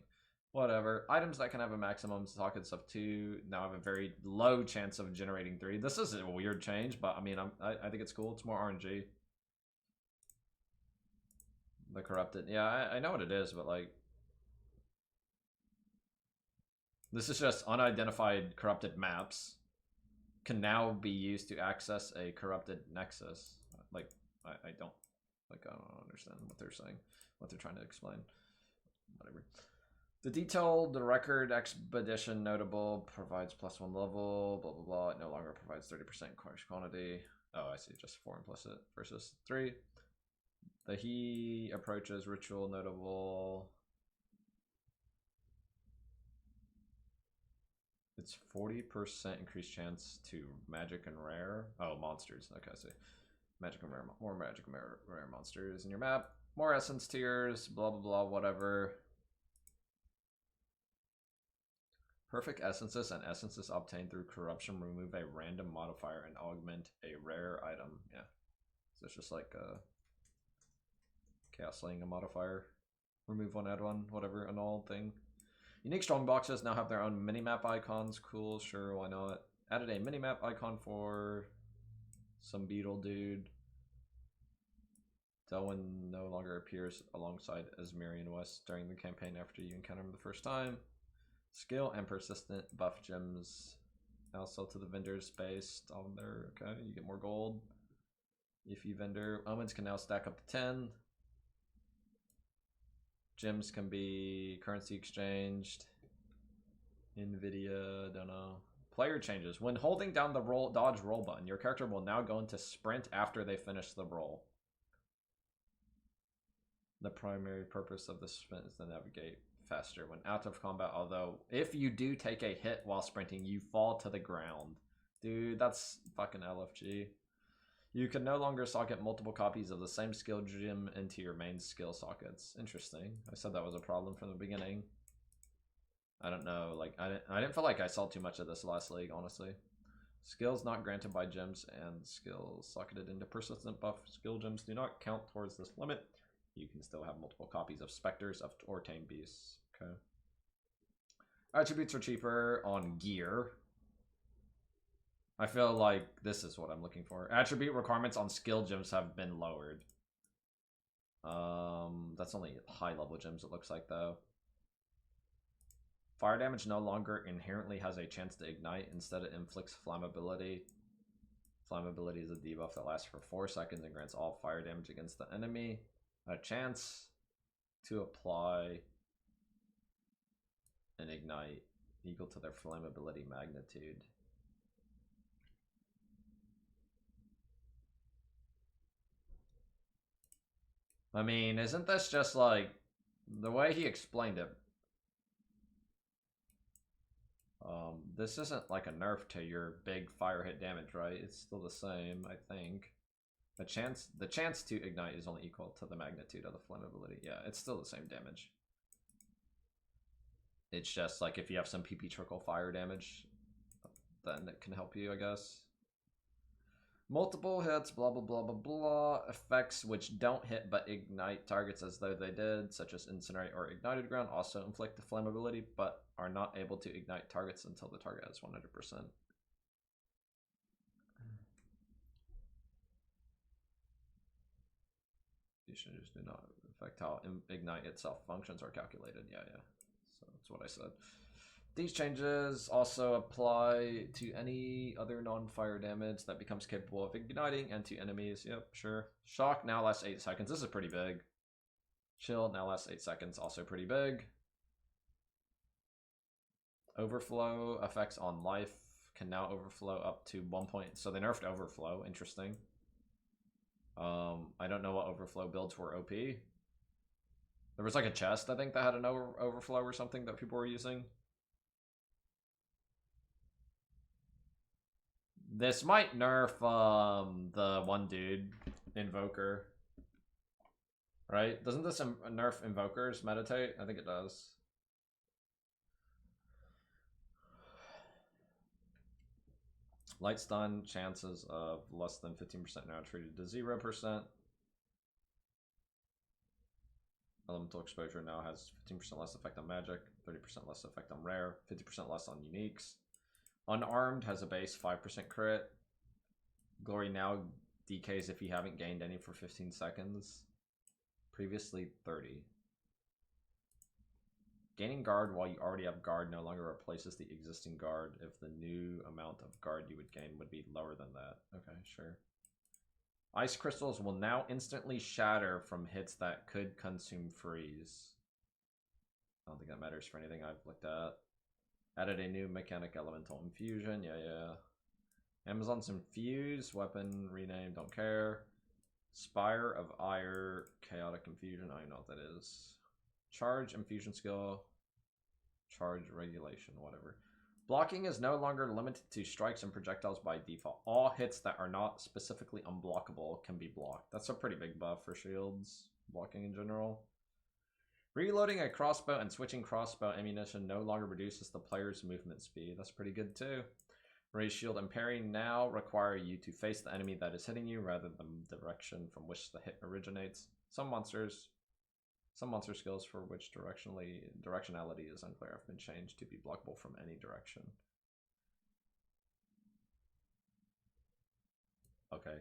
Whatever. Items that can have a maximum sockets of 2 now have a very low chance of generating 3. This is a weird change, but I mean, I think it's cool. It's more RNG. The corrupted. Yeah, I know what it is, but like, this is just unidentified corrupted maps can now be used to access a corrupted nexus. Like, I don't understand what they're saying, what they're trying to explain. Whatever. The detailed record expedition notable provides +1 level, blah blah blah. It no longer provides 30% quantity. Oh, I see, just 4 implicit versus 3. The he approaches ritual notable. It's 40% increased chance to magic and rare. Oh, monsters. Okay, I see. Magic and rare, more magic and rare monsters in your map. More essence tiers, blah blah blah, whatever. Perfect essences and essences obtained through corruption remove a random modifier and augment a rare item. Yeah. So it's just like chaos slaying a modifier. Remove one, add one, whatever, annul thing. Unique strong boxes now have their own minimap icons. Cool, sure, why not? Added a minimap icon for some beetle dude. Delwyn no longer appears alongside Asmirian West during the campaign after you encounter him the first time. Skill and persistent buff gems now sell to the vendors based on their, okay, you get more gold if you vendor. Omens can now stack up to 10. Gems can be currency exchanged. Nvidia, don't know. Player changes. When holding down the dodge roll button, your character will now go into sprint after they finish the roll. The primary purpose of the sprint is to navigate faster when out of combat, although if you do take a hit while sprinting, you fall to the ground. Dude, that's fucking LFG. You can no longer socket multiple copies of the same skill gem into your main skill sockets. Interesting. I said that was a problem from the beginning. I don't know, like, I didn't feel like I saw too much of this last league, honestly. Skills not granted by gems and skills socketed into persistent buff skill gems do not count towards this limit. You can still have multiple copies of specters or tame beasts. Okay. Attributes are cheaper on gear. I feel like this is what I'm looking for. Attribute requirements on skill gems have been lowered. That's only high level gems, it looks like, though. Fire damage no longer inherently has a chance to ignite. Instead, it inflicts flammability. Flammability is a debuff that lasts for 4 seconds and grants all fire damage against the enemy a chance to apply and ignite equal to their flammability magnitude. I mean, isn't this just like the way he explained it? This isn't like a nerf to your big fire hit damage, right? It's still the same, I think. The chance to ignite is only equal to the magnitude of the flammability. Yeah, it's still the same damage. It's just like if you have some PP trickle fire damage, then it can help you, I guess. Multiple hits, blah blah blah blah blah. Effects which don't hit but ignite targets as though they did, such as incinerate or ignited ground, also inflict the flammability, but are not able to ignite targets until the target has 100%. These changes do not affect how ignite itself functions are calculated. Yeah. So that's what I said. These changes also apply to any other non-fire damage that becomes capable of igniting and to enemies. Yep, sure. Shock now lasts 8 seconds. This is pretty big. Chill now lasts 8 seconds. Also pretty big. Overflow effects on life can now overflow up to 1 point. So they nerfed overflow. Interesting. I don't know what overflow builds were OP. There was like a chest, I think, that had an overflow or something that people were using. This might nerf the one dude, Invoker. Right? Doesn't this nerf Invokers meditate? I think it does. Light stun chances of less than 15% now treated to 0%. Elemental exposure now has 15% less effect on magic, 30% less effect on rare, 50% less on uniques. Unarmed has a base 5% crit. Glory now decays if you haven't gained any for 15 seconds. Previously 30. Gaining guard while you already have guard no longer replaces the existing guard if the new amount of guard you would gain would be lower than that. Okay, sure. Ice crystals will now instantly shatter from hits that could consume freeze. I don't think that matters for anything I've looked at. Added a new mechanic elemental infusion. Yeah. Amazon's infuse. Weapon renamed. Don't care. Spire of Ire. Chaotic infusion. I don't know what that is. Charge infusion skill. Charge regulation. Whatever. Blocking is no longer limited to strikes and projectiles by default. All hits that are not specifically unblockable can be blocked. That's a pretty big buff for shields. Blocking in general. Reloading a crossbow and switching crossbow ammunition no longer reduces the player's movement speed. That's pretty good too. Raise shield and parry now require you to face the enemy that is hitting you rather than the direction from which the hit originates. Some monster skills for which directionality is unclear have been changed to be blockable from any direction. Okay,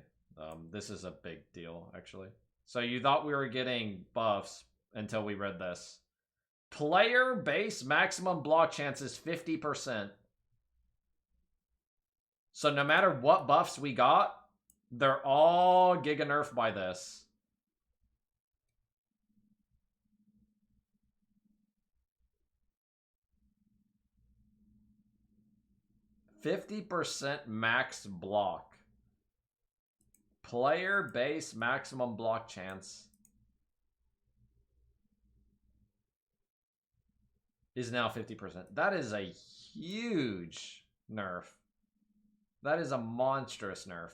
this is a big deal actually. So you thought we were getting buffs until we read this. Player base maximum block chance is 50%. So no matter what buffs we got, they're all giga nerfed by this. %50 max block. Player base maximum block chance is now 50%. That is a huge nerf. That is a monstrous nerf.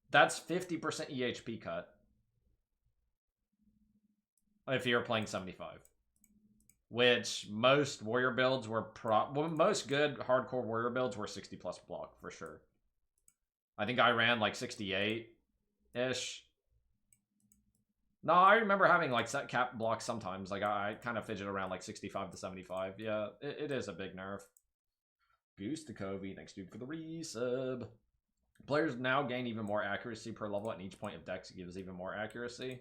That's 50% EHP cut. If you're playing 75. Which most warrior builds were most good hardcore warrior builds were 60 plus block for sure. I think I ran like 68-ish. No, I remember having like set cap blocks sometimes. Like I kind of fidget around like 65 to 75. Yeah, it is a big nerf. Goose to Covey, thanks dude for the resub. Players now gain even more accuracy per level, and each point of dex gives even more accuracy.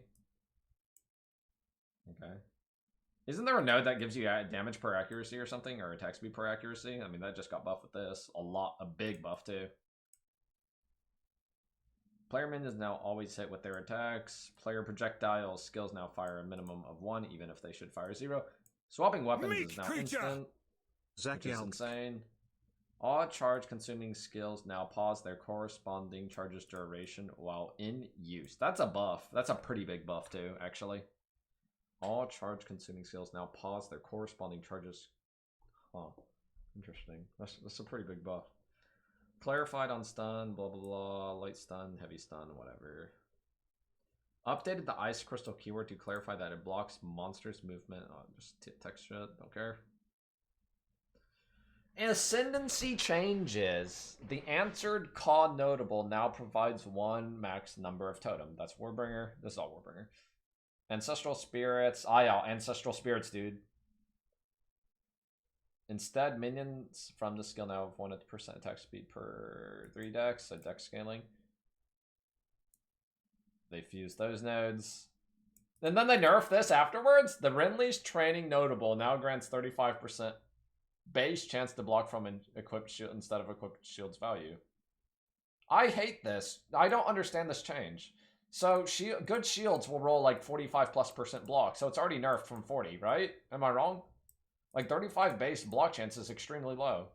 Okay. Isn't there a node that gives you damage per accuracy or something, or attack speed per accuracy? I mean, that just got buffed with this. A big buff too. Player minions now always hit with their attacks. Player projectiles skills now fire a minimum of 1, even if they should fire 0. Swapping weapons is now instant, which is insane. All charge-consuming skills now pause their corresponding charge's duration while in use. That's a buff. That's a pretty big buff too, actually. All charge-consuming skills now pause their corresponding charges. Huh. Interesting. That's a pretty big buff. Clarified on stun, blah, blah, blah. Light stun, heavy stun, whatever. Updated the ice crystal keyword to clarify that it blocks monsters' movement. Oh, just text shit. Don't care. Ascendancy changes. The answered call notable now provides 1 max number of totem. That's Warbringer. This is all Warbringer. Ancestral spirits. Ah, yeah, ancestral spirits, dude. Instead, minions from the skill now have 1% attack speed per 3 dex, so dex scaling. They fuse those nodes. And then they nerf this afterwards. The Renly's training notable now grants 35% base chance to block from an equipped shield instead of equipped shield's value. I hate this. I don't understand this change. So good shields will roll like 45+% block, so it's already nerfed from 40, right? Am I wrong? Like 35 base block chance is extremely low.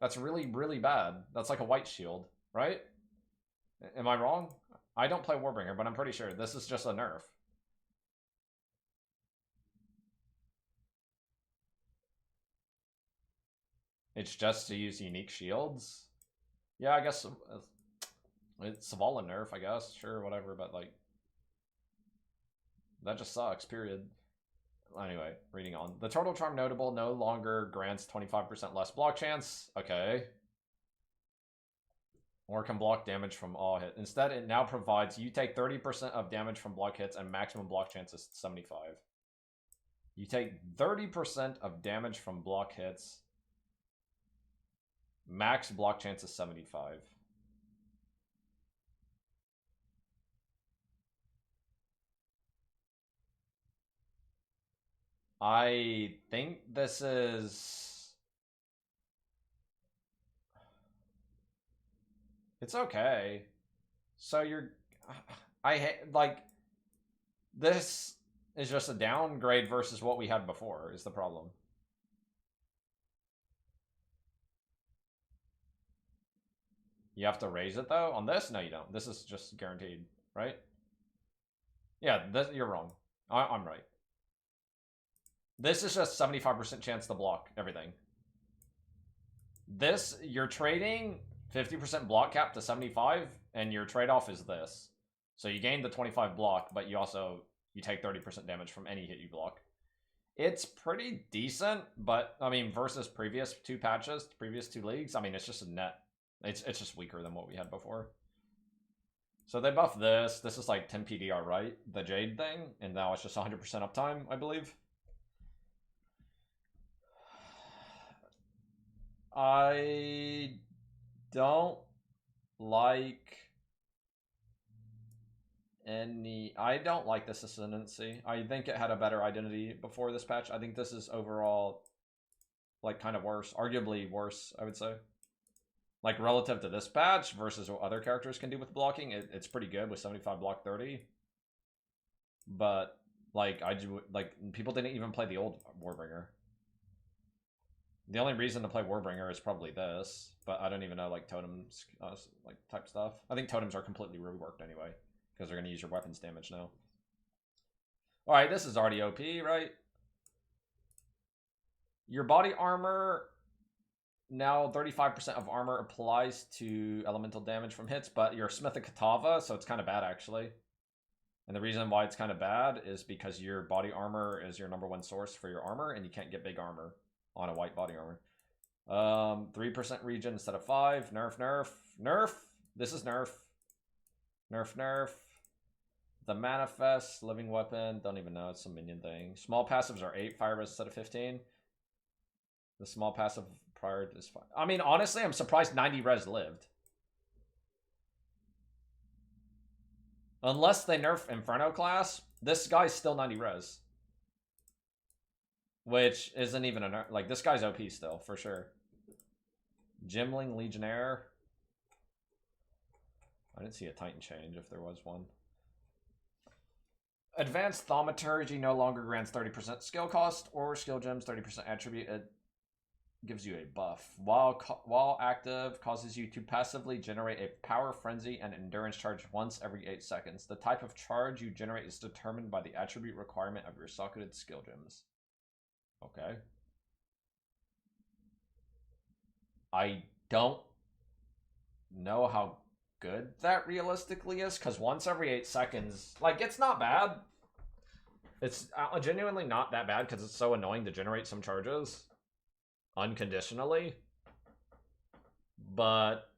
That's really, really bad. That's like a white shield, right? Am I wrong? I don't play Warbringer, but I'm pretty sure this is just a nerf. It's just to use unique shields? Yeah, I guess it's Savala nerf, I guess. Sure, whatever, but like... That just sucks, period. Anyway, reading on. The Turtle Charm Notable no longer grants 25% less block chance. Okay. Or can block damage from all hits. Instead, it now provides you take 30% of damage from block hits and maximum block chance is 75. You take 30% of damage from block hits. Max block chance is 75. I think this is... It's okay. So you're... I hate... Like... This is just a downgrade versus what we had before, is the problem. You have to raise it, though? On this? No, you don't. This is just guaranteed, right? Yeah, you're wrong. I'm right. This is just 75% chance to block everything. This, you're trading 50% block cap to 75, and your trade-off is this. So you gain the 25 block, but you take 30% damage from any hit you block. It's pretty decent, but, I mean, versus previous two patches, previous two leagues, I mean, it's just a net. It's just weaker than what we had before. So they buffed this. This is like 10 PDR, right? The Jade thing, and now it's just 100% uptime, I believe. I don't like I don't like this Ascendancy. I think it had a better identity before this patch. I think this is overall, like, kind of worse. Arguably worse, I would say. Like, relative to this patch versus what other characters can do with blocking, it's pretty good with 75 block 30. But, like, people didn't even play the old Warbringer. The only reason to play Warbringer is probably this, but I don't even know, like, totems, like, type stuff. I think totems are completely reworked anyway, because they're going to use your weapons damage now. Alright, this is already OP, right? Your body armor, now 35% of armor applies to elemental damage from hits, but you're Smith of Katava, so it's kind of bad, actually. And the reason why it's kind of bad is because your body armor is your #1 source for your armor, and you can't get big armor on a white body armor. 3% regen instead of 5. Nerf, nerf, nerf. This is nerf. Nerf, nerf. The Manifest, Living Weapon. Don't even know. It's some minion thing. Small passives are 8. Fire res instead of 15. The small passive prior is 5. I mean, honestly, I'm surprised 90 res lived. Unless they nerf Inferno class, this guy's still 90 res. Which isn't even a nerf. Like, this guy's OP still, for sure. Gimling Legionnaire. I didn't see a Titan change if there was one. Advanced Thaumaturgy no longer grants 30% skill cost or skill gems, 30% attribute. It gives you a buff. While active, causes you to passively generate a power, frenzy, and endurance charge once every 8 seconds. The type of charge you generate is determined by the attribute requirement of your socketed skill gems. Okay. I don't know how good that realistically is, because once every 8 seconds, like, it's not bad. It's genuinely not that bad, because it's so annoying to generate some charges unconditionally. But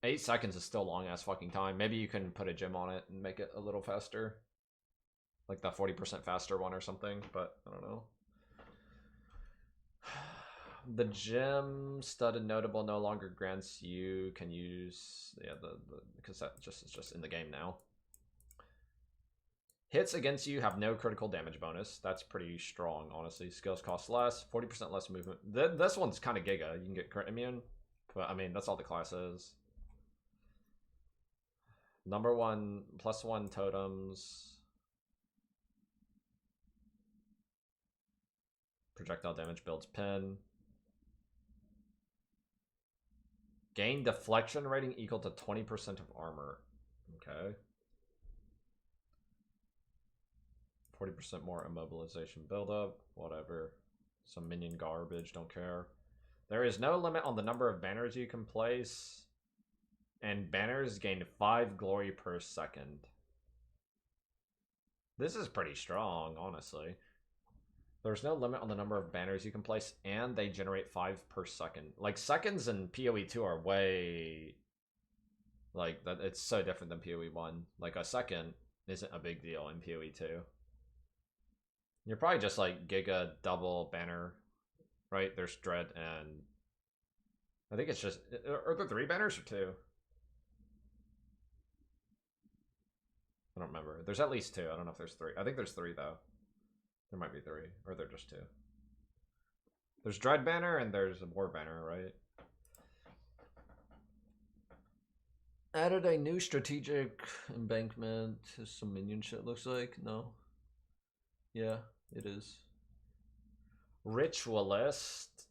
8 seconds is still long ass fucking time. Maybe you can put a gem on it and make it a little faster. Like the 40% faster one or something, but I don't know. The gem studded notable no longer grants you can use, yeah, because that is just in the game now. Hits against you have no critical damage bonus. That's pretty strong, honestly. Skills cost less, 40% less movement. This one's kind of giga. You can get crit immune, but I mean that's all the class is. #1 +1 totems. Projectile damage builds pin. Gain deflection rating equal to 20% of armor. Okay. 40% more immobilization buildup. Whatever. Some minion garbage. Don't care. There is no limit on the number of banners you can place. And banners gain 5 glory per second. This is pretty strong, honestly. There's no limit on the number of banners you can place, and they generate 5 per second. Like, seconds in PoE 2 are way... Like, that. It's so different than PoE 1. Like, a second isn't a big deal in PoE 2. You're probably just, like, Giga double banner, right? There's Dread and... I think it's just... Are there 3 banners or 2? I don't remember. There's at least 2. I don't know if there's 3. I think there's 3, though. There might be 3, or they're just 2. There's Dread Banner and there's a War Banner, right? Added a new strategic embankment to some minion shit, looks like. No. Yeah, it is. Ritualist.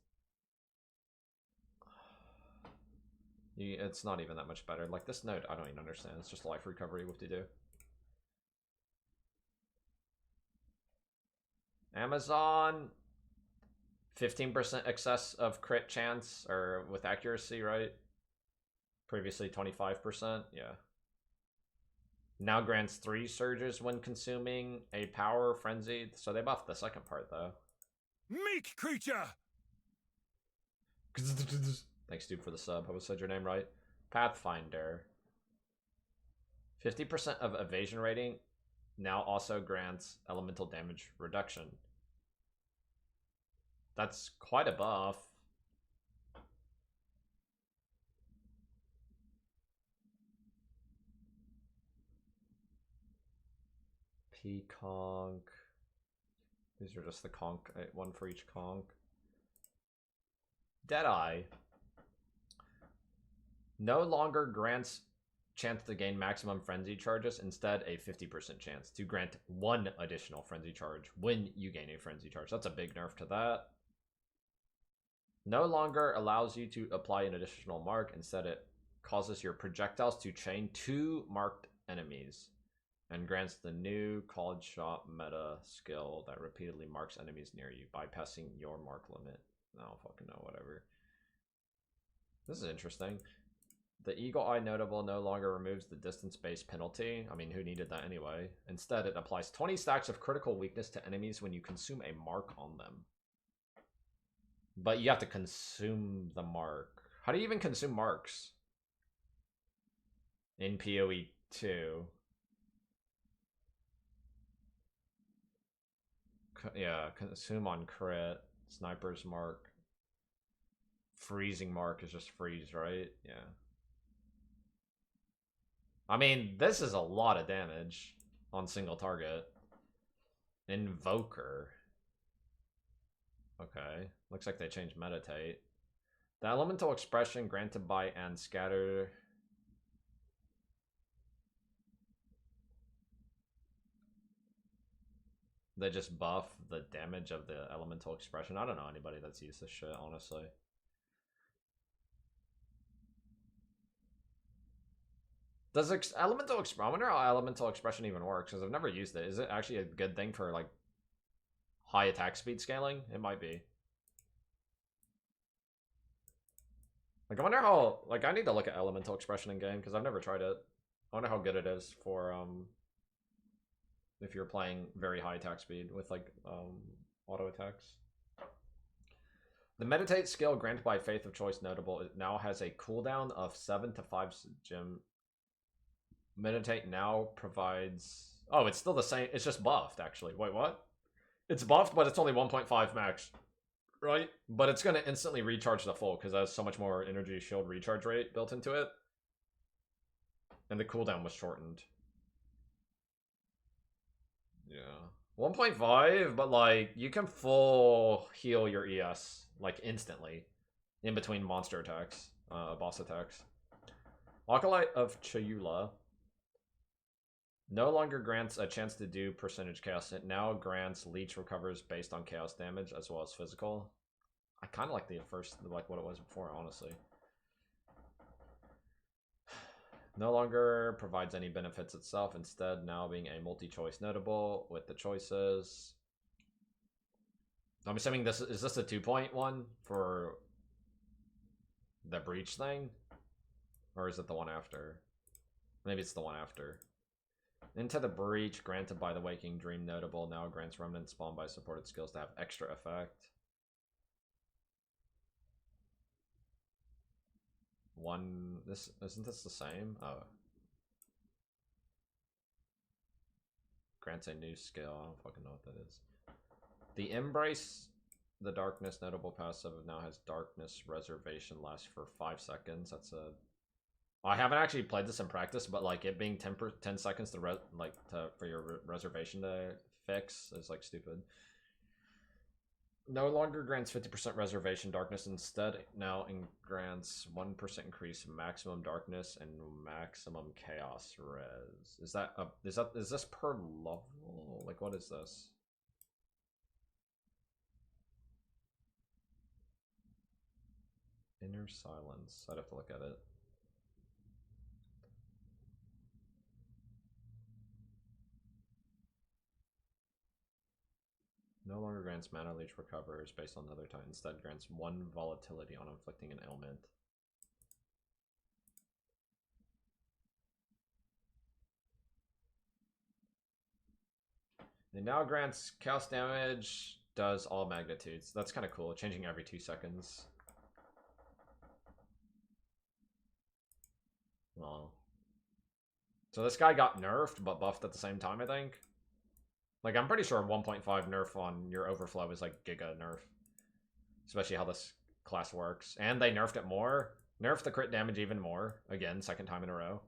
It's not even that much better. Like, this node, I don't even understand. It's just life recovery. What to do? Amazon, 15% excess of crit chance, or with accuracy, right? Previously 25%, yeah. Now grants 3 surges when consuming a power frenzy. So they buffed the second part, though. Meek creature! Thanks, dude, for the sub. I said your name right. Pathfinder. 50% of evasion rating now also grants elemental damage reduction. That's quite a buff. P-Conk. These are just the conch. One for each conch. Deadeye. No longer grants chance to gain maximum frenzy charges, instead a 50% chance to grant 1 additional frenzy charge when you gain a frenzy charge. That's a big nerf to that. No longer allows you to apply an additional mark, instead it causes your projectiles to chain 2 marked enemies and grants the new college shot meta skill that repeatedly marks enemies near you, bypassing your mark limit. I don't fucking know, whatever. This is interesting. The Eagle Eye Notable no longer removes the distance-based penalty. I mean, who needed that anyway? Instead, it applies 20 stacks of critical weakness to enemies when you consume a mark on them. But you have to consume the mark. How do you even consume marks? In PoE 2. Yeah, consume on crit. Sniper's mark. Freezing mark is just freeze, right? Yeah. I mean, this is a lot of damage on single target. Invoker. Okay. Looks like they changed meditate. The elemental expression granted by and scatter. They just buff the damage of the elemental expression. I don't know anybody that's used this shit, honestly. Does elemental expression? I wonder how elemental expression even works, because I've never used it. Is it actually a good thing for like high attack speed scaling? It might be. Like, I wonder how. Like, I need to look at elemental expression in game because I've never tried it. I wonder how good it is for if you're playing very high attack speed with like auto attacks. The meditate skill granted by Faith of Choice Notable now has a cooldown of 7 to 5 gem. Meditate now provides... Oh, it's still the same. It's just buffed, actually. Wait, what? It's buffed, but it's only 1.5 max. Right? But it's going to instantly recharge the full, because it has so much more energy shield recharge rate built into it. And the cooldown was shortened. Yeah. 1.5, but, like, you can full heal your ES, like, instantly. In between monster attacks. Boss attacks. Alkaizer VoD no longer grants a chance to do percentage chaos. It now grants leech recovers based on chaos damage as well as physical. I kind of like the first, like what it was before, honestly. No longer provides any benefits itself, instead now being a multi-choice notable with the choices. I'm assuming this is this a 2-point one for the breach thing? Or is it the one after? Maybe it's the one after. Into the breach granted by the Waking Dream notable now grants remnant spawned by supported skills to have extra effect. This isn't this the same? Oh. Grants a new skill. I don't fucking know what that is. The Embrace the Darkness notable passive now has Darkness Reservation lasts for 5 seconds. That's a... I haven't actually played this in practice, but like it being 10 seconds to for your reservation to fix is like stupid. No longer grants 50% reservation darkness. Instead, now grants 1% increase maximum darkness and maximum chaos res. Is this per level? Like, what is this? Inner Silence. I'd have to look at it. No longer grants mana leech recovers based on another type. Instead grants 1 volatility on inflicting an ailment. It now grants chaos damage, does all magnitudes. That's kind of cool, changing every 2 seconds. Oh. So this guy got nerfed but buffed at the same time, I think. Like, I'm pretty sure 1.5 nerf on your overflow is like giga nerf. Especially how this class works. And they nerfed it more. Nerfed the crit damage even more. Again, second time in a row.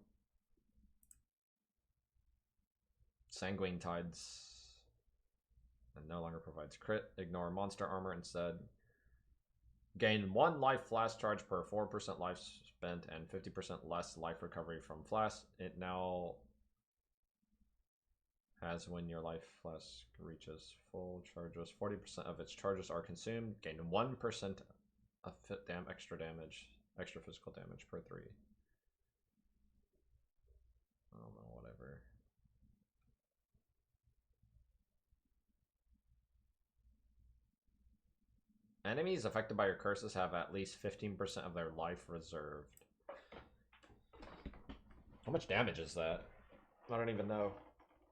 Sanguine Tides. And no longer provides crit. Ignore monster armor instead. Gain 1 life flash charge per 4% life spent and 50% less life recovery from flash. It now has when your life flask reaches full charges, 40% of its charges are consumed. Gain 1% of extra physical damage per 3. I don't know, whatever. Enemies affected by your curses have at least 15% of their life reserved. How much damage is that? I don't even know.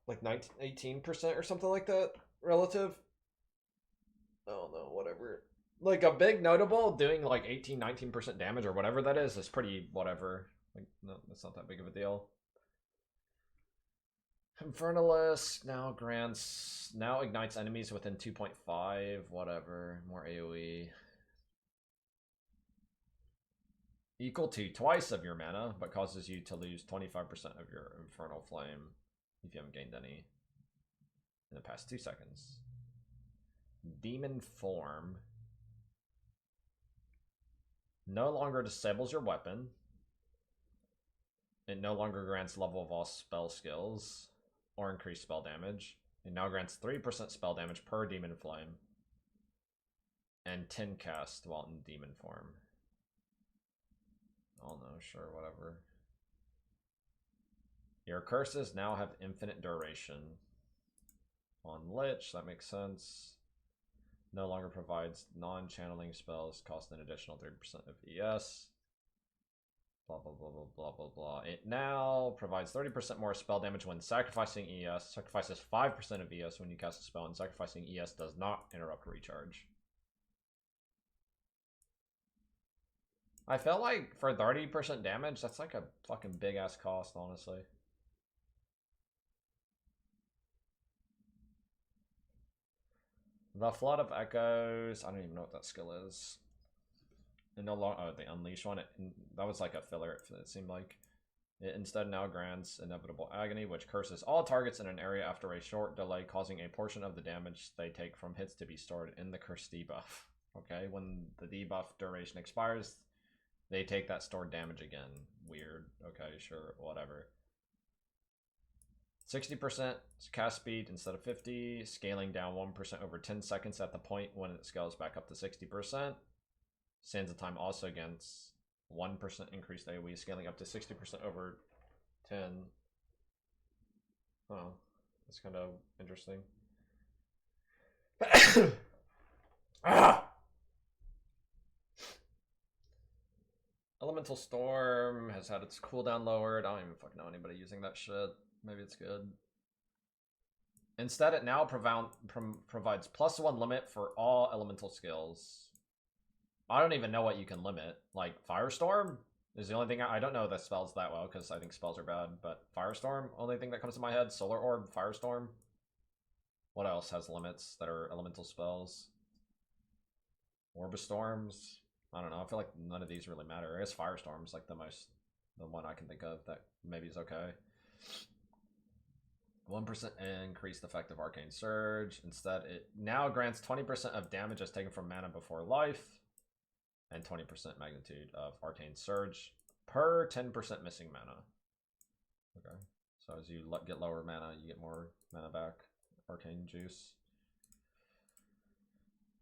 Like 18% or something like that relative. Oh no, whatever. Like a big notable doing like 18-19% damage or whatever that is pretty whatever. Like, no, that's not that big of a deal. Infernalist now ignites enemies within 2.5, whatever, more AoE. Equal to twice of your mana, but causes you to lose 25% of your Infernal Flame if you haven't gained any in the past 2 seconds. Demon Form no longer disables your weapon. It no longer grants level of all spell skills or increased spell damage. It now grants 3% spell damage per Demon Flame and 10 cast while in Demon Form. Oh no, sure, whatever. Your curses now have infinite duration. On Lich, that makes sense. No longer provides non-channeling spells, cost an additional 3% of ES. Blah, blah, blah, blah, blah, blah, blah. It now provides 30% more spell damage when sacrificing ES. Sacrifices 5% of ES when you cast a spell, and sacrificing ES does not interrupt recharge. I felt like for 30% damage, that's like a fucking big-ass cost, honestly. The Flood of Echoes, I don't even know what that skill is. And no longer, oh, the Unleash one, that was like a filler, it seemed like. It instead now grants Inevitable Agony, which curses all targets in an area after a short delay, causing a portion of the damage they take from hits to be stored in the curse debuff. Okay, when the debuff duration expires, they take that stored damage again. Weird. Okay, sure, whatever. 60% cast speed instead of 50, scaling down 1% over 10 seconds at the point when it scales back up to 60%. Sands of Time also against 1% increased AoE, scaling up to 60% over 10. Oh, that's kind of interesting. Ah! Elemental Storm has had its cooldown lowered. I don't even fucking know anybody using that shit. Maybe it's good. Instead, it now provides +1 limit for all elemental skills. I don't even know what you can limit. Like, Firestorm is the only thing I don't know the spells that well, because I think spells are bad, but Firestorm, only thing that comes to my head. Solar Orb, Firestorm. What else has limits that are elemental spells? Orbistorms. I don't know. I feel like none of these really matter. I guess Firestorm's like the one I can think of that maybe is okay. 1% increased effective Arcane Surge. Instead, it now grants 20% of damage as taken from mana before life, and 20% magnitude of Arcane Surge per 10% missing mana. Okay, so as you get lower mana, you get more mana back. Arcane Juice.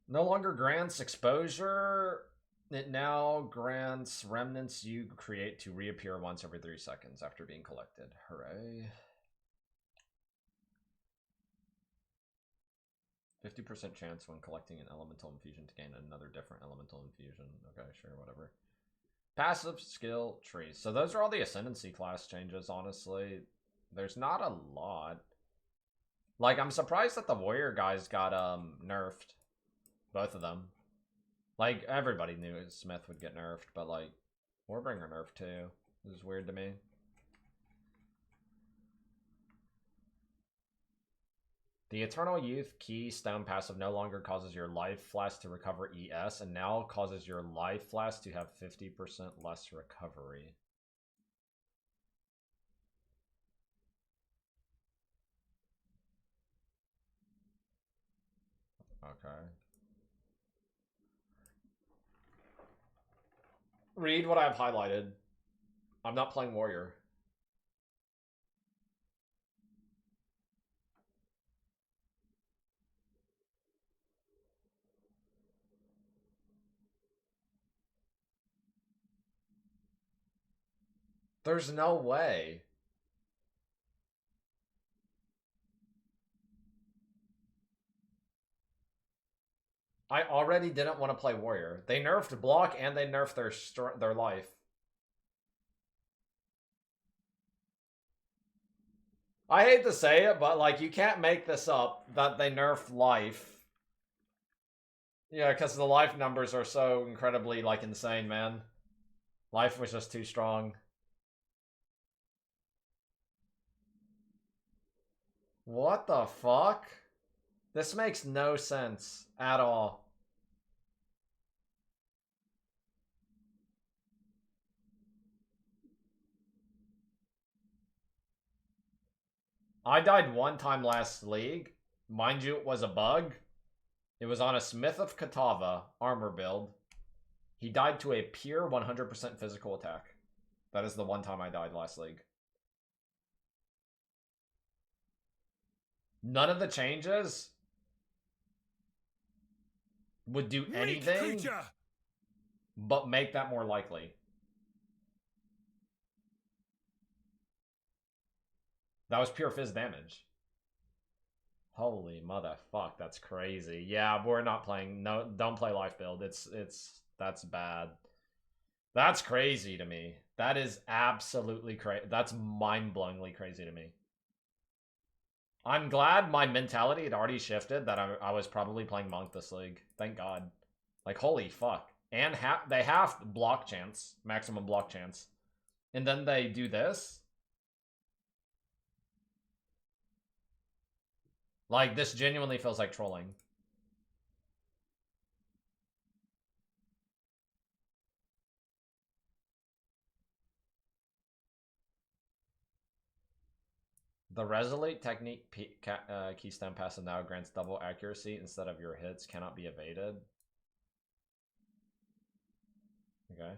No longer grants exposure. It now grants remnants you create to reappear once every 3 seconds after being collected. Hooray. 50% chance when collecting an elemental infusion to gain another different elemental infusion. Okay, sure, whatever. Passive skill trees. So those are all the Ascendancy class changes, honestly. There's not a lot. Like, I'm surprised that the Warrior guys got nerfed. Both of them. Like, everybody knew Smith would get nerfed, but like, Warbringer nerfed too. This is weird to me. The Eternal Youth Keystone passive no longer causes your life flask to recover ES, and now causes your life flask to have 50% less recovery. Okay. Read what I've highlighted. I'm not playing Warrior. There's no way. I already didn't want to play Warrior. They nerfed block and they nerfed their life. I hate to say it, but like, you can't make this up that they nerfed life. Yeah, because the life numbers are so incredibly like insane, man. Life was just too strong. What the fuck? This makes no sense at all. I died one time last league. Mind you, it was a bug. It was on a Smith of Katava armor build. He died to a pure 100% physical attack. That is the one time I died last league. None of the changes would do anything but make that more likely. That was pure fizz damage. Holy motherfuck, that's crazy. Yeah, we're not playing. No, don't play life build. That's bad. That's crazy to me. That is absolutely crazy. That's mind-blowingly crazy to me. I'm glad my mentality had already shifted, that I was probably playing Monk this league. Thank God. Like, holy fuck. And they have block chance, maximum block chance. And then they do this? Like, this genuinely feels like trolling. The Resolute Technique Keystone passive now grants double accuracy instead of your hits cannot be evaded. Okay.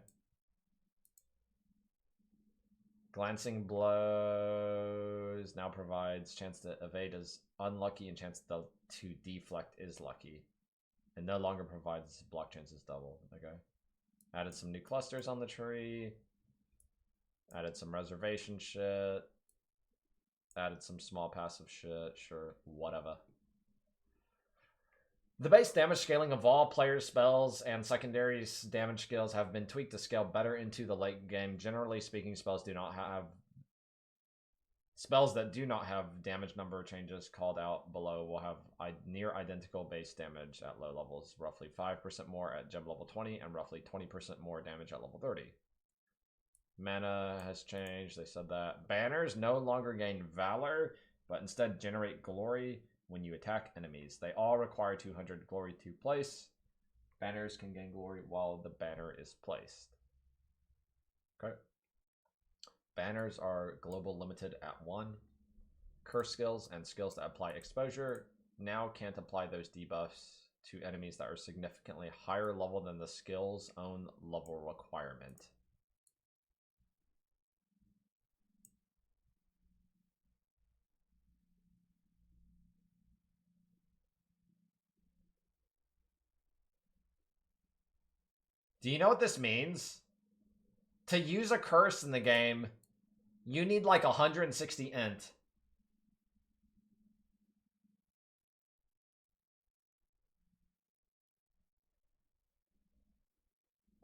Glancing Blows now provides chance to evade is unlucky and chance to deflect is lucky. And no longer provides block chances double. Okay. Added some new clusters on the tree. Added some reservation shit. Added some small passive shit. Sure, whatever. The base damage scaling of all players' spells and secondary damage skills have been tweaked to scale better into the late game. Generally speaking, spells that do not have damage number changes called out below will have near identical base damage at low levels, roughly 5% more at gem level 20 and roughly 20% more damage at level 30. Mana has changed, they said that. Banners no longer gain Valor, but instead generate glory when you attack enemies. They all require 200 glory to place. Banners can gain glory while the banner is placed. Okay. Banners are global limited at 1. Curse skills and skills that apply exposure now can't apply those debuffs to enemies that are significantly higher level than the skill's own level requirement. Do you know what this means? To use a curse in the game, you need like 160 int.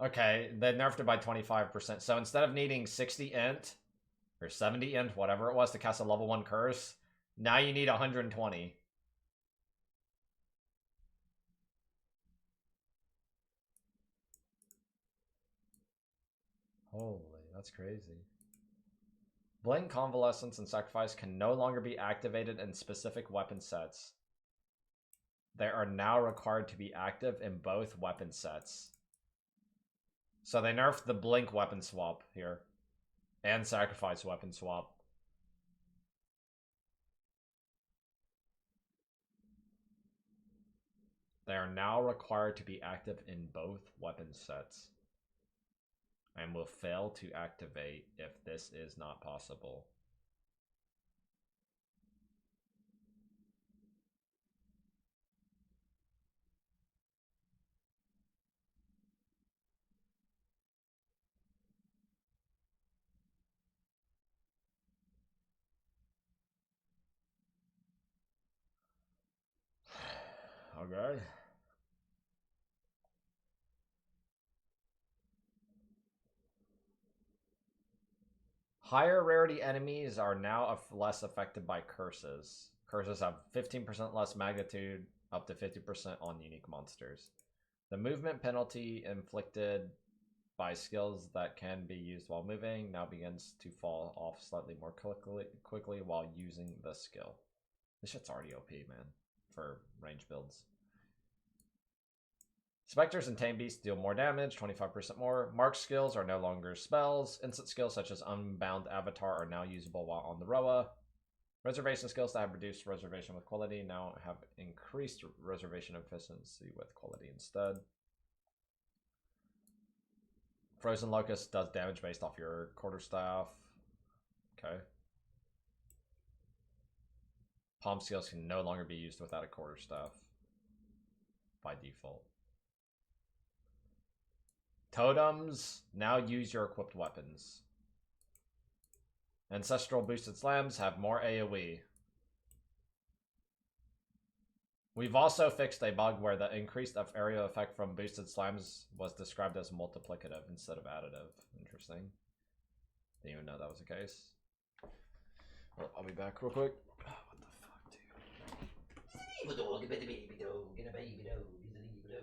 Okay, they nerfed it by 25%. So instead of needing 60 int, or 70 int, whatever it was, to cast a level 1 curse, now you need 120. Holy, that's crazy. Blink, Convalescence, and Sacrifice can no longer be activated in specific weapon sets. They are now required to be active in both weapon sets. So they nerfed the Blink weapon swap here. And Sacrifice weapon swap. They are now required to be active in both weapon sets. And will fail to activate if this is not possible. Okay. Higher rarity enemies are now less affected by curses. Curses have 15% less magnitude, up to 50% on unique monsters. The movement penalty inflicted by skills that can be used while moving now begins to fall off slightly more quickly while using the skill. This shit's already OP, man, for range builds. Spectres and Tame Beasts deal more damage, 25% more. Mark skills are no longer spells. Instant skills such as Unbound Avatar are now usable while on the Roa. Reservation skills that have reduced reservation with quality now have increased reservation efficiency with quality instead. Frozen Locust does damage based off your quarterstaff. Okay. Palm skills can no longer be used without a quarterstaff by default. Totems now use your equipped weapons. Ancestral boosted slams have more AoE. We've also fixed a bug where the increased area effect from boosted slams was described as multiplicative instead of additive. Interesting. Didn't even know that was the case. Well, I'll be back real quick. Oh, what the fuck, dude? Get a baby dog, get a baby dog, get a baby dog, get a baby dog,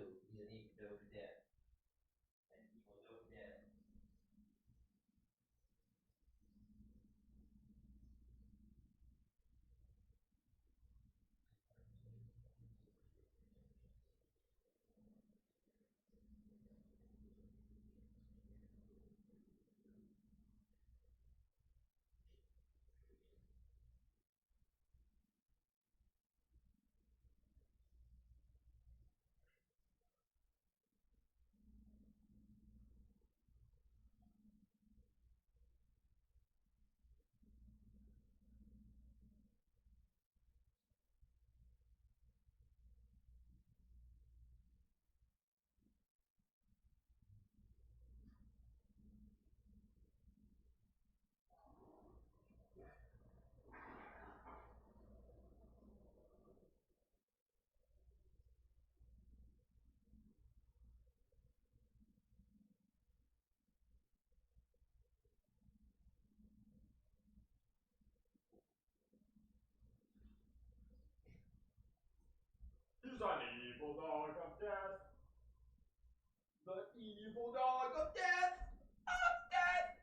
Evil dog of death! Of death!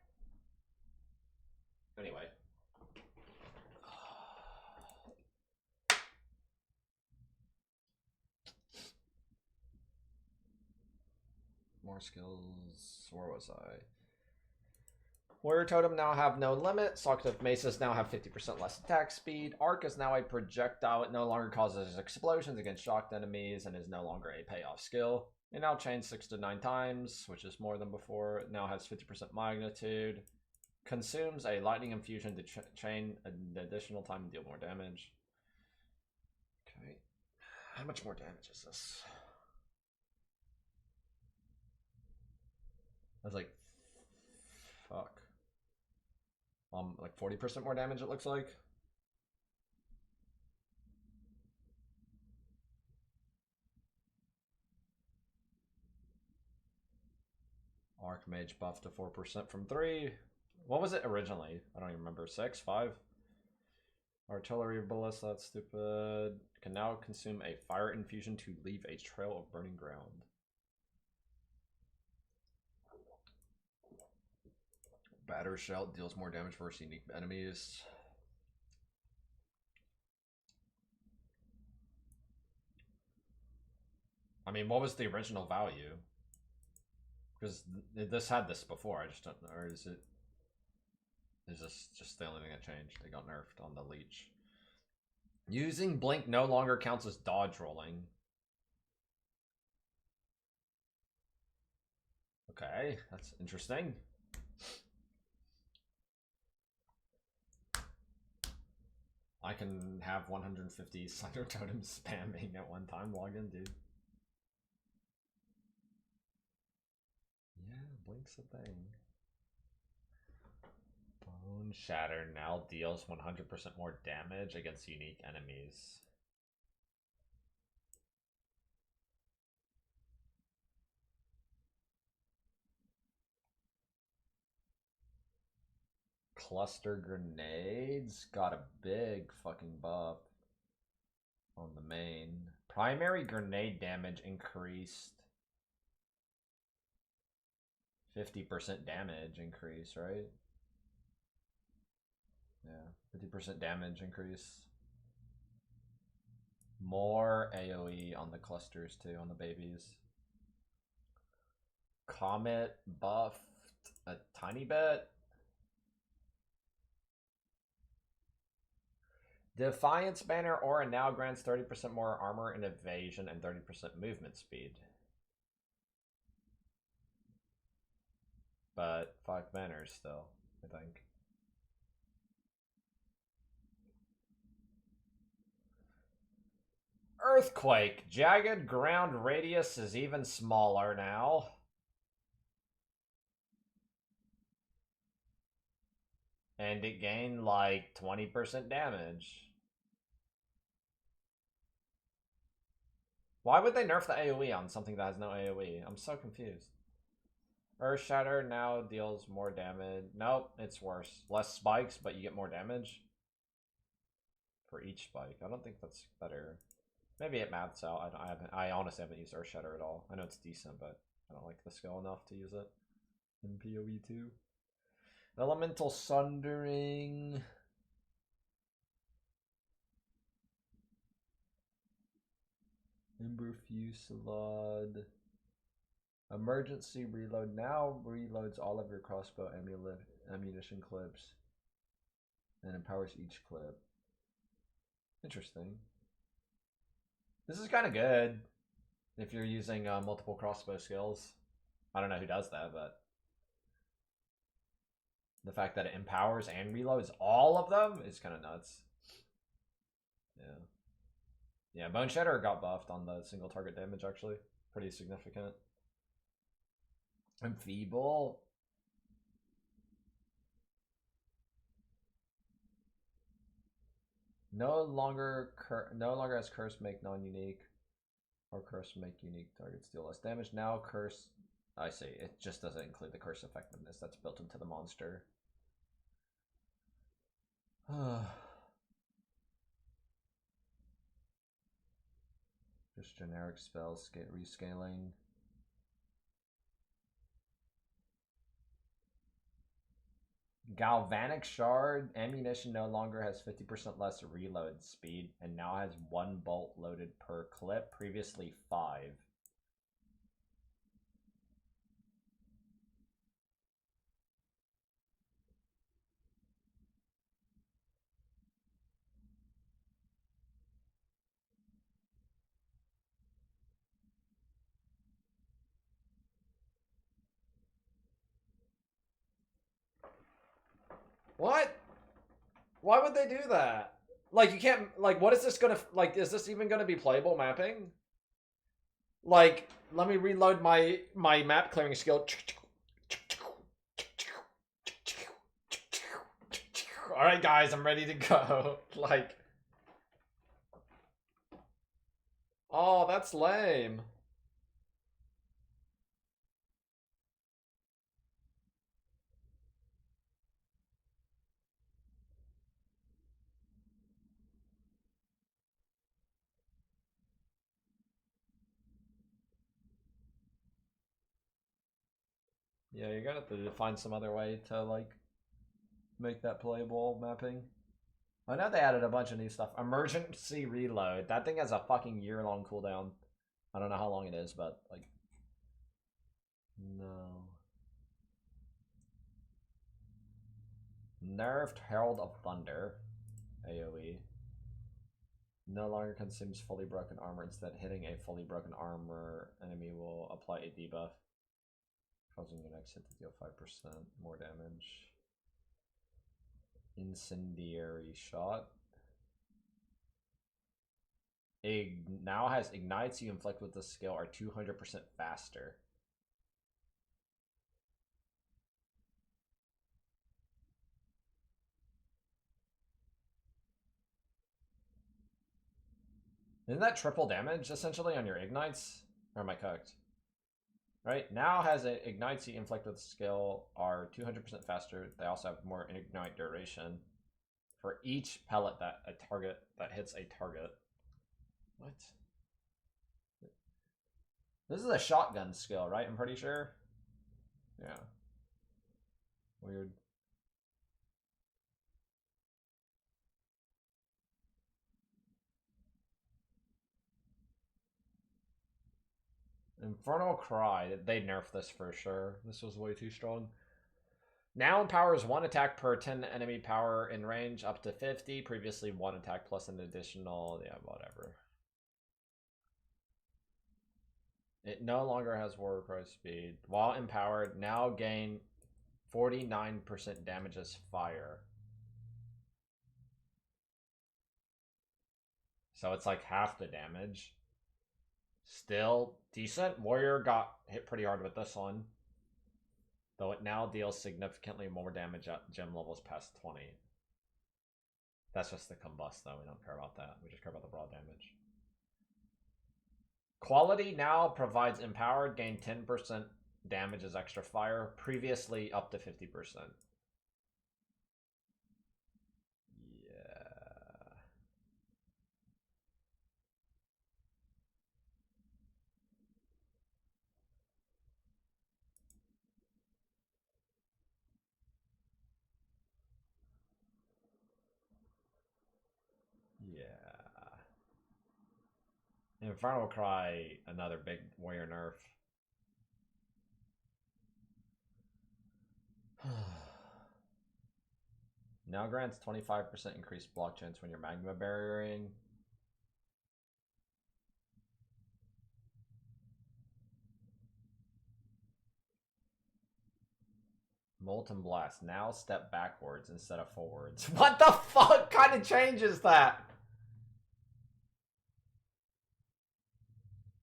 Anyway. More skills. Where was I? Warrior Totem now have no limit. Socrative Maces now have 50% less attack speed. Arc is now a projectile. It no longer causes explosions against shocked enemies and is no longer a payoff skill. It now chains 6 to 9 times, which is more than before. It now has 50% magnitude. Consumes a lightning infusion to chain an additional time and deal more damage. Okay. How much more damage is this? That's like... Fuck. Like 40% more damage, it looks like. Archmage buff to 4% from 3. What was it originally? I don't even remember. 6? 5? Artillery ballista, that's stupid. Can now consume a fire infusion to leave a trail of burning ground. Batter Shout deals more damage versus unique enemies. I mean, what was the original value? Because this had this before, I just don't know. Or is it... Is this just the only thing that changed? They got nerfed on the leech. Using Blink no longer counts as dodge rolling. Okay, that's interesting. I can have 150 Slender Totems spamming at one time. Log in, dude. Yeah, Blink's a thing. Bone Shatter now deals 100% more damage against unique enemies. Cluster Grenades got a big fucking buff on the main. Primary grenade damage increased. 50% damage increase, right? Yeah, 50% damage increase. More AoE on the clusters too, on the babies. Comet buffed a tiny bit. Defiance Banner Aura now grants 30% more armor and evasion and 30% movement speed. But 5 banners still, I think. Earthquake. Jagged ground radius is even smaller now. And it gained like 20% damage. Why would they nerf the AoE on something that has no AoE? I'm so confused. Earth Shatter now deals more damage. Nope, it's worse. Less spikes, but you get more damage for each spike. I don't think that's better. Maybe it maths out. I honestly haven't used Earth Shatter at all. I know it's decent, but I don't like the skill enough to use it in POE 2. Elemental Sundering. Ember Fusillade. Emergency Reload now reloads all of your crossbow ammunition clips and empowers each clip. Interesting. This is kind of good if you're using multiple crossbow skills. I don't know who does that, but the fact that it empowers and reloads all of them is kind of nuts. Yeah. Yeah, Bone Shatter got buffed on the single target damage, actually. Pretty significant. Enfeeble. No longer has curse make non-unique or curse make unique targets deal less damage. Now curse, I see, it just doesn't include the curse effectiveness that's built into the monster. Just generic spells, rescaling. Galvanic Shard. Ammunition no longer has 50% less reload speed and now has 1 bolt loaded per clip, previously 5. What? Why would they do that? Like, you can't, like, what is this gonna, like, is this even gonna be playable mapping? Like, let me reload my map clearing skill. Alright guys, I'm ready to go. Like, oh, that's lame. Yeah, you're gonna have to find some other way to, like, make that playable mapping. I know they added a bunch of new stuff. Emergency reload. That thing has a fucking year-long cooldown. I don't know how long it is, but, like... No. Nerfed Herald of Thunder. AoE. No longer consumes fully broken armor. Instead, hitting a fully broken armor enemy will apply a debuff, causing your next hit to deal 5% more damage. Incendiary Shot. Now has ignites you inflict with this skill are 200% faster. Isn't that triple damage essentially on your ignites? Or am I cooked? Right, now has a ignites you inflict with skill are 200% faster. They also have more ignite duration for each pellet that hits a target. What? This is a shotgun skill, right? I'm pretty sure. Yeah. Weird. Infernal Cry. They nerfed this for sure. This was way too strong. Now empowers 1 attack per 10 enemy power in range up to 50. Previously 1 attack plus an additional, yeah, whatever. It no longer has Warrior Cry speed. While empowered, now gain 49% damage as fire. So it's like half the damage. Still decent. Warrior got hit pretty hard with this one. Though it now deals significantly more damage at gem levels past 20. That's just the combust though, we don't care about that. We just care about the broad damage. Quality now provides empowered, gain 10% damage as extra fire, previously up to 50%. Infernal Cry, another big warrior nerf. Now grants 25% increased block chance when you're magma barriering. Molten Blast. Now step backwards instead of forwards. What the fuck kind of change is that?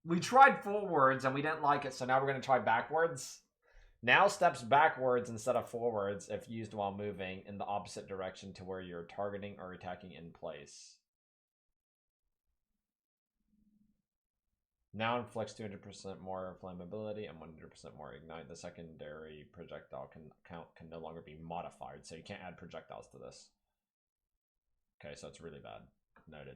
We tried forwards and we didn't like it, so now we're going to try backwards. Now steps backwards instead of forwards if used while moving in the opposite direction to where you're targeting or attacking in place. Now inflicts 200% more flammability and 100% more ignite. The secondary projectile can no longer be modified, so you can't add projectiles to this. Okay, so it's really bad. Noted.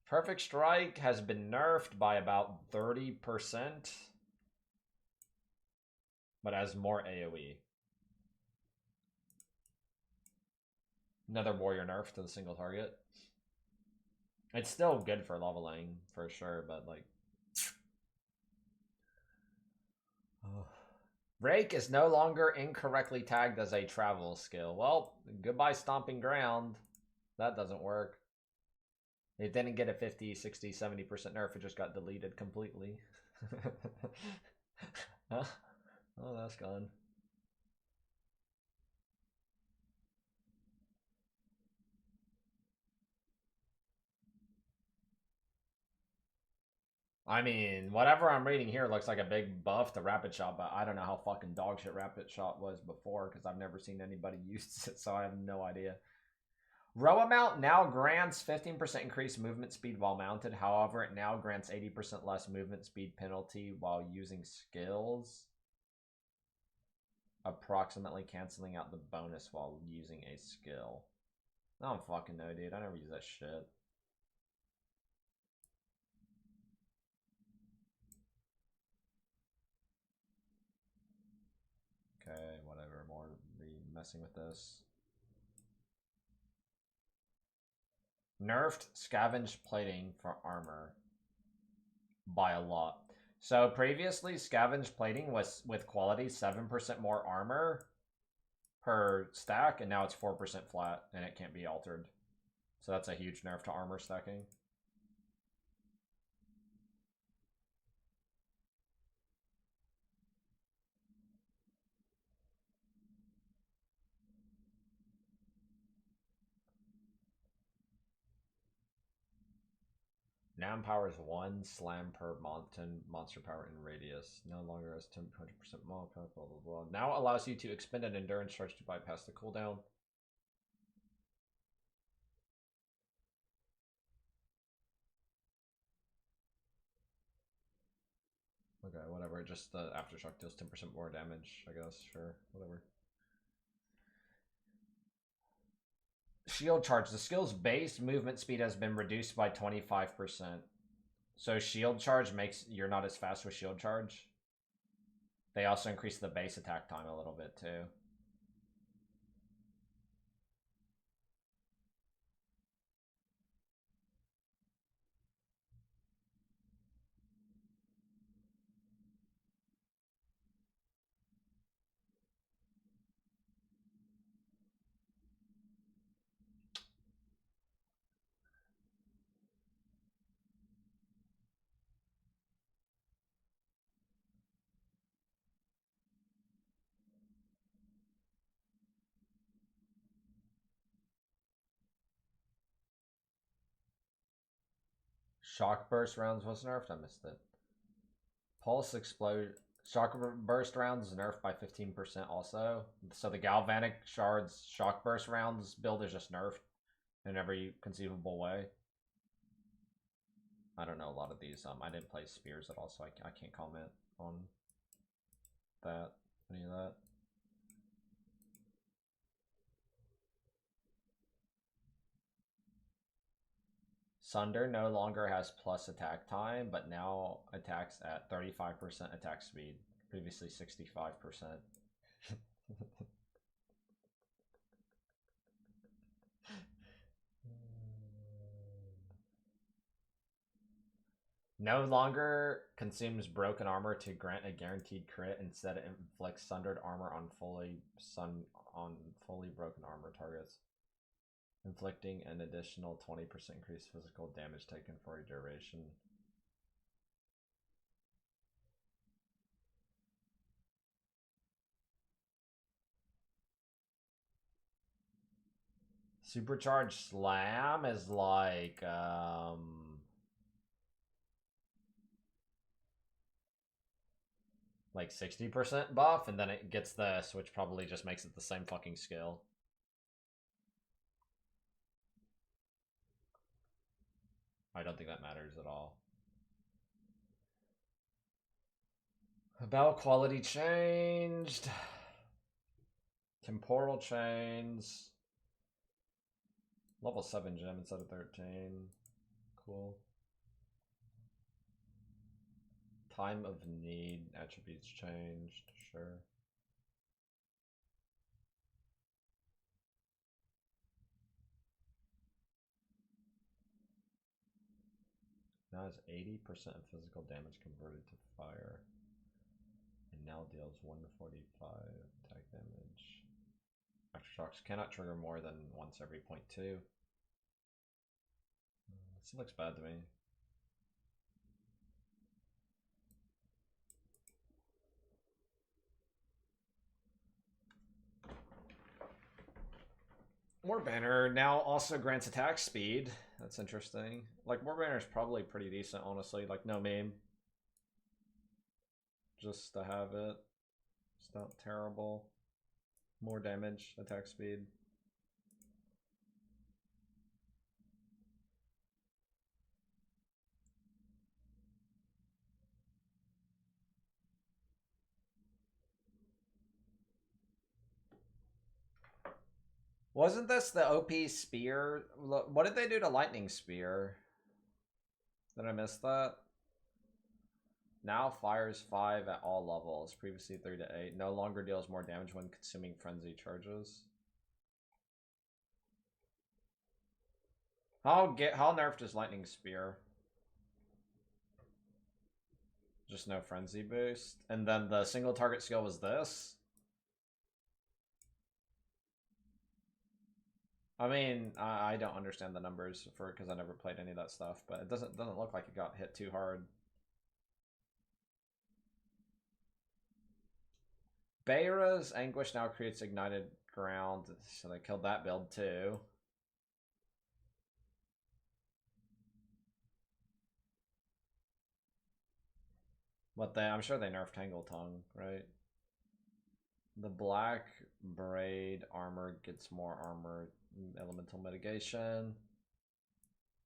Perfect Strike has been nerfed by about 30%, but has more AoE. Another warrior nerf to the single target. It's still good for leveling, for sure, but like... Rake is no longer incorrectly tagged as a travel skill. Well, goodbye Stomping Ground. That doesn't work. It didn't get a 50, 60, 70% nerf. It just got deleted completely. Huh? Oh, that's gone. I mean, whatever I'm reading here looks like a big buff to Rapid Shot, but I don't know how fucking dog shit Rapid Shot was before because I've never seen anybody use it, so I have no idea. Row amount now grants 15% increased movement speed while mounted. However, it now grants 80% less movement speed penalty while using skills, approximately canceling out the bonus while using a skill. I don't fucking know, dude. I never use that shit. Okay, whatever. More messing with this. Nerfed scavenge plating for armor by a lot. So previously, scavenge plating was with quality 7% more armor per stack, and now it's 4% flat, and it can't be altered. So that's a huge nerf to armor stacking. Now empowers 1 slam per monster power in radius. No longer has 100% more power, blah, blah, blah. Now allows you to expend an endurance charge to bypass the cooldown. Okay, whatever. Just the aftershock deals 10% more damage, I guess. Sure, whatever. Shield charge. The skill's base movement speed has been reduced by 25%. So shield charge makes you're not as fast with shield charge. They also increase the base attack time a little bit too. Shock burst rounds was nerfed? I missed it. Pulse explode. Shock burst rounds nerfed by 15% also. So the galvanic shards shock burst rounds build is just nerfed in every conceivable way. I don't know a lot of these. I didn't play spears at all, so I can't comment on that. Any of that. Sunder no longer has plus attack time, but now attacks at 35% attack speed. Previously 65%. No longer consumes broken armor to grant a guaranteed crit. Instead, it inflicts sundered armor on fully broken armor targets, inflicting an additional 20% increased physical damage taken for a duration. Supercharged Slam is like like 60% buff, and then it gets this, which probably just makes it the same fucking skill. I don't think that matters at all. About quality changed. Temporal chains. Level 7 gem instead of 13. Cool. Time of need attributes changed. Sure. Now has 80% of physical damage converted to fire. And now deals 145 attack damage. Aftershocks cannot trigger more than once every 0.2. This looks bad to me. War Banner now also grants attack speed. That's interesting. Like, War Banner is probably pretty decent, honestly. Like, no meme. Just to have it. It's not terrible. More damage, attack speed. Wasn't this the OP spear? What did they do to Lightning Spear? Did I miss that? Now fires 5 at all levels. Previously 3 to 8. No longer deals more damage when consuming frenzy charges. How nerfed is Lightning Spear? Just no frenzy boost. And then the single target skill was this. I mean, I don't understand the numbers for because I never played any of that stuff, but it doesn't look like it got hit too hard. Beira's Anguish now creates ignited ground, so they killed that build too. But I'm sure they nerfed Tangle Tongue, right? The Black Braid armor gets more armor. Elemental mitigation.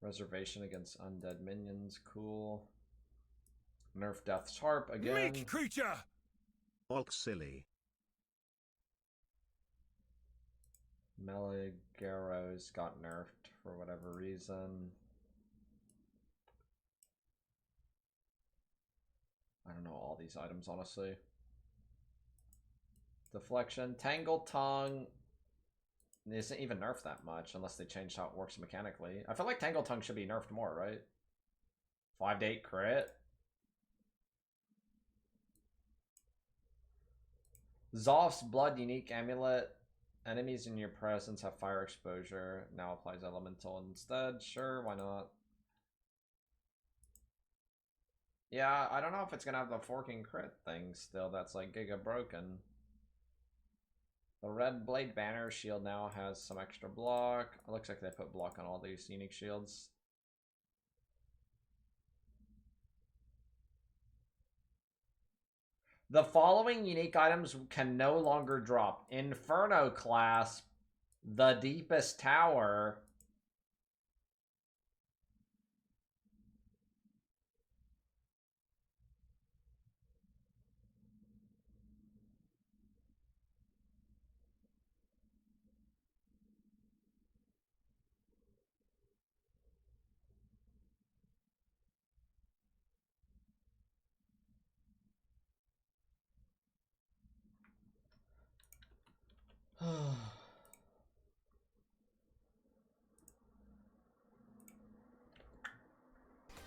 Reservation against undead minions. Cool. Nerf Death's Harp again. Meek creature! Alk silly. Meligaros got nerfed for whatever reason. I don't know all these items, honestly. Deflection. Tangle Tongue isn't even nerfed that much unless they changed how it works mechanically. I feel like Tangle Tongue should be nerfed more, right? 5 to 8 crit. Zoph's Blood unique amulet. Enemies in your presence have fire exposure. Now applies elemental instead. Sure, why not? Yeah, I don't know if it's gonna have the forking crit thing still. That's like giga broken. The Red Blade Banner shield now has some extra block. It looks like they put block on all these unique shields. The following unique items can no longer drop. Inferno Clasp, the Deepest Tower,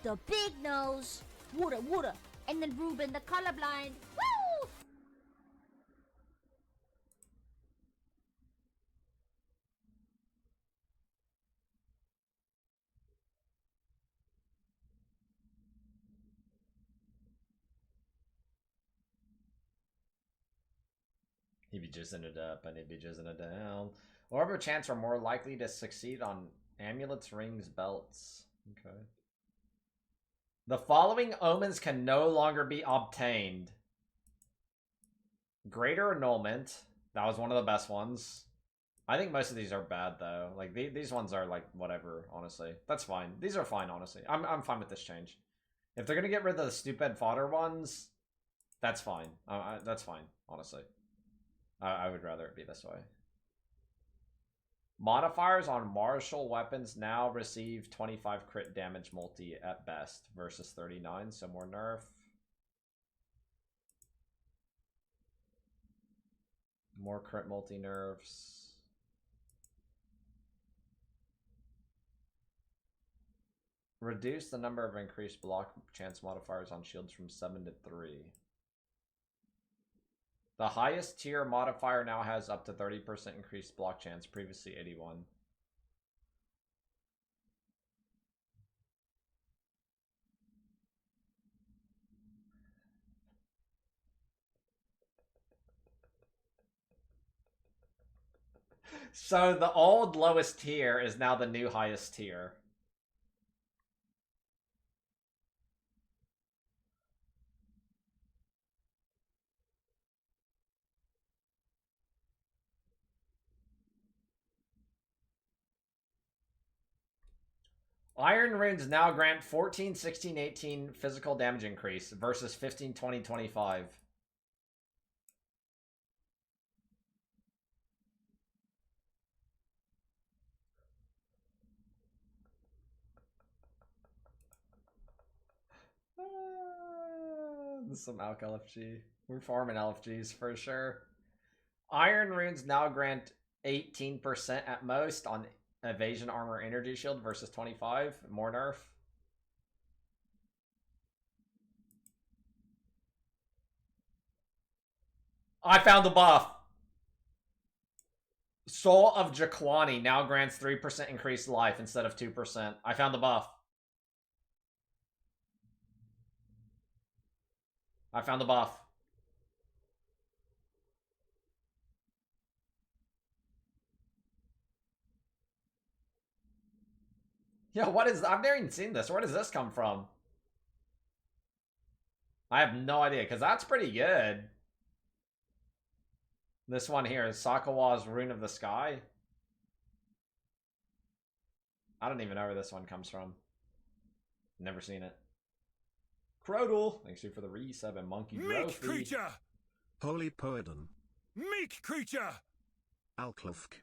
The big nose, water, and then Ruben the colorblind. Woo! He'd be jizzing it up and he'd be jizzing it down. Orb chants are more likely to succeed on amulets, rings, belts. Okay. The following omens can no longer be obtained. Greater Annulment. That was one of the best ones. I think most of these are bad though. Like these ones are like whatever, honestly. That's fine. These are fine, honestly. I'm fine with this change. If they're gonna get rid of the stupid fodder ones, that's fine. That's fine, honestly. I would rather it be this way. Modifiers on martial weapons now receive 25 crit damage multi at best versus 39, so more nerf. More crit multi nerfs. Reduce the number of increased block chance modifiers on shields from 7 to 3. The highest tier modifier now has up to 30% increased block chance, previously 81. So the old lowest tier is now the new highest tier. Iron runes now grant 14, 16, 18 physical damage increase versus 15, 20, 25. This is some Alk LFG. We're farming LFGs for sure. Iron runes now grant 18% at most on evasion, armor, energy shield versus 25. More nerf. I found the buff. Soul of Jaquani now grants 3% increased life instead of 2%. I found the buff. I found the buff. Yeah, what is... I've never even seen this. Where does this come from? I have no idea, because that's pretty good. This one here is Sakawa's Rune of the Sky. I don't even know where this one comes from. Never seen it. Crodal, thanks you for the resub and Monkey Meek creature! Holy Poedon. Meek creature! Alklufk.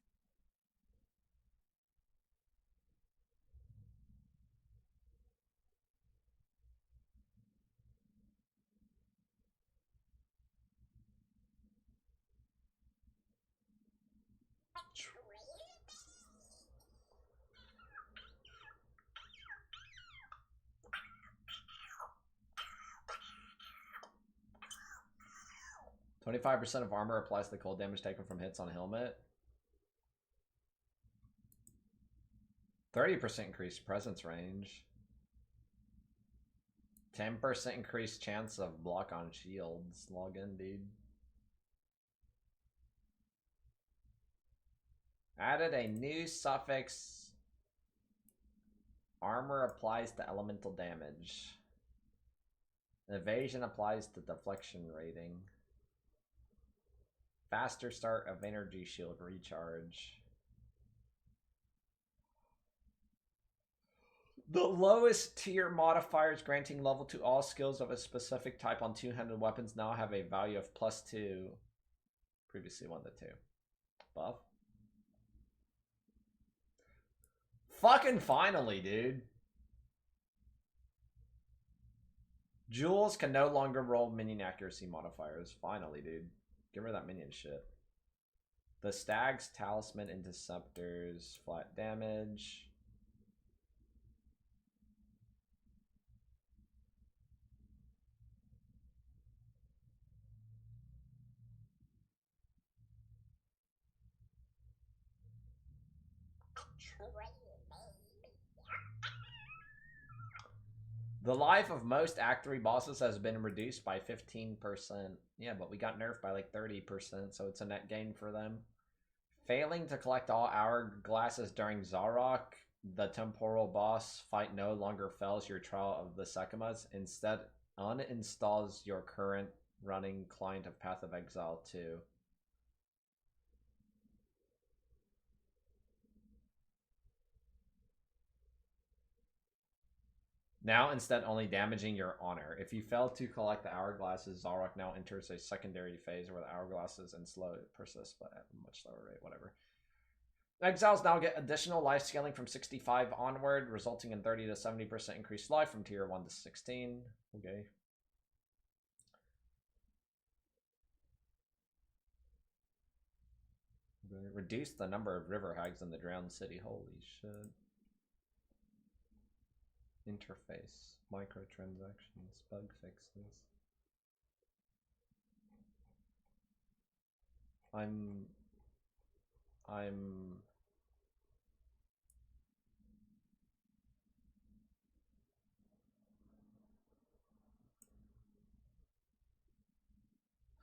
$25% of armor applies to the cold damage taken from hits on helmet. 30% increased presence range. 10% increased chance of block on shields. Log in, dude. Added a new suffix. Armor applies to elemental damage. Evasion applies to deflection rating. Faster start of energy shield recharge. The lowest tier modifiers granting level to all skills of a specific type on two-handed weapons now have a value of +2. Previously 1 to 2. Buff. Fucking finally, dude. Jewels can no longer roll minion accuracy modifiers. Finally, dude. Give her that minion shit. The Stag's Talisman Interceptors. Flat damage. The life of most Act 3 bosses has been reduced by 15%. Yeah, but we got nerfed by like 30%, so it's a net gain for them. Failing to collect all hourglasses during Zarok, the temporal boss fight no longer fails your trial of the Sekimas. Instead, uninstalls your current running client of Path of Exile 2. Now instead only damaging your honor. If you fail to collect the hourglasses, Zarok now enters a secondary phase where the hourglasses and slow persist, but at a much slower rate, whatever. Exiles now get additional life scaling from 65 onward, resulting in 30 to 70% increased life from tier 1 to 16. Okay. Reduce the number of river hags in the drowned city. Holy shit. Interface. Microtransactions. Bug fixes. I'm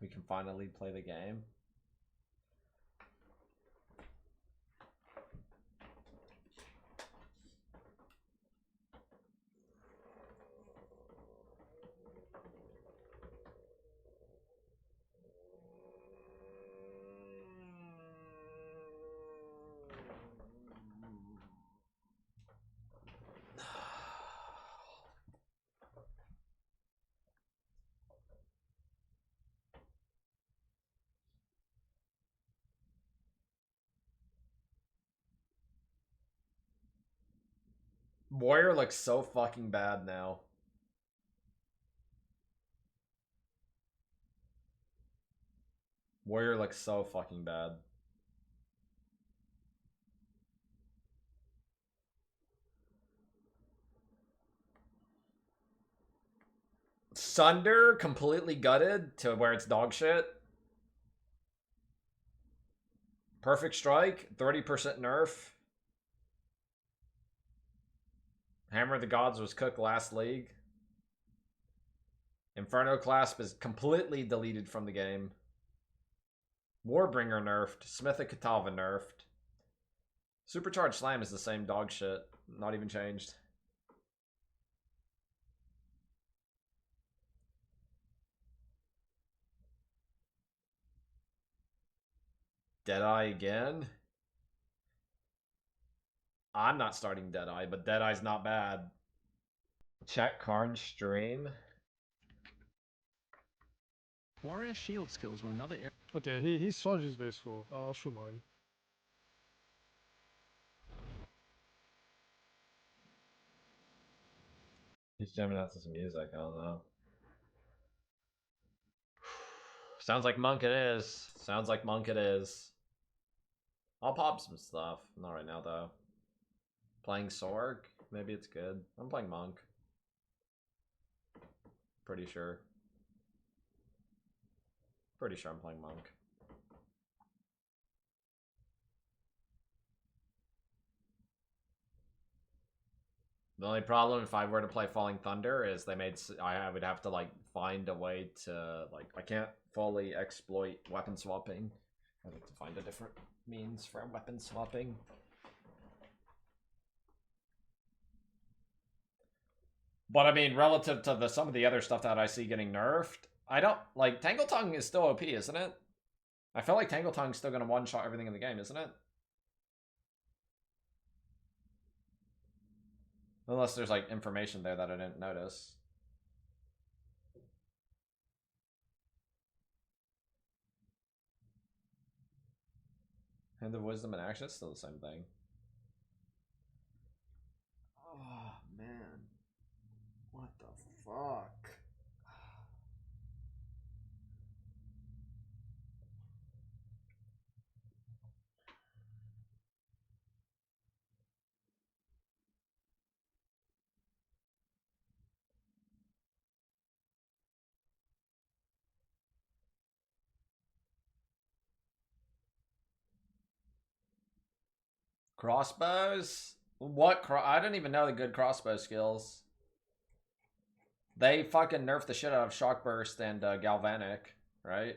we can finally play the game. Warrior looks so fucking bad now. Warrior looks so fucking bad. Sunder completely gutted to where it's dog shit. Perfect Strike, 30% nerf. Hammer of the Gods was cooked last league. Inferno Clasp is completely deleted from the game. Warbringer nerfed. Smith of Katava nerfed. Supercharged Slam is the same dog shit. Not even changed. Deadeye again? I'm not starting Deadeye, but Deadeye's not bad. Check Karn's stream. Warrior shield skills were another area. Okay, he Sarge's base full. I'll show mine. He's jamming out to some music, I don't know. Sounds like Monk it is. Sounds like Monk it is. I'll pop some stuff. Not right now, though. Playing Sorg? Maybe it's good. I'm playing Monk. Pretty sure. Pretty sure I'm playing Monk. The only problem if I were to play Falling Thunder is they made I would have to like find a way to like I can't fully exploit weapon swapping. I'd have to find a different means for weapon swapping. But I mean, relative to some of the other stuff that I see getting nerfed, I don't like Tangle Tongue is still OP, isn't it? I feel like Tangle Tongue's still gonna one-shot everything in the game, isn't it? Unless there's like information there that I didn't notice. Hand of Wisdom and Action is still the same thing. Oh man. What the fuck? Crossbows? What I don't even know the good crossbow skills. They fucking nerfed the shit out of Shock Burst and Galvanic, right?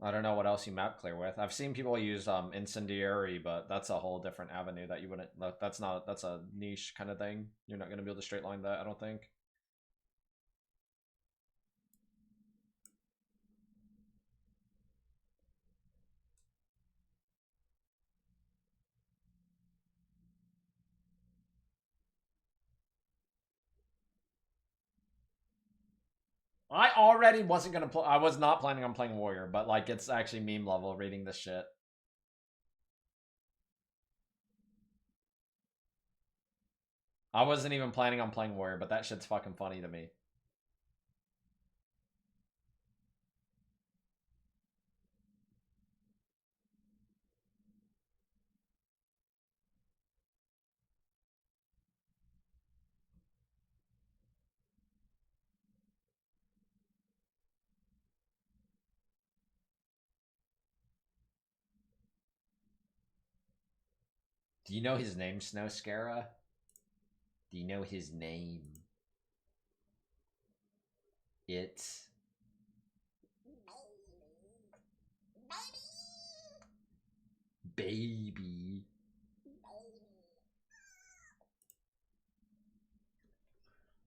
I don't know what else you map clear with. I've seen people use Incendiary, but that's a whole different avenue that you wouldn't. That's a niche kind of thing. You're not going to be able to straight line that, I don't think. I already wasn't gonna play. I was not planning on playing Warrior, but like it's actually meme level reading this shit. I wasn't even planning on playing Warrior, but that shit's fucking funny to me. Do you know his name, Snowscara? Do you know his name? It's... Baby.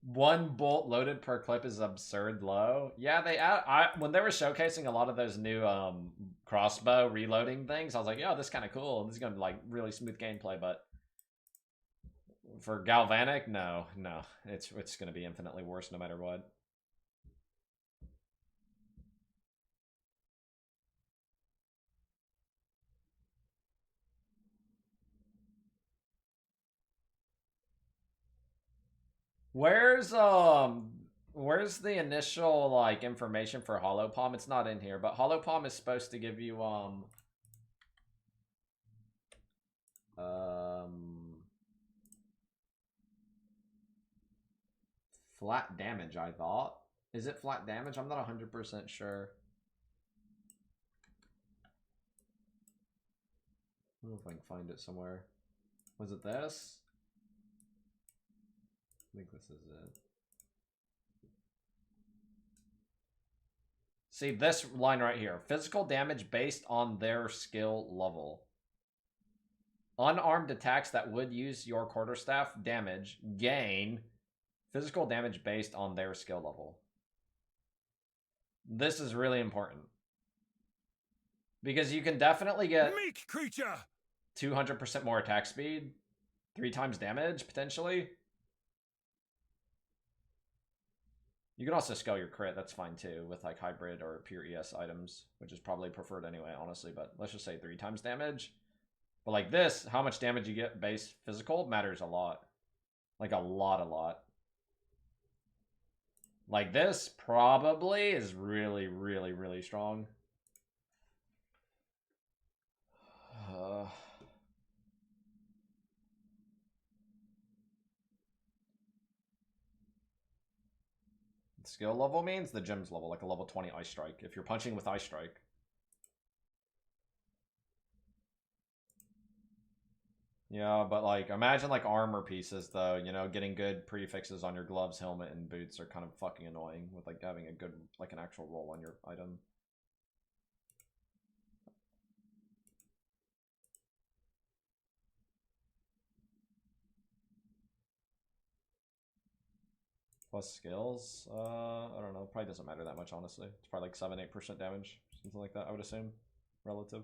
One bolt loaded per clip is absurd low. Yeah, they when they were showcasing a lot of those new crossbow reloading things, I was like, yeah, this is kind of cool. This is gonna be like really smooth gameplay, but for Galvanic, no, it's gonna be infinitely worse no matter what. Where's the initial like information for Holopalm? It's not in here, but Holopalm is supposed to give you flat damage, I thought. Is it flat damage? I'm not 100% sure. I don't know if I can find it somewhere. Was it this? I think this is it. See this line right here. Physical damage based on their skill level. Unarmed attacks that would use your quarterstaff damage gain physical damage based on their skill level. This is really important. Because you can definitely get meek creature 200% more attack speed, 3 times damage, potentially. You can also scale your crit, that's fine too, with like hybrid or pure ES items, which is probably preferred anyway, honestly, but let's just say 3 times damage. But like this, how much damage you get base physical matters a lot. Like a lot. Like this probably is really strong. Skill level means the gem's level, like a level 20 Ice Strike. If you're punching with Ice Strike. Yeah, but like, imagine like armor pieces though, you know, getting good prefixes on your gloves, helmet, and boots are kind of fucking annoying with like having a good, like an actual roll on your item. Plus skills, I don't know, probably doesn't matter that much, honestly. It's probably like 7-8% damage, something like that, I would assume. Relative.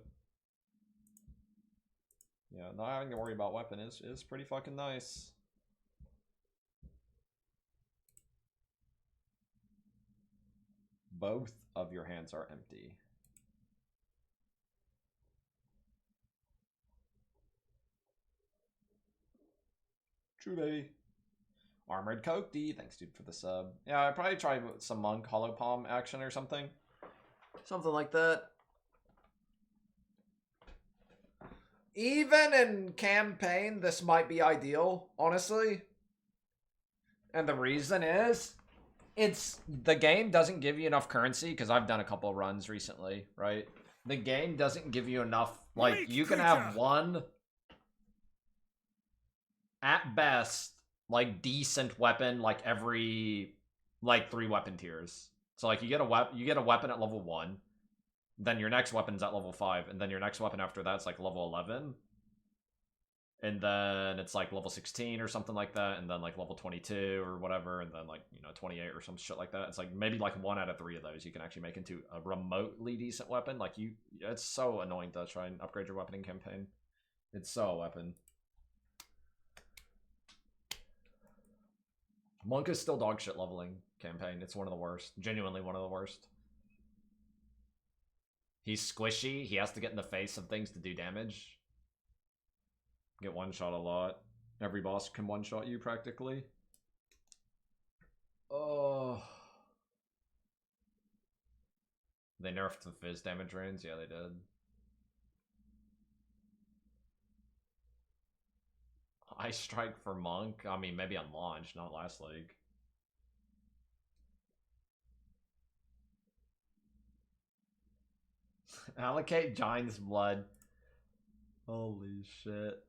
Yeah, not having to worry about weapon is pretty fucking nice. Both of your hands are empty. True, baby. Armored Coke D, thanks dude for the sub. Yeah, I'd probably try some Monk Hollow Palm action or something. Something like that. Even in campaign, this might be ideal, honestly. And the reason is, the game doesn't give you enough currency, because I've done a couple runs recently, right? The game doesn't give you enough, like, you can have one, at best, like, decent weapon, like, every, like, 3 weapon tiers. So, like, you get a weapon at level 1, then your next weapon's at level 5, and then your next weapon after that's, like, level 11. And then it's, like, level 16 or something like that, and then, like, level 22 or whatever, and then, like, you know, 28 or some shit like that. It's, like, maybe, like, 1 out of 3 of those you can actually make into a remotely decent weapon. Like, it's so annoying to try and upgrade your weapon in campaign. It's so a weapon. Monk is still dog shit leveling campaign. It's one of the worst. Genuinely one of the worst. He's squishy. He has to get in the face of things to do damage. Get one-shot a lot. Every boss can one-shot you, practically. Oh. They nerfed the fizz damage range? Yeah, they did. Ice Strike for Monk? I mean, maybe on launch, not last league. Allocate Giant's Blood. Holy shit.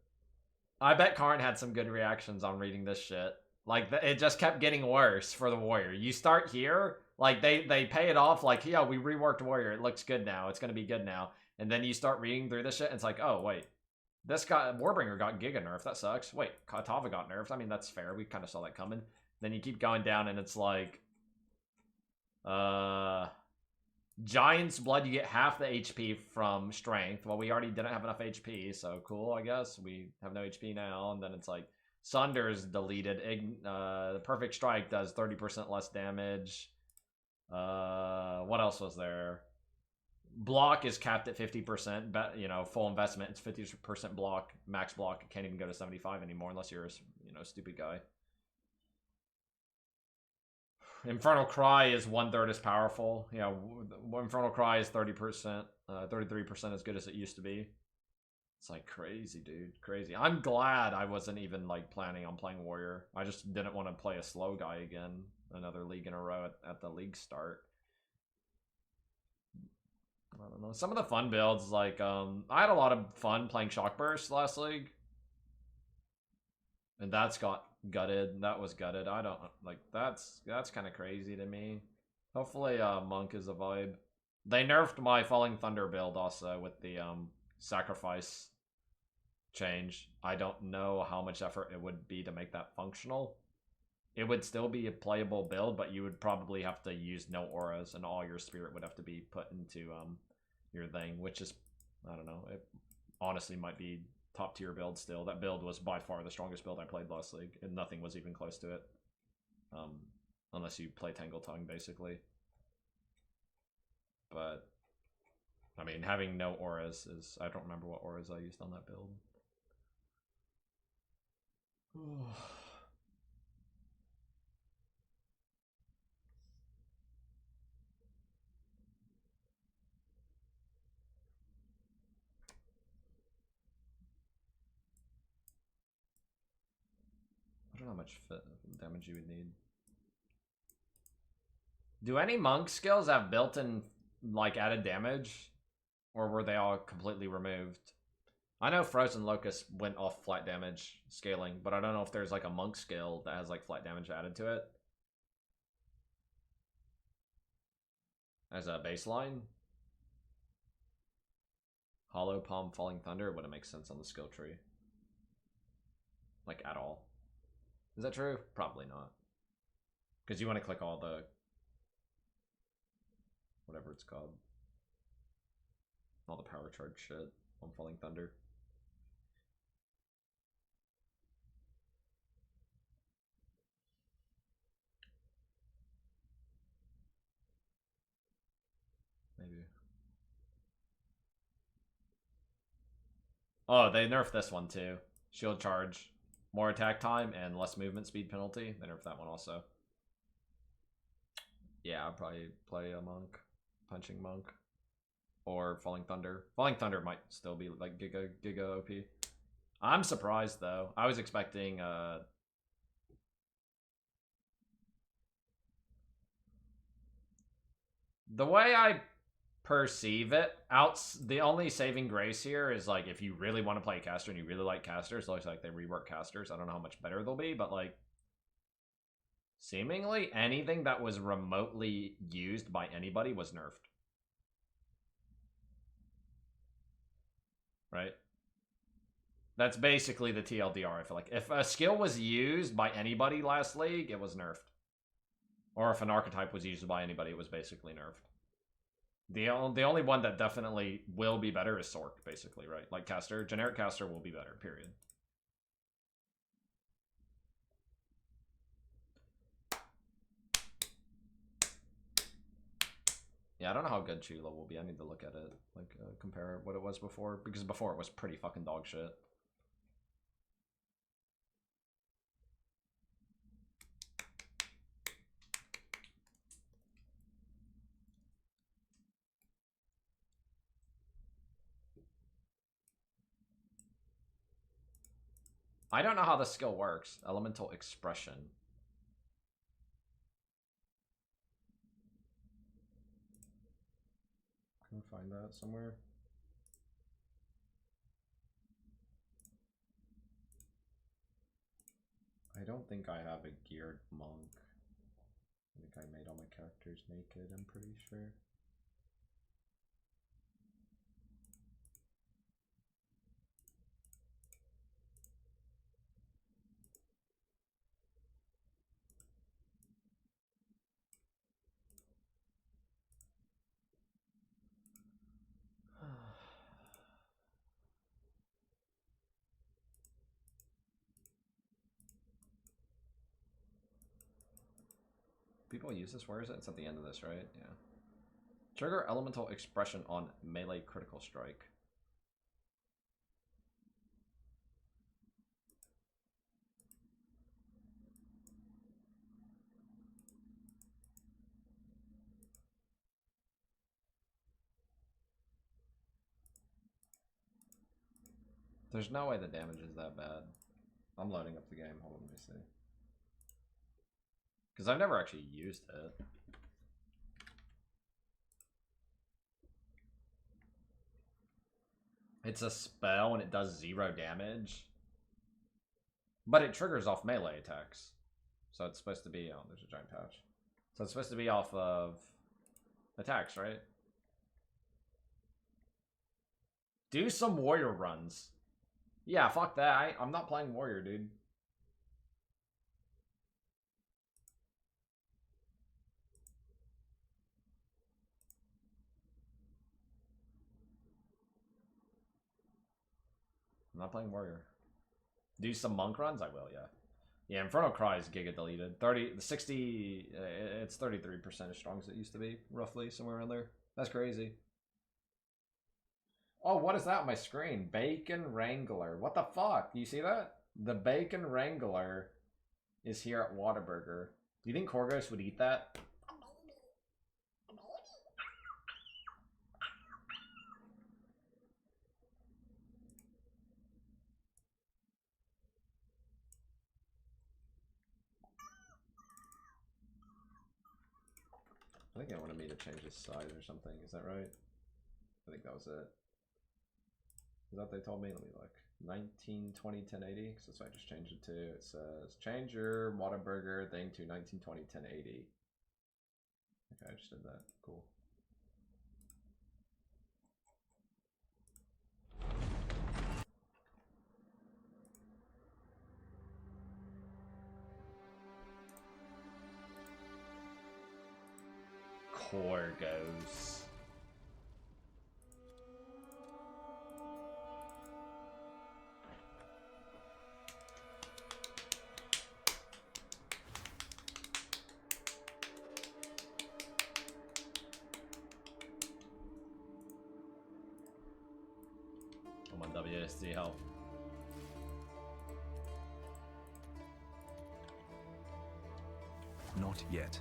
I bet Karn had some good reactions on reading this shit. Like, it just kept getting worse for the Warrior. You start here, like, they pay it off, like, yeah, we reworked Warrior. It looks good now. It's gonna be good now. And then you start reading through this shit, and it's like, oh, wait. This guy, Warbringer got Giga nerfed. That sucks. Wait, Katava got nerfed. I mean, that's fair. We kind of saw that coming. Then you keep going down, and it's like... Giant's Blood, you get half the HP from Strength. Well, we already didn't have enough HP, so cool, I guess. We have no HP now, and then it's like... Sunder's deleted. The Perfect Strike does 30% less damage. What else was there? Block is capped at 50%. But, you know, full investment. It's 50% block. Max block. It can't even go to 75 anymore unless you're a, you know, stupid guy. Infernal Cry is 1/3 as powerful. Yeah, Infernal Cry is 30%. 33% as good as it used to be. It's like crazy, dude. Crazy. I'm glad I wasn't even like planning on playing Warrior. I just didn't want to play a slow guy again. Another league in a row at the league start. I don't know. Some of the fun builds, like, I had a lot of fun playing Shock Burst last league. And that's got gutted. That was gutted. I don't, like, that's kind of crazy to me. Hopefully, Monk is a vibe. They nerfed my Falling Thunder build also with the, sacrifice change. I don't know how much effort it would be to make that functional. It would still be a playable build, but you would probably have to use no auras, and all your spirit would have to be put into your thing, which is, I don't know, it honestly might be top tier build still. That build was by far the strongest build I played last league, and nothing was even close to it. Unless you play Tangle Tongue, basically. But I mean, having no auras is... I don't remember what auras I used on that build. I don't know how much damage you would need. Do any monk skills have built-in, like, added damage? Or were they all completely removed? I know Frozen Locust went off flat damage scaling, but I don't know if there's like a monk skill that has like flat damage added to it. As a baseline. Hollow Palm Falling Thunder wouldn't make sense on the skill tree. Like, at all. Is that true? Probably not. Because you want to click all the... whatever it's called. All the power charge shit on Falling Thunder. Maybe. Oh, they nerfed this one too. Shield charge, more attack time, and less movement speed penalty. They nerfed that one also. Yeah, I'd probably play a monk. Punching monk. Or Falling Thunder. Falling Thunder might still be like Giga OP. I'm surprised though. I was expecting the way I perceive it, the only saving grace here is like if you really want to play caster and you really like casters, it looks like they rework casters. I don't know how much better they'll be, but like seemingly anything that was remotely used by anybody was nerfed. Right? That's basically the TLDR, I feel like. If a skill was used by anybody last league, it was nerfed. Or if an archetype was used by anybody, it was basically nerfed. The only one that definitely will be better is Sork, basically, right? Like caster. Generic caster will be better, period. Yeah, I don't know how good Chula will be. I need to look at it. Like, compare what it was before. Because before it was pretty fucking dog shit. I don't know how the skill works. Elemental Expression. Can I find that somewhere? I don't think I have a geared monk. I think I made all my characters naked, I'm pretty sure. People use this, where is it? It's at the end of this, right? Yeah. Trigger elemental expression on melee critical strike. There's no way the damage is that bad. I'm loading up the game. Hold on, let me see. Because I've never actually used it. It's a spell and it does 0 damage. But it triggers off melee attacks. So it's supposed to be... Oh, there's a giant pouch. So it's supposed to be off of attacks, right? Do some warrior runs. Yeah, fuck that. I'm not playing warrior, dude. I'm not playing warrior. Do some monk runs? I will, yeah. Yeah, Infernal Cry is giga deleted. 60, it's 33% as strong as it used to be, roughly, somewhere around there. That's crazy. Oh, what is that on my screen? Bacon Wrangler. What the fuck? Do you see that? The Bacon Wrangler is here at Whataburger. Do you think Korgos would eat that? I think I wanted me to change his size or something. Is that right? I think that was it. Is that what they told me? Let me look. 1920 1080. So that's what I just changed it to. It says change your Whataburger thing to 1920 1080. Okay, I just did that. Cool. Korgos. Come on, WSD, help. Not yet.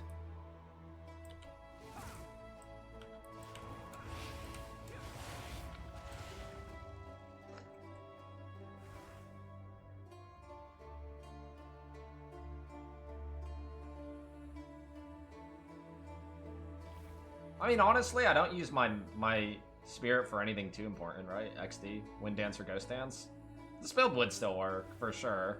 I mean, honestly, I don't use my spirit for anything too important, right? XD, Wind Dance or Ghost Dance. This build would still work for sure.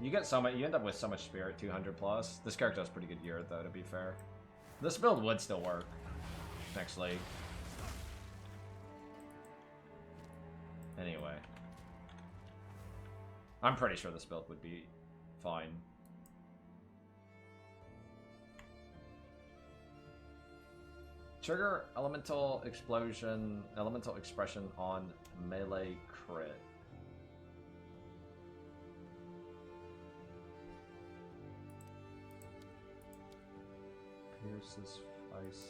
You get so much, you end up with so much spirit, 200 plus. This character has pretty good gear though, to be fair. This build would still work next league. Anyway, I'm pretty sure this build would be fine. Trigger elemental explosion, elemental expression on melee crit. Pierces Vice.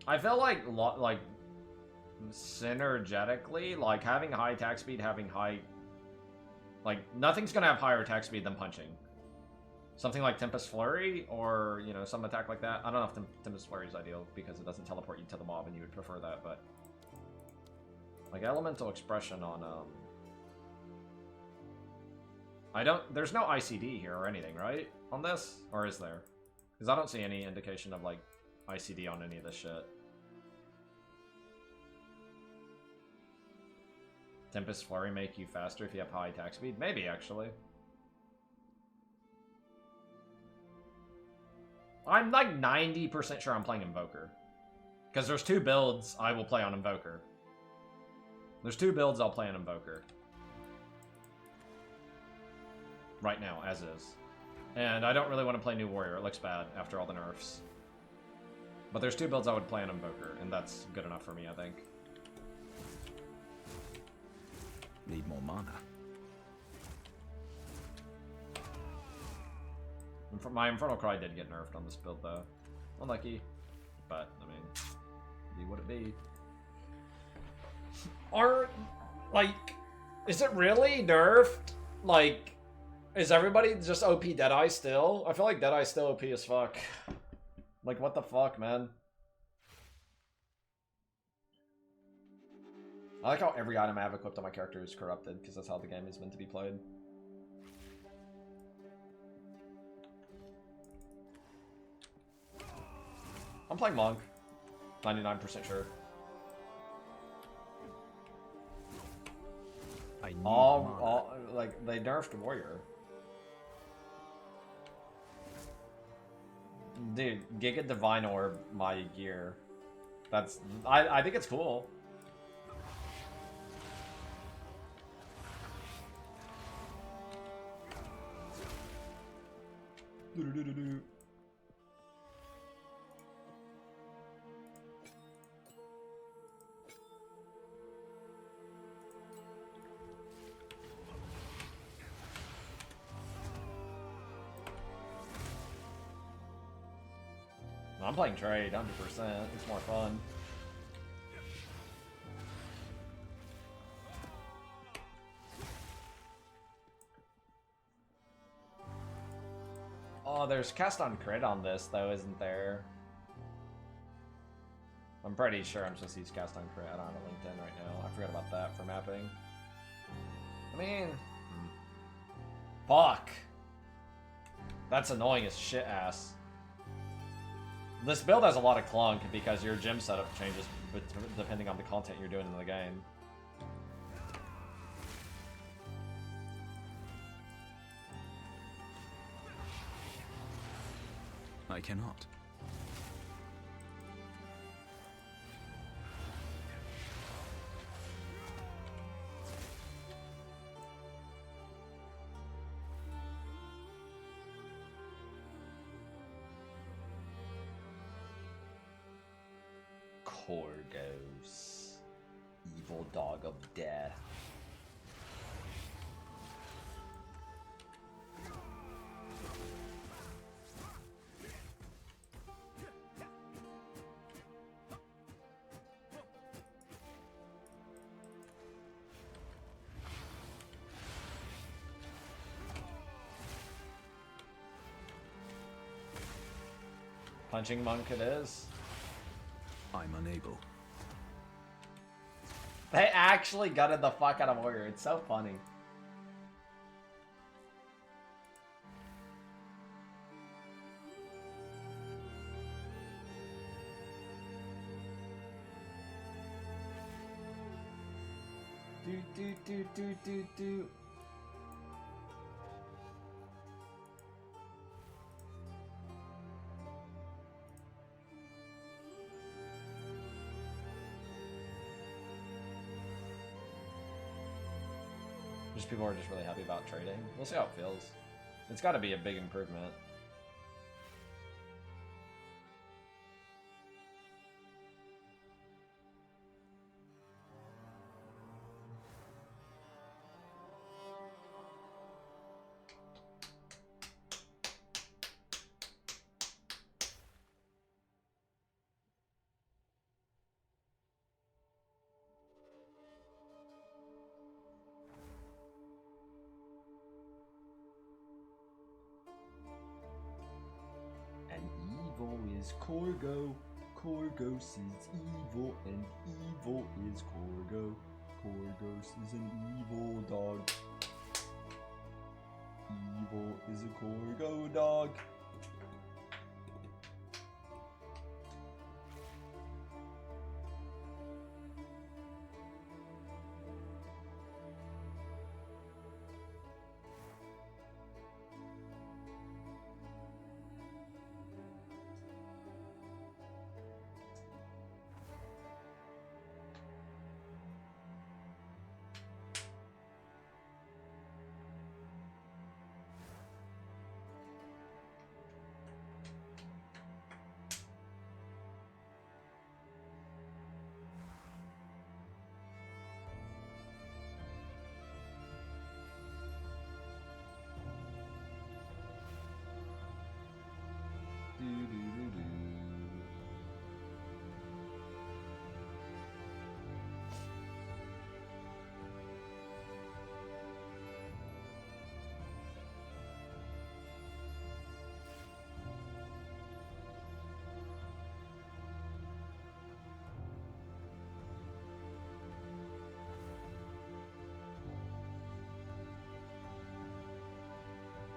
I feel like synergetically, like having high attack speed, having high, like nothing's gonna have higher attack speed than punching. Something like Tempest Flurry, or you know, some attack like that. I don't know if Tempest Flurry is ideal because it doesn't teleport you to the mob, and you would prefer that. But like elemental expression on I don't. There's no ICD here or anything, right? On this, or is there? Because I don't see any indication of, like, ICD on any of this shit. Tempest Flurry make you faster if you have high attack speed? Maybe, actually. I'm like 90% sure I'm playing Invoker. Because there's 2 builds I will play on Invoker. There's 2 builds I'll play on Invoker. Right now, as is. And I don't really want to play New Warrior. It looks bad after all the nerfs. But there's 2 builds I would play on Invoker, and that's good enough for me, I think. Need more mana. My Infernal Cry did get nerfed on this build, though. Unlucky. But, I mean, be what it be. Is it really nerfed? Like, is everybody just OP Deadeye still? I feel like Deadeye's still OP as fuck. Like, what the fuck, man? I like how every item I have equipped on my character is corrupted, because that's how the game is meant to be played. I'm playing Monk. 99% sure. Like, they nerfed Warrior. Dude, Giga Divine Orb my gear. That's... I think it's cool. I'm playing trade 100%. It's more fun. Oh, there's cast on crit on this though, isn't there? I'm pretty sure I'm supposed to use cast on crit. I don't have it linked in right now. I forgot about that for mapping. I mean, fuck. That's annoying as shit ass. This build has a lot of clunk because your gym setup changes depending on the content you're doing in the game. I cannot. Korgos, evil dog of death. Punching monk it is. I'm unable. They actually gutted the fuck out of Warrior. It's so funny. Do. Just people are just really happy about trading. We'll see how it feels. It's got to be a big improvement. Korgo. Korgos is evil, and evil is Korgo. Korgos is an evil dog. Evil is a Korgo dog.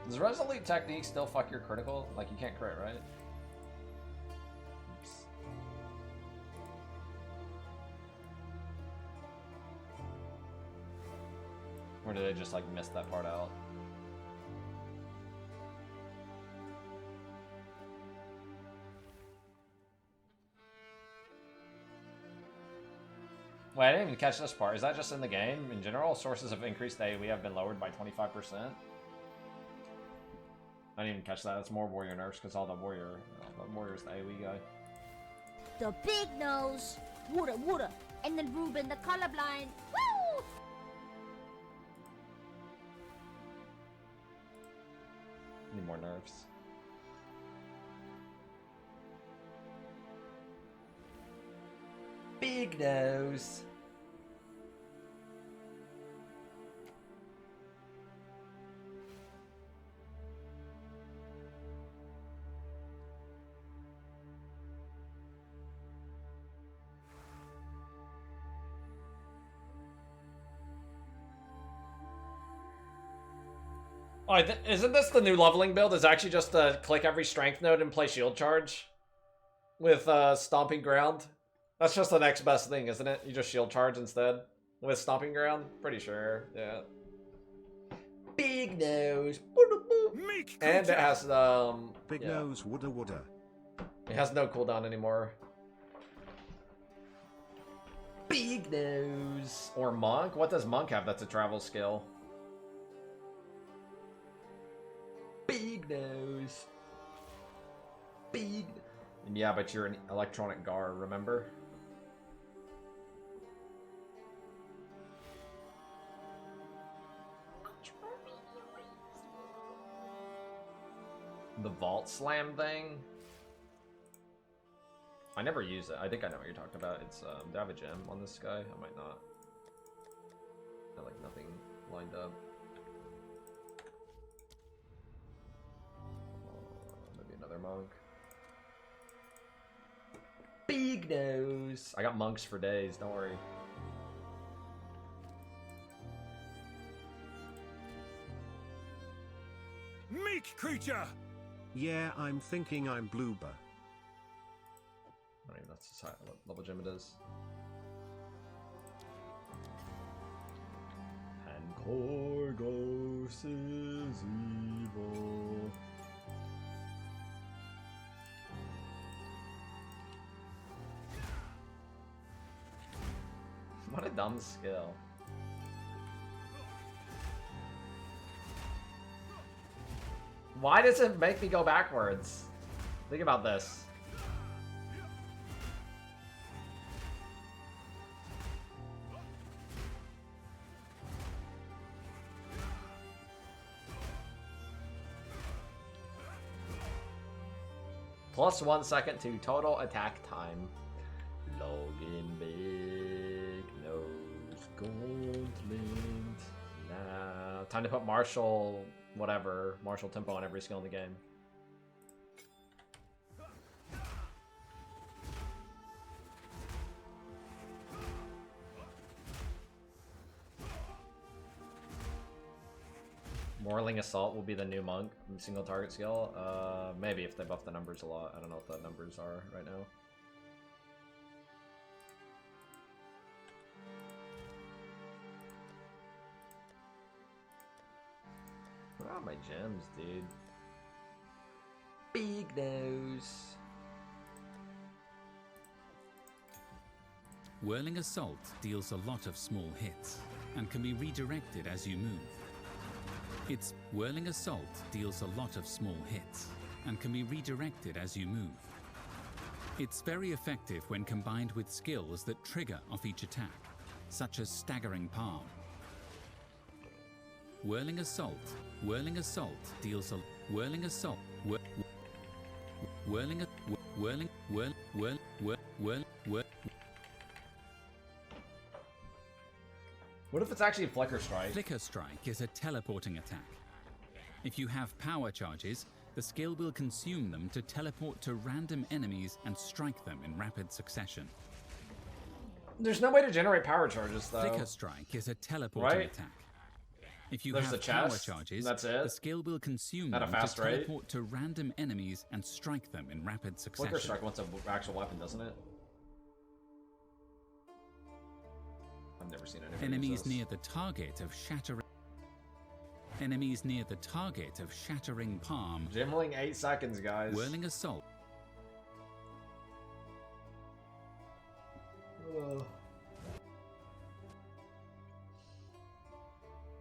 Does Resolute Technique still fuck your critical? Like, you can't crit, right? Oops. Or did I just, like, miss that part out? Wait, I didn't even catch this part. Is that just in the game? In general, sources of increased AoE have been lowered by 25%? I didn't even catch that. It's more warrior nerfs because all the warrior's the AoE guy. The big nose, water, water, and then Ruben the colorblind. Woo! Need more nerfs. Big nose. Oh, isn't this the new leveling build? Is actually just to click every strength node and play shield charge with stomping ground? That's just the next best thing, isn't it? You just shield charge instead with stomping ground? Pretty sure, yeah. Big nose. And it has Big nose woulda woulda. It has no cooldown anymore. Big nose. Or monk? What does monk have that's a travel skill? Big nose. Big. Yeah, but you're an electronic gar, remember? The vault slam thing? I never use it. I think I know what you're talking about. It's, do I have a gem on this guy? I might not. I like nothing lined up. Maybe another monk. Big nose! I got monks for days, don't worry. Meek creature! Yeah, I'm thinking I'm Bloober. I mean, that's just what level gem it is. And Korgos is evil. What a dumb skill. Why does it make me go backwards? Think about this. Plus 1 second to total attack time. Logan big nose gauntlet. Now, time to put martial tempo on every skill in the game. Morling Assault will be the new monk single target skill. Maybe if they buff the numbers a lot. I don't know what the numbers are right now. Where are my gems, dude? Big nose. Whirling Assault deals a lot of small hits and can be redirected as you move. Its Whirling Assault deals a lot of small hits and can be redirected as you move. It's very effective when combined with skills that trigger off each attack, such as Staggering Palm. Whirling Assault deals a Whirling Assault Whirling a whirling whirl whirl whirl whirl whirl. What if it's actually a Flicker Strike? Flicker Strike is a teleporting attack. If you have power charges, the skill will consume them to teleport to random enemies and strike them in rapid succession. There's no way to generate power charges, though. Flicker Strike is a teleporting Right? attack. If you There's have the power chest, charges, that's it. the skill will consume At a them fast to rate. teleport to random enemies and strike them in rapid succession. Flicker Strike wants an actual weapon, doesn't it? I've never seen anybody Enemies use this. near the target of shattering. Enemies near the target of shattering palm. Gimling 8 seconds, guys. Whirling assault.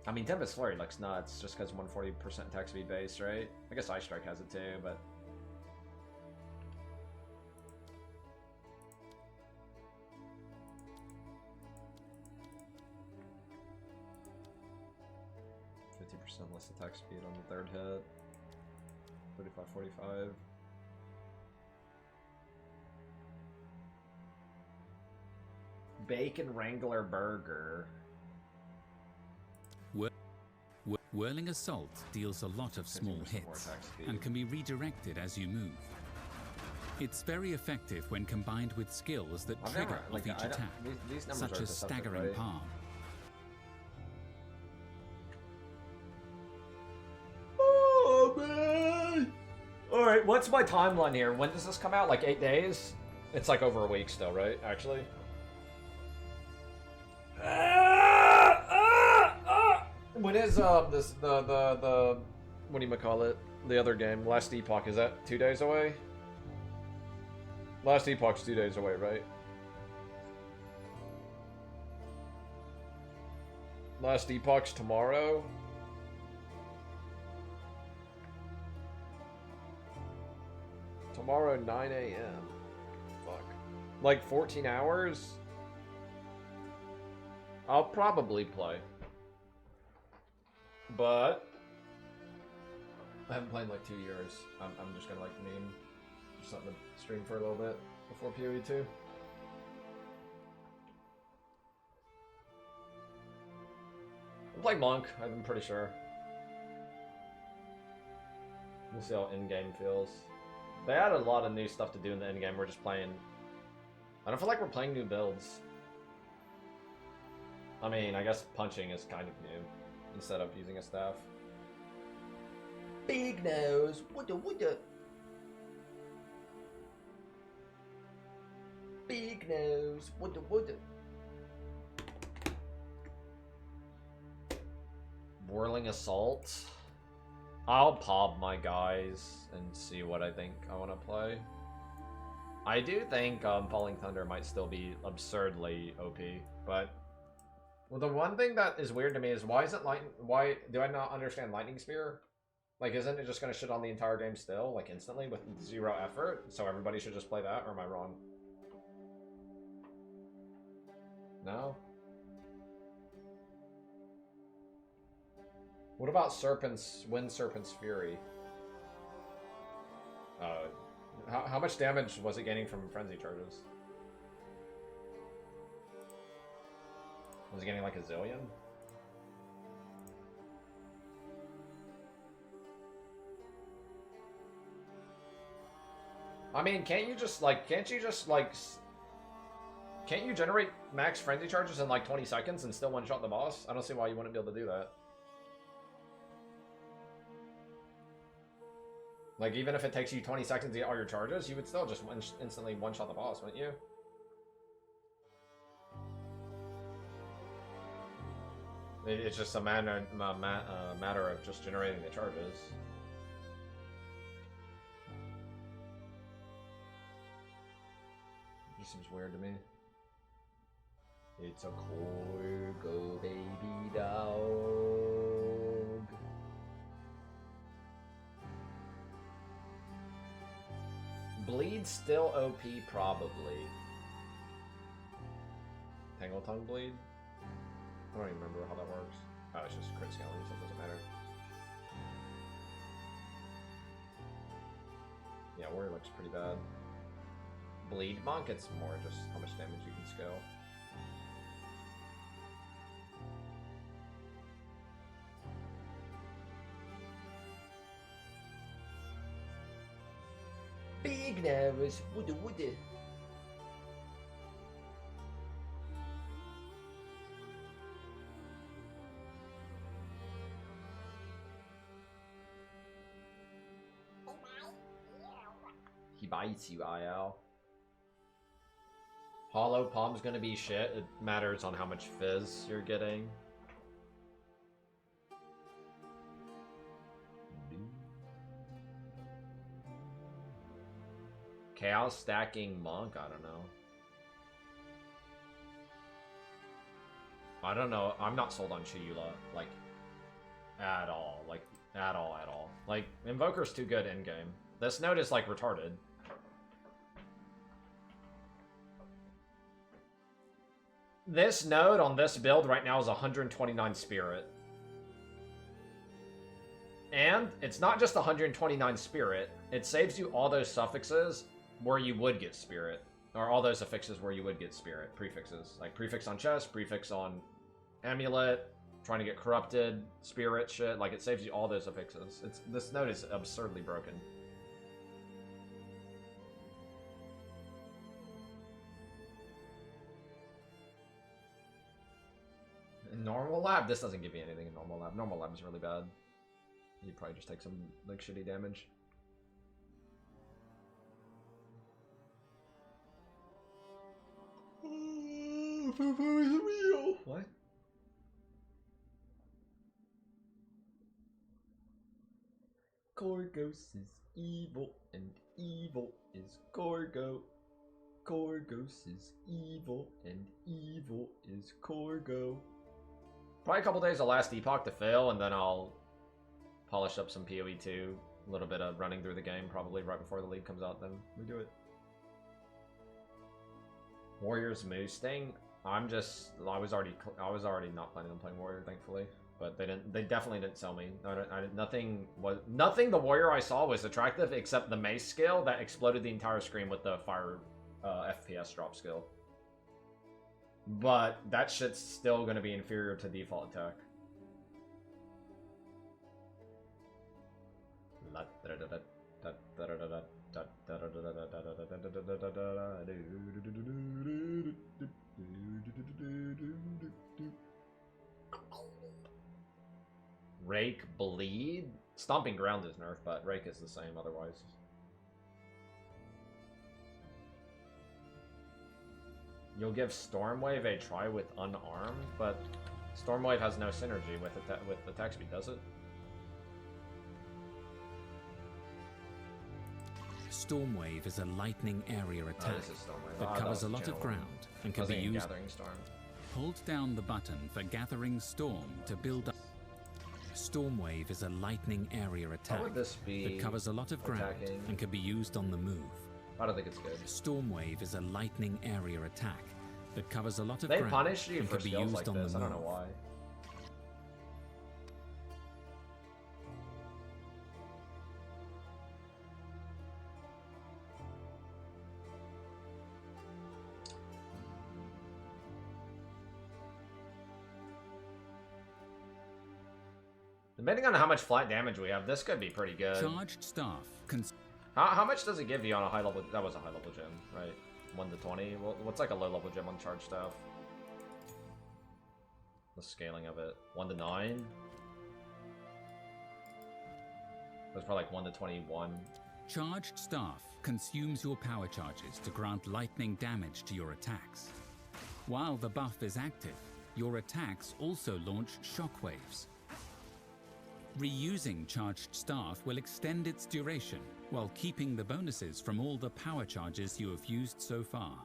I mean, Tempest Flurry looks nuts just because 140% attack speed base, right? I guess Ice Strike has it too, but. % less attack speed on the third hit. 35-45. Bacon Wrangler Burger. Whirling assault deals a lot of small hits and can be redirected as you move. It's very effective when combined with skills that I've trigger never- like, off each I don't- attack, these numbers such are as deceptive, staggering right? palm. Oh, man! Alright, what's my timeline here? When does this come out? Like 8 days? It's like over a week still, right? Actually? When is this the what do you call it? The other game, Last Epoch, is that 2 days away? Last Epoch's 2 days away, right? Last Epoch's tomorrow. Tomorrow 9 a.m. Fuck. Like 14 hours? I'll probably play. But I haven't played in like 2 years. I'm just gonna like meme something to stream for a little bit before POE 2. I'll play Monk, I'm pretty sure. We'll see how in-game feels. They added a lot of new stuff to do in the in-game. We're just playing. I don't feel like we're playing new builds. I mean, I guess punching is kind of new instead of using a staff. Big nose. What the? Big nose. What the? Whirling assault. I'll pop my guys and see what I think I want to play. I do think Falling Thunder might still be absurdly OP, but well, the one thing that is weird to me is why do I not understand Lightning Spear? Like, isn't it just gonna shit on the entire game still, like instantly with 0 effort? So everybody should just play that, or am I wrong? No? What about Wind Serpent's Fury? How much damage was it gaining from Frenzy Charges? Was it getting like a zillion? I mean, can't you generate max Frenzy Charges in like 20 seconds and still one-shot the boss? I don't see why you wouldn't be able to do that. Like, even if it takes you 20 seconds to get all your charges, you would still just instantly one-shot the boss, wouldn't you? It's just a matter of just generating the charges. It just seems weird to me. It's a Corgo baby dog. Bleed still OP, probably. Tangle Tongue Bleed? I don't even remember how that works. Oh, it's just crit scaling, so it doesn't matter. Yeah, warrior looks pretty bad. Bleed monk, it's more just how much damage you can scale. Big nose, woody. He bites you, IL. Hollow Palm's gonna be shit. It matters on how much fizz you're getting. Chaos stacking monk? I don't know. I don't know. I'm not sold on Chiula, like, at all. Like, at all. Like, Invoker's too good in game. This node is, like, retarded. This node on this build right now is 129 spirit. And it's not just 129 spirit. It saves you all those suffixes where you would get spirit. Or all those affixes where you would get spirit. Prefixes. Like prefix on chest, prefix on amulet, trying to get corrupted, spirit shit. Like, it saves you all those affixes. This node is absurdly broken. In normal lab, this doesn't give you anything in normal lab. Normal lab is really bad. You probably just take some, like, shitty damage. What? Gorgos is evil, and evil is Gorgo. Gorgos is evil, and evil is Gorgo. Probably a couple days of last epoch to fail, and then I'll polish up some POE 2. A little bit of running through the game, probably right before the league comes out, then we do it. Warriors Moose thing. I was already not planning on playing Warrior, thankfully. But they definitely didn't sell me. Nothing the Warrior I saw was attractive except the mace skill that exploded the entire screen with the fire FPS drop skill. But that shit's still gonna be inferior to default attack. Rake bleed? Stomping ground is nerfed, but Rake is the same otherwise. You'll give Stormwave a try with unarmed, but Stormwave has no synergy with attack speed, does it? Stormwave is a lightning area attack that covers a lot of ground and can be used. Hold down the button for Gathering Storm to build up. Stormwave is a lightning area attack that covers a lot of ground and can be used on the move. I don't think it's good. Stormwave is a lightning area attack that covers a lot of They ground punish you and for can be skills used like on this. the I move. don't know why. Depending on how much flat damage we have, this could be pretty good. Charged staff. How much does it give you on a high level? That was a high level gem, right? 1 to 20. What's like a low level gem on charge staff? The scaling of it. 1 to 9. That's probably like 1 to 21. Charged staff consumes your power charges to grant lightning damage to your attacks. While the buff is active, your attacks also launch shockwaves. Reusing charged staff will extend its duration while keeping the bonuses from all the power charges you have used so far.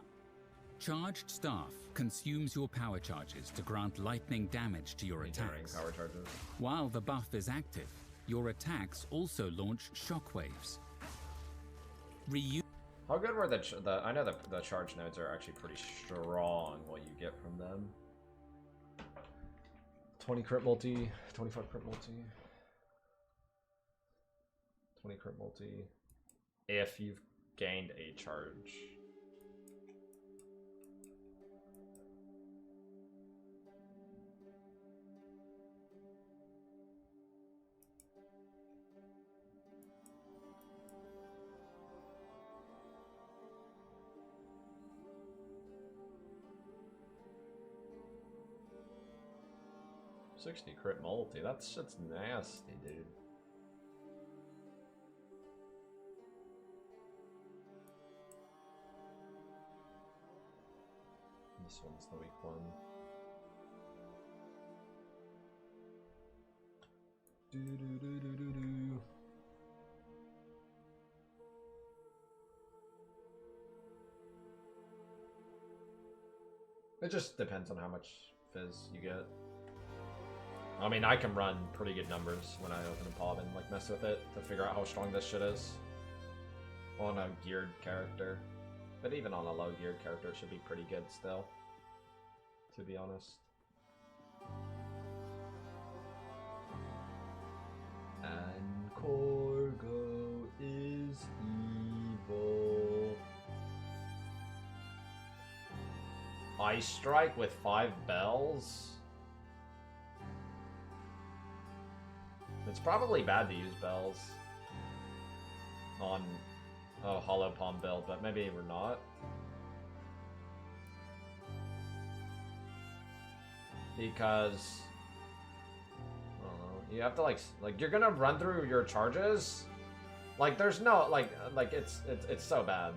Charged staff consumes your power charges to grant lightning damage to your attacks. Power charges. While the buff is active, your attacks also launch shockwaves. How good were I know the charge nodes are actually pretty strong. What you get from them. 20 crit multi, 25 crit multi. 20 crit multi, if you've gained a charge. $60 crit multi, that's nasty, dude. This one's the weak one. Do do do do do do. It just depends on how much fizz you get. I mean, I can run pretty good numbers when I open a pub and like mess with it to figure out how strong this shit is on a geared character. But even on a low geared character, it should be pretty good still, to be honest. And Corgo is evil. Ice Strike with 5 bells? It's probably bad to use bells on a Hollow Palm build, but maybe we're not. Because I don't know, you have to like you're gonna run through your charges. Like there's no like it's so bad.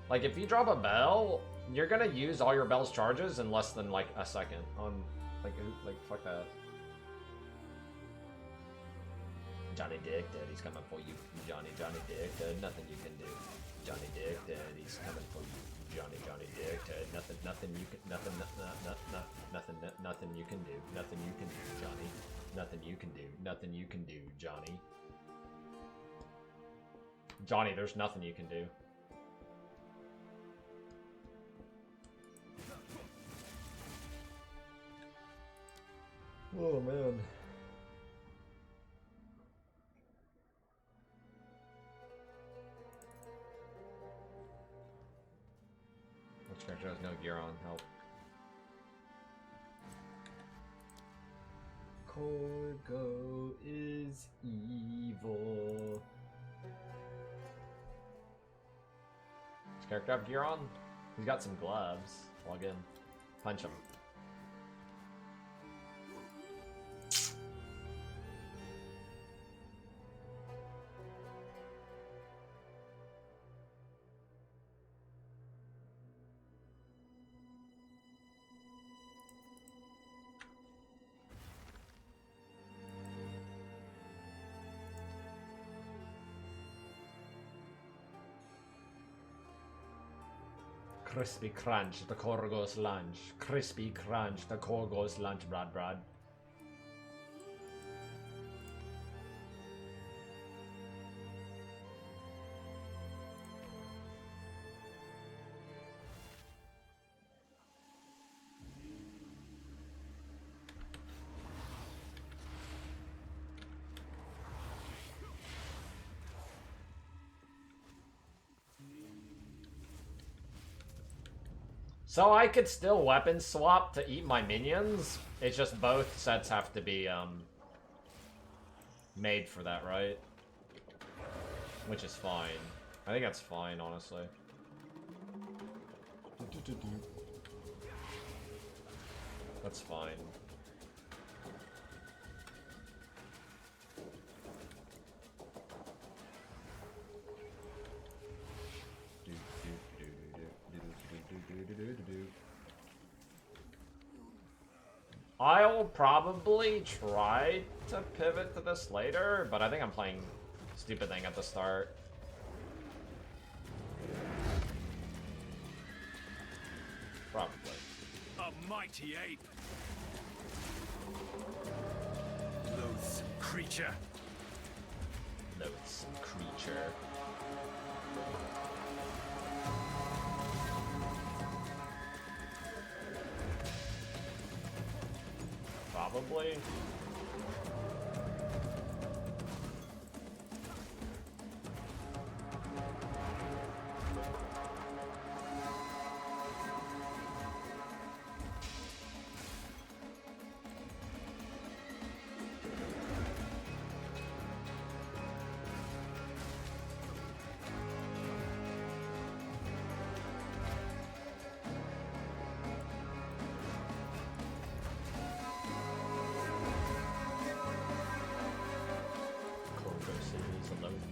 Like if you drop a bell, you're gonna use all your bell's charges in less than like a second on like fuck that. Johnny Dick Dead, he's coming for you. Johnny Dick Dead, nothing you can do. Johnny Dick Dead, he's coming for you. Johnny Dick Dead, nothing you can do. Nothing you can do, Johnny. Nothing you can do. Nothing you can do, Johnny. Johnny, there's nothing you can do. Oh man. Which character has no gear on? Help. Corgo is evil. Does character have gear on? He's got some gloves. Plug in. Punch him. Crispy crunch, the Corgo's lunch. Crispy crunch, the Corgo's lunch, Brad. So I could still weapon swap to eat my minions. It's just both sets have to be made for that, right? Which is fine. I think that's fine, honestly. That's fine. I'll probably try to pivot to this later, but I think I'm playing stupid thing at the start. Probably. A mighty ape. Loathsome creature. Loathsome creature. Probably.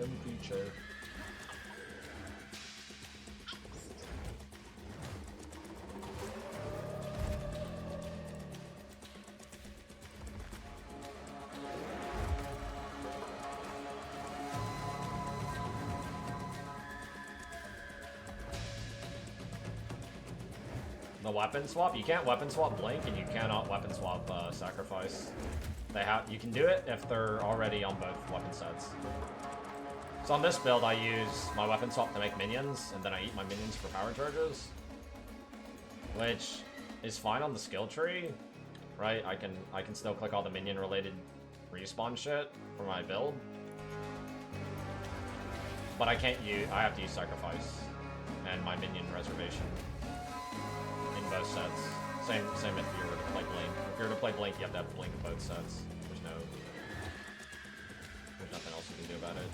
human creature. The weapon swap? You can't weapon swap Blink, and you cannot weapon swap Sacrifice. You can do it if they're already on both weapon sets. So on this build, I use my weapon swap to make minions, and then I eat my minions for power charges, which is fine on the skill tree, right? I can still click all the minion related respawn shit for my build, but I have to use Sacrifice and my minion reservation in both sets. Same if you were to play Blink. If you were to play Blink, you have to have Blink in both sets. There's nothing else you can do about it.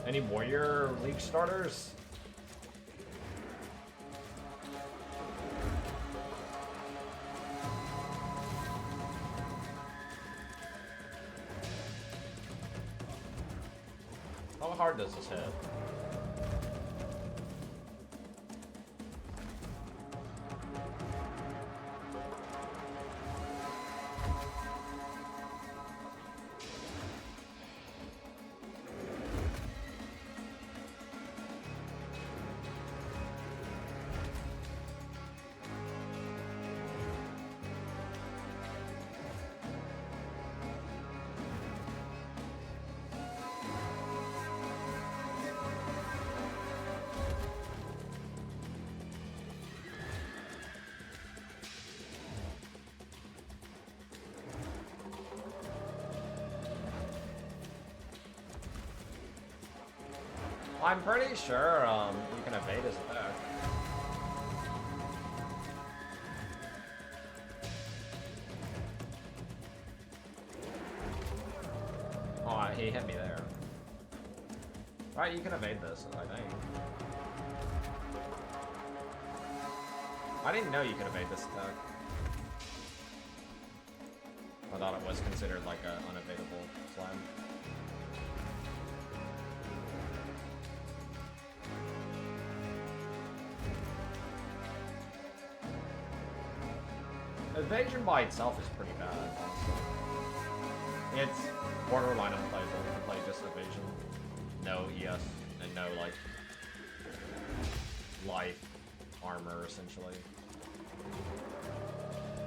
Any Warrior League starters? How hard does this hit? I'm pretty sure you can evade his attack. Oh, he hit me there. Alright, you can evade this, I think. I didn't know you could evade this attack. I thought it was considered like an unevadable slam. Evasion by itself is pretty bad, honestly. It's borderline unplayable to play just evasion. No ES, and no, like, life armor, essentially.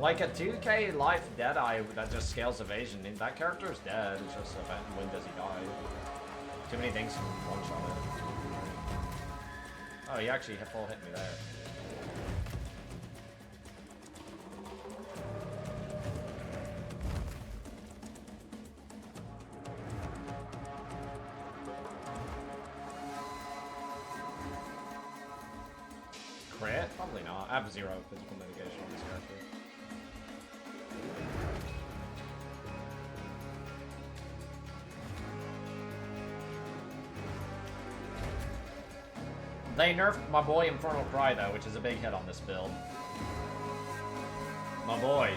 Like a 2k life Deadeye that just scales evasion, that character is dead, it's just when does he die? Too many things can one-shot it. Oh, he actually full hit me there. Crit? Probably not. I have 0 physical mitigation on this character. They nerfed my boy Infernal Cry though, which is a big hit on this build. My boy.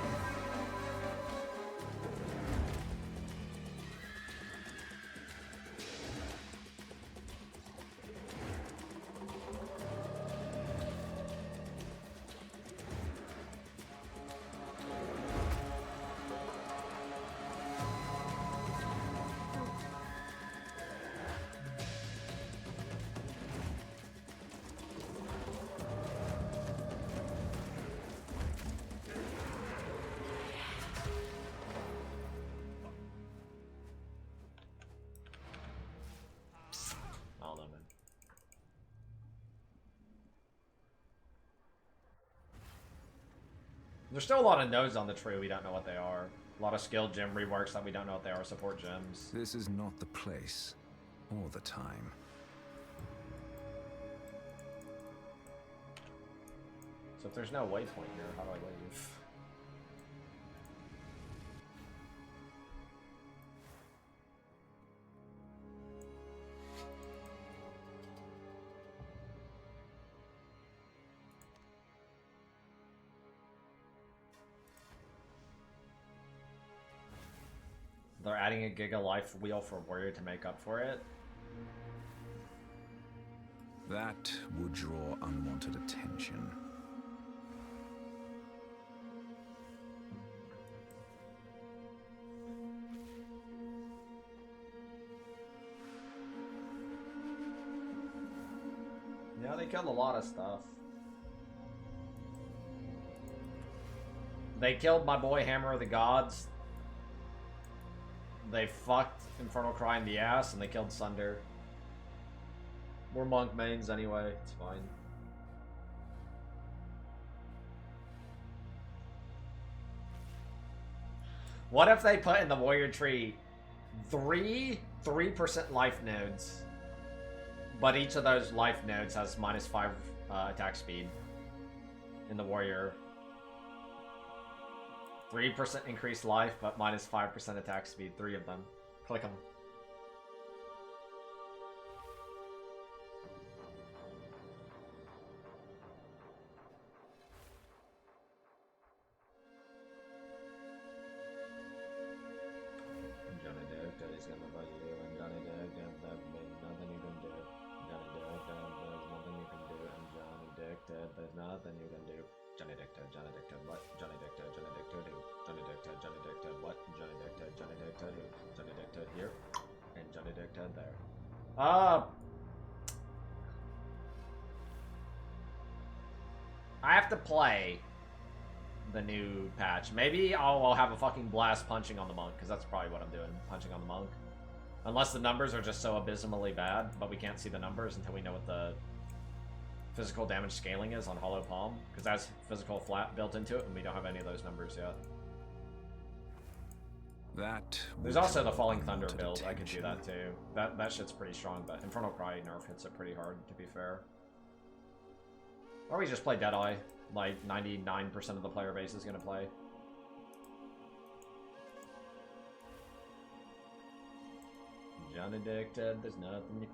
There's still a lot of nodes on the tree we don't know what they are. A lot of skilled gym reworks that we don't know what they are, support gyms. This is not the place or the time. So if there's no waypoint here, how do I leave? They're adding a Giga Life wheel for Warrior to make up for it. That would draw unwanted attention. Yeah, they killed a lot of stuff. They killed my boy Hammer of the Gods. They fucked Infernal Cry in the ass, and they killed Sunder. We're monk mains anyway, it's fine. What if they put in the warrior tree 3% life nodes, but each of those life nodes has -5 attack speed in the warrior? 3% increased life, but -5% attack speed. 3 of them. Click them. Johnny Dick, Daddy's gonna bite you, and Johnny Dick, there's nothing you can do. Johnny Dick, there's nothing you can do, and Johnny Dick, there's nothing you can do. Johnny Dick, Johnny Dick, what? Johnny Dick, Johnny Dick, who? Johnny Dick, Johnny Dick, what? Johnny Dick, Johnny Dick, who? Johnny Dick, here, and Johnny Dick, there. I have to play the new patch. Maybe I'll have a fucking blast punching on the monk, because that's probably what I'm doing, punching on the monk. Unless the numbers are just so abysmally bad, but we can't see the numbers until we know what the physical damage scaling is on Hollow Palm, because that's physical flat built into it, and we don't have any of those numbers yet. There's also the Falling Thunder build. I could do that too. That shit's pretty strong, but Infernal Cry nerf hits it pretty hard, to be fair. Or we just play Deadeye, like 99% of the player base is gonna play. Johnny Dick dead, there's nothing you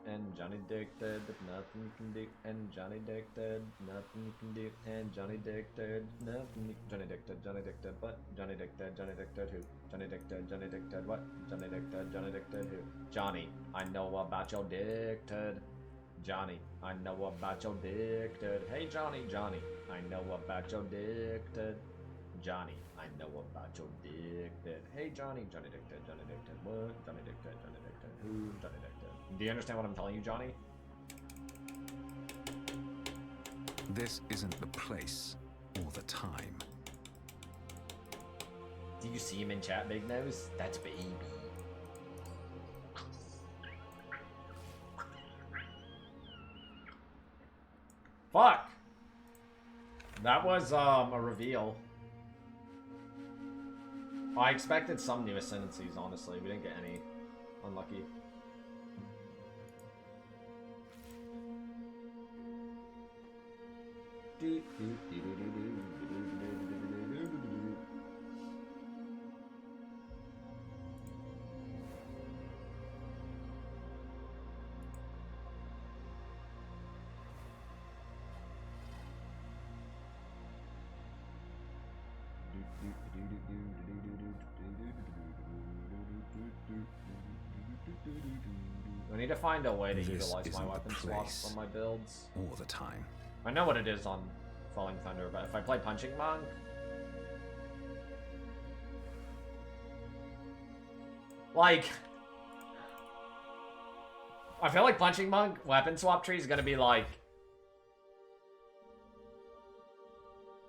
and Johnny Dick dead, there's nothing you can do, and Johnny Dick dead, nothing you can do, and Johnny Dick dead, nothing you Johnny Dick dead, what? Johnny Dick dead, who? Johnny Dick dead, what? Johnny Dick dead, who? Johnny, I know about your dick dead. Johnny, I know about your dick dead. Hey Johnny, I know about your dick dead. Johnny, I know about your dick dead. Hey Johnny, Dick dead, what? Johnny Dick dead, who? Johnny Dick dead. Do you understand what I'm telling you, Johnny? This isn't the place or the time. Do you see him in chat, Big Nose? That's baby. Fuck! That was a reveal. I expected some new ascendancies, honestly. We didn't get any. Unlucky. I need to find a way to utilize my weapon slots on my builds. All the time. I know what it is on Falling Thunder, but if I play Punching Monk... Like... I feel like Punching Monk weapon swap tree is gonna be like...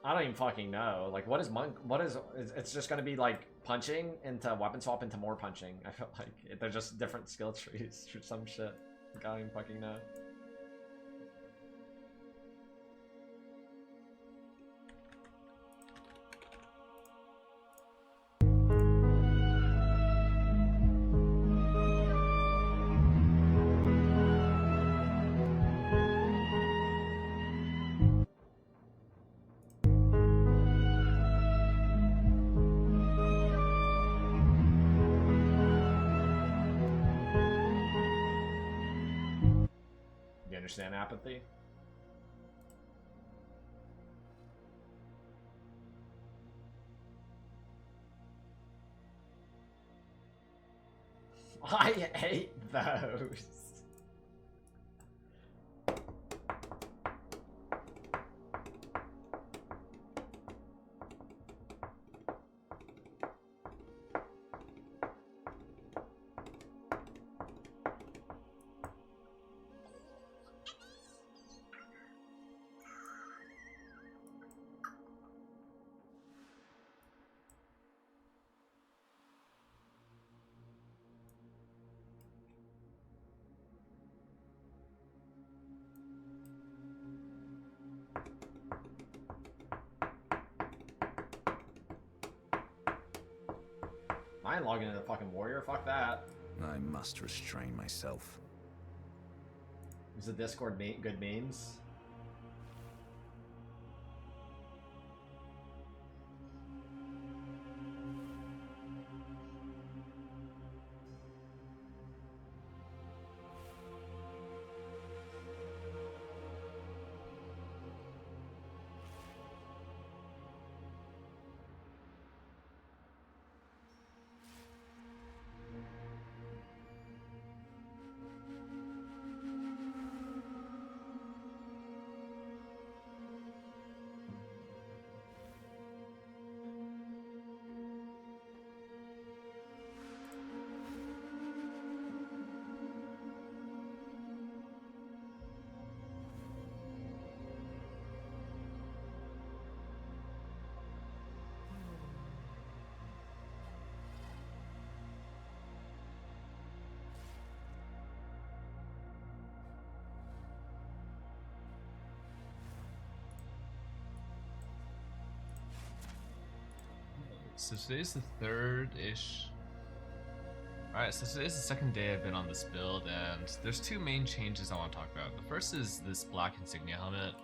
I don't even fucking know. Like, what is Monk? What is... It's just gonna be like punching into weapon swap into more punching. I feel like they're just different skill trees or some shit. I don't even fucking know. understand apathy. I hate those. I ain't logging into the fucking warrior, fuck that. I must restrain myself. Is the Discord good memes? So today's the third-ish. Alright, so today's the second day I've been on this build, and there's two main changes I want to talk about. The first is this black insignia helmet.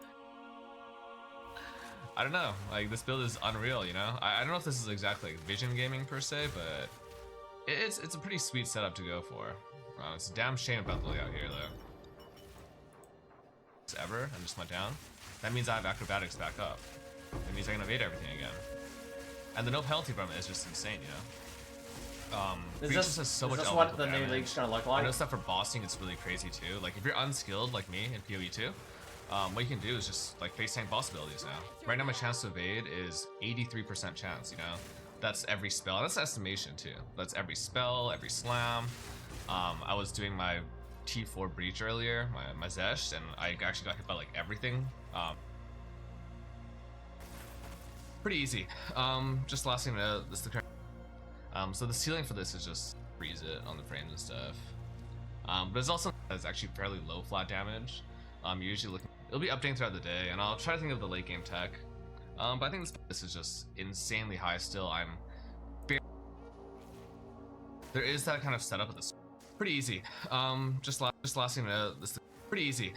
I don't know, like this build is unreal, you know? I don't know if this is exactly like vision gaming per se, but it's a pretty sweet setup to go for. It's a damn shame about the layout here though. Ever and just went down. That means I have acrobatics back up. It means I can evade everything again. And the no penalty from it is just insane, you know? Is Breach this, just has so is much this what elemental the new damage. league's gonna look I like? know stuff for bossing it's really crazy too. Like if you're unskilled like me in POE 2, what you can do is just like face tank boss abilities now. Right now my chance to evade is 83% chance, you know? That's every spell. That's estimation too. That's every spell, every slam. I was doing my T4 breach earlier, my Zesh, and I actually got hit by like everything. Pretty easy. Just last thing to note, this is the current. So the ceiling for this is just freeze it on the frames and stuff. But it's also actually fairly low flat damage. You're usually looking. It'll be updating throughout the day, and I'll try to think of the late game tech. But I think this is just insanely high still. There is that kind of setup at this. Pretty easy. Just last thing to note, this is pretty easy.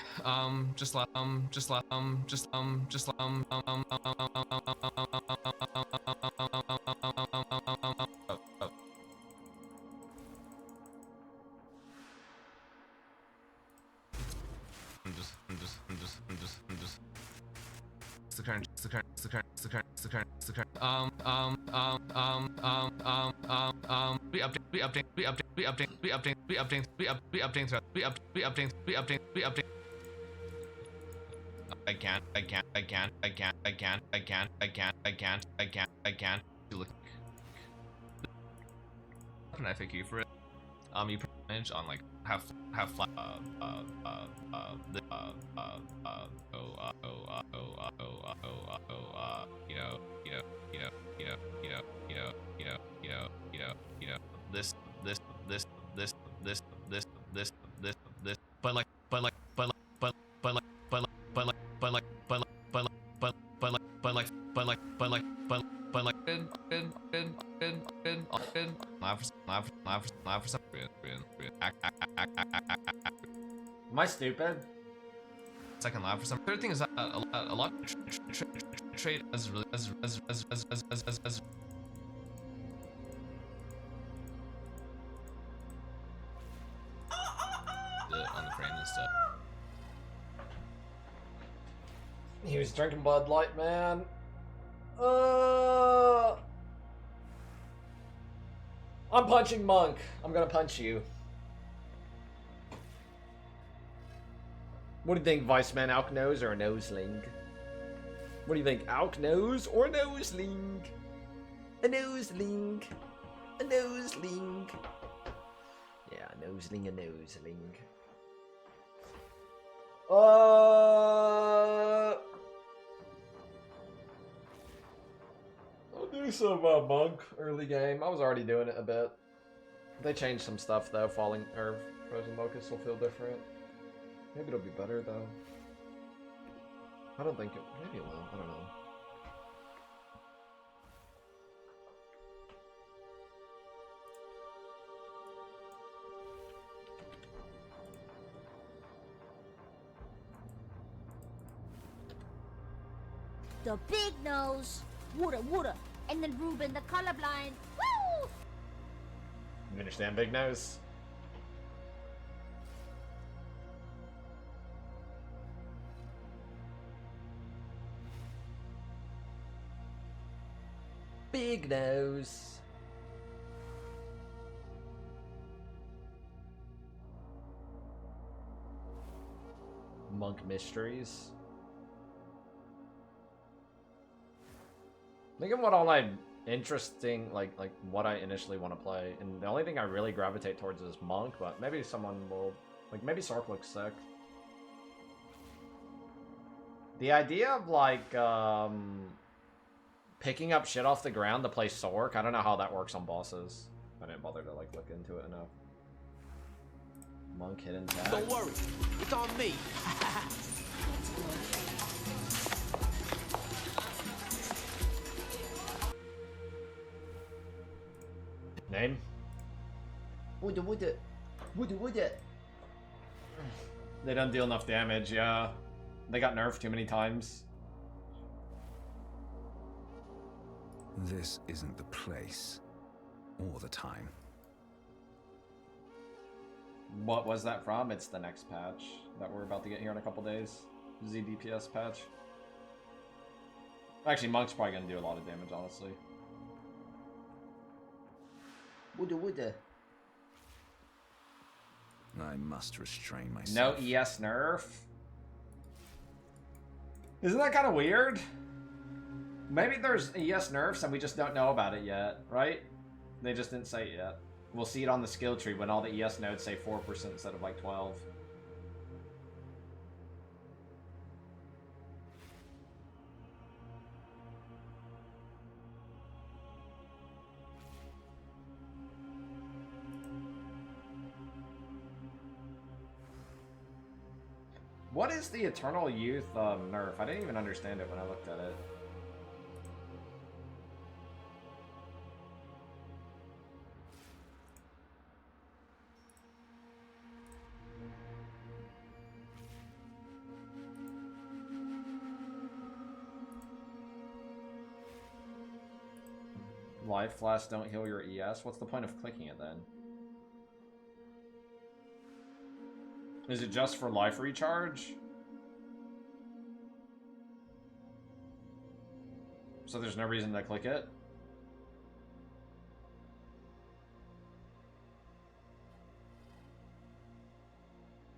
Look. An FAQ for it. You put damage on like half flat. This. But Am I stupid? Second lab for some. Third thing is that a lot trade as really as on the frame and stuff. He was drinking Bud Light, man. I'm punching Monk. I'm gonna punch you. What do you think, Viceman? Alk nose or a noseling? What do you think, Alk nose or a noseling? A noseling. A noseling. Yeah, a noseling, a noseling. I'll do some Monk early game. I was already doing it a bit. They changed some stuff though. Falling or Frozen Locust will feel different. Maybe it'll be better though. I don't think it. Maybe it will. I don't know. The big nose, water, water, and then Ruben the colorblind. Woo! You understand, Big Nose? Big Nose. Monk Mysteries. Think of what all I'm interesting, like what I initially want to play, and the only thing I really gravitate towards is Monk, but maybe someone will, like maybe Sork looks sick. The idea of like picking up shit off the ground to play Sork, I don't know how that works on bosses. I didn't bother to like look into it enough. Monk hidden tag. Don't worry, it's on me. Name? Would it? They don't deal enough damage, yeah. They got nerfed too many times. This isn't the place or the time. What was that from? It's the next patch that we're about to get here in a couple days. ZDPS patch. Actually, Monk's probably gonna do a lot of damage, honestly. Woulda. I must restrain No myself. ES nerf? Isn't that kind of weird? Maybe there's ES nerfs and we just don't know about it yet, right? They just didn't say it yet. We'll see it on the skill tree when all the ES nodes say 4% instead of like 12. What is the Eternal Youth nerf? I didn't even understand it when I looked at it. Life flash don't heal your ES? What's the point of clicking it then? Is it just for life recharge? So there's no reason to click it?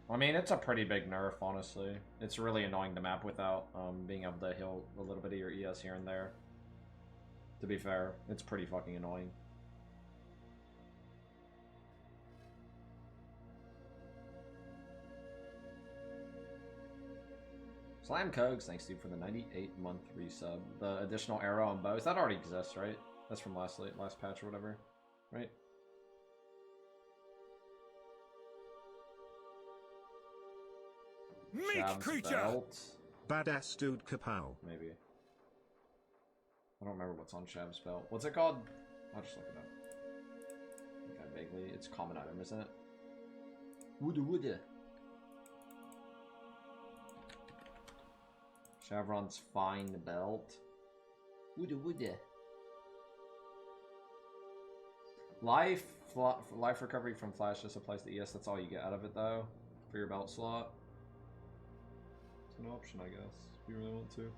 I mean, it's a pretty big nerf, honestly. It's really annoying to map without being able to heal a little bit of your ES here and there. To be fair, it's pretty fucking annoying. Slam Cogs, thanks dude for the 98-month resub. The additional arrow on bows, that already exists, right? That's from last patch or whatever, right? Meek creature! Badass dude kapow. Maybe. I don't remember what's on Shab's belt. What's it called? I'll just look it up. Okay, vaguely. It's a common item, isn't it? Woulda. Chevron's fine belt. Woulda. Life recovery from flash just applies to ES. That's all you get out of it, though, for your belt slot. It's an option, I guess. if you really want to.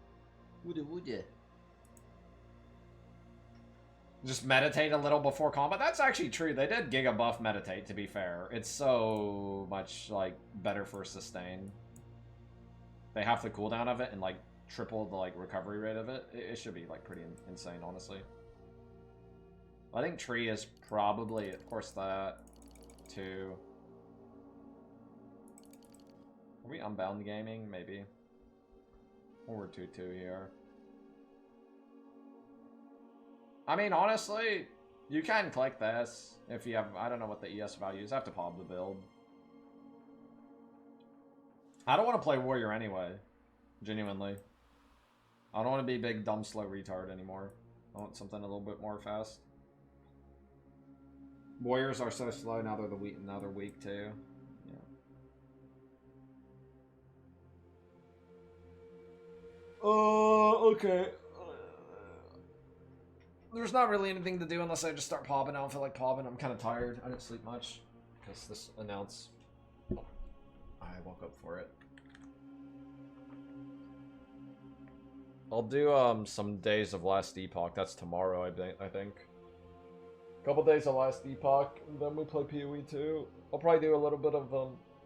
Would ya? Just meditate a little before combat. That's actually true. They did Giga buff meditate, to be fair. It's so much, like, better for sustain. They have the cooldown of it and, like, triple the, like, recovery rate of it. It should be, like, pretty insane, honestly. I think tree is probably, of course, that, too. Are we unbound gaming? Maybe. Or we're 2-2 here. I mean, honestly, you can click this if you have, I don't know what the ES value is. I have to pop the build. I don't want to play warrior anyway. Genuinely. I don't want to be big, dumb, slow retard anymore. I want something a little bit more fast. Warriors are so slow, now they're weak too. Yeah. Okay. There's not really anything to do unless I just start popping. I don't feel like popping. I'm kind of tired. I didn't sleep much because this announced. I woke up for it. I'll do some days of Last Epoch. That's tomorrow, I think. Couple days of Last Epoch, and then we play POE 2. I'll probably do a little bit of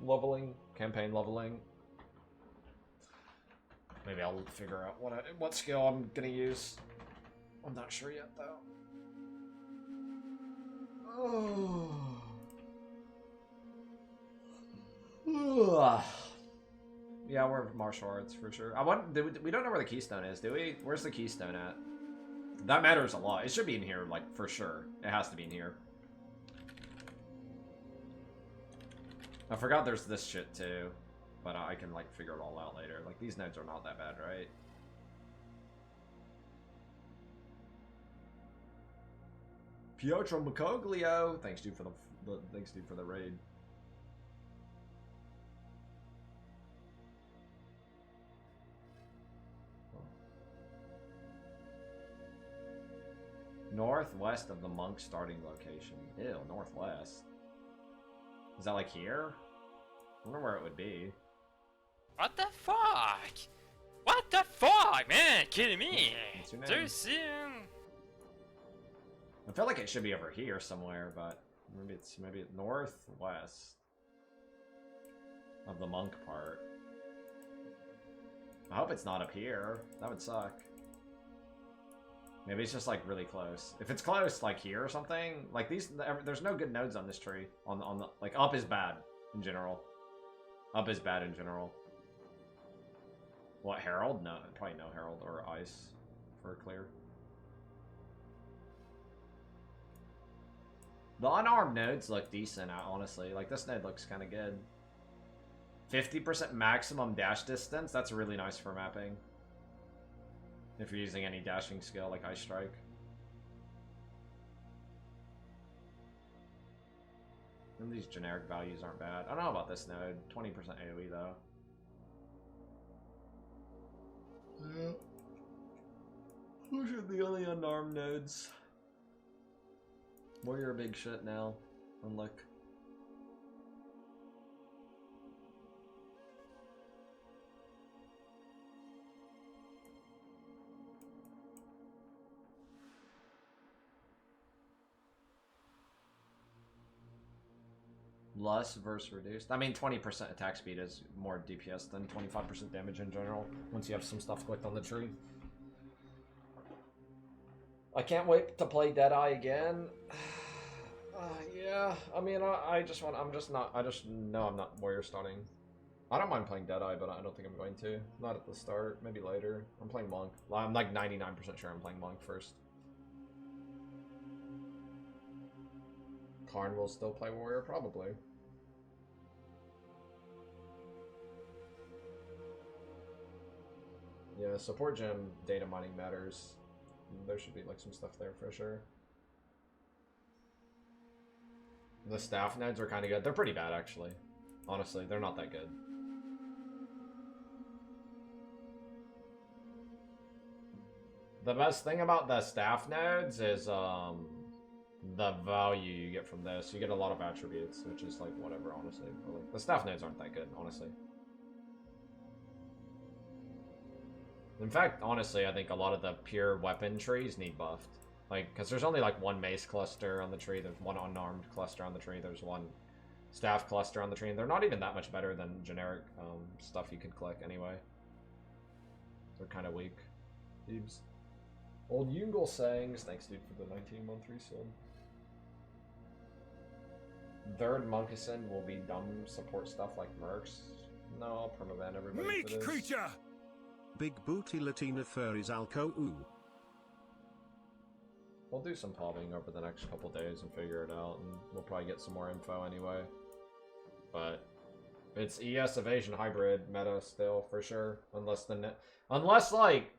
leveling, campaign leveling. Maybe I'll figure out what skill I'm gonna use. I'm not sure yet, though. Yeah, we're martial arts for sure. We don't know where the keystone is, do we? Where's the keystone at? That matters a lot. It should be in here, like, for sure. It has to be in here. I forgot there's this shit, too. But I can, like, figure it all out later. Like, these nodes are not that bad, right? Pietro Macoglio, thanks dude for the raid. Northwest of the monk starting location. Ew, northwest. Is that like here? I wonder where it would be. What the fuck? What the fuck, man? Kidding me? What's your name? There's I feel like it should be over here somewhere, but maybe it's northwest of the monk part. I hope it's not up here. That would suck. Maybe it's just like really close. If it's close, like here or something, like there's no good nodes on this tree. On the like up is bad in general. Up is bad in general. What, Herald? No, probably no Herald or Ice for clear. The unarmed nodes look decent, honestly. Like, this node looks kind of good. 50% maximum dash distance. That's really nice for mapping. If you're using any dashing skill, like Ice Strike. And these generic values aren't bad. I don't know about this node. 20% AoE, though. Yeah. Those are the only unarmed nodes. Warrior big shit now. Unlook. Less versus reduced. I mean, 20% attack speed is more DPS than 25% damage in general, once you have some stuff clicked on the tree. I can't wait to play Deadeye again. Yeah, I mean, I just know I'm not warrior starting. I don't mind playing Deadeye, but I don't think I'm going to. Not at the start, maybe later. I'm playing Monk. I'm like 99% sure I'm playing Monk first. Karn will still play warrior, probably. Yeah, support gem data mining matters. There should be like some stuff there for sure. The staff nodes are kind of good. They're pretty bad, actually. Honestly, they're not that good. The best thing about the staff nodes is the value you get from this. You get a lot of attributes, which is like whatever, honestly. But, like, the staff nodes aren't that good, honestly. In fact, honestly, I think a lot of the pure weapon trees need buffed. Like, because there's only like one mace cluster on the tree, there's one unarmed cluster on the tree, there's one staff cluster on the tree, and they're not even that much better than generic stuff you could click anyway. They're kind of weak. Thebes. Old Yungle sayings, thanks dude for the 19-month resub. Third Monkason will be dumb support stuff like Mercs. No, I'll permaban everybody Meek for this. creature! Big booty Latina furries Alco ooh. We'll do some pobbing over the next couple days and figure it out, and we'll probably get some more info anyway. But it's ES evasion hybrid meta still for sure, unless like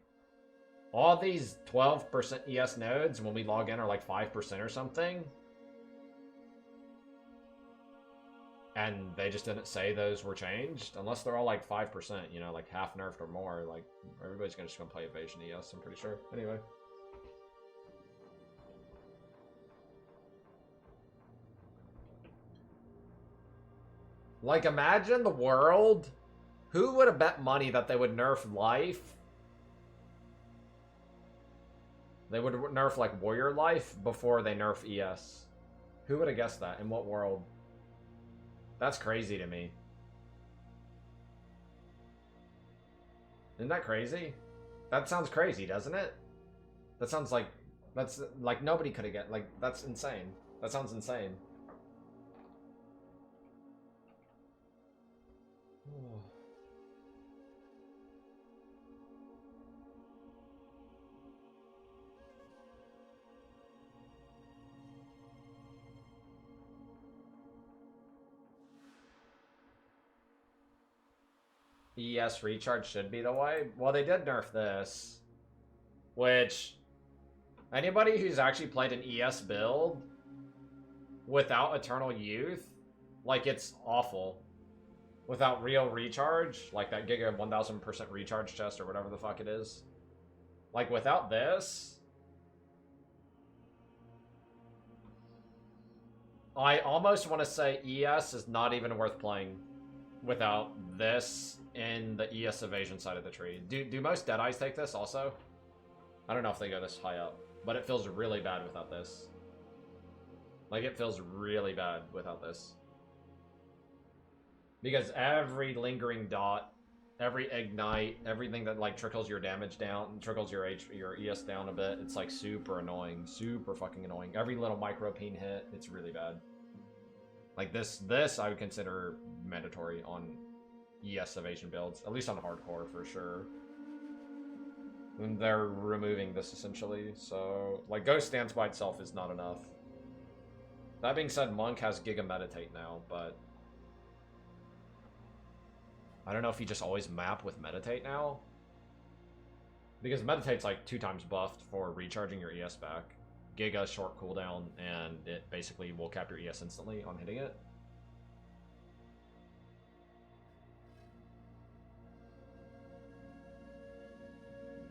all these 12% ES nodes when we log in are like 5% or something, and they just didn't say those were changed. Unless they're all like 5%, you know, like half nerfed or more, like everybody's just gonna play evasion ES. I'm pretty sure. Anyway. Like, imagine the world. Who would have bet money that they would nerf life? They would nerf, like, warrior life before they nerf ES. Who would have guessed that? In what world? That's crazy to me. Isn't that crazy? That sounds crazy, doesn't it? That sounds like... That's, like, nobody could have get... Like, that's insane. That sounds insane. ES recharge should be the way. Well, they did nerf this, which anybody who's actually played an ES build without Eternal Youth, like, it's awful. Without real recharge, like that Giga 1000% recharge chest or whatever the fuck it is. Like, without this, I almost want to say ES is not even worth playing without this in the ES evasion side of the tree. Do most Deadeyes take this also? I don't know if they go this high up, but it feels really bad without this. Like, it feels really bad without this. Because every lingering dot, every ignite, everything that like trickles your damage down, trickles your ES down a bit, it's like super annoying, super fucking annoying. Every little micro peen hit, it's really bad. Like this I would consider mandatory on ES evasion builds, at least on hardcore for sure. And they're removing this essentially, so like Ghost Dance by itself is not enough. That being said, Monk has Giga Meditate now, but I don't know if you just always map with Meditate now. Because Meditate's like 2 times buffed for recharging your ES back. Giga short cooldown, and it basically will cap your ES instantly on hitting it.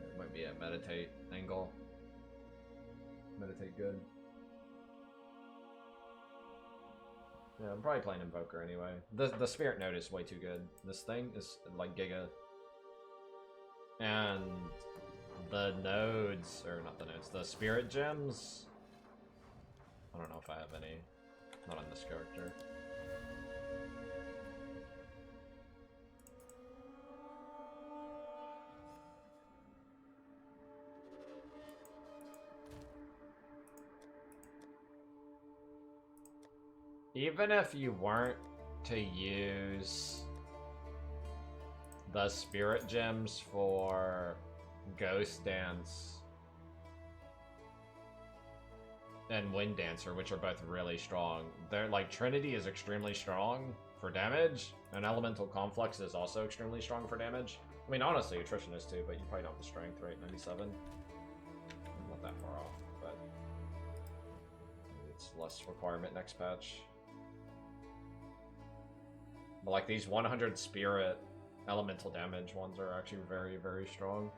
It might be a Meditate angle. Meditate good. Yeah, I'm probably playing Invoker anyway. The Spirit Node is way too good. This thing is like Giga. And the nodes, or not the nodes, the Spirit Gems. I don't know if I have any. Not on this character. Even if you weren't to use the Spirit Gems for Ghost Dance and Wind Dancer, which are both really strong, they're like Trinity is extremely strong for damage, and Elemental Conflux is also extremely strong for damage. I mean, honestly, Attrition is too, but you probably don't have the strength, right? 97? Not that far off, but it's less requirement next patch. But like these 100 Spirit elemental damage ones are actually very, very strong.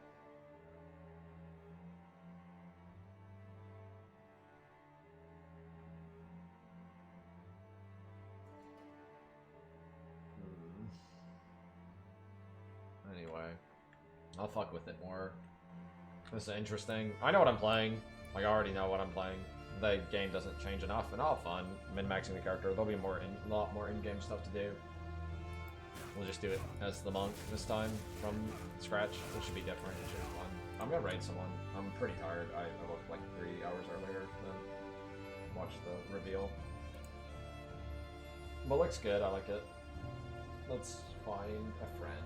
Anyway, I'll fuck with it more. This is interesting. I know what I'm playing. Like, I already know what I'm playing. The game doesn't change enough, and I'll have fun min-maxing the character. There'll be a lot more in-game stuff to do. We'll just do it as the monk this time from scratch, which should be different. It should be fun. I'm gonna raid someone. I'm pretty tired. I woke like 3 hours earlier than watched the reveal. But looks good. I like it. Let's find a friend.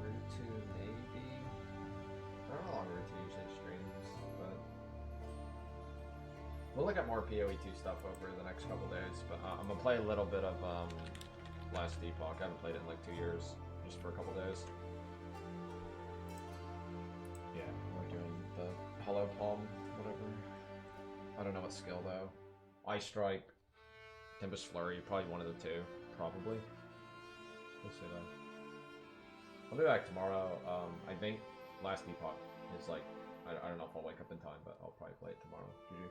Route 2 maybe. I don't know how long Route 2 usually streams, but we'll look at more POE 2 stuff over the next couple days. But I'm gonna play a little bit of Last Epoch. I haven't played it in like 2 years, just for a couple days. Yeah, we're doing the Hollow Palm, whatever. I don't know what skill though. Ice Strike, Tempest Flurry, probably one of the two, probably. We'll see though. I'll be back tomorrow. I think Last Epoch is like, I don't know if I'll wake up in time, but I'll probably play it tomorrow. GG.